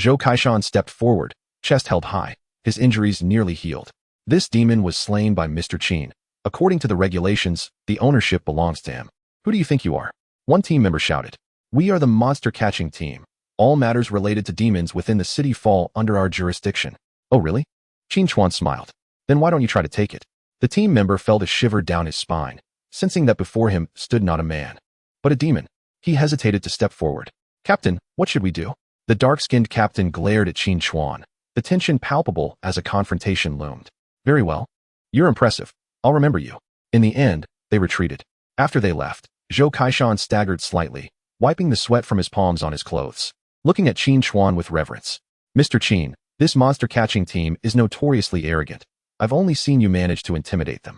Zhou Kaishan stepped forward, chest held high, his injuries nearly healed. This demon was slain by Mr. Qin. According to the regulations, the ownership belongs to him. Who do you think you are? One team member shouted. We are the monster-catching team. All matters related to demons within the city fall under our jurisdiction. Oh really? Qin Chuan smiled. Then why don't you try to take it? The team member felt a shiver down his spine, sensing that before him stood not a man, but a demon. He hesitated to step forward. Captain, what should we do? The dark-skinned captain glared at Qin Chuan, the tension palpable as a confrontation loomed. Very well. You're impressive. I'll remember you. In the end, they retreated. After they left, Zhou Kaishan staggered slightly, wiping the sweat from his palms on his clothes, looking at Qin Chuan with reverence. Mr. Qin, this monster-catching team is notoriously arrogant. I've only seen you manage to intimidate them.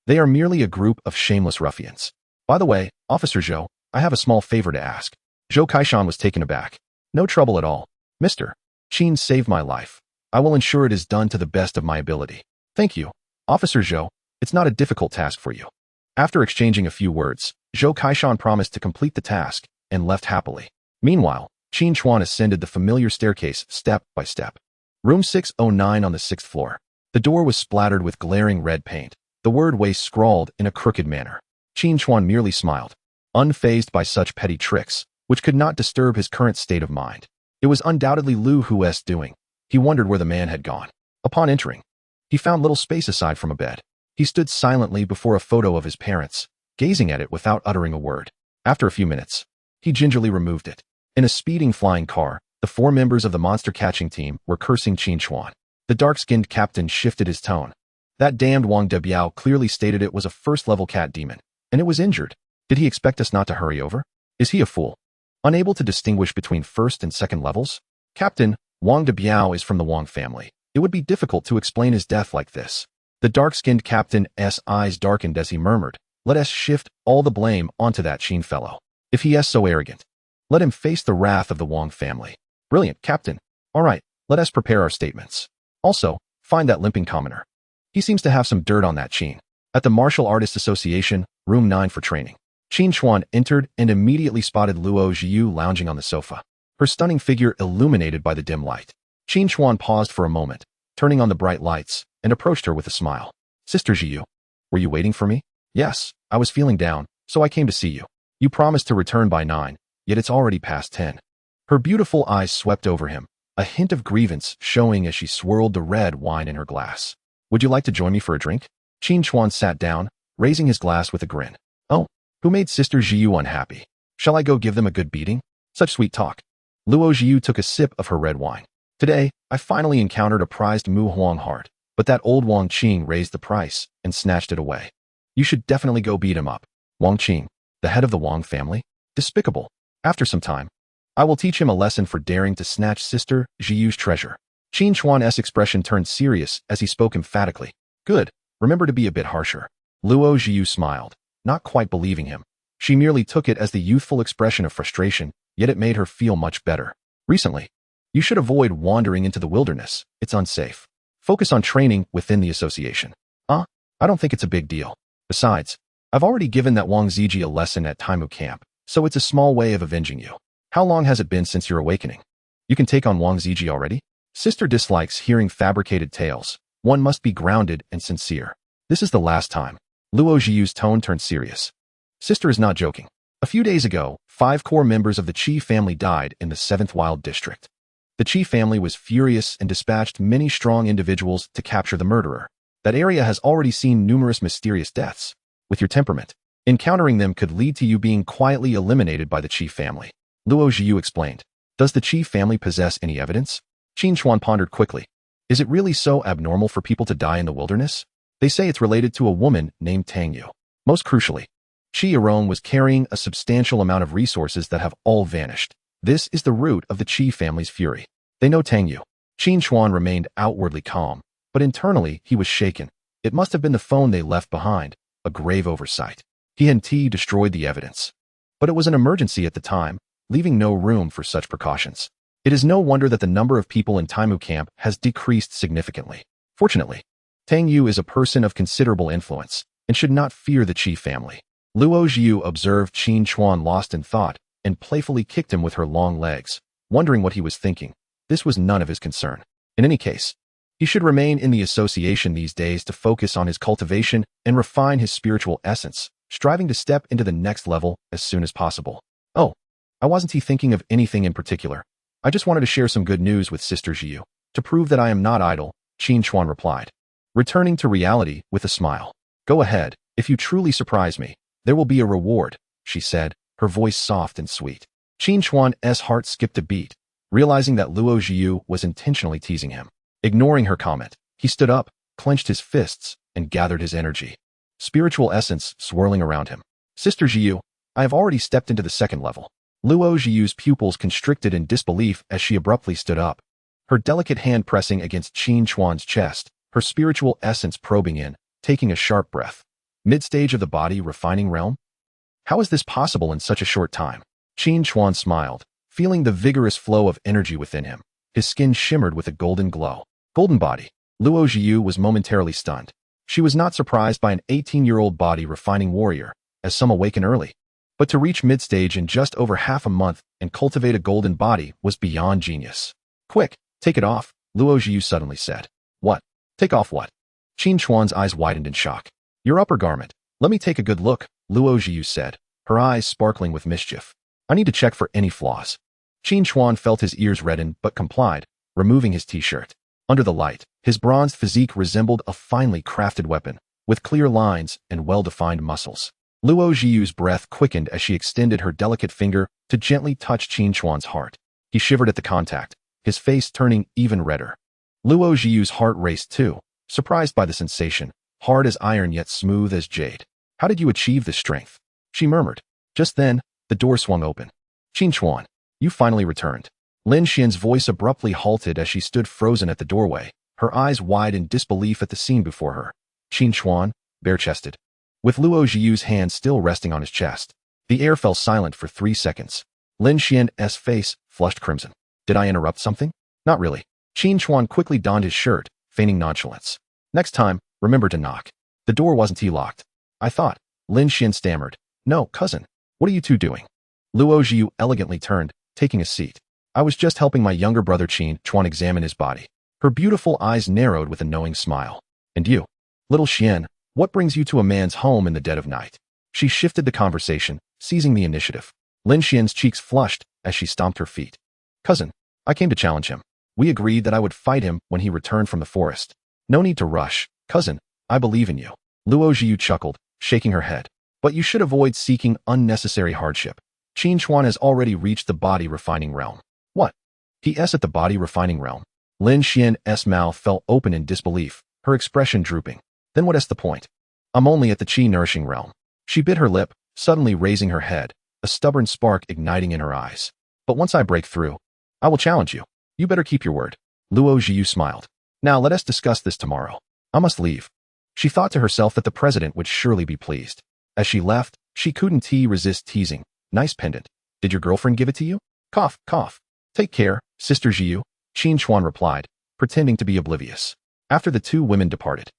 They are merely a group of shameless ruffians. By the way, Officer Zhou, I have a small favor to ask. Zhou Kaishan was taken aback. No trouble at all. Mr. Qin saved my life. I will ensure it is done to the best of my ability. Thank you. Officer Zhou, it's not a difficult task for you. After exchanging a few words, Zhou Kaishan promised to complete the task and left happily. Meanwhile, Qin Chuan ascended the familiar staircase step by step. Room 609 on the 6th floor. The door was splattered with glaring red paint, the word waste scrawled in a crooked manner. Qin Chuan merely smiled, unfazed by such petty tricks, which could not disturb his current state of mind. It was undoubtedly Lu Hui's doing. He wondered where the man had gone. Upon entering, he found little space aside from a bed. He stood silently before a photo of his parents, gazing at it without uttering a word. After a few minutes, he gingerly removed it. In a speeding flying car, the 4 members of the monster-catching team were cursing Qin Chuan. The dark-skinned captain shifted his tone. That damned Wang Debiao clearly stated it was a first-level cat demon, and it was injured. Did he expect us not to hurry over? Is he a fool? Unable to distinguish between first and second levels? Captain, Wang Debiao is from the Wang family. It would be difficult to explain his death like this. The dark-skinned captain's eyes darkened as he murmured, let us shift all the blame onto that Qin fellow. If he is so arrogant, let him face the wrath of the Wang family. Brilliant, Captain. All right, let us prepare our statements. Also, find that limping commoner. He seems to have some dirt on that Qin. At the Martial Artists Association, room 9 for training. Qin Chuan entered and immediately spotted Luo Zhiyu lounging on the sofa, her stunning figure illuminated by the dim light. Qin Chuan paused for a moment, turning on the bright lights, and approached her with a smile. Sister Zhiyu, were you waiting for me? Yes, I was feeling down, so I came to see you. You promised to return by 9, yet it's already past 10. Her beautiful eyes swept over him, a hint of grievance showing as she swirled the red wine in her glass. Would you like to join me for a drink? Qin Chuan sat down, raising his glass with a grin. Oh, who made Sister Zhiyu unhappy? Shall I go give them a good beating? Such sweet talk. Luo Zhiyu took a sip of her red wine. Today, I finally encountered a prized Mu Huang heart, but that old Wang Qing raised the price and snatched it away. You should definitely go beat him up. Wang Qing, the head of the Wang family? Despicable. After some time, I will teach him a lesson for daring to snatch Sister Zhiyu's treasure. Qin Chuan's expression turned serious as he spoke emphatically. Good. Remember to be a bit harsher. Luo Zhiyu smiled, not quite believing him. She merely took it as the youthful expression of frustration, yet it made her feel much better. Recently, you should avoid wandering into the wilderness. It's unsafe. Focus on training within the association. I don't think it's a big deal. Besides, I've already given that Wang Ziji a lesson at Taimu camp, so it's a small way of avenging you. How long has it been since your awakening? You can take on Wang Ziji already? Sister dislikes hearing fabricated tales. One must be grounded and sincere. This is the last time. Luo Zhiyu's tone turned serious. Sister is not joking. A few days ago, 5 core members of the Qi family died in the 7th Wild District. The Qi family was furious and dispatched many strong individuals to capture the murderer. That area has already seen numerous mysterious deaths. With your temperament, encountering them could lead to you being quietly eliminated by the Qi family. Luo Zhiyu explained. Does the Qi family possess any evidence? Qin Chuan pondered quickly. Is it really so abnormal for people to die in the wilderness? They say it's related to a woman named Tang Yu. Most crucially, Qi Yirong was carrying a substantial amount of resources that have all vanished. This is the root of the Qi family's fury. They know Tang Yu. Qin Chuan remained outwardly calm, but internally he was shaken. It must have been the phone they left behind, a grave oversight. He and T destroyed the evidence. But it was an emergency at the time, leaving no room for such precautions. It is no wonder that the number of people in Taimu camp has decreased significantly. Fortunately, Tang Yu is a person of considerable influence and should not fear the Qi family. Luo Zhiyu observed Qin Chuan lost in thought and playfully kicked him with her long legs, wondering what he was thinking. This was none of his concern. In any case, he should remain in the association these days to focus on his cultivation and refine his spiritual essence, striving to step into the next level as soon as possible. Oh, I wasn't thinking of anything in particular. I just wanted to share some good news with Sister Zhiyu. To prove that I am not idle, Qin Chuan replied, returning to reality with a smile. Go ahead, if you truly surprise me, there will be a reward, she said, her voice soft and sweet. Qin Chuan's heart skipped a beat, realizing that Luo Zhiyu was intentionally teasing him. Ignoring her comment, he stood up, clenched his fists, and gathered his energy. Spiritual essence swirling around him. Sister Zhiyu, I have already stepped into the 2nd level. Luo Zhiyu's pupils constricted in disbelief as she abruptly stood up. Her delicate hand pressing against Qin Chuan's chest, her spiritual essence probing in, taking a sharp breath. Mid-stage of the body refining realm? How is this possible in such a short time? Qin Chuan smiled, feeling the vigorous flow of energy within him. His skin shimmered with a golden glow. Golden body. Luo Zhiyu was momentarily stunned. She was not surprised by an 18-year-old body refining warrior, as some awaken early. But to reach mid-stage in just over half a month and cultivate a golden body was beyond genius. Quick, take it off, Luo Zhiyu suddenly said. What? Take off what? Qin Chuan's eyes widened in shock. Your upper garment. Let me take a good look, Luo Zhiyu said, her eyes sparkling with mischief. I need to check for any flaws. Qin Chuan felt his ears redden but complied, removing his t-shirt. Under the light, his bronzed physique resembled a finely crafted weapon, with clear lines and well-defined muscles. Luo Zhiyu's breath quickened as she extended her delicate finger to gently touch Qin Chuan's heart. He shivered at the contact, his face turning even redder. Luo Zhiyu's heart raced too, surprised by the sensation, hard as iron yet smooth as jade. How did you achieve this strength? She murmured. Just then, the door swung open. Qin Chuan, you finally returned. Lin Xian's voice abruptly halted as she stood frozen at the doorway, her eyes wide in disbelief at the scene before her. Qin Chuan, bare-chested. With Luo Zhiyu's hand still resting on his chest. The air fell silent for 3 seconds. Lin Xian's face flushed crimson. Did I interrupt something? Not really. Qin Chuan quickly donned his shirt, feigning nonchalance. Next time, remember to knock. The door wasn't locked. I thought. Lin Xian stammered. No, cousin. What are you two doing? Luo Zhiyu elegantly turned, taking a seat. I was just helping my younger brother Qin Chuan examine his body. Her beautiful eyes narrowed with a knowing smile. And you? Little Xian, what brings you to a man's home in the dead of night? She shifted the conversation, seizing the initiative. Lin Xian's cheeks flushed as she stomped her feet. Cousin, I came to challenge him. We agreed that I would fight him when he returned from the forest. No need to rush. Cousin, I believe in you. Luo Zhiyu chuckled, shaking her head. But you should avoid seeking unnecessary hardship. Qin Chuan has already reached the body refining realm. What? He-s at the body refining realm. Lin Xian's mouth fell open in disbelief, her expression drooping. Then what's the point? I'm only at the qi nourishing realm. She bit her lip, suddenly raising her head, a stubborn spark igniting in her eyes. But once I break through, I will challenge you. You better keep your word. Luo Zhiyu smiled. Now let us discuss this tomorrow. I must leave. She thought to herself that the president would surely be pleased. As she left, she couldn't resist teasing. Nice pendant. Did your girlfriend give it to you? Cough, cough. Take care, Sister Zhiyu, Qin Chuan replied, pretending to be oblivious. After the two women departed,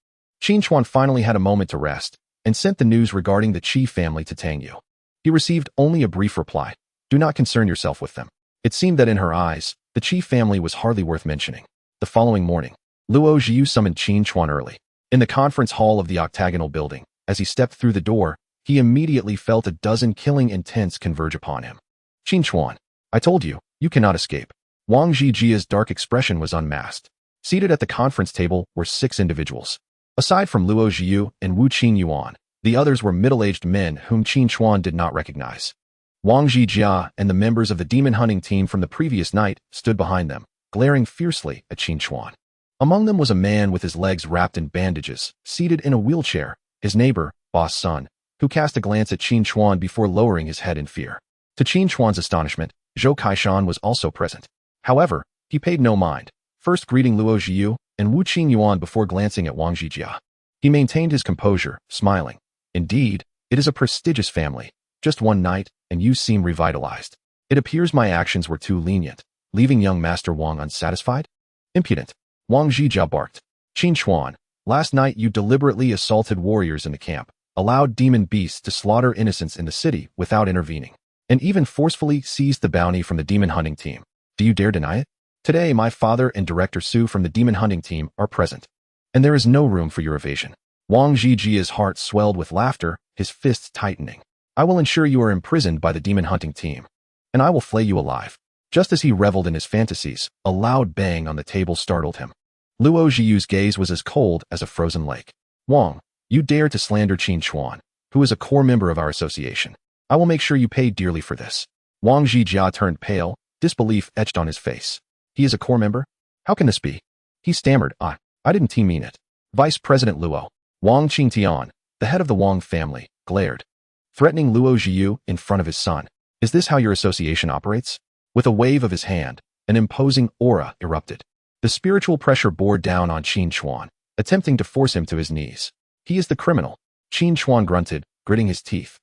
Qin Chuan finally had a moment to rest and sent the news regarding the Qi family to Tang Yu. He received only a brief reply. Do not concern yourself with them. It seemed that in her eyes, the Qi family was hardly worth mentioning. The following morning, Luo Zhiyu summoned Qin Chuan early. In the conference hall of the octagonal building, as he stepped through the door, he immediately felt a dozen killing intents converge upon him. Qin Chuan, I told you, you cannot escape. Wang Zhijia's dark expression was unmasked. Seated at the conference table were 6 individuals. Aside from Luo Zhiyu and Wu Qingyuan, the others were middle-aged men whom Qin Chuan did not recognize. Wang Zhijia and the members of the demon hunting team from the previous night stood behind them, glaring fiercely at Qin Chuan. Among them was a man with his legs wrapped in bandages, seated in a wheelchair, his neighbor, Boss Sun, who cast a glance at Qin Chuan before lowering his head in fear. To Qin Chuan's astonishment, Zhou Kaishan was also present. However, he paid no mind, first greeting Luo Zhiyu and Wu Qingyuan before glancing at Wang Zhijia. He maintained his composure, smiling. Indeed, it is a prestigious family. Just one night, and you seem revitalized. It appears my actions were too lenient, leaving young Master Wang unsatisfied? Impudent. Wang Zhijia barked. Qin Chuan, last night you deliberately assaulted warriors in the camp, allowed demon beasts to slaughter innocents in the city without intervening, and even forcefully seized the bounty from the demon hunting team. Do you dare deny it? Today, my father and Director Su from the demon hunting team are present, and there is no room for your evasion. Wang Zhijia's heart swelled with laughter, his fists tightening. I will ensure you are imprisoned by the demon hunting team, and I will flay you alive. Just as he reveled in his fantasies, a loud bang on the table startled him. Luo Zhiyu's gaze was as cold as a frozen lake. Wang, you dare to slander Qin Chuan, who is a core member of our association. I will make sure you pay dearly for this. Wang Zhijia turned pale, disbelief etched on his face. He is a core member? How can this be? He stammered, I didn't mean it. Vice President Luo, Wang Qingtian, the head of the Wang family, glared, threatening Luo Zhiyu in front of his son. Is this how your association operates? With a wave of his hand, an imposing aura erupted. The spiritual pressure bore down on Qin Chuan, attempting to force him to his knees. He is the criminal. Qin Chuan grunted, gritting his teeth.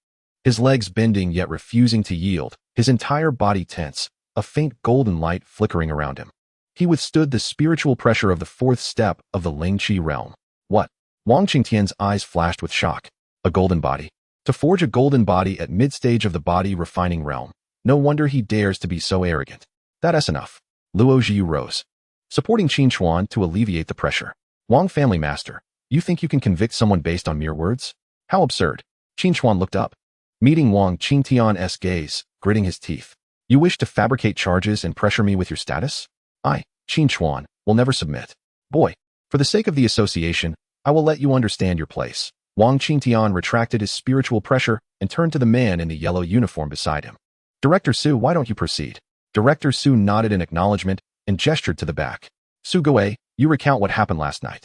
His legs bending yet refusing to yield, his entire body tense, a faint golden light flickering around him. He withstood the spiritual pressure of the 4th step of the Lingqi realm. What? Wang Qingtian's eyes flashed with shock. A golden body. To forge a golden body at mid-stage of the body refining realm. No wonder he dares to be so arrogant. That's enough. Luo Zhiyu rose, supporting Qin Chuan to alleviate the pressure. Wang family master, you think you can convict someone based on mere words? How absurd. Qin Chuan looked up, meeting Wang Qingtian's gaze, gritting his teeth. You wish to fabricate charges and pressure me with your status? I, Qin Chuan, will never submit. Boy, for the sake of the association, I will let you understand your place. Wang Qingtian retracted his spiritual pressure and turned to the man in the yellow uniform beside him. Director Su, why don't you proceed? Director Su nodded in acknowledgement and gestured to the back. Su Guwei, you recount what happened last night.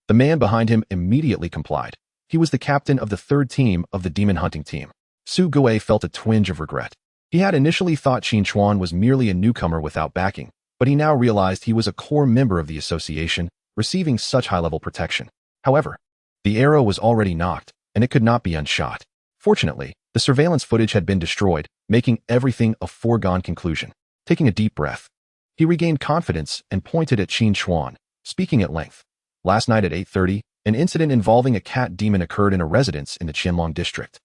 The man behind him immediately complied. He was the captain of the third team of the demon hunting team. Su Guwei felt a twinge of regret. He had initially thought Qin Chuan was merely a newcomer without backing, but he now realized he was a core member of the association, receiving such high-level protection. However, the arrow was already knocked, and it could not be unshot. Fortunately, the surveillance footage had been destroyed, making everything a foregone conclusion. Taking a deep breath, he regained confidence and pointed at Qin Chuan, speaking at length. Last night at 8:30, an incident involving a cat demon occurred in a residence in the Qianlong district,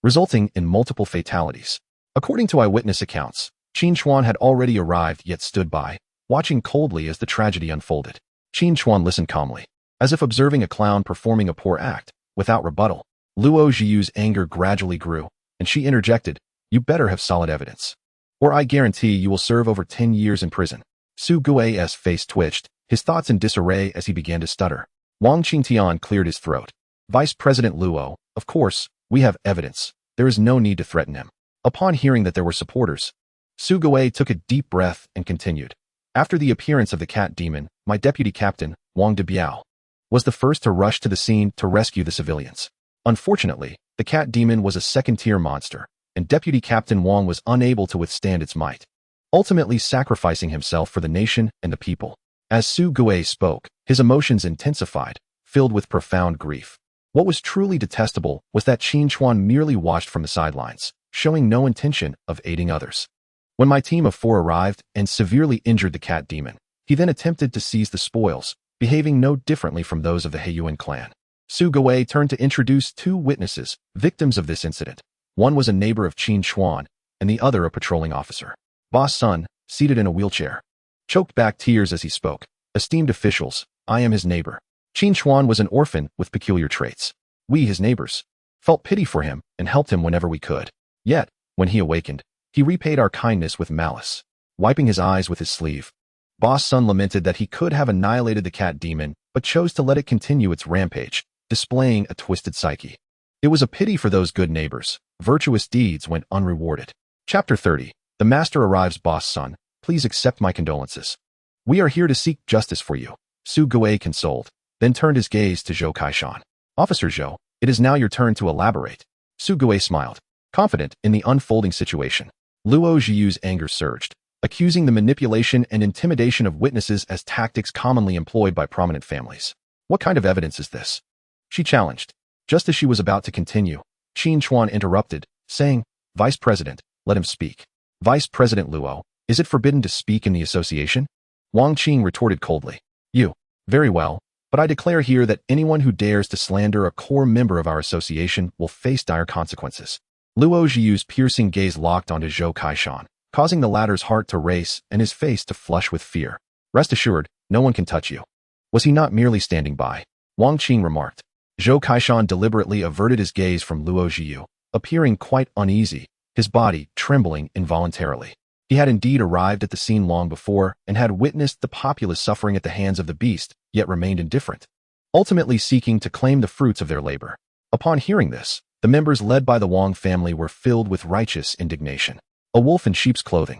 resulting in multiple fatalities. According to eyewitness accounts, Qin Chuan had already arrived yet stood by, watching coldly as the tragedy unfolded. Qin Chuan listened calmly, as if observing a clown performing a poor act, without rebuttal. Luo Zhiyu's anger gradually grew, and she interjected, "You better have solid evidence, or I guarantee you will serve over 10 years in prison." Su Gui's face twitched, his thoughts in disarray as he began to stutter. Wang Qingtian cleared his throat. "Vice President Luo, of course, we have evidence. There is no need to threaten him." Upon hearing that there were supporters, Su Gui took a deep breath and continued. "After the appearance of the cat demon, my deputy captain, Wang Debiao, was the first to rush to the scene to rescue the civilians. Unfortunately, the cat demon was a second-tier monster, and Deputy Captain Wang was unable to withstand its might, ultimately sacrificing himself for the nation and the people." As Su Gui spoke, his emotions intensified, filled with profound grief. What was truly detestable was that Qin Chuan merely watched from the sidelines, showing no intention of aiding others. When my team of 4 arrived and severely injured the cat demon, he then attempted to seize the spoils, behaving no differently from those of the Heiyuan clan. Su Gui turned to introduce 2 witnesses, victims of this incident. One was a neighbor of Qin Chuan, and the other a patrolling officer. Boss Sun, seated in a wheelchair, choked back tears as he spoke. "Esteemed officials, I am his neighbor. Qin Chuan was an orphan with peculiar traits. We, his neighbors, felt pity for him and helped him whenever we could. Yet, when he awakened, he repaid our kindness with malice." Wiping his eyes with his sleeve, Boss Sun lamented that he could have annihilated the cat demon, but chose to let it continue its rampage, displaying a twisted psyche. It was a pity for those good neighbors. Virtuous deeds went unrewarded. Chapter 30. The Master arrives. Boss Sun, please accept my condolences. We are here to seek justice for you. Su Gui consoled, then turned his gaze to Zhou Kaishan. Officer Zhou, it is now your turn to elaborate. Su Gui smiled, confident in the unfolding situation. Luo Zhiyu's anger surged, accusing the manipulation and intimidation of witnesses as tactics commonly employed by prominent families. "What kind of evidence is this?" she challenged. Just as she was about to continue, Qin Chuan interrupted, saying, "Vice President, let him speak." "Vice President Luo, is it forbidden to speak in the association?" Wang Qing retorted coldly. "You. Very well, but I declare here that anyone who dares to slander a core member of our association will face dire consequences." Luo Zhiyu's piercing gaze locked onto Zhou Kaishan, causing the latter's heart to race and his face to flush with fear. "Rest assured, no one can touch you." "Was he not merely standing by?" Wang Qing remarked. Zhou Kaishan deliberately averted his gaze from Luo Zhiyu, appearing quite uneasy, his body trembling involuntarily. He had indeed arrived at the scene long before and had witnessed the populace suffering at the hands of the beast, yet remained indifferent, ultimately seeking to claim the fruits of their labor. Upon hearing this, the members led by the Wang family were filled with righteous indignation. A wolf in sheep's clothing.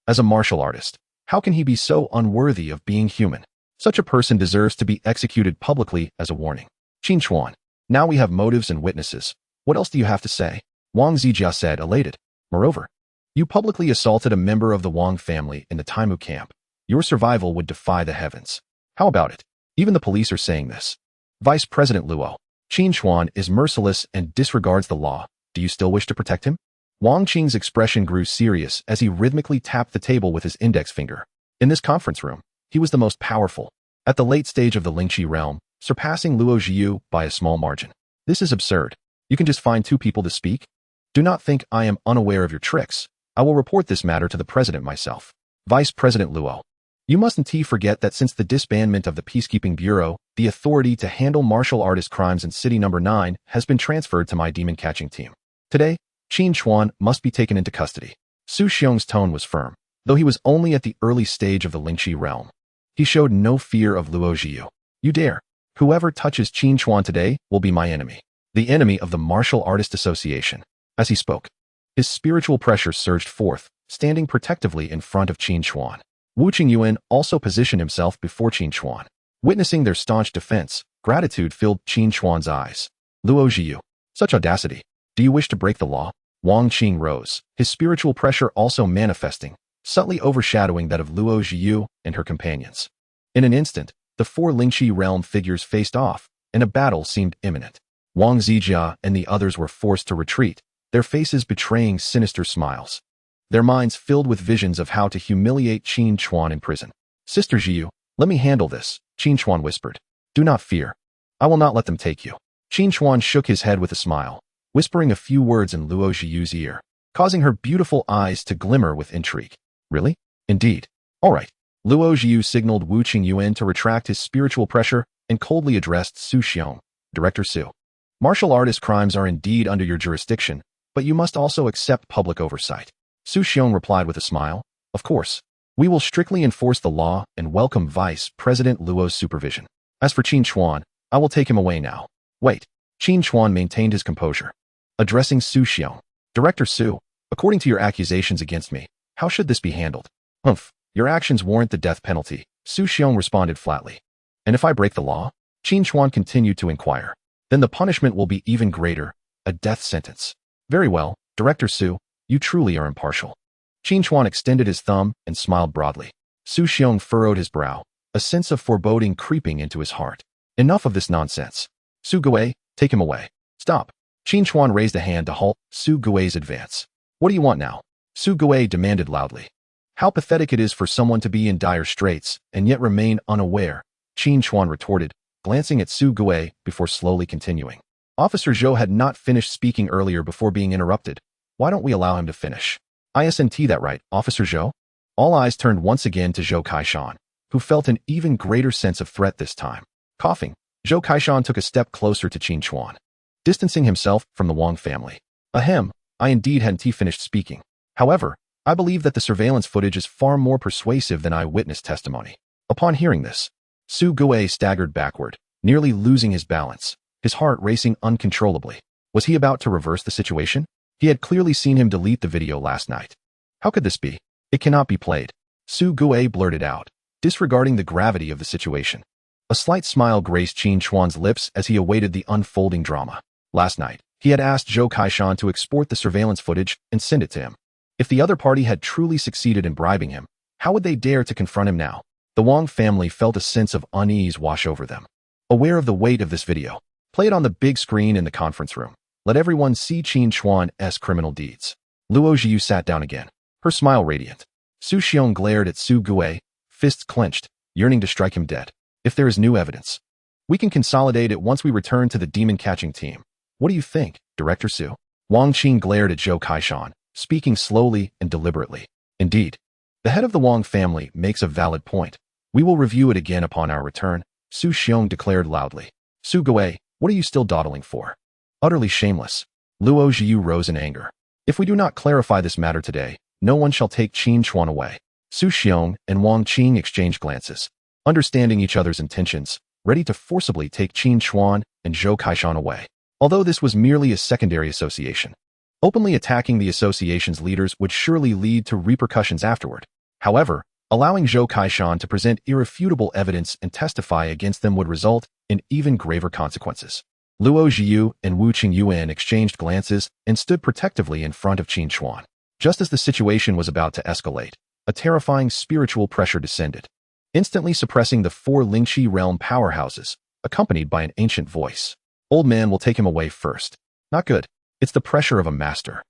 As a martial artist, how can he be so unworthy of being human? Such a person deserves to be executed publicly as a warning. Qin Chuan, now we have motives and witnesses. What else do you have to say? Wang Zijia said, elated. Moreover, you publicly assaulted a member of the Wang family in the Taimu camp. Your survival would defy the heavens. How about it? Even the police are saying this. Vice President Luo, Qin Chuan is merciless and disregards the law. Do you still wish to protect him? Wang Qing's expression grew serious as he rhythmically tapped the table with his index finger. In this conference room, he was the most powerful, at the late stage of the Lingqi realm, surpassing Luo Zhiyu by a small margin. This is absurd. You can just find 2 people to speak? Do not think I am unaware of your tricks. I will report this matter to the president myself. Vice President Luo, you mustn't forget that since the disbandment of the Peacekeeping Bureau, the authority to handle martial artist crimes in City Number 9 has been transferred to my demon-catching team. Today, Qin Chuan must be taken into custody. Su Xiong's tone was firm, though he was only at the early stage of the Lingqi realm. He showed no fear of Luo Zhiyu. You dare. Whoever touches Qin Chuan today will be my enemy. The enemy of the Martial Artist Association. As he spoke, his spiritual pressure surged forth, standing protectively in front of Qin Chuan. Wu Qingyuan also positioned himself before Qin Chuan. Witnessing their staunch defense, gratitude filled Qin Chuan's eyes. Luo Zhiyu, such audacity. Do you wish to break the law? Wang Qing rose, his spiritual pressure also manifesting, subtly overshadowing that of Luo Zhiyu and her companions. In an instant, the four Lingqi realm figures faced off, and a battle seemed imminent. Wang Zijia and the others were forced to retreat, their faces betraying sinister smiles. Their minds filled with visions of how to humiliate Qin Chuan in prison. Sister Zhiyu, let me handle this, Qin Chuan whispered. Do not fear. I will not let them take you. Qin Chuan shook his head with a smile, whispering a few words in Luo Zhiyu's ear, causing her beautiful eyes to glimmer with intrigue. Really? Indeed. All right. Luo Zhiyu signaled Wu Qingyuan to retract his spiritual pressure and coldly addressed Su Xiong. Director Su. Martial artist crimes are indeed under your jurisdiction, but you must also accept public oversight. Su Xiong replied with a smile. Of course. We will strictly enforce the law and welcome Vice President Luo's supervision. As for Qin Chuan, I will take him away now. Wait. Qin Chuan maintained his composure. Addressing Su Xiong. Director Su, according to your accusations against me, how should this be handled? Humph. Your actions warrant the death penalty, Su Xiong responded flatly. And if I break the law? Qin Chuan continued to inquire. Then the punishment will be even greater, a death sentence. Very well, Director Su, you truly are impartial. Qin Chuan extended his thumb and smiled broadly. Su Xiong furrowed his brow, a sense of foreboding creeping into his heart. Enough of this nonsense. Su Guwei, take him away. Stop. Qin Chuan raised a hand to halt Su Guwei's advance. What do you want now? Su Guwei demanded loudly. How pathetic it is for someone to be in dire straits and yet remain unaware, Qin Chuan retorted, glancing at Su Guwei before slowly continuing. Officer Zhou had not finished speaking earlier before being interrupted. Why don't we allow him to finish? Isn't that right, Officer Zhou? All eyes turned once again to Zhou Kaishan, who felt an even greater sense of threat this time. Coughing, Zhou Kaishan took a step closer to Qin Chuan, distancing himself from the Wang family. Ahem, I indeed hadn't finished speaking. However, I believe that the surveillance footage is far more persuasive than eyewitness testimony. Upon hearing this, Su Guwei staggered backward, nearly losing his balance, his heart racing uncontrollably. Was he about to reverse the situation? He had clearly seen him delete the video last night. How could this be? It cannot be played. Su Guwei blurted out, disregarding the gravity of the situation. A slight smile graced Qin Chuan's lips as he awaited the unfolding drama. Last night, he had asked Zhou Kaishan to export the surveillance footage and send it to him. If the other party had truly succeeded in bribing him, how would they dare to confront him now? The Wang family felt a sense of unease wash over them. Aware of the weight of this video, play it on the big screen in the conference room. Let everyone see Qin Chuan's criminal deeds. Luo Zhiyu sat down again, her smile radiant. Su Xiong glared at Su Guwei, fists clenched, yearning to strike him dead. If there is new evidence, we can consolidate it once we return to the demon-catching team. What do you think, Director Su? Wang Qing glared at Zhou Kaishan, speaking slowly and deliberately. Indeed, the head of the Wang family makes a valid point. We will review it again upon our return, Su Xiong declared loudly. Su Guwei, what are you still dawdling for? Utterly shameless. Luo Zhiyu rose in anger. If we do not clarify this matter today, no one shall take Qin Chuan away. Su Xiong and Wang Qing exchanged glances, understanding each other's intentions, ready to forcibly take Qin Chuan and Zhou Kaishan away. Although this was merely a secondary association, openly attacking the association's leaders would surely lead to repercussions afterward. However, allowing Zhou Kaishan to present irrefutable evidence and testify against them would result in even graver consequences. Luo Zhiyu and Wu Qingyuan exchanged glances and stood protectively in front of Qin Chuan. Just as the situation was about to escalate, a terrifying spiritual pressure descended, instantly suppressing the four Lingqi realm powerhouses, accompanied by an ancient voice. Old man will take him away first. Not good. It's the pressure of a master.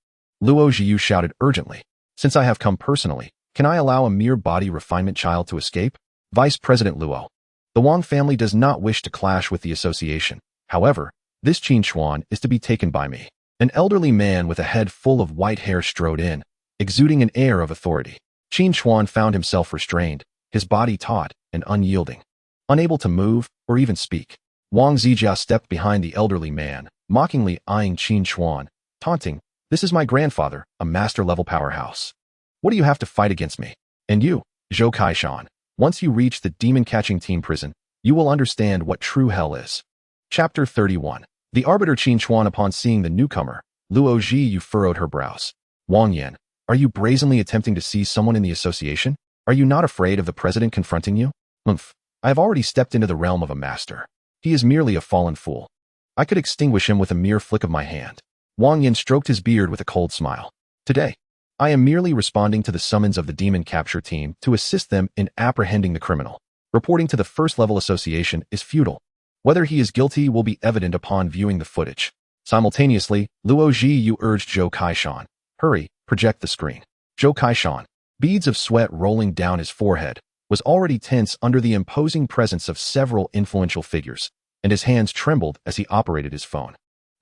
Luo Zhiyu shouted urgently. Since I have come personally, can I allow a mere body refinement child to escape? Vice President Luo. The Wang family does not wish to clash with the association. However, this Qin Chuan is to be taken by me. An elderly man with a head full of white hair strode in, exuding an air of authority. Qin Chuan found himself restrained, his body taut and unyielding, unable to move or even speak. Wang Zijia stepped behind the elderly man, mockingly eyeing Qin Chuan, taunting, "This is my grandfather, a master-level powerhouse. What do you have to fight against me? And you, Zhou Kaishan, once you reach the demon-catching team prison, you will understand what true hell is." Chapter 31. The arbiter Qin Chuan, upon seeing the newcomer, Luo Zhiyu furrowed her brows. Wang Yan, are you brazenly attempting to seize someone in the association? Are you not afraid of the president confronting you? I have already stepped into the realm of a master. He is merely a fallen fool. I could extinguish him with a mere flick of my hand. Wang Yan stroked his beard with a cold smile. Today, I am merely responding to the summons of the demon capture team to assist them in apprehending the criminal. Reporting to the first-level association is futile. Whether he is guilty will be evident upon viewing the footage. Simultaneously, Luo Zhiyu urged Zhou Kaishan. Hurry, project the screen. Zhou Kaishan, beads of sweat rolling down his forehead, was already tense under the imposing presence of several influential figures, and his hands trembled as he operated his phone.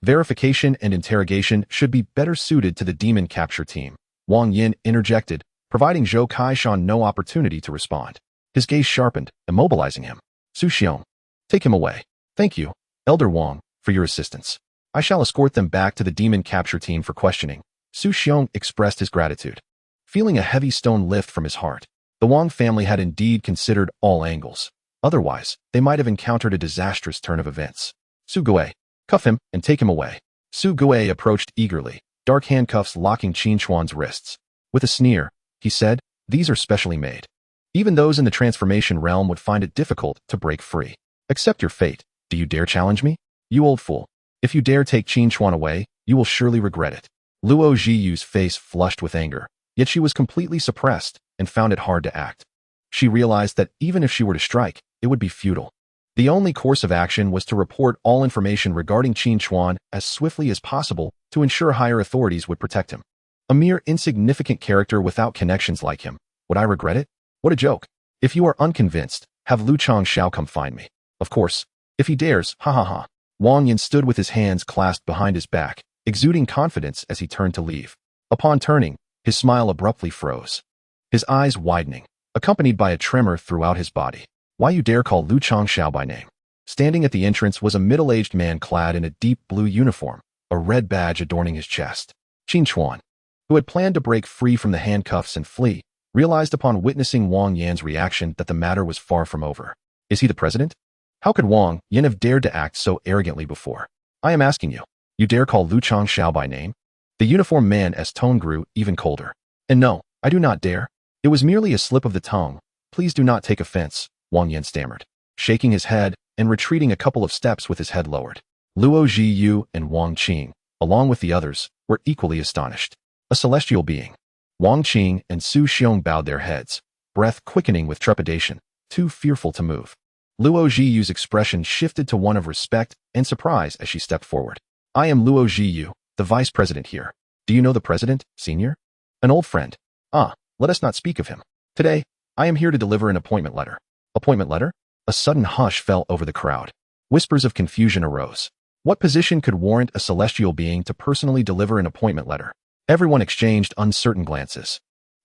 Verification and interrogation should be better suited to the demon capture team. Wang Yin interjected, providing Zhou Kaishan no opportunity to respond. His gaze sharpened, immobilizing him. Su Xiong, take him away. Thank you, Elder Wang, for your assistance. I shall escort them back to the demon capture team for questioning. Su Xiong expressed his gratitude. Feeling a heavy stone lift from his heart, the Wang family had indeed considered all angles. Otherwise, they might have encountered a disastrous turn of events. Su Gui, cuff him and take him away. Su Gui approached eagerly, dark handcuffs locking Qin Chuan's wrists. With a sneer, he said, these are specially made. Even those in the transformation realm would find it difficult to break free. Accept your fate. Do you dare challenge me? You old fool. If you dare take Qin Chuan away, you will surely regret it. Luo Zhiyu's face flushed with anger, yet she was completely suppressed and found it hard to act. She realized that even if she were to strike, it would be futile. The only course of action was to report all information regarding Qin Chuan as swiftly as possible to ensure higher authorities would protect him. A mere insignificant character without connections like him. Would I regret it? What a joke. If you are unconvinced, have Lu Changshao come find me. Of course. If he dares, ha ha ha. Wang Yin stood with his hands clasped behind his back, exuding confidence as he turned to leave. Upon turning, his smile abruptly froze. His eyes widening, accompanied by a tremor throughout his body. Why you dare call Lu Changshao by name? Standing at the entrance was a middle-aged man clad in a deep blue uniform, a red badge adorning his chest. Qin Chuan, who had planned to break free from the handcuffs and flee, realized upon witnessing Wang Yan's reaction that the matter was far from over. Is he the president? How could Wang Yan have dared to act so arrogantly before? I am asking you. You dare call Lu Changshao by name? The uniformed man's tone grew even colder. And no, I do not dare. It was merely a slip of the tongue. Please do not take offense, Wang Yan stammered, shaking his head and retreating a couple of steps with his head lowered. Luo Zhiyu and Wang Qing, along with the others, were equally astonished. A celestial being. Wang Qing and Su Xiong bowed their heads, breath quickening with trepidation, too fearful to move. Luo Zhiyu's expression shifted to one of respect and surprise as she stepped forward. I am Luo Zhiyu, the vice president here. Do you know the president, senior? An old friend. Let us not speak of him. Today, I am here to deliver an appointment letter. Appointment letter? A sudden hush fell over the crowd. Whispers of confusion arose. What position could warrant a celestial being to personally deliver an appointment letter? Everyone exchanged uncertain glances.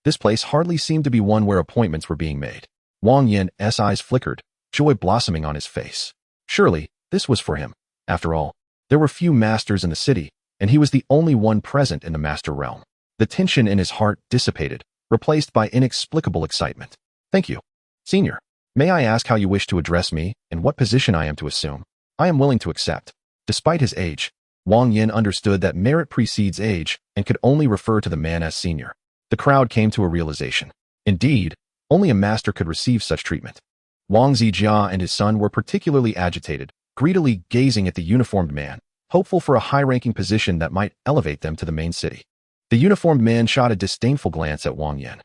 This place hardly seemed to be one where appointments were being made. Wang Yan's eyes flickered, joy blossoming on his face. Surely, this was for him. After all, there were few masters in the city, and he was the only one present in the master realm. The tension in his heart dissipated, replaced by inexplicable excitement. Thank you. Senior, may I ask how you wish to address me and what position I am to assume? I am willing to accept. Despite his age, Wang Yan understood that merit precedes age and could only refer to the man as senior. The crowd came to a realization. Indeed, only a master could receive such treatment. Wang Zijia and his son were particularly agitated, greedily gazing at the uniformed man, hopeful for a high-ranking position that might elevate them to the main city. The uniformed man shot a disdainful glance at Wang Yan.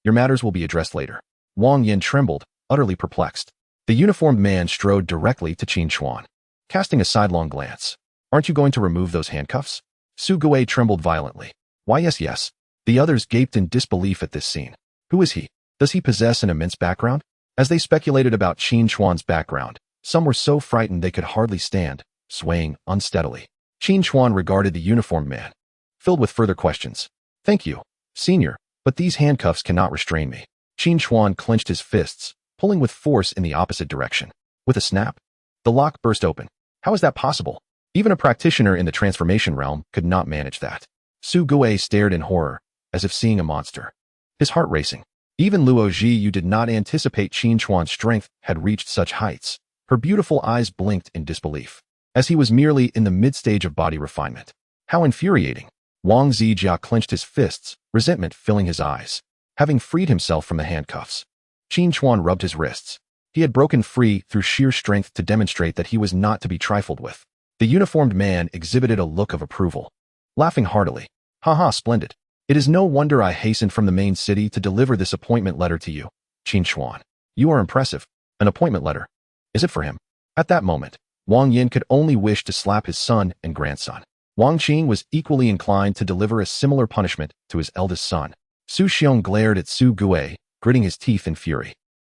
Your matters will be addressed later. Wang Yan trembled, utterly perplexed. The uniformed man strode directly to Qin Chuan, casting a sidelong glance. Aren't you going to remove those handcuffs? Su Gui trembled violently. Why yes. The others gaped in disbelief at this scene. Who is he? Does he possess an immense background? As they speculated about Qin Chuan's background, some were so frightened they could hardly stand, swaying unsteadily. Qin Chuan regarded the uniformed man, filled with further questions. Thank you, senior, but these handcuffs cannot restrain me. Qin Chuan clenched his fists, pulling with force in the opposite direction. With a snap, the lock burst open. How is that possible? Even a practitioner in the transformation realm could not manage that. Su Gui stared in horror, as if seeing a monster. His heart racing. Even Luo Zhiyu did not anticipate Qin Chuan's strength had reached such heights. Her beautiful eyes blinked in disbelief, as he was merely in the mid-stage of body refinement. How infuriating. Wang Zijia clenched his fists, resentment filling his eyes. Having freed himself from the handcuffs, Qin Chuan rubbed his wrists. He had broken free through sheer strength to demonstrate that he was not to be trifled with. The uniformed man exhibited a look of approval, laughing heartily. Haha, splendid. It is no wonder I hastened from the main city to deliver this appointment letter to you, Qin Chuan. You are impressive. An appointment letter. Is it for him? At that moment, Wang Yin could only wish to slap his son and grandson. Wang Qing was equally inclined to deliver a similar punishment to his eldest son. Su Xiong glared at Su Gui, gritting his teeth in fury.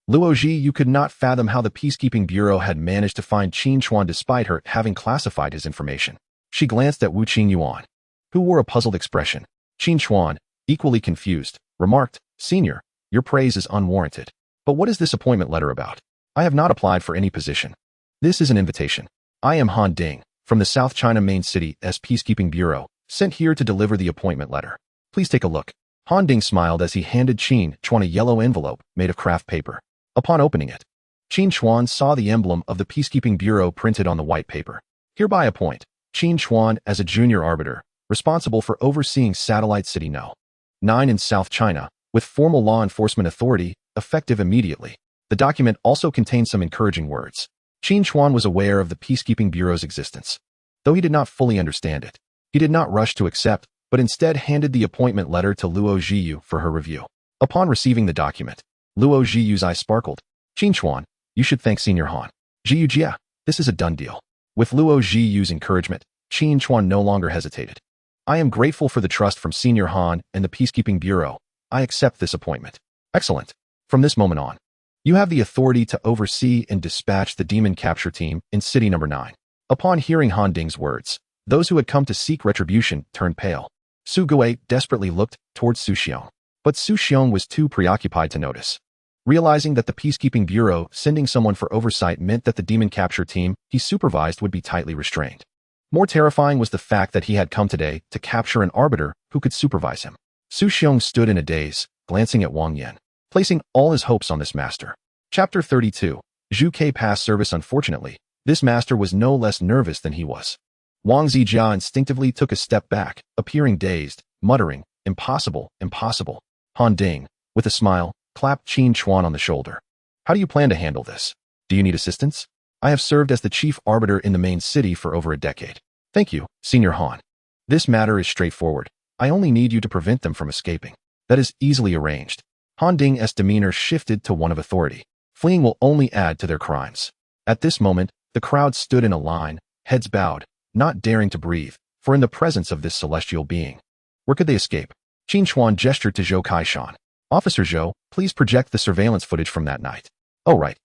Luo Ji, you could not fathom how the Peacekeeping Bureau had managed to find Qin Chuan despite her having classified his information. She glanced at Wu Qingyuan, who wore a puzzled expression. Qin Chuan, equally confused, remarked, Senior, your praise is unwarranted. But what is this appointment letter about? I have not applied for any position. This is an invitation. I am Han Ding, from the South China Main City as Peacekeeping Bureau, sent here to deliver the appointment letter. Please take a look. Han Ding smiled as he handed Qin Chuan a yellow envelope made of craft paper. Upon opening it, Qin Chuan saw the emblem of the Peacekeeping Bureau printed on the white paper. Hereby appoint Qin Chuan as a junior arbiter, responsible for overseeing Satellite City No. 9 in South China, with formal law enforcement authority, effective immediately. The document also contained some encouraging words. Qin Chuan was aware of the Peacekeeping Bureau's existence. Though he did not fully understand it, he did not rush to accept, but instead handed the appointment letter to Luo Jiyu for her review. Upon receiving the document, Luo Jiyu's eyes sparkled. Qin Chuan, you should thank Senior Han. Jiyu Jia, this is a done deal. With Luo Jiyu's encouragement, Qin Chuan no longer hesitated. I am grateful for the trust from Senior Han and the Peacekeeping Bureau. I accept this appointment. Excellent. From this moment on, you have the authority to oversee and dispatch the demon capture team in City Number 9. Upon hearing Han Ding's words, those who had come to seek retribution turned pale. Su Gui desperately looked towards Su Xiong, but Su Xiong was too preoccupied to notice. Realizing that the Peacekeeping Bureau sending someone for oversight meant that the demon capture team he supervised would be tightly restrained. More terrifying was the fact that he had come today to capture an arbiter who could supervise him. Su Xiong stood in a daze, glancing at Wang Yin, placing all his hopes on this master. Chapter 32. Zhu Ke passed service. Unfortunately, this master was no less nervous than he was. Wang Zijia instinctively took a step back, appearing dazed, muttering, Impossible, impossible. Han Ding, with a smile, clapped Qin Chuan on the shoulder. How do you plan to handle this? Do you need assistance? I have served as the chief arbiter in the main city for over a decade. Thank you, Senior Han. This matter is straightforward. I only need you to prevent them from escaping. That is easily arranged. Han Ding's demeanor shifted to one of authority. Fleeing will only add to their crimes. At this moment, the crowd stood in a line, heads bowed, not daring to breathe, for in the presence of this celestial being, where could they escape? Qin Chuan gestured to Zhou Kaishan. Officer Zhou, please project the surveillance footage from that night. Oh right.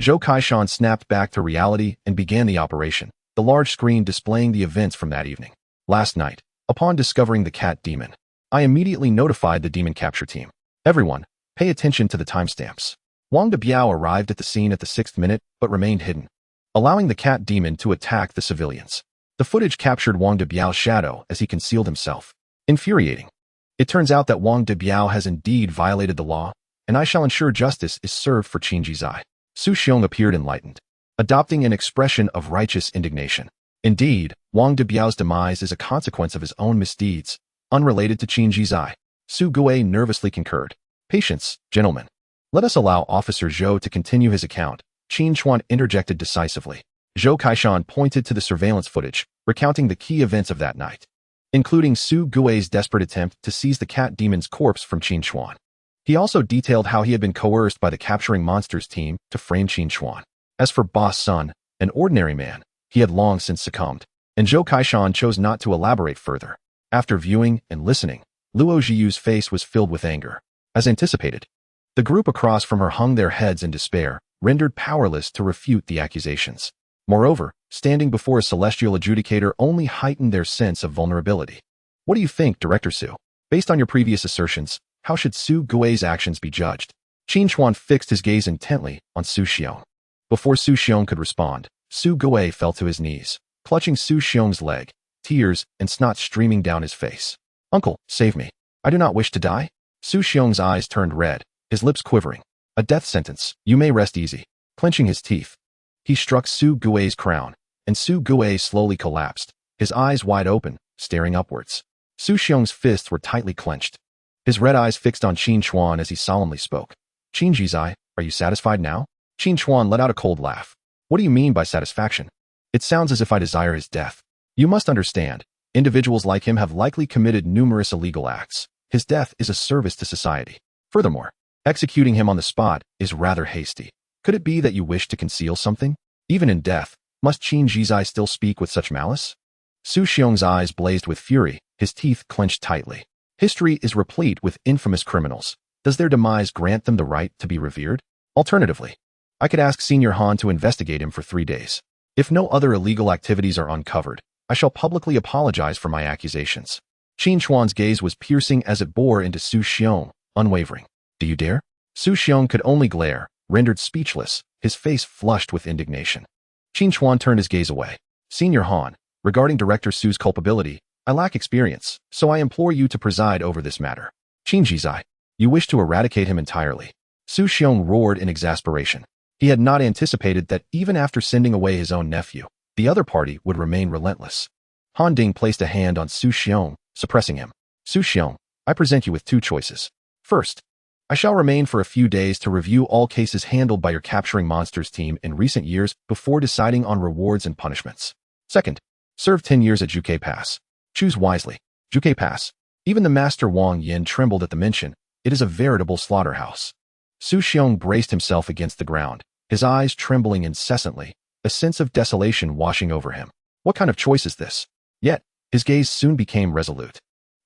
Zhou Kaishan snapped back to reality and began the operation, the large screen displaying the events from that evening. Last night, upon discovering the cat demon, I immediately notified the demon capture team. Everyone, pay attention to the timestamps. Wang De Biao arrived at the scene at the 6th minute, but remained hidden, allowing the cat demon to attack the civilians. The footage captured Wang De Biao's shadow as he concealed himself. Infuriating. It turns out that Wang De Biao has indeed violated the law, and I shall ensure justice is served for Qin Jizai. Su Xiong appeared enlightened, adopting an expression of righteous indignation. Indeed, Wang De Biao's demise is a consequence of his own misdeeds, unrelated to Qin Jizai. Su Gui nervously concurred. Patience, gentlemen. Let us allow Officer Zhou to continue his account. Qin Chuan interjected decisively. Zhou Kaishan pointed to the surveillance footage, recounting the key events of that night, including Su Gui's desperate attempt to seize the cat demon's corpse from Qin Chuan. He also detailed how he had been coerced by the Capturing Monsters team to frame Qin Chuan. As for Boss Sun, an ordinary man, he had long since succumbed, and Zhou Kaishan chose not to elaborate further. After viewing and listening, Luo Jiyu's face was filled with anger. As anticipated, the group across from her hung their heads in despair, rendered powerless to refute the accusations. Moreover, standing before a celestial adjudicator only heightened their sense of vulnerability. What do you think, Director Su? Based on your previous assertions, how should Su Gui's actions be judged? Qin Chuan fixed his gaze intently on Su Xiong. Before Su Xiong could respond, Su Gui fell to his knees, clutching Su Xiong's leg, tears and snot streaming down his face. Uncle, save me. I do not wish to die. Su Xiong's eyes turned red, his lips quivering. A death sentence. You may rest easy. Clenching his teeth, he struck Su Gui's crown, and Su Gui slowly collapsed, his eyes wide open, staring upwards. Su Xiong's fists were tightly clenched. His red eyes fixed on Qin Chuan as he solemnly spoke. Qin Jizai, are you satisfied now? Qin Chuan let out a cold laugh. What do you mean by satisfaction? It sounds as if I desire his death. You must understand, individuals like him have likely committed numerous illegal acts. His death is a service to society. Furthermore, executing him on the spot is rather hasty. Could it be that you wish to conceal something? Even in death, must Qin Jizai still speak with such malice? Su Xiong's eyes blazed with fury, his teeth clenched tightly. History is replete with infamous criminals. Does their demise grant them the right to be revered? Alternatively, I could ask Senior Han to investigate him for 3 days. If no other illegal activities are uncovered, I shall publicly apologize for my accusations. Qin Chuan's gaze was piercing as it bore into Su Xiong, unwavering. Do you dare? Su Xiong could only glare, rendered speechless, his face flushed with indignation. Qin Chuan turned his gaze away. Senior Han, regarding Director Su's culpability, I lack experience, so I implore you to preside over this matter. Qin Jizai, you wish to eradicate him entirely. Su Xiong roared in exasperation. He had not anticipated that even after sending away his own nephew, the other party would remain relentless. Han Ding placed a hand on Su Xiong, suppressing him. Su Xiong, I present you with 2 choices. First, I shall remain for a few days to review all cases handled by your capturing monsters team in recent years before deciding on rewards and punishments. Second, serve 10 years at Juke Pass. Choose wisely. Juke Pass. Even the Master Wang Yin trembled at the mention. It is a veritable slaughterhouse. Su Xiong braced himself against the ground, his eyes trembling incessantly, a sense of desolation washing over him. What kind of choice is this? Yet, his gaze soon became resolute.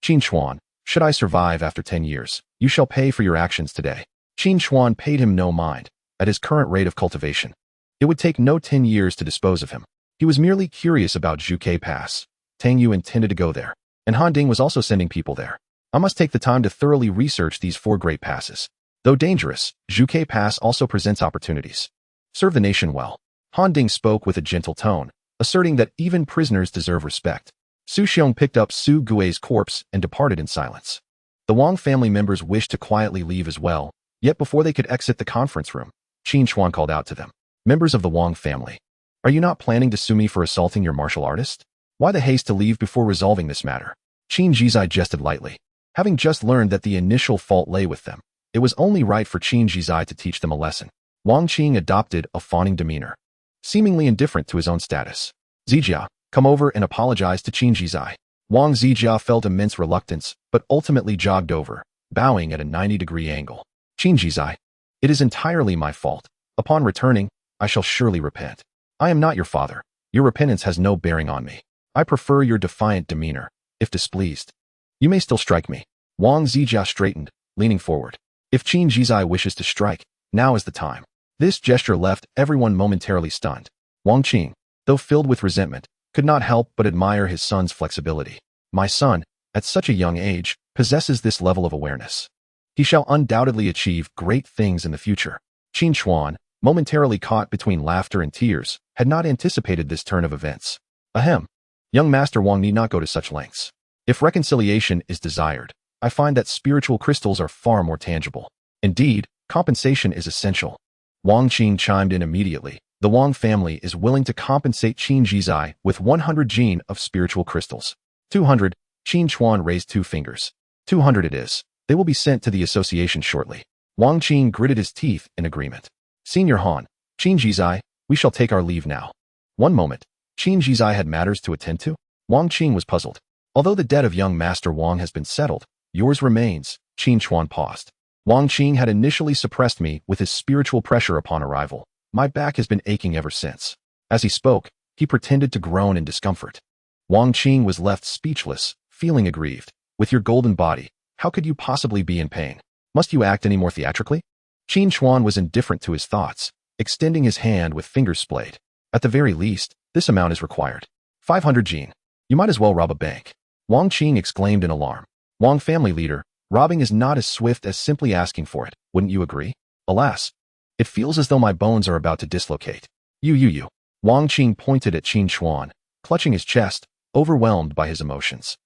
Qin Chuan, should I survive after 10 years, you shall pay for your actions today. Qin Chuan paid him no mind, at his current rate of cultivation. It would take no 10 years to dispose of him. He was merely curious about Juke Pass. Tang Yu intended to go there, and Han Ding was also sending people there. I must take the time to thoroughly research these 4 great passes. Though dangerous, Juke Pass also presents opportunities. Serve the nation well. Han Ding spoke with a gentle tone, asserting that even prisoners deserve respect. Su Xiong picked up Su Gui's corpse and departed in silence. The Wang family members wished to quietly leave as well, yet before they could exit the conference room, Qin Chuan called out to them. Members of the Wang family, are you not planning to sue me for assaulting your martial artist? Why the haste to leave before resolving this matter? Qin Jizai jested lightly. Having just learned that the initial fault lay with them, it was only right for Qin Jizai to teach them a lesson. Wang Qing adopted a fawning demeanor, seemingly indifferent to his own status. Zijia, come over and apologize to Qin Jizai. Wang Zijia felt immense reluctance, but ultimately jogged over, bowing at a 90-degree angle. Qin Jizai, it is entirely my fault. Upon returning, I shall surely repent. I am not your father. Your repentance has no bearing on me. I prefer your defiant demeanor. If displeased, you may still strike me. Wang Zijia straightened, leaning forward. If Qin Jizai wishes to strike, now is the time. This gesture left everyone momentarily stunned. Wang Qing, though filled with resentment, could not help but admire his son's flexibility. My son, at such a young age, possesses this level of awareness. He shall undoubtedly achieve great things in the future. Qin Chuan, momentarily caught between laughter and tears, had not anticipated this turn of events. Ahem. Young Master Wang need not go to such lengths. If reconciliation is desired, I find that spiritual crystals are far more tangible. Indeed, compensation is essential. Wang Qing chimed in immediately. The Wang family is willing to compensate Qin Jizai with 100 gene of spiritual crystals. 200, Qin Chuan raised 2 fingers. 200 it is. They will be sent to the association shortly. Wang Qing gritted his teeth in agreement. Senior Han, Qin Jizai, we shall take our leave now. One moment. Qin Jizai had matters to attend to? Wang Qing was puzzled. Although the debt of young Master Wang has been settled, yours remains. Qin Chuan paused. Wang Qing had initially suppressed me with his spiritual pressure upon arrival. My back has been aching ever since. As he spoke, he pretended to groan in discomfort. Wang Qing was left speechless, feeling aggrieved. With your golden body, how could you possibly be in pain? Must you act any more theatrically? Qin Chuan was indifferent to his thoughts, extending his hand with fingers splayed. At the very least, this amount is required. 500 gene. You might as well rob a bank. Wang Qing exclaimed in alarm. Wang family leader, robbing is not as swift as simply asking for it, wouldn't you agree? Alas, it feels as though my bones are about to dislocate. You. Wang Qing pointed at Qin Chuan, clutching his chest, overwhelmed by his emotions.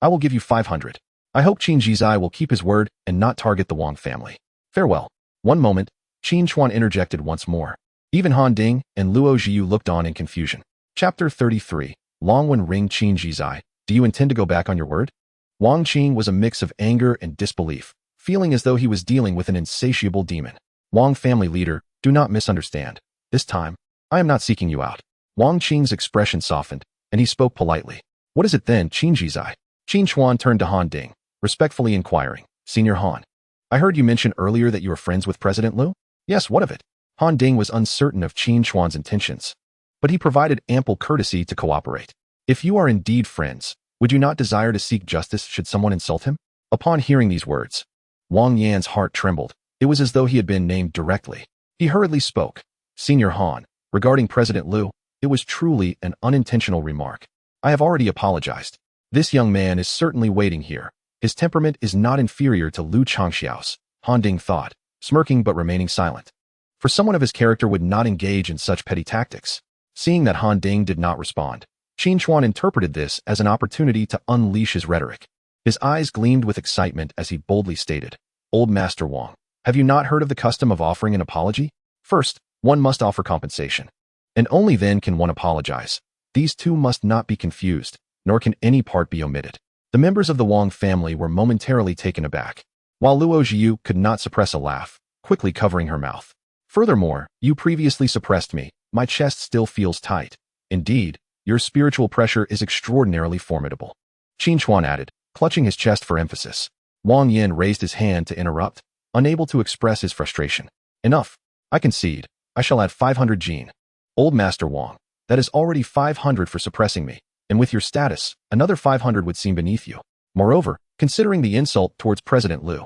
I will give you 500. I hope Qin Jizai will keep his word and not target the Wang family. Farewell. One moment, Qin Chuan interjected once more. Even Han Ding and Luo Jiu looked on in confusion. Chapter 33, Longwen Ring Qin Jizai, Do you intend to go back on your word? Wang Qing was a mix of anger and disbelief, feeling as though he was dealing with an insatiable demon. Wang family leader, do not misunderstand. This time, I am not seeking you out. Wang Qing's expression softened, and he spoke politely. What is it then, Qin Jizai? Qin Chuan turned to Han Ding, respectfully inquiring, Senior Han, I heard you mention earlier that you were friends with President Liu? Yes, what of it? Han Ding was uncertain of Qin Chuan's intentions, but he provided ample courtesy to cooperate. If you are indeed friends, would you not desire to seek justice should someone insult him? Upon hearing these words, Wang Yan's heart trembled. It was as though he had been named directly. He hurriedly spoke. Senior Han, regarding President Liu, it was truly an unintentional remark. I have already apologized. This young man is certainly waiting here. His temperament is not inferior to Liu Changxiao's, Han Ding thought, smirking but remaining silent. For someone of his character would not engage in such petty tactics. Seeing that Han Ding did not respond, Qin Chuan interpreted this as an opportunity to unleash his rhetoric. His eyes gleamed with excitement as he boldly stated, Old Master Wang, have you not heard of the custom of offering an apology? First, one must offer compensation. And only then can one apologize. These two must not be confused, nor can any part be omitted. The members of the Wang family were momentarily taken aback, while Luo Zhiyu could not suppress a laugh, quickly covering her mouth. Furthermore, you previously suppressed me. My chest still feels tight. Indeed, your spiritual pressure is extraordinarily formidable. Qin Chuan added, clutching his chest for emphasis. Wang Yin raised his hand to interrupt, unable to express his frustration. Enough. I concede. I shall add 500 Jin. Old Master Wang, that is already 500 for suppressing me, and with your status, another 500 would seem beneath you. Moreover, considering the insult towards President Liu.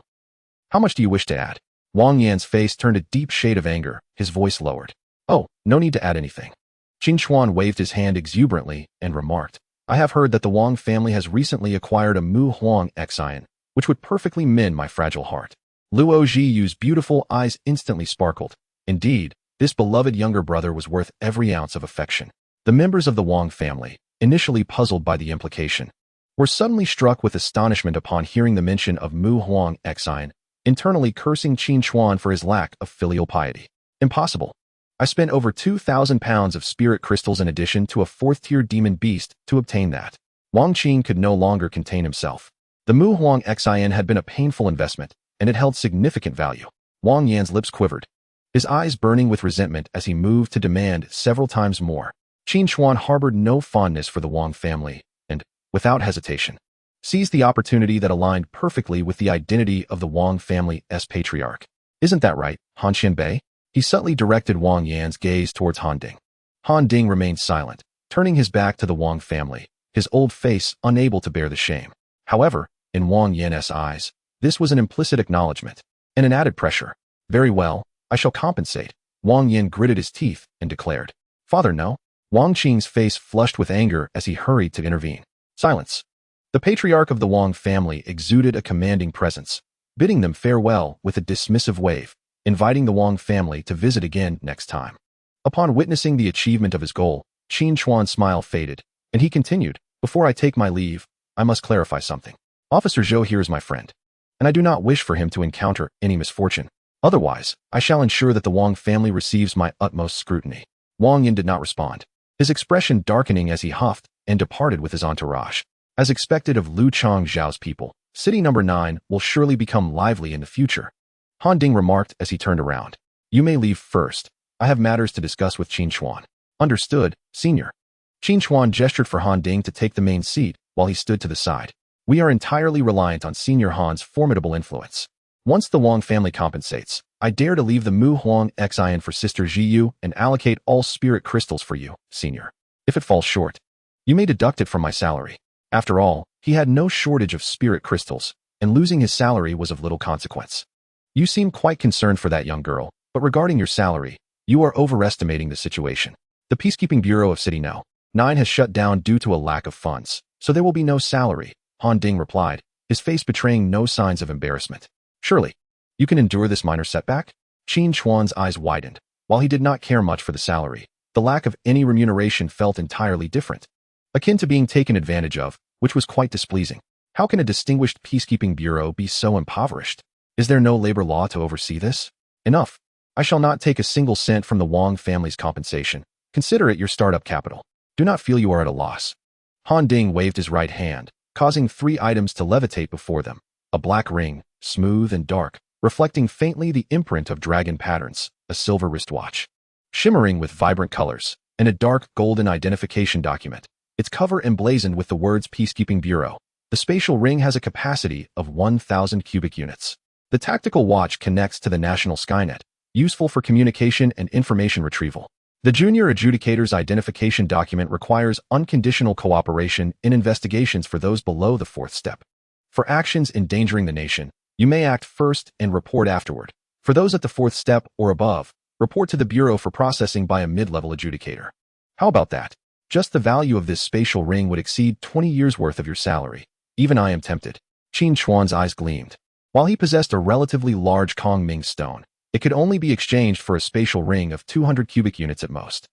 How much do you wish to add? Wang Yan's face turned a deep shade of anger, his voice lowered. Oh, no need to add anything. Qin Chuan waved his hand exuberantly and remarked, I have heard that the Wang family has recently acquired a Mu Huang Xian, which would perfectly mend my fragile heart. Luo Zhiyu's beautiful eyes instantly sparkled. Indeed, this beloved younger brother was worth every ounce of affection. The members of the Wang family, initially puzzled by the implication, were suddenly struck with astonishment upon hearing the mention of Mu Huang Xian, internally cursing Qin Chuan for his lack of filial piety. Impossible. I spent over 2,000 pounds of spirit crystals in addition to a fourth-tier demon beast to obtain that. Wang Qing could no longer contain himself. The Mu Huang Xian had been a painful investment, and it held significant value. Wang Yan's lips quivered, his eyes burning with resentment as he moved to demand several times more. Qin Chuan harbored no fondness for the Wang family, and, without hesitation, seized the opportunity that aligned perfectly with the identity of the Wang family's patriarch. Isn't that right, Han Qianbei? He subtly directed Wang Yan's gaze towards Han Ding. Han Ding remained silent, turning his back to the Wang family, his old face unable to bear the shame. However, in Wang Yan's eyes, this was an implicit acknowledgement, and an added pressure. Very well, I shall compensate. Wang Yan gritted his teeth and declared, Father, no. Wang Qing's face flushed with anger as he hurried to intervene. Silence. The patriarch of the Wang family exuded a commanding presence, bidding them farewell with a dismissive wave, inviting the Wang family to visit again next time. Upon witnessing the achievement of his goal, Qin Chuan's smile faded, and he continued, Before I take my leave, I must clarify something. Officer Zhou here is my friend, and I do not wish for him to encounter any misfortune. Otherwise, I shall ensure that the Wang family receives my utmost scrutiny. Wang Yin did not respond, his expression darkening as he huffed and departed with his entourage. As expected of Liu Changxiao's people, City Number 9 will surely become lively in the future. Han Ding remarked as he turned around. You may leave first. I have matters to discuss with Qin Chuan. Understood, Senior. Qin Chuan gestured for Han Ding to take the main seat while he stood to the side. We are entirely reliant on Senior Han's formidable influence. Once the Wang family compensates, I dare to leave the Mu Huang Xian for Sister Zhiyu and allocate all spirit crystals for you, Senior. If it falls short, you may deduct it from my salary. After all, he had no shortage of spirit crystals, and losing his salary was of little consequence. You seem quite concerned for that young girl, but regarding your salary, you are overestimating the situation. The Peacekeeping Bureau of City No. 9 has shut down due to a lack of funds, so there will be no salary, Han Ding replied, his face betraying no signs of embarrassment. Surely, you can endure this minor setback? Qin Chuan's eyes widened. While he did not care much for the salary, the lack of any remuneration felt entirely different, akin to being taken advantage of, which was quite displeasing. How can a distinguished peacekeeping bureau be so impoverished? Is there no labor law to oversee this? Enough. I shall not take a single cent from the Wang family's compensation. Consider it your startup capital. Do not feel you are at a loss. Han Ding waved his right hand, causing 3 items to levitate before them. A black ring, smooth and dark, reflecting faintly the imprint of dragon patterns, a silver wristwatch, shimmering with vibrant colors, and a dark golden identification document, its cover emblazoned with the words Peacekeeping Bureau. The spatial ring has a capacity of 1,000 cubic units. The tactical watch connects to the national Skynet, useful for communication and information retrieval. The Junior Adjudicator's identification document requires unconditional cooperation in investigations for those below the 4th step. For actions endangering the nation, you may act first and report afterward. For those at the 4th step or above, report to the Bureau for processing by a mid-level adjudicator. How about that? Just the value of this spatial ring would exceed 20 years' worth of your salary. Even I am tempted. Qin Chuan's eyes gleamed. While he possessed a relatively large Kong Ming stone, it could only be exchanged for a spatial ring of 200 cubic units at most.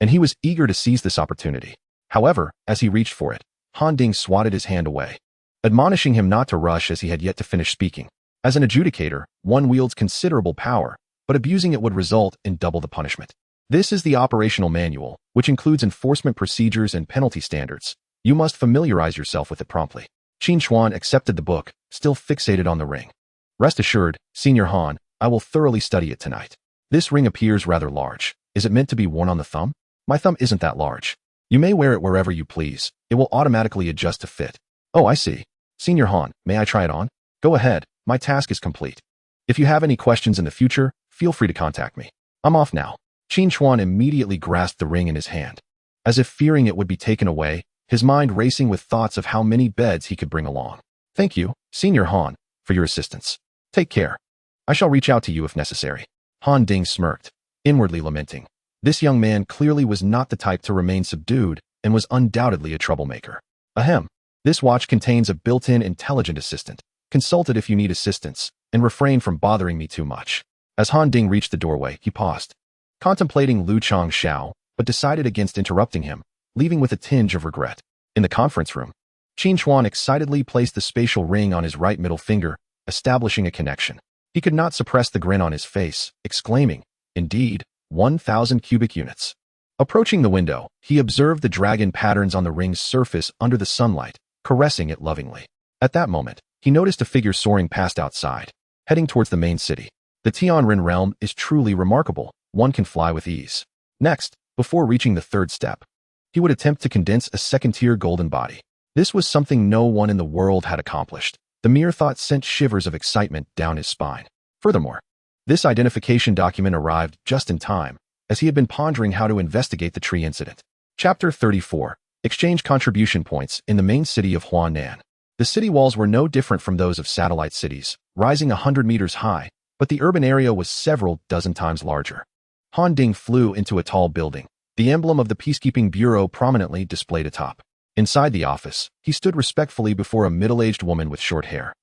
And he was eager to seize this opportunity. However, as he reached for it, Han Ding swatted his hand away, admonishing him not to rush as he had yet to finish speaking. As an adjudicator, one wields considerable power, but abusing it would result in double the punishment. This is the operational manual, which includes enforcement procedures and penalty standards. You must familiarize yourself with it promptly. Qin Chuan accepted the book, still fixated on the ring. Rest assured, Senior Han, I will thoroughly study it tonight. This ring appears rather large. Is it meant to be worn on the thumb? My thumb isn't that large. You may wear it wherever you please. It will automatically adjust to fit. Oh, I see. Senior Han, may I try it on? Go ahead. My task is complete. If you have any questions in the future, feel free to contact me. I'm off now. Qin Chuan immediately grasped the ring in his hand. As if fearing it would be taken away, his mind racing with thoughts of how many beds he could bring along. Thank you, Senior Han, for your assistance. Take care. I shall reach out to you if necessary. Han Ding smirked, inwardly lamenting. This young man clearly was not the type to remain subdued and was undoubtedly a troublemaker. Ahem. This watch contains a built-in intelligent assistant. Consult it if you need assistance, and refrain from bothering me too much. As Han Ding reached the doorway, he paused, contemplating Lu Changshao, but decided against interrupting him, leaving with a tinge of regret. In the conference room, Qin Chuan excitedly placed the spatial ring on his right middle finger, establishing a connection. He could not suppress the grin on his face, exclaiming, indeed, 1,000 cubic units. Approaching the window, he observed the dragon patterns on the ring's surface under the sunlight, caressing it lovingly. At that moment, he noticed a figure soaring past outside, heading towards the main city. The Tianren realm is truly remarkable. One can fly with ease. Next, before reaching the 3rd step, he would attempt to condense a 2nd-tier golden body. This was something no one in the world had accomplished. The mere thought sent shivers of excitement down his spine. Furthermore, this identification document arrived just in time, as he had been pondering how to investigate the tree incident. Chapter 34. Exchange contribution points in the main city of Huanan. The city walls were no different from those of satellite cities, rising 100 meters high, but the urban area was several dozen times larger. Han Ding flew into a tall building, the emblem of the Peacekeeping Bureau prominently displayed atop. Inside the office, he stood respectfully before a middle-aged woman with short hair.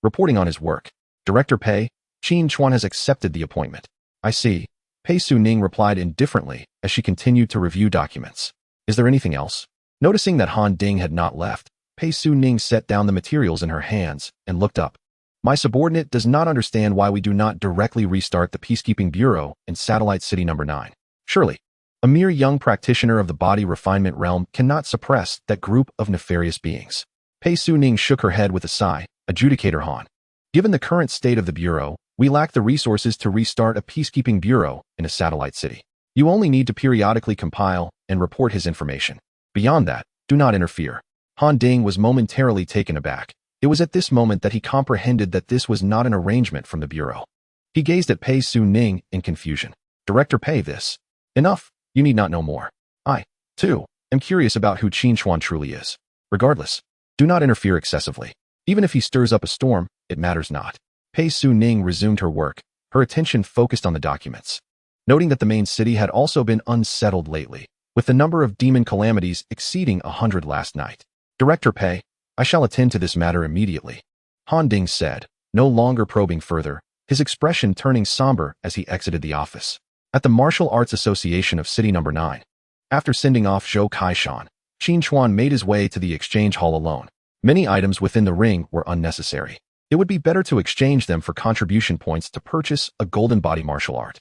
Reporting on his work, Director Pei, Qin Chuan has accepted the appointment. I see. Pei Su-ning replied indifferently as she continued to review documents. Is there anything else? Noticing that Han Ding had not left, Pei Su-ning set down the materials in her hands and looked up. My subordinate does not understand why we do not directly restart the Peacekeeping Bureau in Satellite City No. 9. Surely, a mere young practitioner of the body refinement realm cannot suppress that group of nefarious beings. Pei Su-ning shook her head with a sigh. Adjudicator Han, given the current state of the Bureau, we lack the resources to restart a Peacekeeping Bureau in a satellite city. You only need to periodically compile and report his information. Beyond that, do not interfere. Han Ding was momentarily taken aback. It was at this moment that he comprehended that this was not an arrangement from the Bureau. He gazed at Pei Su-ning in confusion. Director Pei, this. Enough. You need not know more. I, too, am curious about who Qin Chuan truly is. Regardless, do not interfere excessively. Even if he stirs up a storm, it matters not. Pei Su-ning resumed her work, her attention focused on the documents. Noting that the main city had also been unsettled lately, with the number of demon calamities exceeding 100 last night. Director Pei, I shall attend to this matter immediately. Han Ding said, no longer probing further, his expression turning somber as he exited the office. At the Martial Arts Association of City No. 9, after sending off Zhou Kaishan, Qin Chuan made his way to the exchange hall alone. Many items within the ring were unnecessary. It would be better to exchange them for contribution points to purchase a golden body martial art.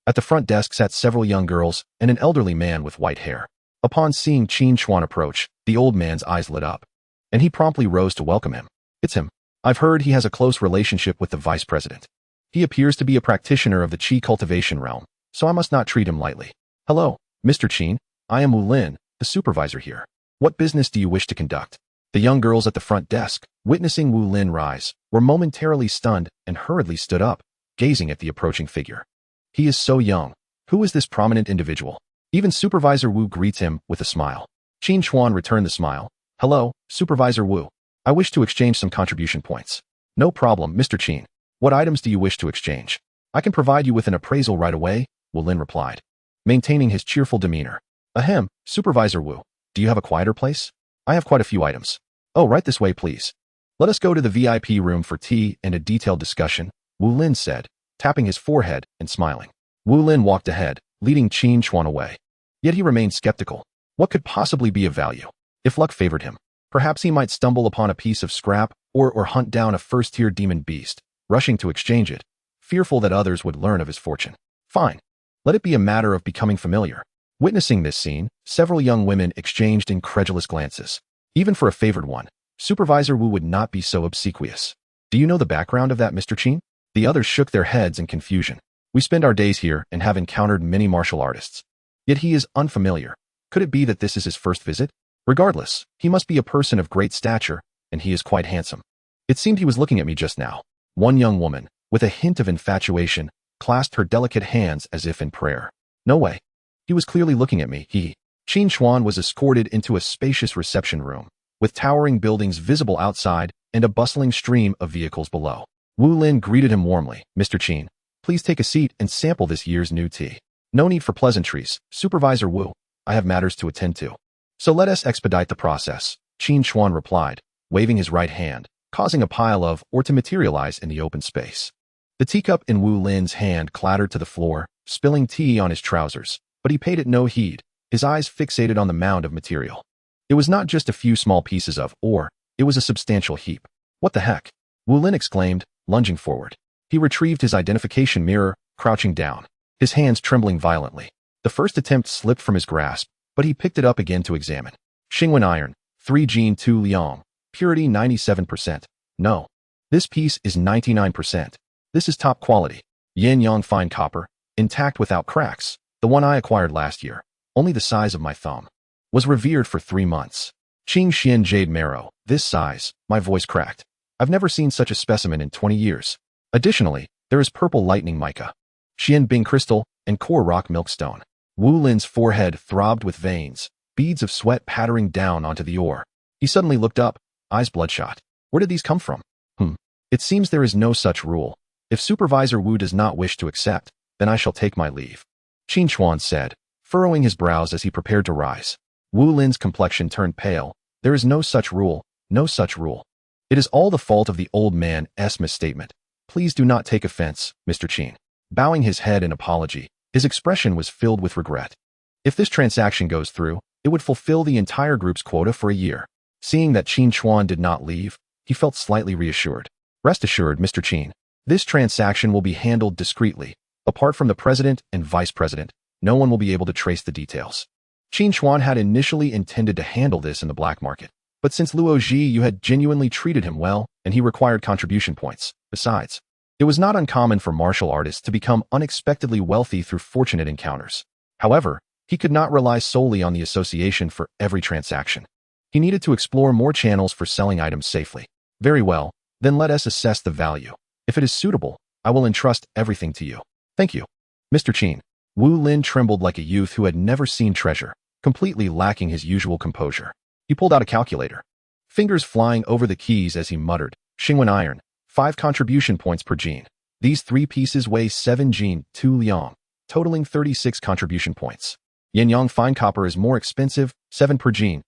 At the front desk sat several young girls and an elderly man with white hair. Upon seeing Qin Chuan approach, the old man's eyes lit up, and he promptly rose to welcome him. It's him. I've heard he has a close relationship with the vice president. He appears to be a practitioner of the qi cultivation realm, so I must not treat him lightly. Hello, Mr. Qin. I am Wu Lin, the supervisor here. What business do you wish to conduct? The young girls at the front desk, witnessing Wu Lin rise, were momentarily stunned and hurriedly stood up, gazing at the approaching figure. He is so young. Who is this prominent individual? Even Supervisor Wu greets him with a smile. Qin Chuan returned the smile. Hello, Supervisor Wu. I wish to exchange some contribution points. No problem, Mr. Qin. What items do you wish to exchange? I can provide you with an appraisal right away, Wu Lin replied, maintaining his cheerful demeanor. Ahem, Supervisor Wu. Do you have a quieter place? I have quite a few items. Oh, right this way, please. Let us go to the VIP room for tea and a detailed discussion, Wu Lin said, tapping his forehead and smiling. Wu Lin walked ahead, leading Qin Chuan away. Yet he remained skeptical. What could possibly be of value? If luck favored him, perhaps he might stumble upon a piece of scrap or hunt down a first-tier demon beast, rushing to exchange it, fearful that others would learn of his fortune. Fine. Let it be a matter of becoming familiar. Witnessing this scene, several young women exchanged incredulous glances. Even for a favored one, Supervisor Wu would not be so obsequious. Do you know the background of that, Mr. Qin? The others shook their heads in confusion. We spend our days here and have encountered many martial artists. Yet he is unfamiliar. Could it be that this is his first visit? Regardless, he must be a person of great stature, and he is quite handsome. It seemed he was looking at me just now. One young woman, with a hint of infatuation, clasped her delicate hands as if in prayer. No way. He was clearly looking at me. Qin Chuan was escorted into a spacious reception room, with towering buildings visible outside and a bustling stream of vehicles below. Wu Lin greeted him warmly. Mr. Qin, please take a seat and sample this year's new tea. No need for pleasantries, Supervisor Wu. I have matters to attend to. So let us expedite the process, Qin Chuan replied, waving his right hand, causing a pile of ore to materialize in the open space. The teacup in Wu Lin's hand clattered to the floor, spilling tea on his trousers, but he paid it no heed, his eyes fixated on the mound of material. It was not just a few small pieces of ore, it was a substantial heap. What the heck? Wu Lin exclaimed, lunging forward. He retrieved his identification mirror, crouching down, his hands trembling violently. The first attempt slipped from his grasp, but he picked it up again to examine. Xingwen iron, 3 Jin 2 Liang, purity 97%. No. This piece is 99%. This is top quality. Yin Yang fine copper, intact without cracks. The one I acquired last year, only the size of my thumb, was revered for 3 months. Qing Xian jade marrow, this size, my voice cracked. I've never seen such a specimen in 20 years. Additionally, there is purple lightning mica, Xian Bing crystal, and core rock milkstone. Wu Lin's forehead throbbed with veins, beads of sweat pattering down onto the ore. He suddenly looked up, eyes bloodshot. Where did these come from? It seems there is no such rule. If Supervisor Wu does not wish to accept, then I shall take my leave, Qin Chuan said, furrowing his brows as he prepared to rise. Wu Lin's complexion turned pale. There is no such rule, no such rule. It is all the fault of the old man's misstatement. Please do not take offense, Mr. Qin. Bowing his head in apology, his expression was filled with regret. If this transaction goes through, it would fulfill the entire group's quota for a year. Seeing that Qin Chuan did not leave, he felt slightly reassured. Rest assured, Mr. Qin, this transaction will be handled discreetly. Apart from the president and vice president, no one will be able to trace the details. Qin Chuan had initially intended to handle this in the black market, but since Luo Ji you had genuinely treated him well, and he required contribution points. Besides, it was not uncommon for martial artists to become unexpectedly wealthy through fortunate encounters. However, he could not rely solely on the association for every transaction. He needed to explore more channels for selling items safely. Very well, then let us assess the value. If it is suitable, I will entrust everything to you. Thank you, Mr. Qin. Wu Lin trembled like a youth who had never seen treasure, completely lacking his usual composure. He pulled out a calculator, fingers flying over the keys as he muttered, Xingwen iron, 5 contribution points per Jin. These 3 pieces weigh 7 Jin, 2 Liang, totaling 36 contribution points. Yin Yang fine copper is more expensive, 7 per Jin.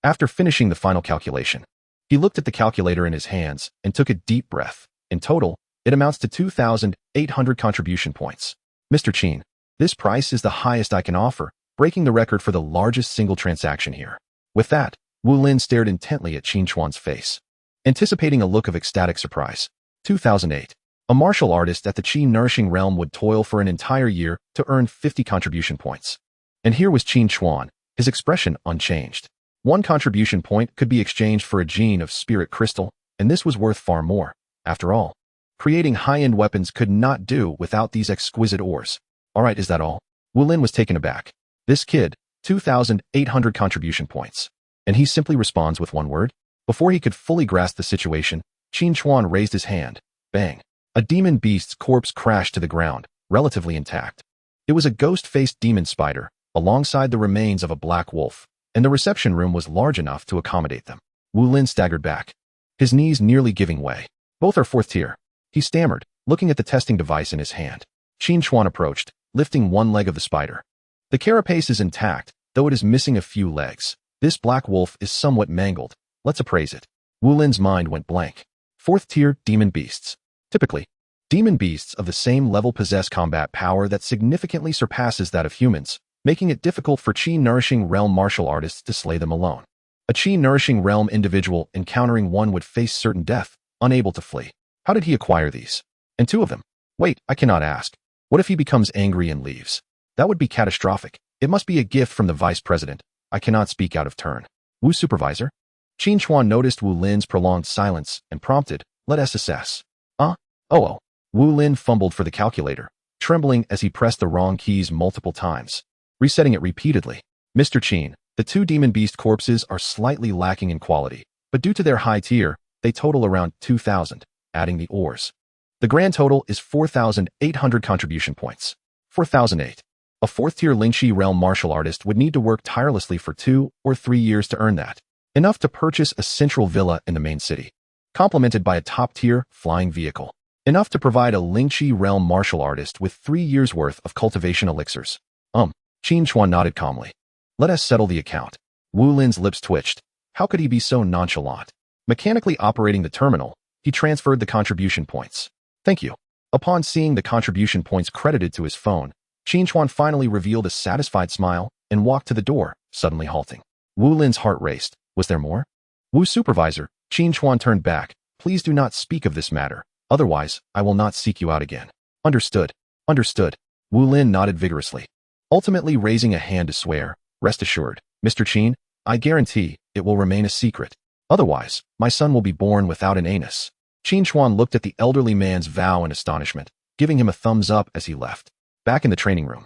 After finishing the final calculation, he looked at the calculator in his hands and took a deep breath. In total, it amounts to 2,800 contribution points. Mr. Qin, this price is the highest I can offer, breaking the record for the largest single transaction here. With that, Wu Lin stared intently at Qin Chuan's face, anticipating a look of ecstatic surprise. 2008. A martial artist at the Qi Nourishing Realm would toil for an entire year to earn 50 contribution points. And here was Qin Chuan, his expression unchanged. One contribution point could be exchanged for a gene of spirit crystal, and this was worth far more. After all, creating high-end weapons could not do without these exquisite ores. All right, is that all? Wu Lin was taken aback. This kid, 2,800 contribution points. And he simply responds with one word? Before he could fully grasp the situation, Qin Chuan raised his hand. Bang. A demon beast's corpse crashed to the ground, relatively intact. It was a ghost-faced demon spider, alongside the remains of a black wolf, and the reception room was large enough to accommodate them. Wu Lin staggered back, his knees nearly giving way. Both are 4th tier. He stammered, looking at the testing device in his hand. Qin Chuan approached, lifting one leg of the spider. The carapace is intact, though it is missing a few legs. This black wolf is somewhat mangled. Let's appraise it. Wu Lin's mind went blank. 4th tier demon beasts. Typically, demon beasts of the same level possess combat power that significantly surpasses that of humans, making it difficult for Qi-nourishing realm martial artists to slay them alone. A Qi-nourishing realm individual encountering one would face certain death, unable to flee. How did he acquire these? And 2 of them? Wait, I cannot ask. What if he becomes angry and leaves? That would be catastrophic. It must be a gift from the vice president. I cannot speak out of turn. Wu supervisor? Qin Chuan noticed Wu Lin's prolonged silence and prompted, let us assess. Oh. Wu Lin fumbled for the calculator, trembling as he pressed the wrong keys multiple times, resetting it repeatedly. Mr. Qin, the 2 demon beast corpses are slightly lacking in quality, but due to their high tier, they total around 2,000, adding the ores. The grand total is 4,800 contribution points. 4,008. A 4th tier Lingxi realm martial artist would need to work tirelessly for 2 or 3 years to earn that. Enough to purchase a central villa in the main city, complemented by a top-tier flying vehicle. Enough to provide a Lingxi realm martial artist with 3 years' worth of cultivation elixirs. Qin Chuan nodded calmly. Let us settle the account. Wu Lin's lips twitched. How could he be so nonchalant? Mechanically operating the terminal, he transferred the contribution points. Thank you. Upon seeing the contribution points credited to his phone, Qin Chuan finally revealed a satisfied smile and walked to the door, suddenly halting. Wu Lin's heart raced. Was there more? Wu supervisor, Qin Chuan turned back. Please do not speak of this matter. Otherwise, I will not seek you out again. Understood. Understood. Wu Lin nodded vigorously, ultimately raising a hand to swear. Rest assured, Mr. Qin, I guarantee it will remain a secret. Otherwise, my son will be born without an anus. Qin Chuan looked at the elderly man's vow in astonishment, giving him a thumbs up as he left. Back in the training room,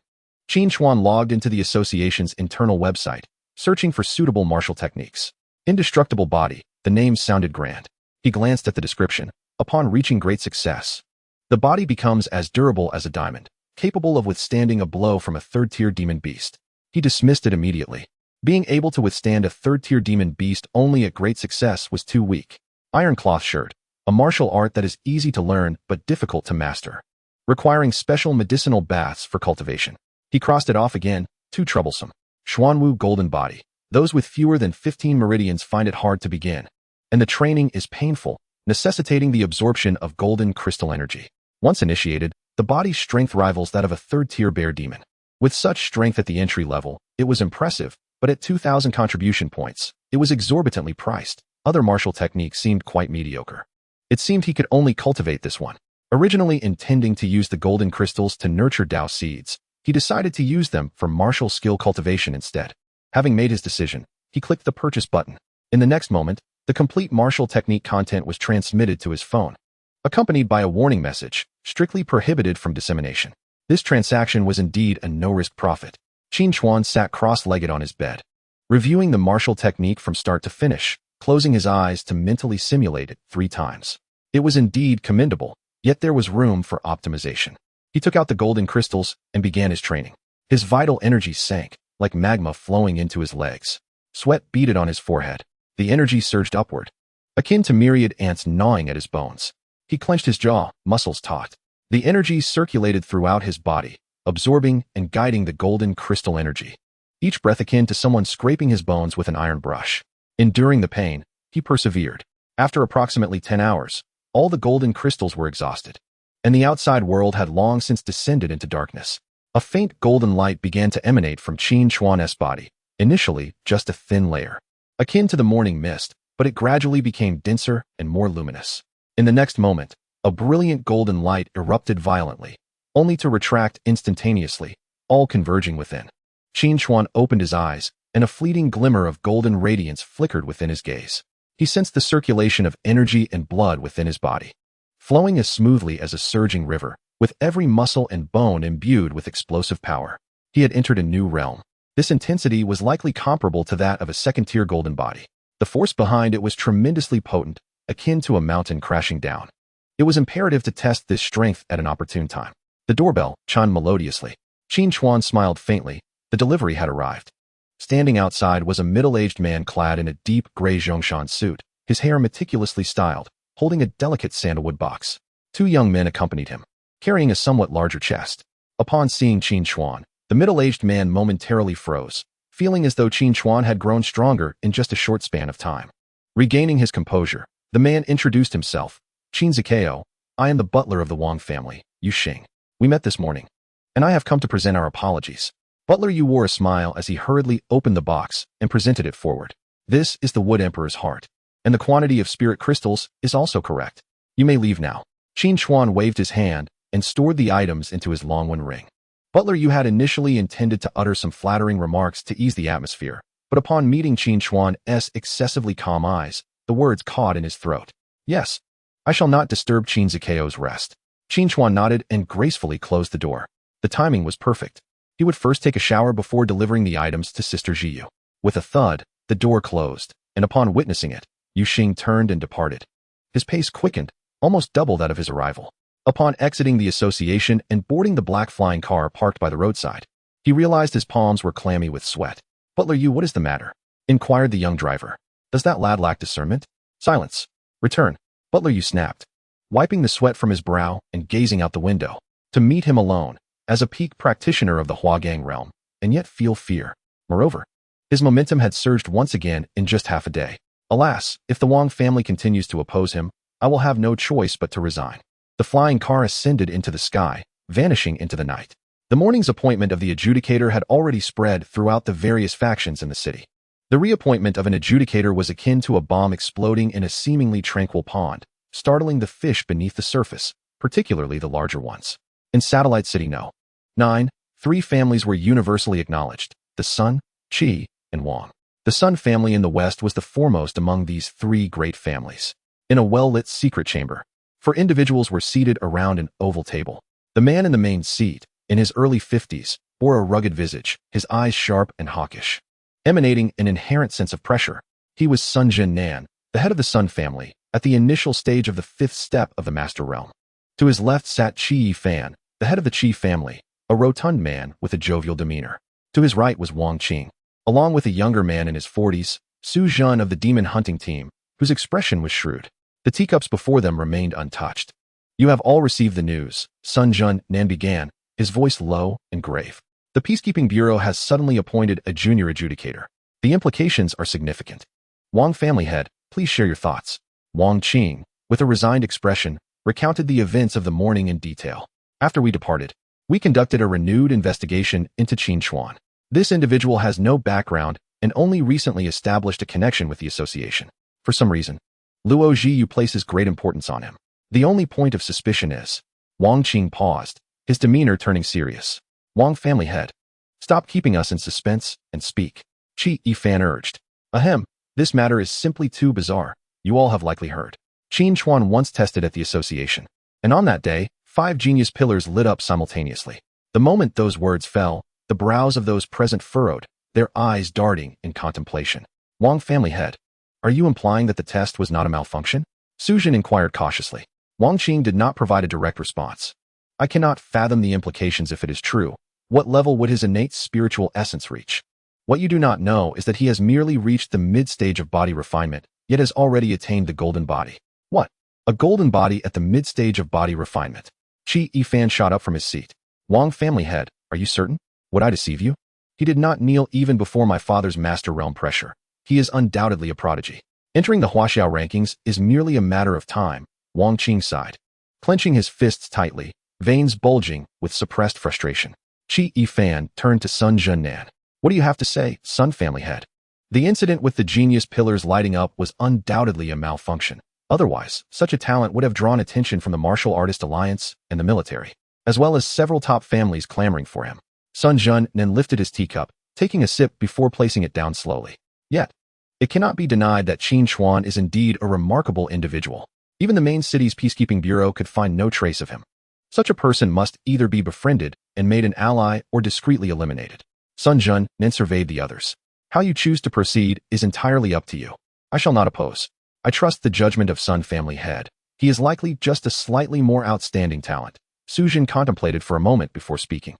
Qin Chuan logged into the association's internal website, searching for suitable martial techniques. Indestructible body, the name sounded grand. He glanced at the description. Upon reaching great success, the body becomes as durable as a diamond, capable of withstanding a blow from a 3rd-tier demon beast. He dismissed it immediately. Being able to withstand a 3rd-tier demon beast only at great success was too weak. Iron Cloth Shirt, a martial art that is easy to learn but difficult to master, requiring special medicinal baths for cultivation. He crossed it off again, too troublesome. Xuanwu Golden Body. Those with fewer than 15 meridians find it hard to begin, and the training is painful, necessitating the absorption of golden crystal energy. Once initiated, the body's strength rivals that of a 3rd-tier bear demon. With such strength at the entry level, it was impressive, but at 2,000 contribution points, it was exorbitantly priced. Other martial techniques seemed quite mediocre. It seemed he could only cultivate this one. Originally intending to use the golden crystals to nurture Dao seeds, he decided to use them for martial skill cultivation instead. Having made his decision, he clicked the purchase button. In the next moment, the complete martial technique content was transmitted to his phone, accompanied by a warning message, strictly prohibited from dissemination. This transaction was indeed a no-risk profit. Qin Chuan sat cross-legged on his bed, reviewing the martial technique from start to finish, closing his eyes to mentally simulate it 3 times. It was indeed commendable, yet there was room for optimization. He took out the golden crystals and began his training. His vital energy sank, like magma flowing into his legs. Sweat beaded on his forehead. The energy surged upward, akin to myriad ants gnawing at his bones. He clenched his jaw, muscles taut. The energy circulated throughout his body, absorbing and guiding the golden crystal energy. Each breath akin to someone scraping his bones with an iron brush. Enduring the pain, he persevered. After approximately 10 hours, all the golden crystals were exhausted, and the outside world had long since descended into darkness. A faint golden light began to emanate from Qin Chuan's body, initially just a thin layer, akin to the morning mist, but it gradually became denser and more luminous. In the next moment, a brilliant golden light erupted violently, only to retract instantaneously, all converging within. Qin Chuan opened his eyes and a fleeting glimmer of golden radiance flickered within his gaze. He sensed the circulation of energy and blood within his body, flowing as smoothly as a surging river, with every muscle and bone imbued with explosive power. He had entered a new realm. This intensity was likely comparable to that of a second-tier golden body. The force behind it was tremendously potent, akin to a mountain crashing down. It was imperative to test this strength at an opportune time. The doorbell chimed melodiously. Qin Chuan smiled faintly. The delivery had arrived. Standing outside was a middle-aged man clad in a deep gray Zhongshan suit, his hair meticulously styled, holding a delicate sandalwood box. Two young men accompanied him, carrying a somewhat larger chest. Upon seeing Qin Chuan, the middle-aged man momentarily froze, feeling as though Qin Chuan had grown stronger in just a short span of time. Regaining his composure, the man introduced himself. Qin Zikao, I am the butler of the Wang family, Yu Xing. We met this morning, and I have come to present our apologies. Butler Yu wore a smile as he hurriedly opened the box and presented it forward. This is the Wood Emperor's heart, and the quantity of spirit crystals is also correct. You may leave now. Qin Chuan waved his hand and stored the items into his Longwen ring. Butler Yu had initially intended to utter some flattering remarks to ease the atmosphere, but upon meeting Qin Chuan's excessively calm eyes, the words caught in his throat. Yes, I shall not disturb Qin Zikao's rest. Qin Chuan nodded and gracefully closed the door. The timing was perfect. He would first take a shower before delivering the items to Sister Jiyu. With a thud, the door closed, and upon witnessing it, Yu Xing turned and departed. His pace quickened, almost double that of his arrival. Upon exiting the association and boarding the black flying car parked by the roadside, he realized his palms were clammy with sweat. Butler Yu, what is the matter? Inquired the young driver. Does that lad lack discernment? Silence. Return. Butler Yu snapped, wiping the sweat from his brow and gazing out the window. To meet him alone, as a peak practitioner of the Huagang realm, and yet feel fear. Moreover, his momentum had surged once again in just half a day. Alas, if the Wang family continues to oppose him, I will have no choice but to resign. The flying car ascended into the sky, vanishing into the night. The morning's appointment of the adjudicator had already spread throughout the various factions in the city. The reappointment of an adjudicator was akin to a bomb exploding in a seemingly tranquil pond, startling the fish beneath the surface, particularly the larger ones. In Satellite City No. 9, 3 families were universally acknowledged: the Sun, Qi, and Wang. The Sun family in the west was the foremost among these 3 great families. In a well-lit secret chamber, 4 individuals were seated around an oval table. The man in the main seat, in his early 50s, bore a rugged visage, his eyes sharp and hawkish, emanating an inherent sense of pressure. He was Sun Jinnan, the head of the Sun family, at the initial stage of the 5th step of the Master Realm. To his left sat Qi Yifan, the head of the Qi family, a rotund man with a jovial demeanor. To his right was Wang Qing, along with a younger man in his 40s, Su Zhen of the demon hunting team, whose expression was shrewd. The teacups before them remained untouched. You have all received the news, Sun Jinnan began, his voice low and grave. The Peacekeeping Bureau has suddenly appointed a junior adjudicator. The implications are significant. Wang family head, please share your thoughts. Wang Qing, with a resigned expression, recounted the events of the morning in detail. After we departed, we conducted a renewed investigation into Qin Chuan. This individual has no background and only recently established a connection with the association. For some reason, Luo Jiyu places great importance on him. The only point of suspicion is... Wang Qing paused, his demeanor turning serious. Wang family head, stop keeping us in suspense and speak. Qi Yifan urged. Ahem, this matter is simply too bizarre. You all have likely heard. Qin Chuan once tested at the association, and on that day, 5 genius pillars lit up simultaneously. The moment those words fell, the brows of those present furrowed, their eyes darting in contemplation. Wang family head, are you implying that the test was not a malfunction? Su Zhen inquired cautiously. Wang Qing did not provide a direct response. I cannot fathom the implications if it is true. What level would his innate spiritual essence reach? What you do not know is that he has merely reached the mid-stage of body refinement, yet has already attained the golden body. What? A golden body at the mid-stage of body refinement? Qi Yifan shot up from his seat. Wang family head, are you certain? Would I deceive you? He did not kneel even before my father's master realm pressure. He is undoubtedly a prodigy. Entering the Huaxiao rankings is merely a matter of time, Wang Qing sighed, clenching his fists tightly, veins bulging with suppressed frustration. Qi Yifan turned to Sun Jinnan. What do you have to say, Sun family head? The incident with the genius pillars lighting up was undoubtedly a malfunction. Otherwise, such a talent would have drawn attention from the Martial Artist Alliance and the military, as well as several top families clamoring for him. Sun Jinnan lifted his teacup, taking a sip before placing it down slowly. Yet, it cannot be denied that Qin Chuan is indeed a remarkable individual. Even the main city's peacekeeping bureau could find no trace of him. Such a person must either be befriended and made an ally or discreetly eliminated. Sun Jun then surveyed the others. How you choose to proceed is entirely up to you. I shall not oppose. I trust the judgment of Sun family head. He is likely just a slightly more outstanding talent. Su Jin contemplated for a moment before speaking.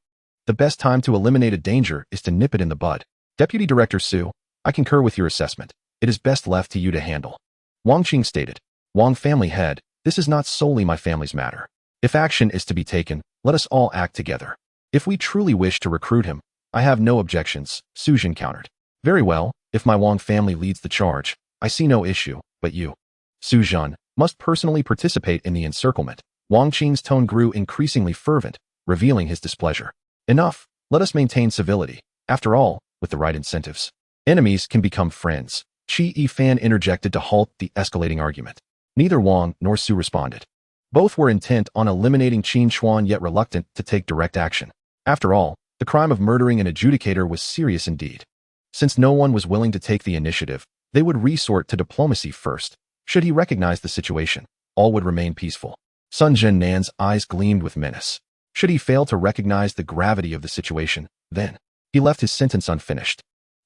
The best time to eliminate a danger is to nip it in the bud. Deputy Director Su, I concur with your assessment. It is best left to you to handle. Wang Qing stated. Wang family head, this is not solely my family's matter. If action is to be taken, let us all act together. If we truly wish to recruit him, I have no objections, Su Jin countered. Very well, if my Wang family leads the charge, I see no issue, but you, Su Jun, must personally participate in the encirclement. Wang Qing's tone grew increasingly fervent, revealing his displeasure. Enough, let us maintain civility. After all, with the right incentives, enemies can become friends. Qi Yifan interjected to halt the escalating argument. Neither Wang nor Su responded. Both were intent on eliminating Qin Chuan yet reluctant to take direct action. After all, the crime of murdering an adjudicator was serious indeed. Since no one was willing to take the initiative, they would resort to diplomacy first. Should he recognize the situation, all would remain peaceful. Sun Jinnan's eyes gleamed with menace. Should he fail to recognize the gravity of the situation, then he left his sentence unfinished.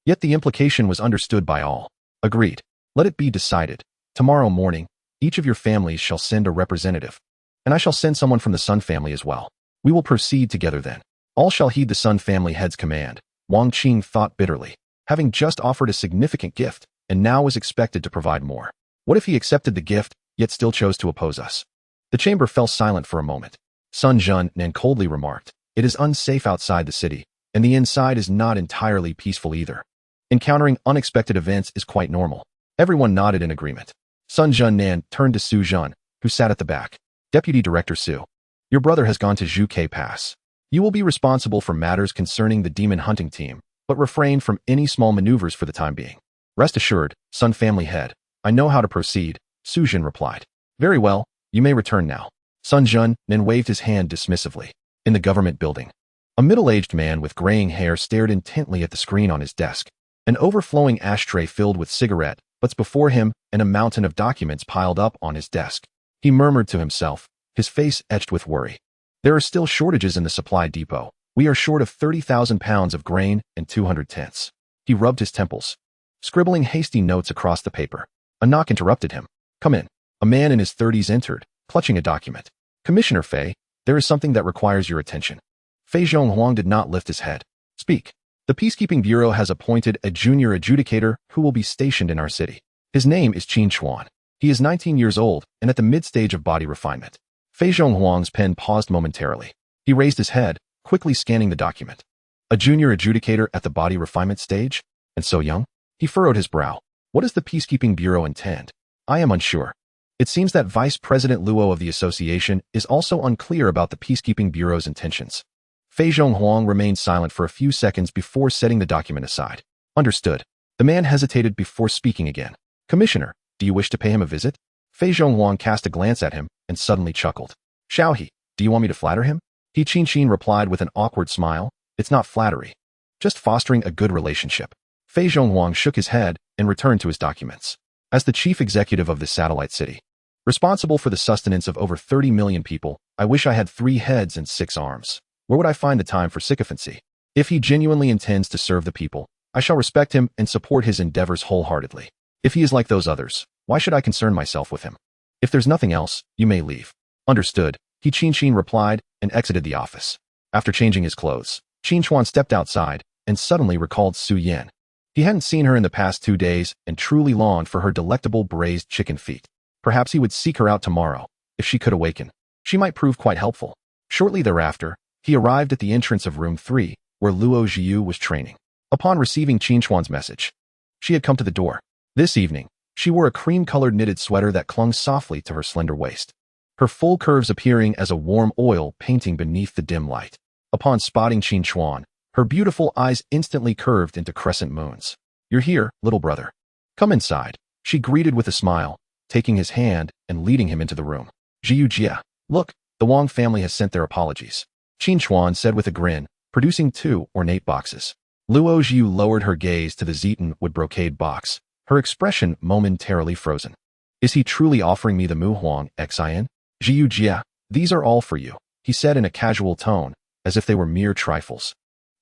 Yet the implication was understood by all. Agreed. Let it be decided. Tomorrow morning, each of your families shall send a representative, and I shall send someone from the Sun family as well. We will proceed together then. All shall heed the Sun family head's command. Wang Qing thought bitterly. Having just offered a significant gift, and now was expected to provide more. What if he accepted the gift, yet still chose to oppose us? The chamber fell silent for a moment. Sun Jun coldly remarked, it is unsafe outside the city, and the inside is not entirely peaceful either. Encountering unexpected events is quite normal. Everyone nodded in agreement. Sun Jun turned to Su Jun, who sat at the back. Deputy Director Su, your brother has gone to Zhuke Pass. You will be responsible for matters concerning the demon hunting team, but refrain from any small maneuvers for the time being. Rest assured, Sun family head, I know how to proceed, Su Jin replied. Very well, you may return now. Sun Jun waved his hand dismissively. In the government building, a middle-aged man with graying hair stared intently at the screen on his desk. An overflowing ashtray filled with cigarette butts before him and a mountain of documents piled up on his desk. He murmured to himself, his face etched with worry. There are still shortages in the supply depot. We are short of 30,000 pounds of grain and 200 tents. He rubbed his temples, scribbling hasty notes across the paper. A knock interrupted him. Come in. A man in his 30s entered, clutching a document. Commissioner Fei, there is something that requires your attention. Fei Zhonghuang did not lift his head. Speak. The Peacekeeping Bureau has appointed a junior adjudicator who will be stationed in our city. His name is Qin Chuan. He is 19 years old and at the mid-stage of body refinement. Fei Zhonghuang's pen paused momentarily. He raised his head, quickly scanning the document. A junior adjudicator at the body refinement stage? And so young? He furrowed his brow. What does the Peacekeeping Bureau intend? I am unsure. It seems that Vice President Luo of the association is also unclear about the Peacekeeping Bureau's intentions. Fei Zhonghuang remained silent for a few seconds before setting the document aside. Understood. The man hesitated before speaking again. Commissioner, do you wish to pay him a visit? Fei Zhonghuang cast a glance at him and suddenly chuckled. Shall he? Do you want me to flatter him? He Qin replied with an awkward smile. It's not flattery. Just fostering a good relationship. Fei Zhonghuang shook his head and returned to his documents. As the chief executive of this satellite city, responsible for the sustenance of over 30 million people, I wish I had 3 heads and 6 arms. Where would I find the time for sycophancy? If he genuinely intends to serve the people, I shall respect him and support his endeavors wholeheartedly. If he is like those others, why should I concern myself with him? If there's nothing else, you may leave. Understood, he Qin replied and exited the office. After changing his clothes, Qin Chuan stepped outside and suddenly recalled Su Yan. He hadn't seen her in the past 2 days and truly longed for her delectable braised chicken feet. Perhaps he would seek her out tomorrow. If she could awaken, she might prove quite helpful. Shortly thereafter, he arrived at the entrance of room 3, where Luo Jiu was training. Upon receiving Qin Chuan's message, she had come to the door. This evening, she wore a cream-colored knitted sweater that clung softly to her slender waist, her full curves appearing as a warm oil painting beneath the dim light. Upon spotting Qin Chuan, her beautiful eyes instantly curved into crescent moons. You're here, little brother. Come inside, she greeted with a smile, taking his hand and leading him into the room. Jiu Jia, look, the Wang family has sent their apologies. Qin Chuan said with a grin, producing 2 ornate boxes. Luo Zhiyu lowered her gaze to the Zeton wood brocade box, her expression momentarily frozen. Is he truly offering me the Mu Huang Xin? Zhiyu Jia, these are all for you, he said in a casual tone, as if they were mere trifles.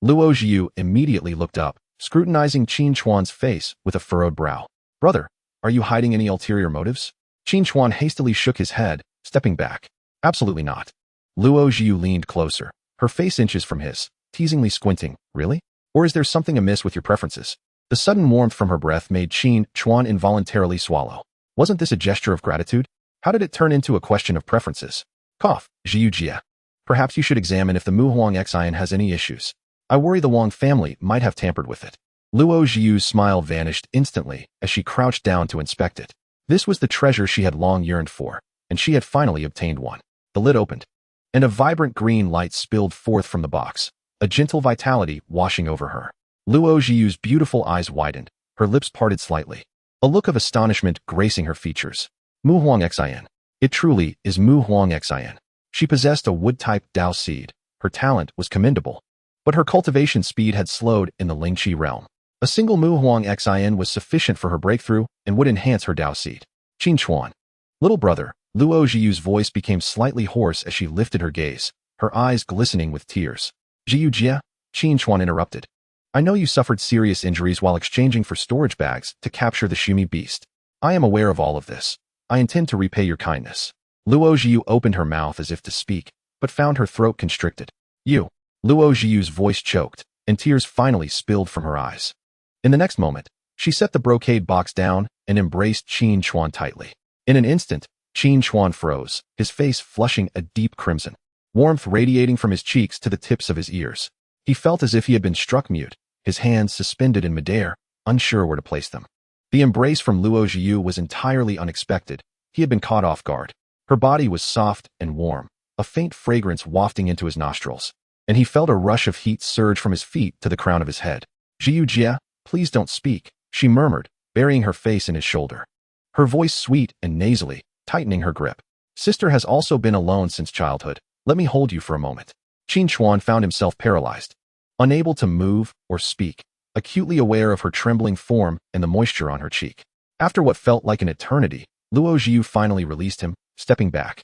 Luo Zhiyu immediately looked up, scrutinizing Qin Chuan's face with a furrowed brow. Brother, are you hiding any ulterior motives? Qin Chuan hastily shook his head, stepping back. Absolutely not. Luo Zhiyu leaned closer, her face inches from his, teasingly squinting. Really? Or is there something amiss with your preferences? The sudden warmth from her breath made Qin Chuan involuntarily swallow. Wasn't this a gesture of gratitude? How did it turn into a question of preferences? Cough, Zhiyu Jia. Perhaps you should examine if the Mu Huang Xin has any issues. I worry the Wang family might have tampered with it. Luo Zhiyu's smile vanished instantly as she crouched down to inspect it. This was the treasure she had long yearned for, and she had finally obtained one. The lid opened, and a vibrant green light spilled forth from the box, a gentle vitality washing over her. Luo Zhiyu's beautiful eyes widened, her lips parted slightly, a look of astonishment gracing her features. Mu Huang Xin. It truly is Mu Huang Xin. She possessed a wood-type Dao seed. Her talent was commendable, but her cultivation speed had slowed in the Lingqi realm. A single Mu Huang Xin was sufficient for her breakthrough and would enhance her Dao seed. Qin Chuan. Little brother, Luo Zhiyu's voice became slightly hoarse as she lifted her gaze, her eyes glistening with tears. Zhiyu Jia, Qin Chuan interrupted. I know you suffered serious injuries while exchanging for storage bags to capture the Shumi beast. I am aware of all of this. I intend to repay your kindness. Luo Zhiyu opened her mouth as if to speak, but found her throat constricted. You. Luo Zhiyu's voice choked, and tears finally spilled from her eyes. In the next moment, she set the brocade box down and embraced Qin Chuan tightly. In an instant, Qin Chuan froze, his face flushing a deep crimson, warmth radiating from his cheeks to the tips of his ears. He felt as if he had been struck mute, his hands suspended in midair, unsure where to place them. The embrace from Luo Zhiyu was entirely unexpected. He had been caught off guard. Her body was soft and warm, a faint fragrance wafting into his nostrils, and he felt a rush of heat surge from his feet to the crown of his head. Zhiyu Jia, please don't speak, she murmured, burying her face in his shoulder. Her voice sweet and nasally, tightening her grip. Sister has also been alone since childhood. Let me hold you for a moment. Qin Chuan found himself paralyzed, unable to move or speak, acutely aware of her trembling form and the moisture on her cheek. After what felt like an eternity, Luo Zhiyu finally released him, stepping back.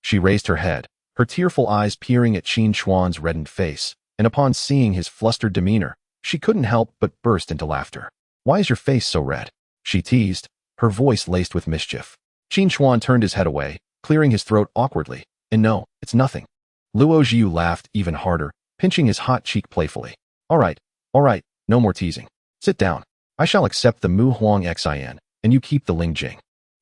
She raised her head, her tearful eyes peering at Qin Chuan's reddened face, and upon seeing his flustered demeanor, she couldn't help but burst into laughter. Why is your face so red? She teased, her voice laced with mischief. Qin Chuan turned his head away, clearing his throat awkwardly. And no, it's nothing. Luo Zhiyu laughed even harder, pinching his hot cheek playfully. All right, no more teasing. Sit down. I shall accept the Mu Huang Xin, and you keep the Ling Jing.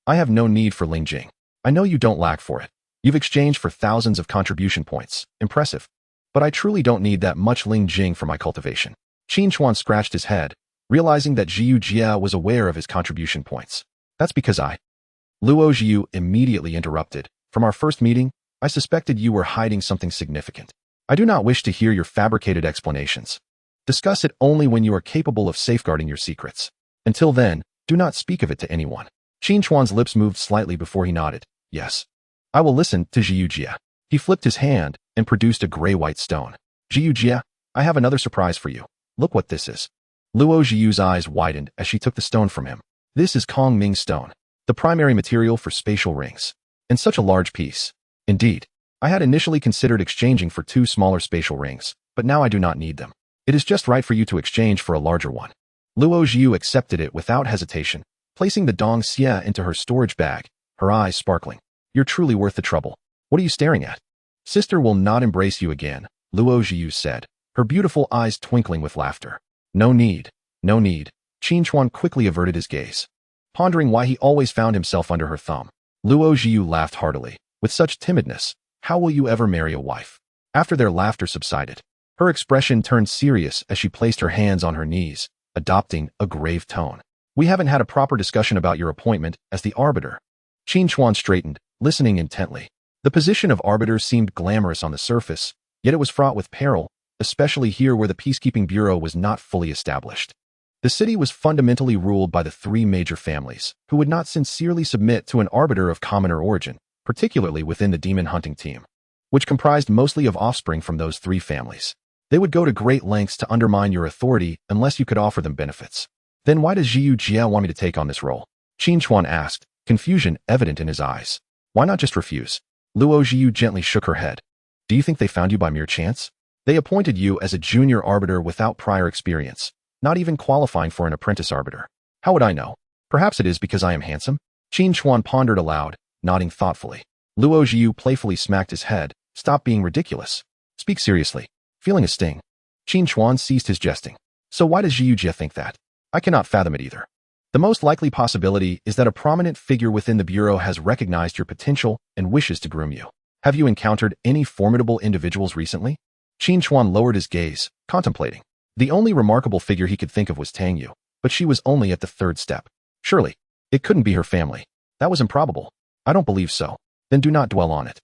I have no need for Ling Jing. I know you don't lack for it. You've exchanged for thousands of contribution points. Impressive. But I truly don't need that much Ling Jing for my cultivation. Qin Chuan scratched his head, realizing that Zhiyu Jia was aware of his contribution points. That's because Luo Zhiyu immediately interrupted. From our first meeting, I suspected you were hiding something significant. I do not wish to hear your fabricated explanations. Discuss it only when you are capable of safeguarding your secrets. Until then, do not speak of it to anyone. Qin Chuan's lips moved slightly before he nodded. Yes. I will listen to Zhiyu Jia. He flipped his hand and produced a gray-white stone. Zhiyu Jia, I have another surprise for you. Look what this is. Luo Zhiyu's eyes widened as she took the stone from him. This is Kong Ming stone, the primary material for spatial rings. And such a large piece. Indeed, I had initially considered exchanging for 2 smaller spatial rings, but now I do not need them. It is just right for you to exchange for a larger one. Luo Zhiyu accepted it without hesitation, placing the Dong Xia into her storage bag, her eyes sparkling. You're truly worth the trouble. What are you staring at? Sister will not embrace you again, Luo Zhiyu said, her beautiful eyes twinkling with laughter. No need, no need. Qin Chuan quickly averted his gaze, pondering why he always found himself under her thumb. Luo Zhiyu laughed heartily. With such timidness, how will you ever marry a wife? After their laughter subsided, her expression turned serious as she placed her hands on her knees, adopting a grave tone. We haven't had a proper discussion about your appointment as the arbiter. Qin Chuan straightened, listening intently. The position of arbiter seemed glamorous on the surface, yet it was fraught with peril, especially here where the peacekeeping bureau was not fully established. The city was fundamentally ruled by the 3 major families, who would not sincerely submit to an arbiter of commoner origin, particularly within the demon hunting team, which comprised mostly of offspring from those 3 families. They would go to great lengths to undermine your authority unless you could offer them benefits. Then why does Zhiyu Jia want me to take on this role? Qin Chuan asked, confusion evident in his eyes. Why not just refuse? Luo Zhiyu gently shook her head. Do you think they found you by mere chance? They appointed you as a junior arbiter without prior experience, not even qualifying for an apprentice arbiter. How would I know? Perhaps it is because I am handsome? Qin Chuan pondered aloud, nodding thoughtfully. Luo Zhiyu playfully smacked his head. Stop being ridiculous. Speak seriously. Feeling a sting. Qin Chuan ceased his jesting. So why does Zhiyu Jia think that? I cannot fathom it either. The most likely possibility is that a prominent figure within the Bureau has recognized your potential and wishes to groom you. Have you encountered any formidable individuals recently? Qin Chuan lowered his gaze, contemplating. The only remarkable figure he could think of was Tang Yu, but she was only at the third step. Surely, it couldn't be her family. That was improbable. I don't believe so. Then do not dwell on it.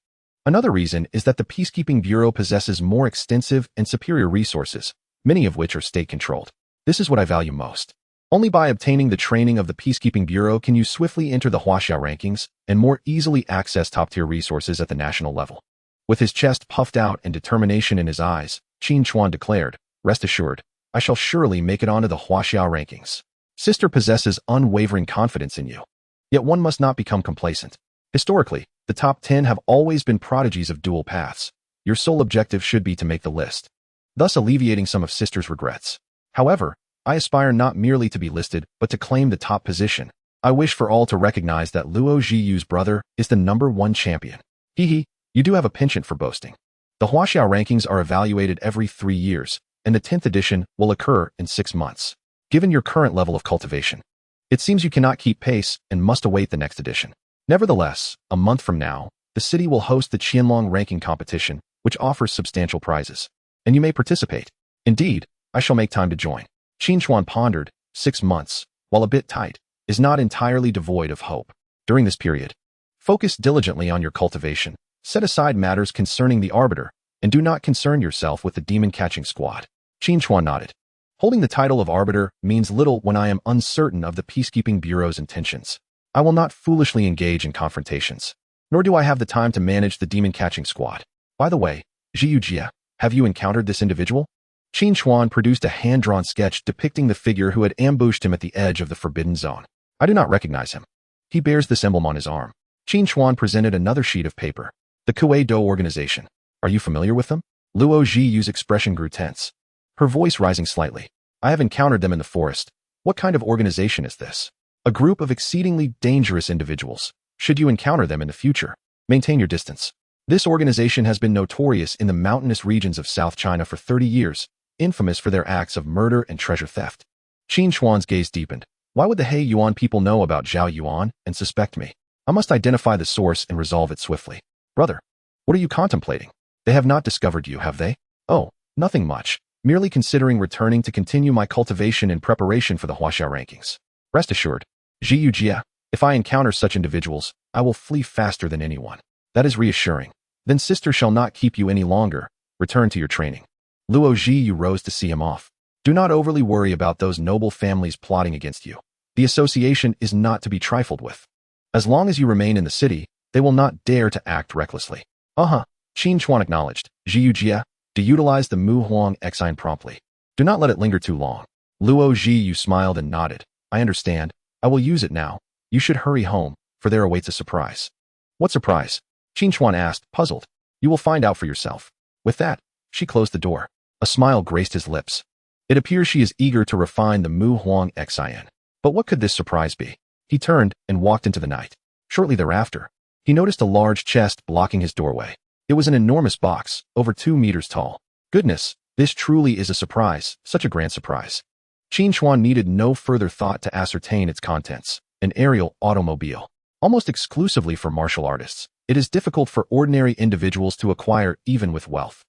Another reason is that the Peacekeeping Bureau possesses more extensive and superior resources, many of which are state-controlled. This is what I value most. Only by obtaining the training of the Peacekeeping Bureau can you swiftly enter the Huaxia rankings and more easily access top-tier resources at the national level. With his chest puffed out and determination in his eyes, Qin Chuan declared, rest assured, I shall surely make it onto the Huaxia rankings. Sister possesses unwavering confidence in you. Yet one must not become complacent. Historically, the top 10 have always been prodigies of dual paths. Your sole objective should be to make the list, thus alleviating some of Sister's regrets. However, I aspire not merely to be listed, but to claim the top position. I wish for all to recognize that Luo Zhiyu's brother is the #1 champion. Hee, you do have a penchant for boasting. The Huaxia rankings are evaluated every 3 years, and the 10th edition will occur in 6 months. Given your current level of cultivation, it seems you cannot keep pace and must await the next edition. Nevertheless, a month from now, the city will host the Qianlong ranking competition, which offers substantial prizes. And you may participate. Indeed, I shall make time to join. Qin Chuan pondered. 6 months, while a bit tight, is not entirely devoid of hope. During this period, focus diligently on your cultivation, set aside matters concerning the arbiter, and do not concern yourself with the demon-catching squad. Qin Chuan nodded. Holding the title of arbiter means little when I am uncertain of the Peacekeeping Bureau's intentions. I will not foolishly engage in confrontations, nor do I have the time to manage the demon-catching squad. By the way, Zhiyu Jia, have you encountered this individual? Qin Chuan produced a hand-drawn sketch depicting the figure who had ambushed him at the edge of the forbidden zone. I do not recognize him. He bears this emblem on his arm. Qin Chuan presented another sheet of paper. The Kuei Do organization. Are you familiar with them? Luo Zhiyu's expression grew tense, her voice rising slightly. I have encountered them in the forest. What kind of organization is this? A group of exceedingly dangerous individuals. Should you encounter them in the future, maintain your distance. This organization has been notorious in the mountainous regions of South China for 30 years, infamous for their acts of murder and treasure theft. Qin Chuan's gaze deepened. Why would the He Yuan people know about Zhao Yuan and suspect me? I must identify the source and resolve it swiftly. Brother, what are you contemplating? They have not discovered you, have they? Oh, nothing much. Merely considering returning to continue my cultivation in preparation for the Huaxia rankings. Rest assured, Zhiyu Jia, if I encounter such individuals, I will flee faster than anyone. That is reassuring. Then sister shall not keep you any longer. Return to your training. Luo Zhiyu rose to see him off. Do not overly worry about those noble families plotting against you. The association is not to be trifled with. As long as you remain in the city, they will not dare to act recklessly. Qin Chuan acknowledged. Zhiyu Jia, to utilize the Mu Huang Exine promptly. Do not let it linger too long. Luo Zhiyu smiled and nodded. I understand. I will use it now. You should hurry home, for there awaits a surprise. What surprise? Qin Chuan asked, puzzled. You will find out for yourself. With that, she closed the door. A smile graced his lips. It appears she is eager to refine the Mu Huang Exine. But what could this surprise be? He turned and walked into the night. Shortly thereafter, he noticed a large chest blocking his doorway. It was an enormous box, over 2 meters tall. Goodness, this truly is a surprise, such a grand surprise. Qin Chuan needed no further thought to ascertain its contents. An aerial automobile. Almost exclusively for martial artists, it is difficult for ordinary individuals to acquire even with wealth.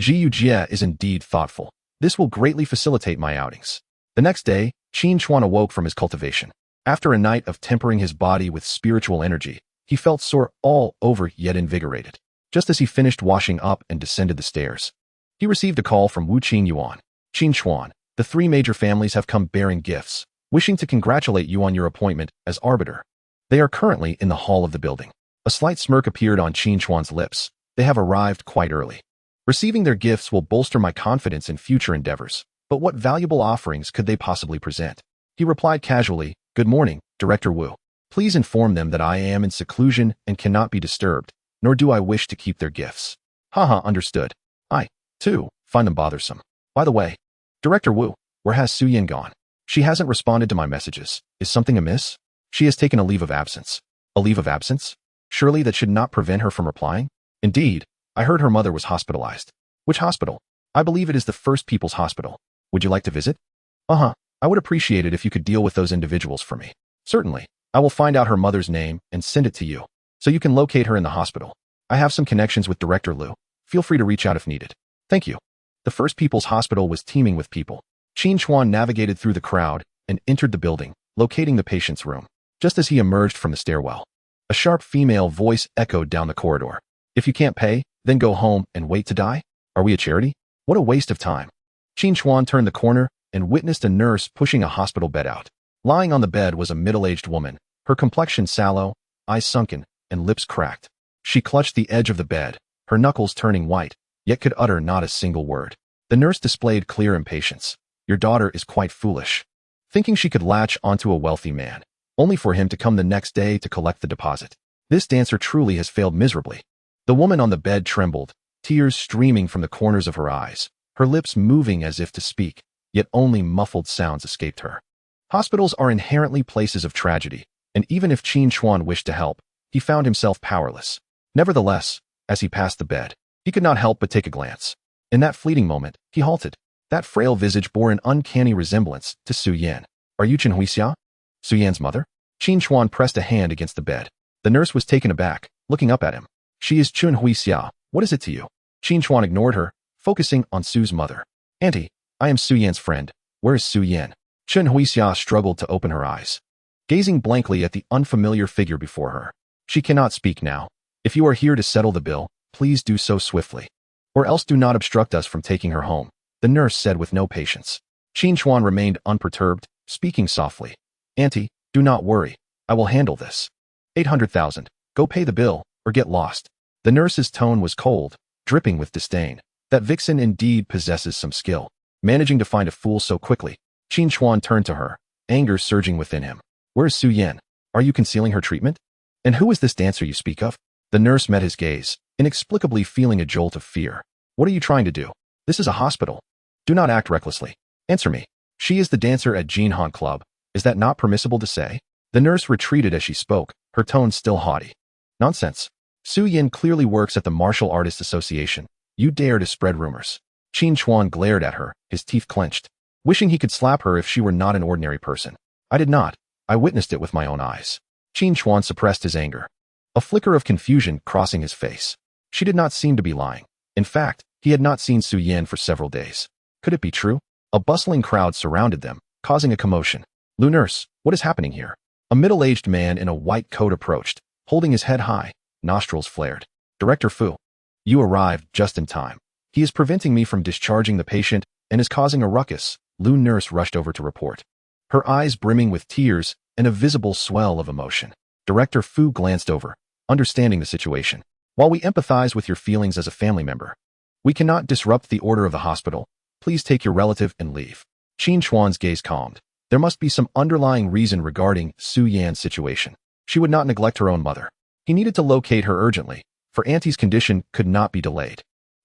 Zhiyu Jia is indeed thoughtful. This will greatly facilitate my outings. The next day, Qin Chuan awoke from his cultivation. After a night of tempering his body with spiritual energy, he felt sore all over yet invigorated. Just as he finished washing up and descended the stairs, he received a call from Wu Qin Yuan. Qin Chuan, the 3 major families have come bearing gifts, wishing to congratulate you on your appointment as arbiter. They are currently in the hall of the building. A slight smirk appeared on Qin Chuan's lips. They have arrived quite early. Receiving their gifts will bolster my confidence in future endeavors. But what valuable offerings could they possibly present? He replied casually, "Good morning, Director Wu. Please inform them that I am in seclusion and cannot be disturbed, nor do I wish to keep their gifts." Haha, understood. I, too, find them bothersome. By the way, Director Wu, where has Su Yin gone? She hasn't responded to my messages. Is something amiss? She has taken a leave of absence. A leave of absence? Surely that should not prevent her from replying? Indeed, I heard her mother was hospitalized. Which hospital? I believe it is the First People's Hospital. Would you like to visit? I would appreciate it if you could deal with those individuals for me. Certainly. I will find out her mother's name and send it to you, so you can locate her in the hospital. I have some connections with Director Liu. Feel free to reach out if needed. Thank you. The First People's Hospital was teeming with people. Qin Chuan navigated through the crowd and entered the building, locating the patient's room. Just as he emerged from the stairwell, a sharp female voice echoed down the corridor. If you can't pay, then go home and wait to die? Are we a charity? What a waste of time. Qin Chuan turned the corner and witnessed a nurse pushing a hospital bed out. Lying on the bed was a middle-aged woman, her complexion sallow, eyes sunken, and lips cracked. She clutched the edge of the bed, her knuckles turning white, yet could utter not a single word. The nurse displayed clear impatience. Your daughter is quite foolish. Thinking she could latch onto a wealthy man, only for him to come the next day to collect the deposit. This dancer truly has failed miserably. The woman on the bed trembled, tears streaming from the corners of her eyes, her lips moving as if to speak, yet only muffled sounds escaped her. Hospitals are inherently places of tragedy, and even if Qin Chuan wished to help, he found himself powerless. Nevertheless, as he passed the bed, he could not help but take a glance. In that fleeting moment, he halted. That frail visage bore an uncanny resemblance to Su Yan. Are you Chen Huixia? Su Yan's mother? Qin Chuan pressed a hand against the bed. The nurse was taken aback, looking up at him. She is Chen Huixia. What is it to you? Qin Chuan ignored her, focusing on Su's mother. Auntie, I am Su Yan's friend. Where is Su Yan? Chen Huixia struggled to open her eyes, gazing blankly at the unfamiliar figure before her. She cannot speak now. If you are here to settle the bill, please do so swiftly, or else do not obstruct us from taking her home, the nurse said with no patience. Qin Chuan remained unperturbed, speaking softly. Auntie, do not worry. I will handle this. 800,000. Go pay the bill, or get lost. The nurse's tone was cold, dripping with disdain. That vixen indeed possesses some skill. Managing to find a fool so quickly, Qin Chuan turned to her, anger surging within him. Where is Su Yan? Are you concealing her treatment? And who is this dancer you speak of? The nurse met his gaze, inexplicably feeling a jolt of fear. What are you trying to do? This is a hospital. Do not act recklessly. Answer me. She is the dancer at Jinhan Club. Is that not permissible to say? The nurse retreated as she spoke, her tone still haughty. Nonsense. Su Yan clearly works at the Martial Artists Association. You dare to spread rumors. Qin Chuan glared at her, his teeth clenched, wishing he could slap her if she were not an ordinary person. I did not. I witnessed it with my own eyes. Qin Chuan suppressed his anger, a flicker of confusion crossing his face. She did not seem to be lying. In fact, he had not seen Su Yan for several days. Could it be true? A bustling crowd surrounded them, causing a commotion. Lu nurse, what is happening here? A middle-aged man in a white coat approached, holding his head high, nostrils flared. Director Fu, you arrived just in time. He is preventing me from discharging the patient and is causing a ruckus. Lu nurse rushed over to report, her eyes brimming with tears and a visible swell of emotion. Director Fu glanced over, understanding the situation. While we empathize with your feelings as a family member, we cannot disrupt the order of the hospital. Please take your relative and leave. Qin Chuan's gaze calmed. There must be some underlying reason regarding Su Yan's situation. She would not neglect her own mother. He needed to locate her urgently, for Auntie's condition could not be delayed.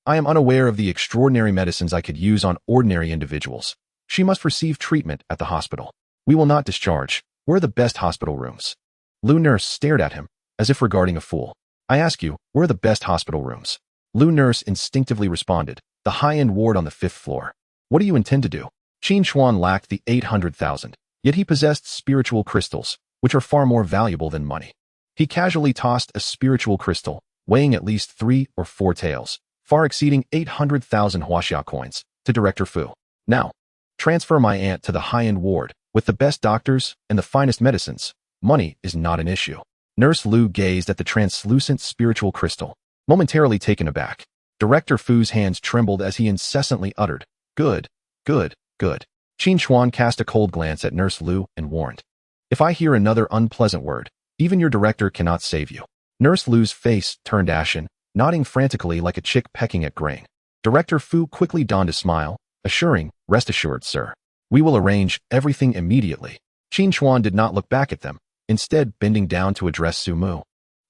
I am unaware of the extraordinary medicines I could use on ordinary individuals. She must receive treatment at the hospital. We will not discharge. Where are the best hospital rooms? Lu nurse stared at him, as if regarding a fool. I ask you, where are the best hospital rooms? Lu nurse instinctively responded, the high-end ward on the 5th floor. What do you intend to do? Qin Chuan lacked the 800,000, yet he possessed spiritual crystals, which are far more valuable than money. He casually tossed a spiritual crystal, weighing at least 3 or 4 taels, far exceeding 800,000 Huaxia coins, to Director Fu. Now, transfer my aunt to the high-end ward, with the best doctors and the finest medicines. Money is not an issue. Nurse Lu gazed at the translucent spiritual crystal, momentarily taken aback. Director Fu's hands trembled as he incessantly uttered, good, good, good. Qin Chuan cast a cold glance at Nurse Lu and warned, if I hear another unpleasant word, even your director cannot save you. Nurse Lu's face turned ashen, nodding frantically like a chick pecking at grain. Director Fu quickly donned a smile, assuring, "Rest assured, sir. We will arrange everything immediately." Qin Chuan did not look back at them, instead bending down to address Su Mu.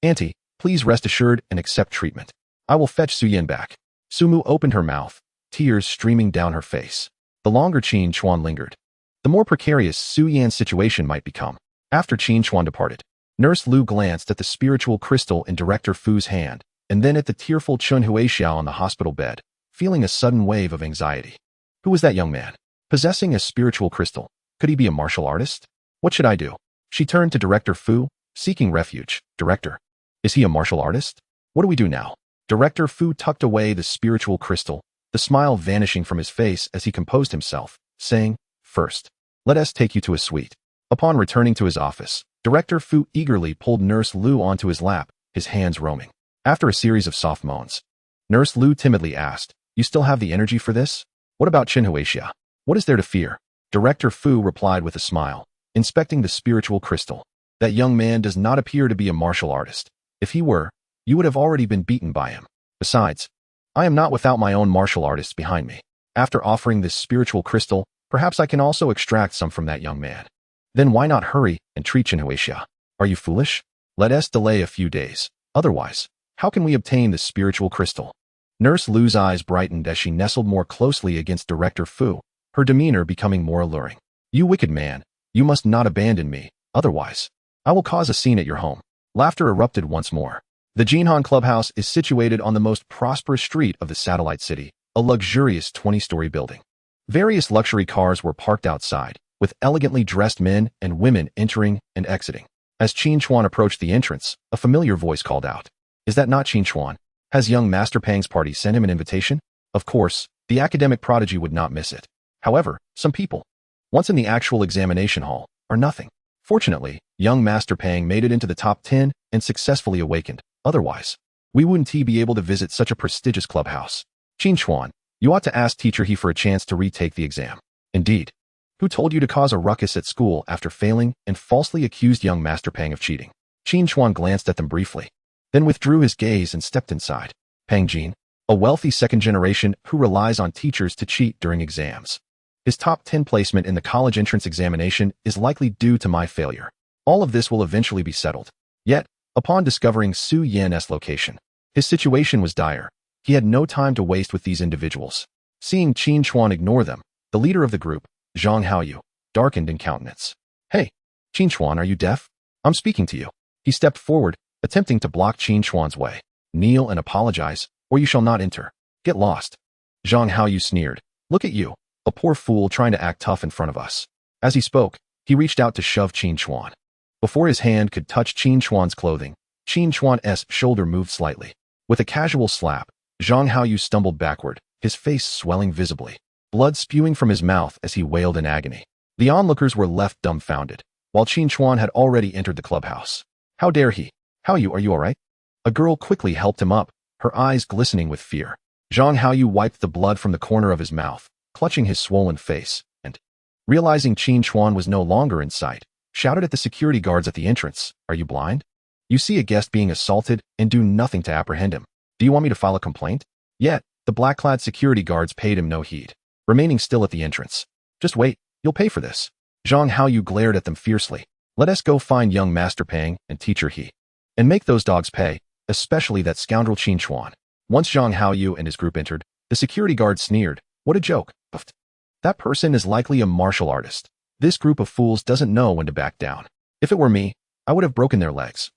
"Auntie, please rest assured and accept treatment. I will fetch Su Yan back." Su Mu opened her mouth, tears streaming down her face. The longer Qin Chuan lingered, the more precarious Su Yan's situation might become. After Qin Chuan departed, Nurse Lu glanced at the spiritual crystal in Director Fu's hand, and then at the tearful Chun Huixiao on the hospital bed, feeling a sudden wave of anxiety. Who was that young man? Possessing a spiritual crystal, could he be a martial artist? What should I do? She turned to Director Fu, seeking refuge. "Director, is he a martial artist? What do we do now?" Director Fu tucked away the spiritual crystal, the smile vanishing from his face as he composed himself, saying, "First, let us take you to a suite." Upon returning to his office, Director Fu eagerly pulled Nurse Lu onto his lap, his hands roaming. After a series of soft moans, Nurse Lu timidly asked, "You still have the energy for this? What about Qin Huixia? What is there to fear?" Director Fu replied with a smile, inspecting the spiritual crystal. "That young man does not appear to be a martial artist. If he were, you would have already been beaten by him. Besides, I am not without my own martial artists behind me. After offering this spiritual crystal, perhaps I can also extract some from that young man. Then why not hurry and treat Qin Huixia? Are you foolish? Let us delay a few days. Otherwise, how can we obtain the spiritual crystal?" Nurse Lu's eyes brightened as she nestled more closely against Director Fu, her demeanor becoming more alluring. "You wicked man, you must not abandon me, otherwise, I will cause a scene at your home." Laughter erupted once more. The Jinhan Clubhouse is situated on the most prosperous street of the satellite city, a luxurious 20-story building. Various luxury cars were parked outside, with elegantly dressed men and women entering and exiting. As Qin Chuan approached the entrance, a familiar voice called out, "Is that not Qin Chuan? Has young Master Pang's party sent him an invitation?" Of course, the academic prodigy would not miss it. However, some people, once in the actual examination hall, are nothing. Fortunately, young Master Pang made it into the top 10 and successfully awakened. Otherwise, we wouldn't be able to visit such a prestigious clubhouse. "Qin Chuan, you ought to ask Teacher He for a chance to retake the exam." "Indeed. Who told you to cause a ruckus at school after failing and falsely accused young Master Pang of cheating?" Qin Chuan glanced at them briefly, then withdrew his gaze and stepped inside. Pang Jin, a wealthy second generation who relies on teachers to cheat during exams. His top 10 placement in the college entrance examination is likely due to my failure. All of this will eventually be settled. Yet, upon discovering Su Yan's location, his situation was dire. He had no time to waste with these individuals. Seeing Qin Chuan ignore them, the leader of the group, Zhang Haoyu, darkened in countenance. "Hey, Qin Chuan, are you deaf? I'm speaking to you." He stepped forward, attempting to block Qin Chuan's way. "Kneel and apologize, or you shall not enter. Get lost." Zhang Haoyu sneered. "Look at you, a poor fool trying to act tough in front of us." As he spoke, he reached out to shove Qin Chuan. Before his hand could touch Qin Chuan's clothing, Qin Chuan's shoulder moved slightly. With a casual slap, Zhang Haoyu stumbled backward, his face swelling visibly, blood spewing from his mouth as he wailed in agony. The onlookers were left dumbfounded, while Qin Chuan had already entered the clubhouse. "How dare he? Haoyu, are you all right?" A girl quickly helped him up, her eyes glistening with fear. Zhang Haoyu wiped the blood from the corner of his mouth, clutching his swollen face, and, realizing Qin Chuan was no longer in sight, shouted at the security guards at the entrance, "Are you blind? You see a guest being assaulted and do nothing to apprehend him. Do you want me to file a complaint?" Yet, the black-clad security guards paid him no heed, remaining still at the entrance. "Just wait, you'll pay for this." Zhang Haoyu glared at them fiercely. "Let us go find young Master Pang and Teacher He, and make those dogs pay, especially that scoundrel Qin Chuan." Once Zhang Haoyu and his group entered, the security guard sneered, "What a joke. That person is likely a martial artist. This group of fools doesn't know when to back down. If it were me, I would have broken their legs."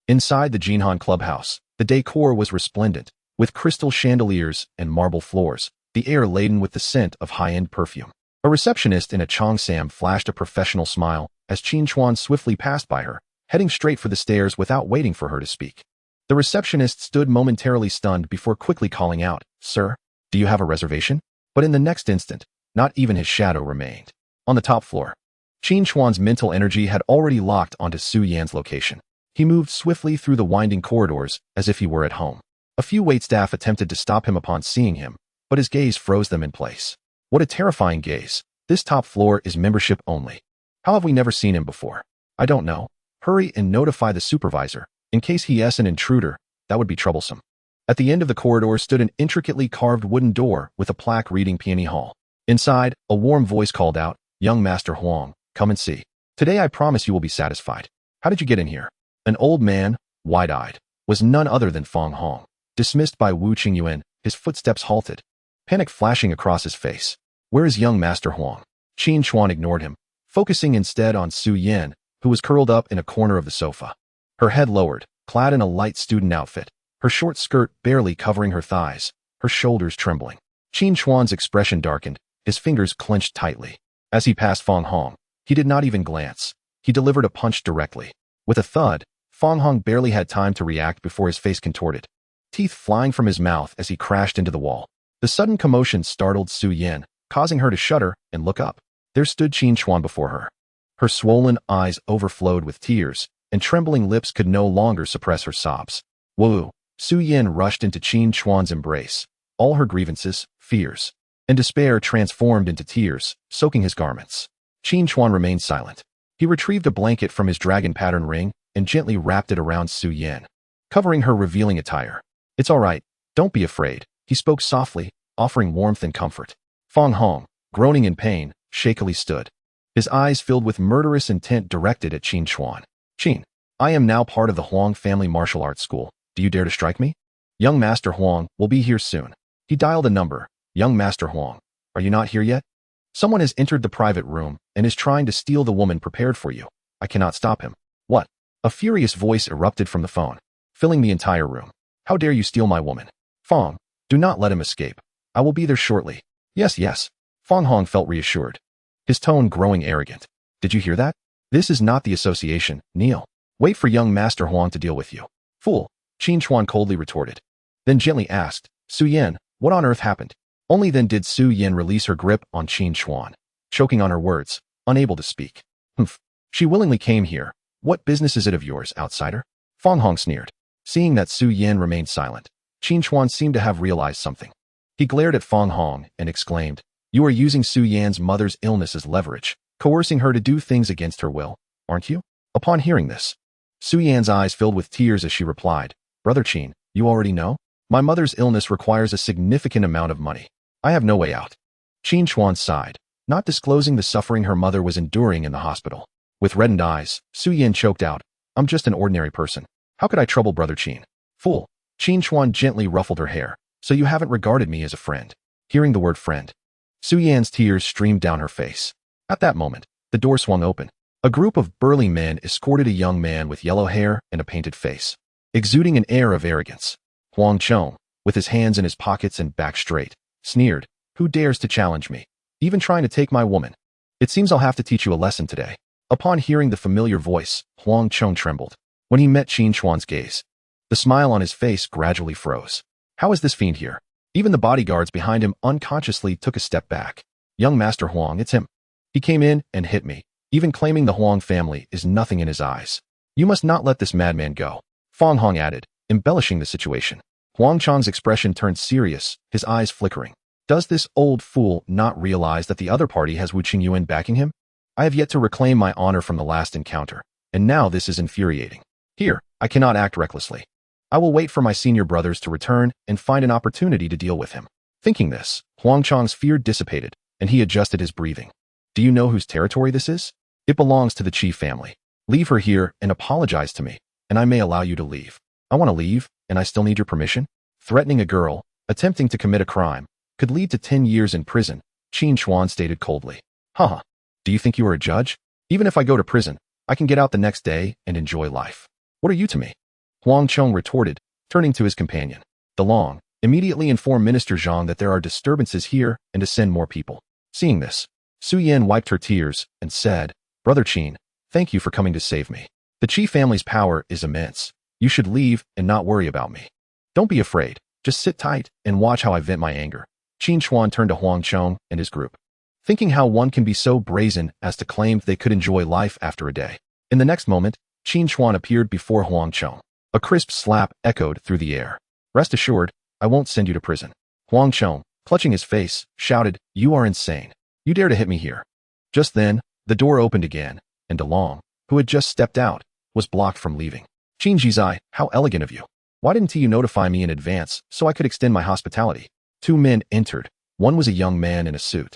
Inside the Jinhan Clubhouse, the decor was resplendent, with crystal chandeliers and marble floors, the air laden with the scent of high-end perfume. A receptionist in a cheongsam flashed a professional smile as Qin Chuan swiftly passed by her, heading straight for the stairs without waiting for her to speak. The receptionist stood momentarily stunned before quickly calling out, "Sir, do you have a reservation?" But in the next instant, not even his shadow remained. On the top floor, Qin Chuan's mental energy had already locked onto Su Yan's location. He moved swiftly through the winding corridors as if he were at home. A few waitstaff attempted to stop him upon seeing him, but his gaze froze them in place. What a terrifying gaze. This top floor is membership only. How have we never seen him before? I don't know. Hurry and notify the supervisor. In case he is an intruder, that would be troublesome. At the end of the corridor stood an intricately carved wooden door with a plaque reading Peony Hall. Inside, a warm voice called out, "Young Master Huang, come and see. Today I promise you will be satisfied." "How did you get in here?" An old man, wide-eyed, was none other than Fang Hong. Dismissed by Wu Qingyuan, his footsteps halted, panic flashing across his face. "Where is young Master Huang?" Qin Chuan ignored him, focusing instead on Su Yan, who was curled up in a corner of the sofa. Her head lowered, clad in a light student outfit, her short skirt barely covering her thighs, her shoulders trembling. Qin Chuan's expression darkened, his fingers clenched tightly. As he passed Fang Hong, he did not even glance. He delivered a punch directly. With a thud, Fang Hong barely had time to react before his face contorted, teeth flying from his mouth as he crashed into the wall. The sudden commotion startled Su Yan, causing her to shudder and look up. There stood Qin Chuan before her. Her swollen eyes overflowed with tears, and trembling lips could no longer suppress her sobs. "Whoa!" Su Yan rushed into Qin Chuan's embrace. All her grievances, fears, and despair transformed into tears, soaking his garments. Qin Chuan remained silent. He retrieved a blanket from his dragon pattern ring and gently wrapped it around Su Yan, covering her revealing attire. "It's all right. Don't be afraid," he spoke softly, offering warmth and comfort. Fang Hong, groaning in pain, shakily stood, his eyes filled with murderous intent directed at Qin Chuan. "Qin, I am now part of the Huang family martial arts school. Do you dare to strike me? Young Master Huang will be here soon." He dialed a number. "Young Master Huang, are you not here yet? Someone has entered the private room and is trying to steal the woman prepared for you. I cannot stop him." "What?" A furious voice erupted from the phone, filling the entire room. "How dare you steal my woman? Fang, do not let him escape. I will be there shortly." "Yes, yes." Fang Hong felt reassured, his tone growing arrogant. "Did you hear that? This is not the association, kneel. Wait for young Master Huang to deal with you." "Fool," Qin Chuan coldly retorted, then gently asked, "Su Yan, what on earth happened?" Only then did Su Yan release her grip on Qin Chuan, choking on her words, unable to speak. "Humph. She willingly came here. What business is it of yours, outsider?" Fang Hong sneered. Seeing that Su Yan remained silent, Qin Chuan seemed to have realized something. He glared at Fang Hong and exclaimed, "You are using Su Yan's mother's illness as leverage, coercing her to do things against her will, aren't you?" Upon hearing this, Su Yan's eyes filled with tears as she replied, "Brother Qin, you already know? My mother's illness requires a significant amount of money. I have no way out." Qin Chuan sighed, not disclosing the suffering her mother was enduring in the hospital. With reddened eyes, Su Yan choked out, "I'm just an ordinary person. How could I trouble Brother Qin?" "Fool." Qin Chuan gently ruffled her hair. "So you haven't regarded me as a friend." Hearing the word friend, Su Yan's tears streamed down her face. At that moment, the door swung open. A group of burly men escorted a young man with yellow hair and a painted face, exuding an air of arrogance. Huang Chong, with his hands in his pockets and back straight, sneered, "Who dares to challenge me? Even trying to take my woman? It seems I'll have to teach you a lesson today." Upon hearing the familiar voice, Huang Chong trembled. When he met Qin Chuan's gaze, the smile on his face gradually froze. How is this fiend here? Even the bodyguards behind him unconsciously took a step back. "Young Master Huang, it's him. He came in and hit me, even claiming the Huang family is nothing in his eyes. You must not let this madman go," Fang Hong added, embellishing the situation. Huang Chong's expression turned serious, his eyes flickering. Does this old fool not realize that the other party has Wu Qingyuan backing him? I have yet to reclaim my honor from the last encounter, and now this is infuriating. Here, I cannot act recklessly. I will wait for my senior brothers to return and find an opportunity to deal with him. Thinking this, Huang Chong's fear dissipated, and he adjusted his breathing. Do you know whose territory this is? It belongs to the Qi family. Leave her here and apologize to me, and I may allow you to leave. I want to leave, and I still need your permission? Threatening a girl, attempting to commit a crime, could lead to 10 years in prison, Qin Chuan stated coldly. Haha. Do you think you are a judge? Even if I go to prison, I can get out the next day and enjoy life. What are you to me? Huang Chong retorted, turning to his companion. De Long, immediately inform Minister Zhang that there are disturbances here and to send more people. Seeing this, Su Yan wiped her tears and said, Brother Qin, thank you for coming to save me. The Qi family's power is immense. You should leave and not worry about me. Don't be afraid. Just sit tight and watch how I vent my anger. Qin Chuan turned to Huang Chong and his group, thinking how one can be so brazen as to claim they could enjoy life after a day. In the next moment, Qin Chuan appeared before Huang Chong. A crisp slap echoed through the air. Rest assured, I won't send you to prison. Huang Chong, clutching his face, shouted, You are insane. You dare to hit me here. Just then, the door opened again, and De Long, who had just stepped out, was blocked from leaving. Qin Jizai, how elegant of you. Why didn't you notify me in advance so I could extend my hospitality? Two men entered. One was a young man in a suit,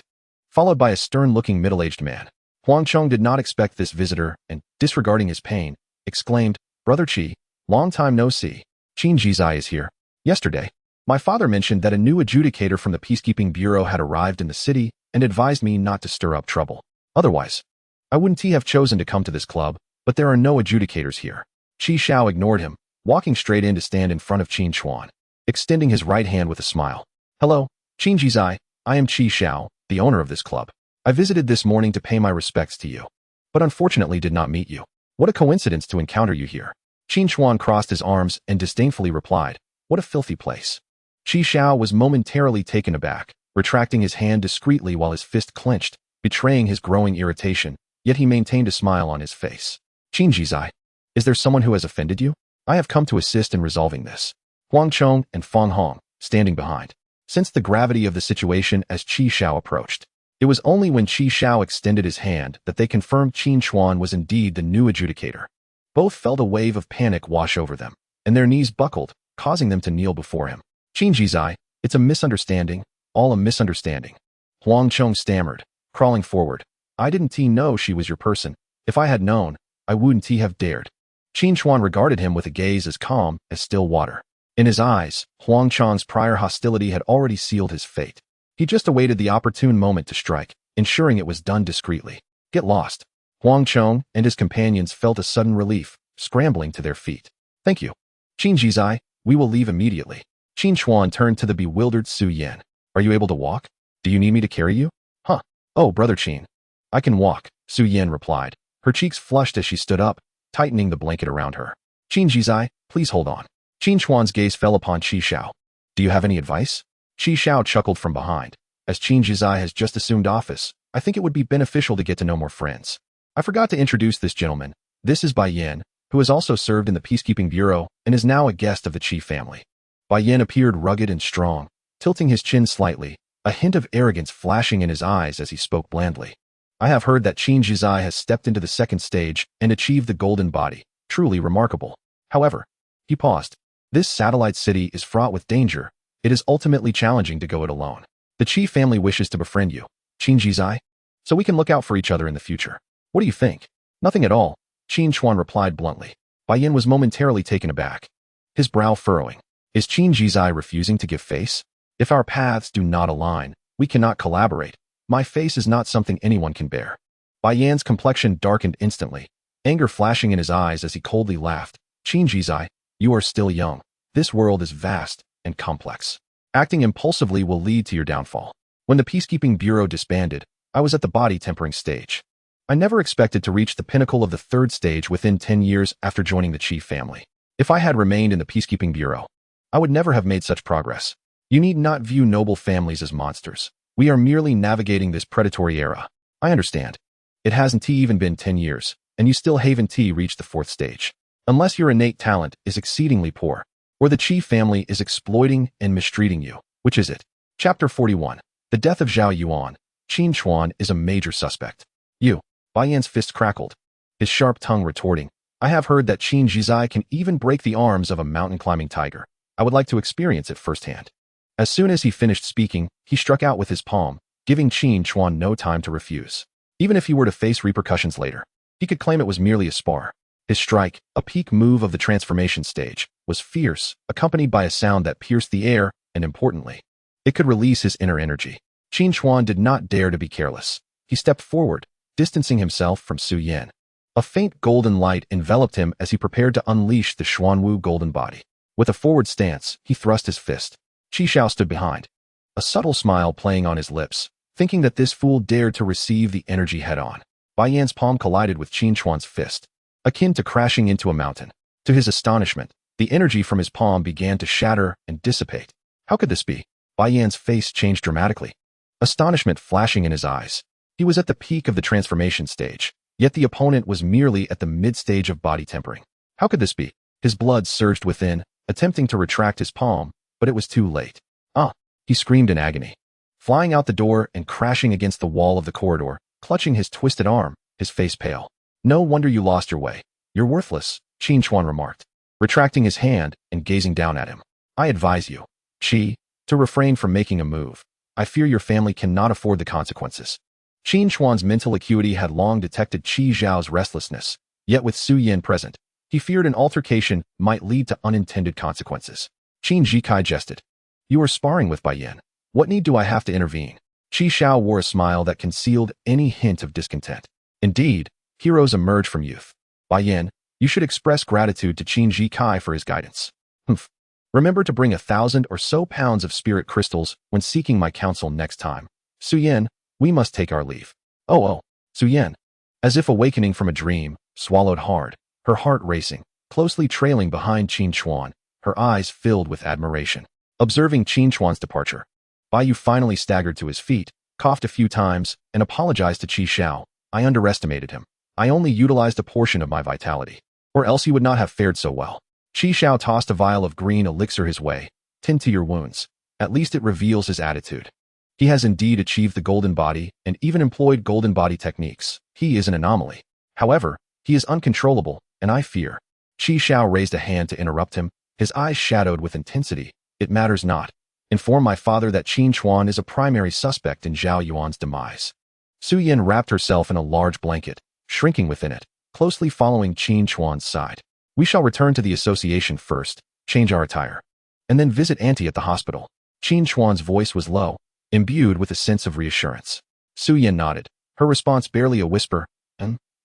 followed by a stern-looking middle-aged man. Huang Chong did not expect this visitor and, disregarding his pain, exclaimed, "Brother Qi, long time no see. Qin Jizai is here. Yesterday, my father mentioned that a new adjudicator from the Peacekeeping Bureau had arrived in the city and advised me not to stir up trouble. Otherwise, I wouldn't have chosen to come to this club, but there are no adjudicators here." Qi Xiao ignored him, walking straight in to stand in front of Qin Chuan, extending his right hand with a smile. "Hello, Qin Jizai, I am Qi Xiao, the owner of this club. I visited this morning to pay my respects to you, but unfortunately did not meet you. What a coincidence to encounter you here." Qin Chuan crossed his arms and disdainfully replied, "What a filthy place." Qi Xiao was momentarily taken aback, retracting his hand discreetly while his fist clenched, betraying his growing irritation, yet he maintained a smile on his face. "Qin Jizai, is there someone who has offended you? I have come to assist in resolving this." Huang Chong and Feng Hong, standing behind, sensed the gravity of the situation as Qi Xiao approached. It was only when Qi Xiao extended his hand that they confirmed Qin Chuan was indeed the new adjudicator. Both felt a wave of panic wash over them, and their knees buckled, causing them to kneel before him. "Qin Jizai, it's a misunderstanding, all a misunderstanding." Huang Chong stammered, crawling forward. "I didn't know she was your person. If I had known, I wouldn't have dared." Qin Chuan regarded him with a gaze as calm as still water. In his eyes, Huang Chong's prior hostility had already sealed his fate. He just awaited the opportune moment to strike, ensuring it was done discreetly. "Get lost." Huang Chong and his companions felt a sudden relief, scrambling to their feet. "Thank you. Qin Jizai, we will leave immediately." Qin Chuan turned to the bewildered Su Yan. "Are you able to walk? Do you need me to carry you?" "Huh. Oh, Brother Qin. I can walk," Su Yan replied. Her cheeks flushed as she stood up, tightening the blanket around her. "Qin Jizai, please hold on." Qin Chuan's gaze fell upon Qi Xiao. "Do you have any advice?" Qi Xiao chuckled from behind. "As Qin Jizai has just assumed office, I think it would be beneficial to get to know more friends. I forgot to introduce this gentleman. This is Bai Yan, who has also served in the Peacekeeping Bureau and is now a guest of the Qi family." Bai Yan appeared rugged and strong, tilting his chin slightly, a hint of arrogance flashing in his eyes as he spoke blandly. "I have heard that Qin Jizai has stepped into the second stage and achieved the golden body. Truly remarkable. However," he paused, "this satellite city is fraught with danger. It is ultimately challenging to go it alone. The Qi family wishes to befriend you, Qin Jizai, so we can look out for each other in the future. What do you think?" "Nothing at all," Qin Chuan replied bluntly. Bai Yan was momentarily taken aback, his brow furrowing. Is Qin Jizai refusing to give face? "If our paths do not align, we cannot collaborate. My face is not something anyone can bear." Bai Yan's complexion darkened instantly, anger flashing in his eyes as he coldly laughed. "Qin Jizai, you are still young. This world is vast and complex. Acting impulsively will lead to your downfall. When the Peacekeeping Bureau disbanded, I was at the body tempering stage. I never expected to reach the pinnacle of the third stage within 10 years after joining the Qi family. If I had remained in the Peacekeeping Bureau, I would never have made such progress. You need not view noble families as monsters. We are merely navigating this predatory era. I understand. It hasn't even been 10 years, and you still haven't reached the fourth stage. Unless your innate talent is exceedingly poor, or the Qi family is exploiting and mistreating you. Which is it?" Chapter 41. The death of Zhao Yuan. Qin Chuan is a major suspect. "You." Bai Yan's fist crackled, his sharp tongue retorting. "I have heard that Qin Jizai can even break the arms of a mountain-climbing tiger. I would like to experience it firsthand." As soon as he finished speaking, he struck out with his palm, giving Qin Chuan no time to refuse. Even if he were to face repercussions later, he could claim it was merely a spar. His strike, a peak move of the transformation stage, was fierce, accompanied by a sound that pierced the air, and importantly, it could release his inner energy. Qin Chuan did not dare to be careless. He stepped forward, distancing himself from Su Yan. A faint golden light enveloped him as he prepared to unleash the Xuanwu golden body. With a forward stance, he thrust his fist. Qi Xiao stood behind, a subtle smile playing on his lips, thinking that this fool dared to receive the energy head-on. Bai Yan's palm collided with Qin Chuan's fist, akin to crashing into a mountain. To his astonishment, the energy from his palm began to shatter and dissipate. How could this be? Bai Yan's face changed dramatically, astonishment flashing in his eyes. He was at the peak of the transformation stage, yet the opponent was merely at the mid-stage of body tempering. How could this be? His blood surged within, attempting to retract his palm, but it was too late. "Ah!" he screamed in agony, flying out the door and crashing against the wall of the corridor, clutching his twisted arm, his face pale. "No wonder you lost your way. You're worthless," Qin Chuan remarked, retracting his hand and gazing down at him. I advise you, Qi, to refrain from making a move. I fear your family cannot afford the consequences. Qin Chuan's mental acuity had long detected Qi Zhao's restlessness, yet with Su Yin present, he feared an altercation might lead to unintended consequences. Qin Zikai jested. You are sparring with Bai Yin. What need do I have to intervene? Qi Xiao wore a smile that concealed any hint of discontent. Indeed, heroes emerge from youth. Bai Yin, you should express gratitude to Qin Zikai for his guidance. Humph. Remember to bring 1,000 or so pounds of spirit crystals when seeking my counsel next time. Su Yin, we must take our leave. Oh, Su Yin. As if awakening from a dream, swallowed hard, her heart racing, closely trailing behind Qin Chuan, her eyes filled with admiration. Observing Qin Chuan's departure, Bai Yu finally staggered to his feet, coughed a few times, and apologized to Qi Xiao. I underestimated him. I only utilized a portion of my vitality, or else he would not have fared so well. Qi Xiao tossed a vial of green elixir his way. Tend to your wounds. At least it reveals his attitude. He has indeed achieved the golden body and even employed golden body techniques. He is an anomaly. However, he is uncontrollable, and I fear. Qi Xiao raised a hand to interrupt him, his eyes shadowed with intensity. It matters not. Inform my father that Qin Chuan is a primary suspect in Zhao Yuan's demise. Su Yin wrapped herself in a large blanket, shrinking within it, closely following Qin Chuan's side. We shall return to the association first, change our attire, and then visit Auntie at the hospital. Qin Chuan's voice was low, imbued with a sense of reassurance. Su Yin nodded, her response barely a whisper,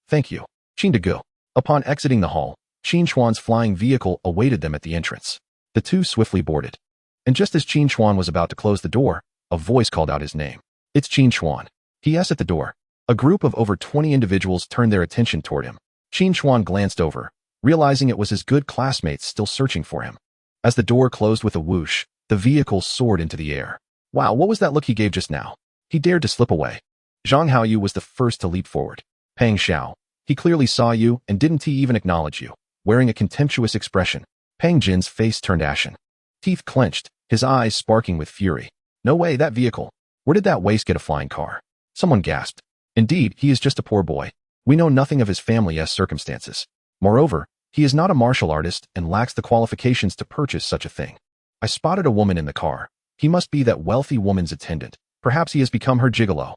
thank you. Qin Degu. Upon exiting the hall, Qin Chuan's flying vehicle awaited them at the entrance. The two swiftly boarded. And just as Qin Chuan was about to close the door, a voice called out his name. It's Qin Chuan. P.S. At the door. A group of over 20 individuals turned their attention toward him. Qin Chuan glanced over, realizing it was his good classmates still searching for him. As the door closed with a whoosh, the vehicle soared into the air. Wow, what was that look he gave just now? He dared to slip away. Zhang Haoyu was the first to leap forward. Pang Xiao. He clearly saw you, and didn't he even acknowledge you? Wearing a contemptuous expression, Pang Jin's face turned ashen. Teeth clenched, his eyes sparking with fury. No way, that vehicle. Where did that waste get a flying car? Someone gasped. Indeed, he is just a poor boy. We know nothing of his family's circumstances. Moreover, he is not a martial artist and lacks the qualifications to purchase such a thing. I spotted a woman in the car. He must be that wealthy woman's attendant. Perhaps he has become her gigolo.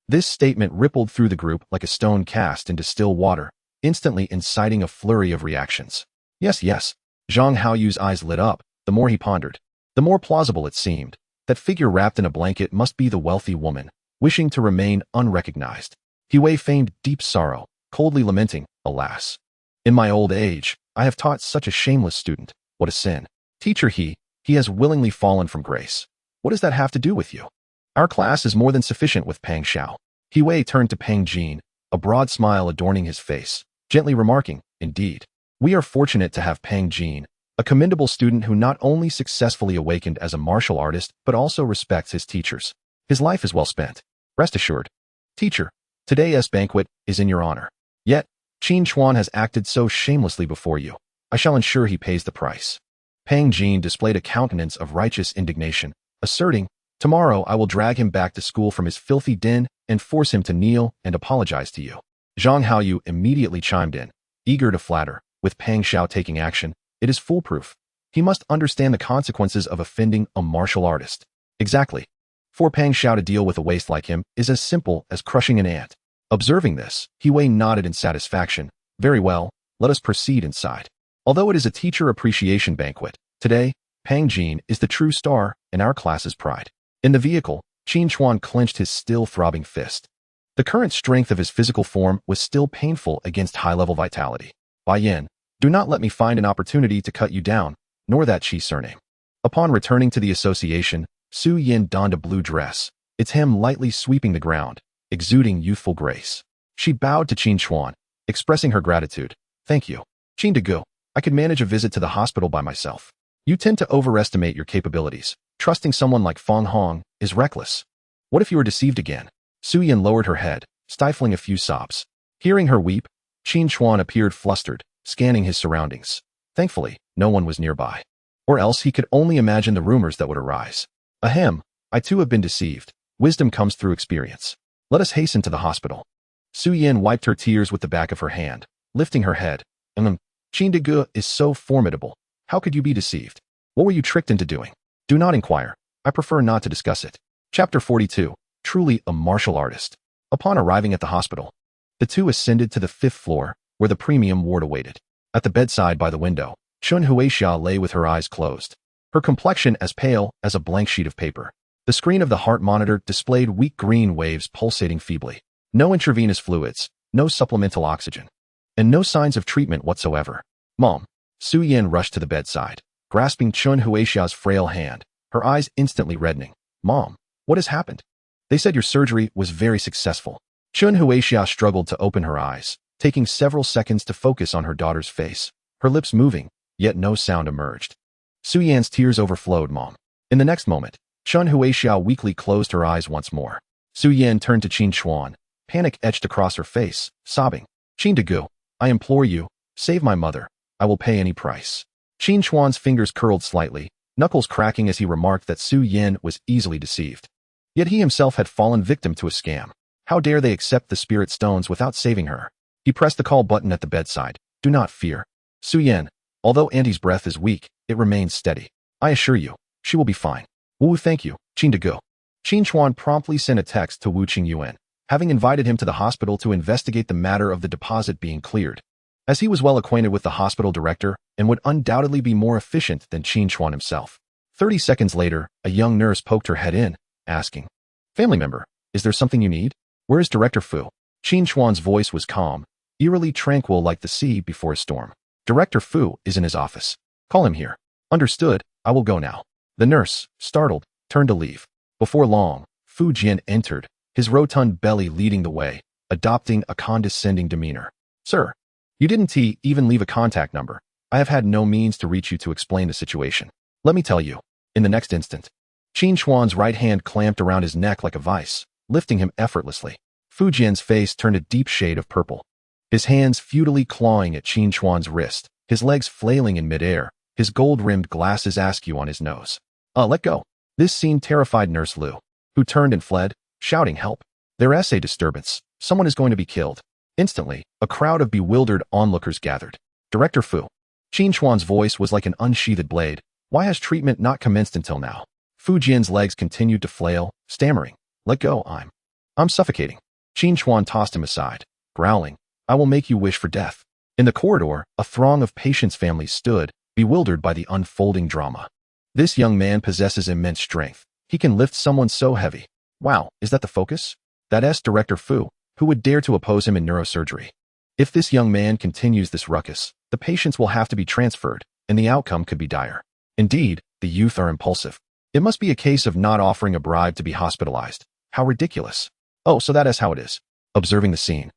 This statement rippled through the group like a stone cast into still water, instantly inciting a flurry of reactions. Yes. Zhang Haoyu's eyes lit up, the more he pondered. The more plausible it seemed. That figure wrapped in a blanket must be the wealthy woman, wishing to remain unrecognized. He Wei feigned deep sorrow, coldly lamenting, alas. In my old age, I have taught such a shameless student. What a sin. Teacher, he has willingly fallen from grace. What does that have to do with you? Our class is more than sufficient with Pang Xiao. He Wei turned to Pang Jin, a broad smile adorning his face, gently remarking, indeed. We are fortunate to have Pang Jin, a commendable student who not only successfully awakened as a martial artist but also respects his teachers. His life is well spent. Rest assured. Teacher, today's banquet is in your honor. Yet, Qin Chuan has acted so shamelessly before you. I shall ensure he pays the price. Pang Jin displayed a countenance of righteous indignation, asserting, tomorrow I will drag him back to school from his filthy den and force him to kneel and apologize to you. Zhang Haoyu immediately chimed in, eager to flatter. With Pang Xiao taking action, it is foolproof. He must understand the consequences of offending a martial artist. Exactly. For Pang Xiao to deal with a waste like him is as simple as crushing an ant. Observing this, He Wei nodded in satisfaction. Very well, let us proceed inside. Although it is a teacher appreciation banquet, today, Pang Jin is the true star and our class's pride. In the vehicle, Qin Chuan clenched his still throbbing fist. The current strength of his physical form was still painful against high-level vitality. Bai Yin, do not let me find an opportunity to cut you down, nor that Qi surname. Upon returning to the association, Su Yin donned a blue dress, its hem lightly sweeping the ground, exuding youthful grace. She bowed to Qin Chuan, expressing her gratitude. Thank you. Qin Degu, I could manage a visit to the hospital by myself. You tend to overestimate your capabilities. Trusting someone like Feng Hong is reckless. What if you were deceived again? Su Yin lowered her head, stifling a few sobs. Hearing her weep, Qin Chuan appeared flustered, scanning his surroundings. Thankfully, no one was nearby. Or else he could only imagine the rumors that would arise. Ahem, I too have been deceived. Wisdom comes through experience. Let us hasten to the hospital. Su Yin wiped her tears with the back of her hand, lifting her head. Qin Degu is so formidable. How could you be deceived? What were you tricked into doing? Do not inquire. I prefer not to discuss it. Chapter 42. Truly a martial artist. Upon arriving at the hospital, the two ascended to the 5th floor, where the premium ward awaited. At the bedside by the window, Chun Huixia lay with her eyes closed, her complexion as pale as a blank sheet of paper. The screen of the heart monitor displayed weak green waves pulsating feebly. No intravenous fluids, no supplemental oxygen, and no signs of treatment whatsoever. Mom. Su Yan rushed to the bedside, grasping Chun Huixia's frail hand, her eyes instantly reddening. Mom, what has happened? They said your surgery was very successful. Chun Huixia struggled to open her eyes, taking several seconds to focus on her daughter's face, her lips moving, yet no sound emerged. Su Yan's tears overflowed, Mom. In the next moment, Chun Huixia weakly closed her eyes once more. Su Yan turned to Qin Chuan, panic etched across her face, sobbing. Qin Degu, I implore you, save my mother. I will pay any price. Qin Chuan's fingers curled slightly, knuckles cracking as he remarked that Su Yan was easily deceived. Yet he himself had fallen victim to a scam. How dare they accept the spirit stones without saving her? He pressed the call button at the bedside. Do not fear. Su Yan, although Auntie's breath is weak, it remains steady. I assure you, she will be fine. Wu, thank you, Qin Degu. Qin Chuan promptly sent a text to Wu Qingyuan, having invited him to the hospital to investigate the matter of the deposit being cleared. As he was well acquainted with the hospital director and would undoubtedly be more efficient than Qin Chuan himself. 30 seconds later, a young nurse poked her head in, asking, Family member, is there something you need? Where is Director Fu? Qin Chuan's voice was calm, eerily tranquil like the sea before a storm. Director Fu is in his office. Call him here. Understood, I will go now. The nurse, startled, turned to leave. Before long, Fu Jian entered, his rotund belly leading the way, adopting a condescending demeanor. Sir, you didn't even leave a contact number. I have had no means to reach you to explain the situation. Let me tell you. In the next instant, Qin Chuan's right hand clamped around his neck like a vice, lifting him effortlessly. Fu Jian's face turned a deep shade of purple, his hands futilely clawing at Qin Chuan's wrist, his legs flailing in midair, his gold-rimmed glasses askew on his nose. Let go. This scene terrified Nurse Liu, who turned and fled, shouting help. There's a disturbance. Someone is going to be killed. Instantly, a crowd of bewildered onlookers gathered. Director Fu. Qin Chuan's voice was like an unsheathed blade. Why has treatment not commenced until now? Fu Jian's legs continued to flail, stammering. Let go, I'm suffocating. Qin Chuan tossed him aside, growling, I will make you wish for death. In the corridor, a throng of patients' families stood, bewildered by the unfolding drama. This young man possesses immense strength. He can lift someone so heavy. Wow, is that the focus? That's Director Fu. Who would dare to oppose him in neurosurgery? If this young man continues this ruckus, the patients will have to be transferred, and the outcome could be dire. Indeed, the youth are impulsive. It must be a case of not offering a bribe to be hospitalized. How ridiculous. Oh, so that is how it is. Observing the scene,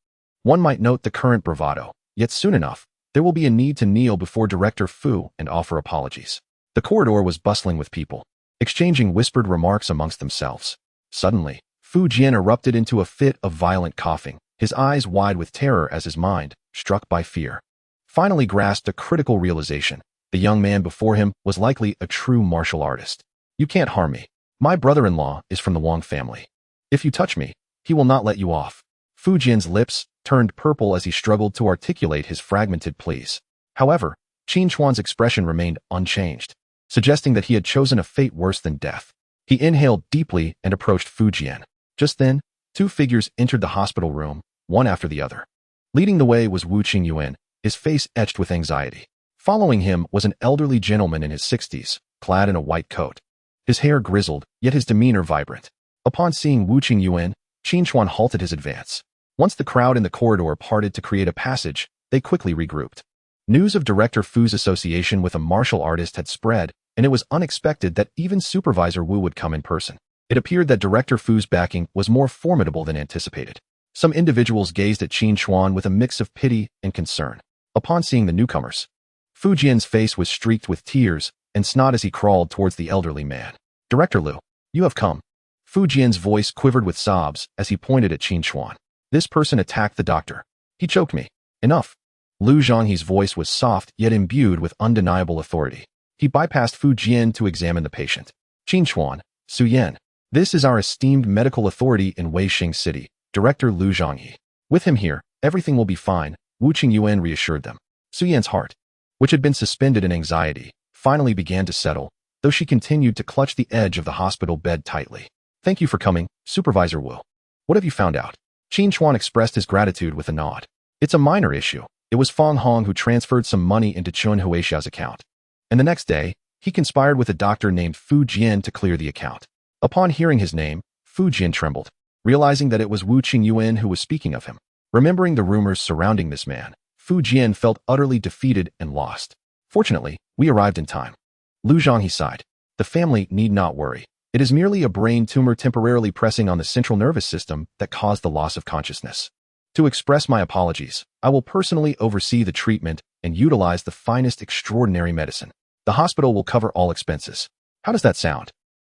one might note the current bravado, yet soon enough, there will be a need to kneel before Director Fu and offer apologies. The corridor was bustling with people, exchanging whispered remarks amongst themselves. Suddenly, Fu Jian erupted into a fit of violent coughing, his eyes wide with terror as his mind, struck by fear, finally grasped a critical realization. The young man before him was likely a true martial artist. You can't harm me. My brother-in-law is from the Wang family. If you touch me, he will not let you off. Fu Jian's lips turned purple as he struggled to articulate his fragmented pleas. However, Qin Chuan's expression remained unchanged, suggesting that he had chosen a fate worse than death. He inhaled deeply and approached Fu Jian. Just then, two figures entered the hospital room, one after the other. Leading the way was Wu Qingyuan, his face etched with anxiety. Following him was an elderly gentleman in his 60s, clad in a white coat. His hair grizzled, yet his demeanor vibrant. Upon seeing Wu Qingyuan, Qin Chuan halted his advance. Once the crowd in the corridor parted to create a passage, they quickly regrouped. News of Director Fu's association with a martial artist had spread, and it was unexpected that even Supervisor Wu would come in person. It appeared that Director Fu's backing was more formidable than anticipated. Some individuals gazed at Qin Chuan with a mix of pity and concern. Upon seeing the newcomers, Fu Jian's face was streaked with tears and snot as he crawled towards the elderly man. Director Liu, you have come. Fu Jian's voice quivered with sobs as he pointed at Qin Chuan. This person attacked the doctor. He choked me. Enough. Liu Zhanghe's voice was soft yet imbued with undeniable authority. He bypassed Fu Jian to examine the patient. Qin Chuan, Su Yan. This is our esteemed medical authority in Weixing City, Director Liu Zhanghe. With him here, everything will be fine, Wu Qingyuan reassured them. Su Yan's heart which had been suspended in anxiety, finally began to settle, though she continued to clutch the edge of the hospital bed tightly. Thank you for coming, Supervisor Wu. What have you found out? Qin Chuan expressed his gratitude with a nod. It's a minor issue. It was Fang Hong who transferred some money into Chun Huixia's account. And the next day, he conspired with a doctor named Fu Jian to clear the account. Upon hearing his name, Fu Jian trembled, realizing that it was Wu Qingyuan who was speaking of him. Remembering the rumors surrounding this man, Fu Jian felt utterly defeated and lost. Fortunately, we arrived in time. Lu Zhonghe sighed. The family need not worry. It is merely a brain tumor temporarily pressing on the central nervous system that caused the loss of consciousness. To express my apologies, I will personally oversee the treatment and utilize the finest extraordinary medicine. The hospital will cover all expenses. How does that sound?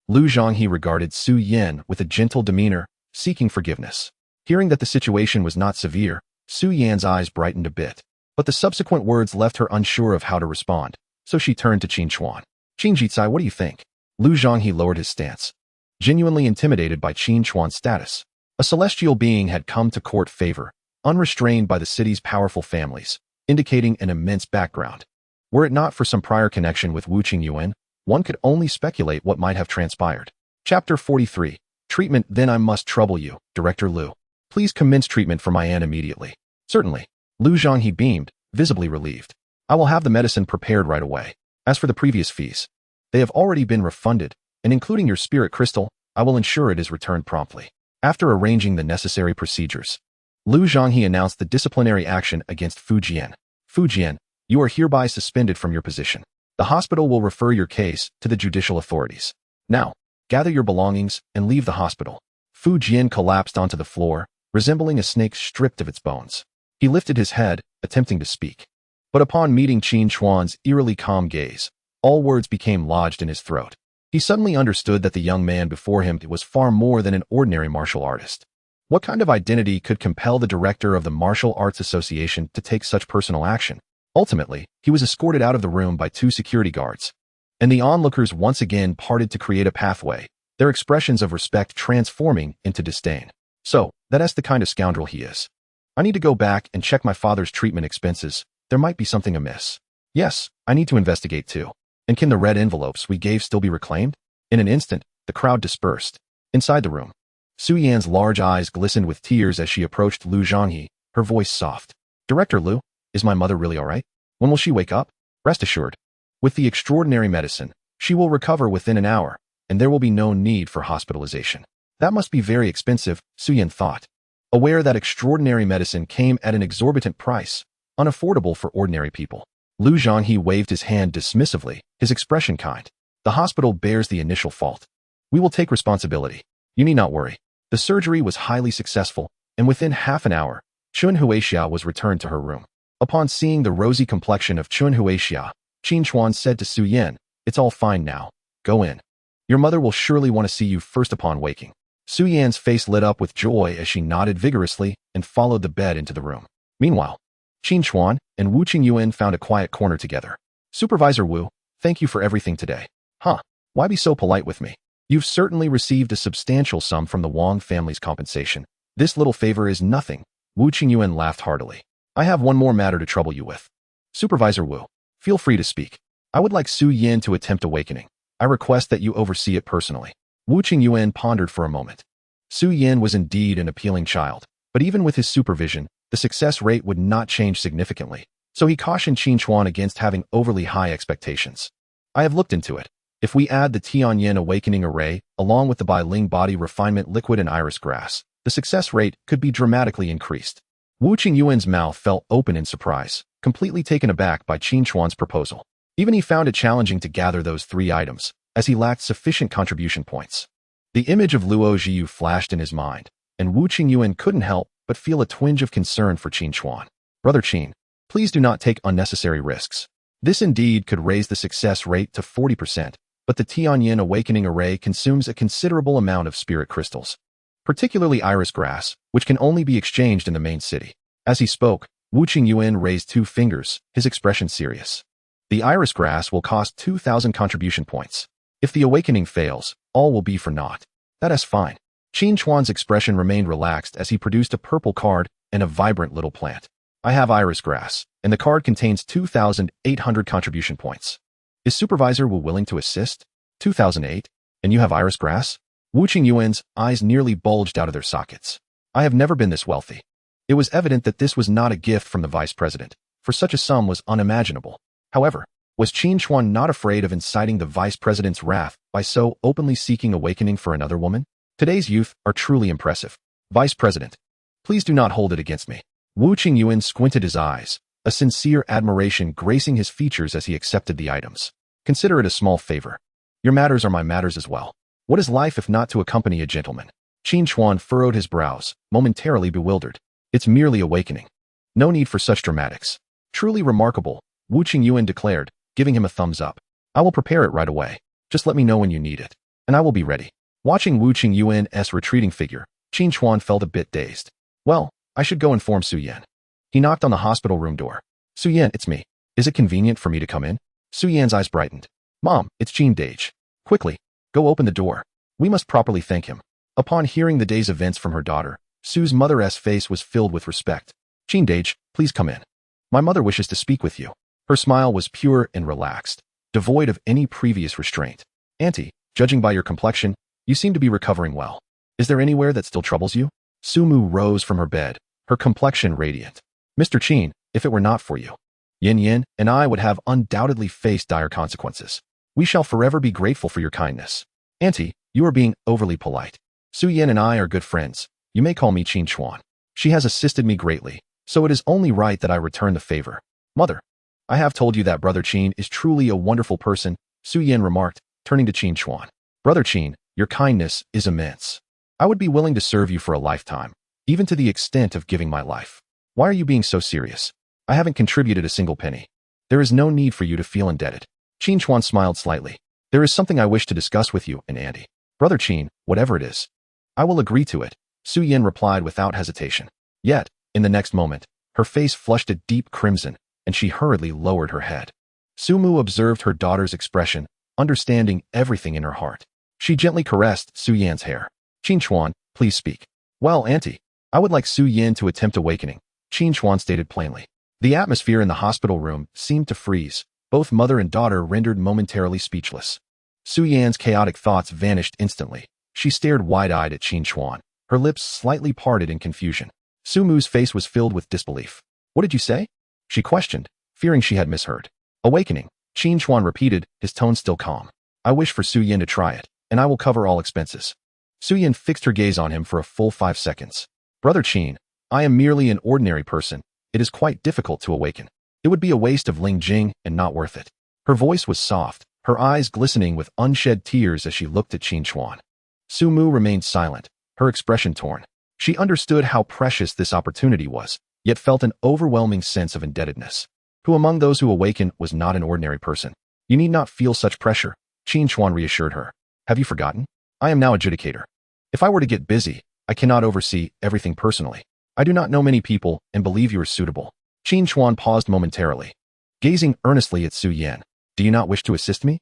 Lu Zhonghe regarded Su Yan with a gentle demeanor, seeking forgiveness. Hearing that the situation was not severe, Su Yan's eyes brightened a bit, but the subsequent words left her unsure of how to respond, so she turned to Qin Chuan. Qin Jitsai, what do you think? Lu Zhonghe lowered his stance, genuinely intimidated by Qin Chuan's status. A celestial being had come to court favor, unrestrained by the city's powerful families, indicating an immense background. Were it not for some prior connection with Wu Qingyuan, one could only speculate what might have transpired. Chapter 43. Treatment. Then I must trouble you, Director Lu. Please commence treatment for my aunt immediately. Certainly. Lu Zhonghe beamed, visibly relieved. I will have the medicine prepared right away. As for the previous fees, they have already been refunded, and including your spirit crystal, I will ensure it is returned promptly. After arranging the necessary procedures, Lu Zhonghe announced the disciplinary action against Fu Jian. Fu Jian, you are hereby suspended from your position. The hospital will refer your case to the judicial authorities. Now, gather your belongings and leave the hospital. Fu Jian collapsed onto the floor, resembling a snake stripped of its bones. He lifted his head, attempting to speak. But upon meeting Qin Chuan's eerily calm gaze, all words became lodged in his throat. He suddenly understood that the young man before him was far more than an ordinary martial artist. What kind of identity could compel the director of the Martial Arts Association to take such personal action? Ultimately, he was escorted out of the room by 2 security guards, and the onlookers once again parted to create a pathway, their expressions of respect transforming into disdain. So, that's the kind of scoundrel he is. I need to go back and check my father's treatment expenses. There might be something amiss. Yes, I need to investigate too. And can the red envelopes we gave still be reclaimed? In an instant, the crowd dispersed. Inside the room, Su Yan's large eyes glistened with tears as she approached Lu Zhonghe, her voice soft. Director Lu, is my mother really all right? When will she wake up? Rest assured, with the extraordinary medicine, she will recover within an hour, and there will be no need for hospitalization. That must be very expensive, Su Yan thought. Aware that extraordinary medicine came at an exorbitant price, unaffordable for ordinary people. Lu Zhonghe waved his hand dismissively, his expression kind. The hospital bears the initial fault. We will take responsibility. You need not worry. The surgery was highly successful, and within half an hour, Chun Huixia was returned to her room. Upon seeing the rosy complexion of Chun Huixia, Qin Chuan said to Su Yan, it's all fine now. Go in. Your mother will surely want to see you first upon waking. Su Yan's face lit up with joy as she nodded vigorously and followed the bed into the room. Meanwhile, Qin Chuan and Wu Qingyuan found a quiet corner together. Supervisor Wu, thank you for everything today. Huh, why be so polite with me? You've certainly received a substantial sum from the Wang family's compensation. This little favor is nothing. Wu Qingyuan laughed heartily. I have one more matter to trouble you with. Supervisor Wu, feel free to speak. I would like Su Yan to attempt awakening. I request that you oversee it personally. Wu Qingyuan pondered for a moment. Su Yan was indeed an appealing child, but even with his supervision, the success rate would not change significantly, so he cautioned Qin Chuan against having overly high expectations. I have looked into it. If we add the Tianyin Awakening Array, along with the Bailing Body Refinement Liquid and Iris Grass, the success rate could be dramatically increased. Wu Qingyuan's mouth fell open in surprise, completely taken aback by Qin Chuan's proposal. Even he found it challenging to gather those 3 items, as he lacked sufficient contribution points. The image of Luo Jiu flashed in his mind, and Wu Qingyuan couldn't help but feel a twinge of concern for Qin Chuan. Brother Qin, please do not take unnecessary risks. This indeed could raise the success rate to 40%, but the Tianyin Awakening Array consumes a considerable amount of spirit crystals, particularly Iris Grass, which can only be exchanged in the main city. As he spoke, Wu Qingyuan raised 2 fingers, his expression serious. The Iris Grass will cost 2,000 contribution points. If the awakening fails, all will be for naught. That is fine. Qin Chuan's expression remained relaxed as he produced a purple card and a vibrant little plant. I have Iris Grass, and the card contains 2,800 contribution points. Is Supervisor Wu willing to assist? 2008? And you have Iris Grass? Wu Qingyuan's eyes nearly bulged out of their sockets. I have never been this wealthy. It was evident that this was not a gift from the vice president, for such a sum was unimaginable. However, was Qin Chuan not afraid of inciting the vice president's wrath by so openly seeking awakening for another woman? Today's youth are truly impressive. Vice President, please do not hold it against me. Wu Qingyuan squinted his eyes, a sincere admiration gracing his features as he accepted the items. Consider it a small favor. Your matters are my matters as well. What is life if not to accompany a gentleman? Qin Chuan furrowed his brows, momentarily bewildered. It's merely awakening. No need for such dramatics. Truly remarkable, Wu Qingyuan declared, giving him a thumbs up. I will prepare it right away. Just let me know when you need it, and I will be ready. Watching Wu Qingyuan's retreating figure, Qin Chuan felt a bit dazed. Well, I should go inform Su Yan. He knocked on the hospital room door. Su Yan, it's me. Is it convenient for me to come in? Su Yan's eyes brightened. Mom, it's Qin Dage. Quickly, go open the door. We must properly thank him. Upon hearing the day's events from her daughter, Su's mother's face was filled with respect. Qin Dage, please come in. My mother wishes to speak with you. Her smile was pure and relaxed, devoid of any previous restraint. Auntie, judging by your complexion, you seem to be recovering well. Is there anywhere that still troubles you? Su Mu rose from her bed, her complexion radiant. Mr. Qin, if it were not for you, Yin Yin and I would have undoubtedly faced dire consequences. We shall forever be grateful for your kindness. Auntie, you are being overly polite. Su Yan and I are good friends. You may call me Qin Chuan. She has assisted me greatly, so it is only right that I return the favor. Mother, I have told you that Brother Qin is truly a wonderful person, Su Yan remarked, turning to Qin Chuan. Brother Qin, your kindness is immense. I would be willing to serve you for a lifetime, even to the extent of giving my life. Why are you being so serious? I haven't contributed a single penny. There is no need for you to feel indebted. Qin Chuan smiled slightly. There is something I wish to discuss with you and Andy. Brother Qin, whatever it is, I will agree to it, Su Yan replied without hesitation. Yet, in the next moment, her face flushed a deep crimson, and she hurriedly lowered her head. Su Mu observed her daughter's expression, understanding everything in her heart. She gently caressed Su Yan's hair. Qin Chuan, please speak. Well, Auntie, I would like Su Yan to attempt awakening, Qin Chuan stated plainly. The atmosphere in the hospital room seemed to freeze, both mother and daughter rendered momentarily speechless. Su Yan's chaotic thoughts vanished instantly. She stared wide-eyed at Qin Chuan, her lips slightly parted in confusion. Su Mu's face was filled with disbelief. What did you say? She questioned, fearing she had misheard. Awakening, Qin Chuan repeated, his tone still calm. I wish for Su Yan to try it, and I will cover all expenses. Su Yan fixed her gaze on him for a full 5 seconds. Brother Qin, I am merely an ordinary person. It is quite difficult to awaken. It would be a waste of Ling Jing and not worth it. Her voice was soft, her eyes glistening with unshed tears as she looked at Qin Chuan. Su Mu remained silent, her expression torn. She understood how precious this opportunity was, yet felt an overwhelming sense of indebtedness. Who among those who awaken was not an ordinary person? You need not feel such pressure, Qin Chuan reassured her. Have you forgotten? I am now adjudicator. If I were to get busy, I cannot oversee everything personally. I do not know many people and believe you are suitable. Qin Chuan paused momentarily, gazing earnestly at Su Yan. Do you not wish to assist me?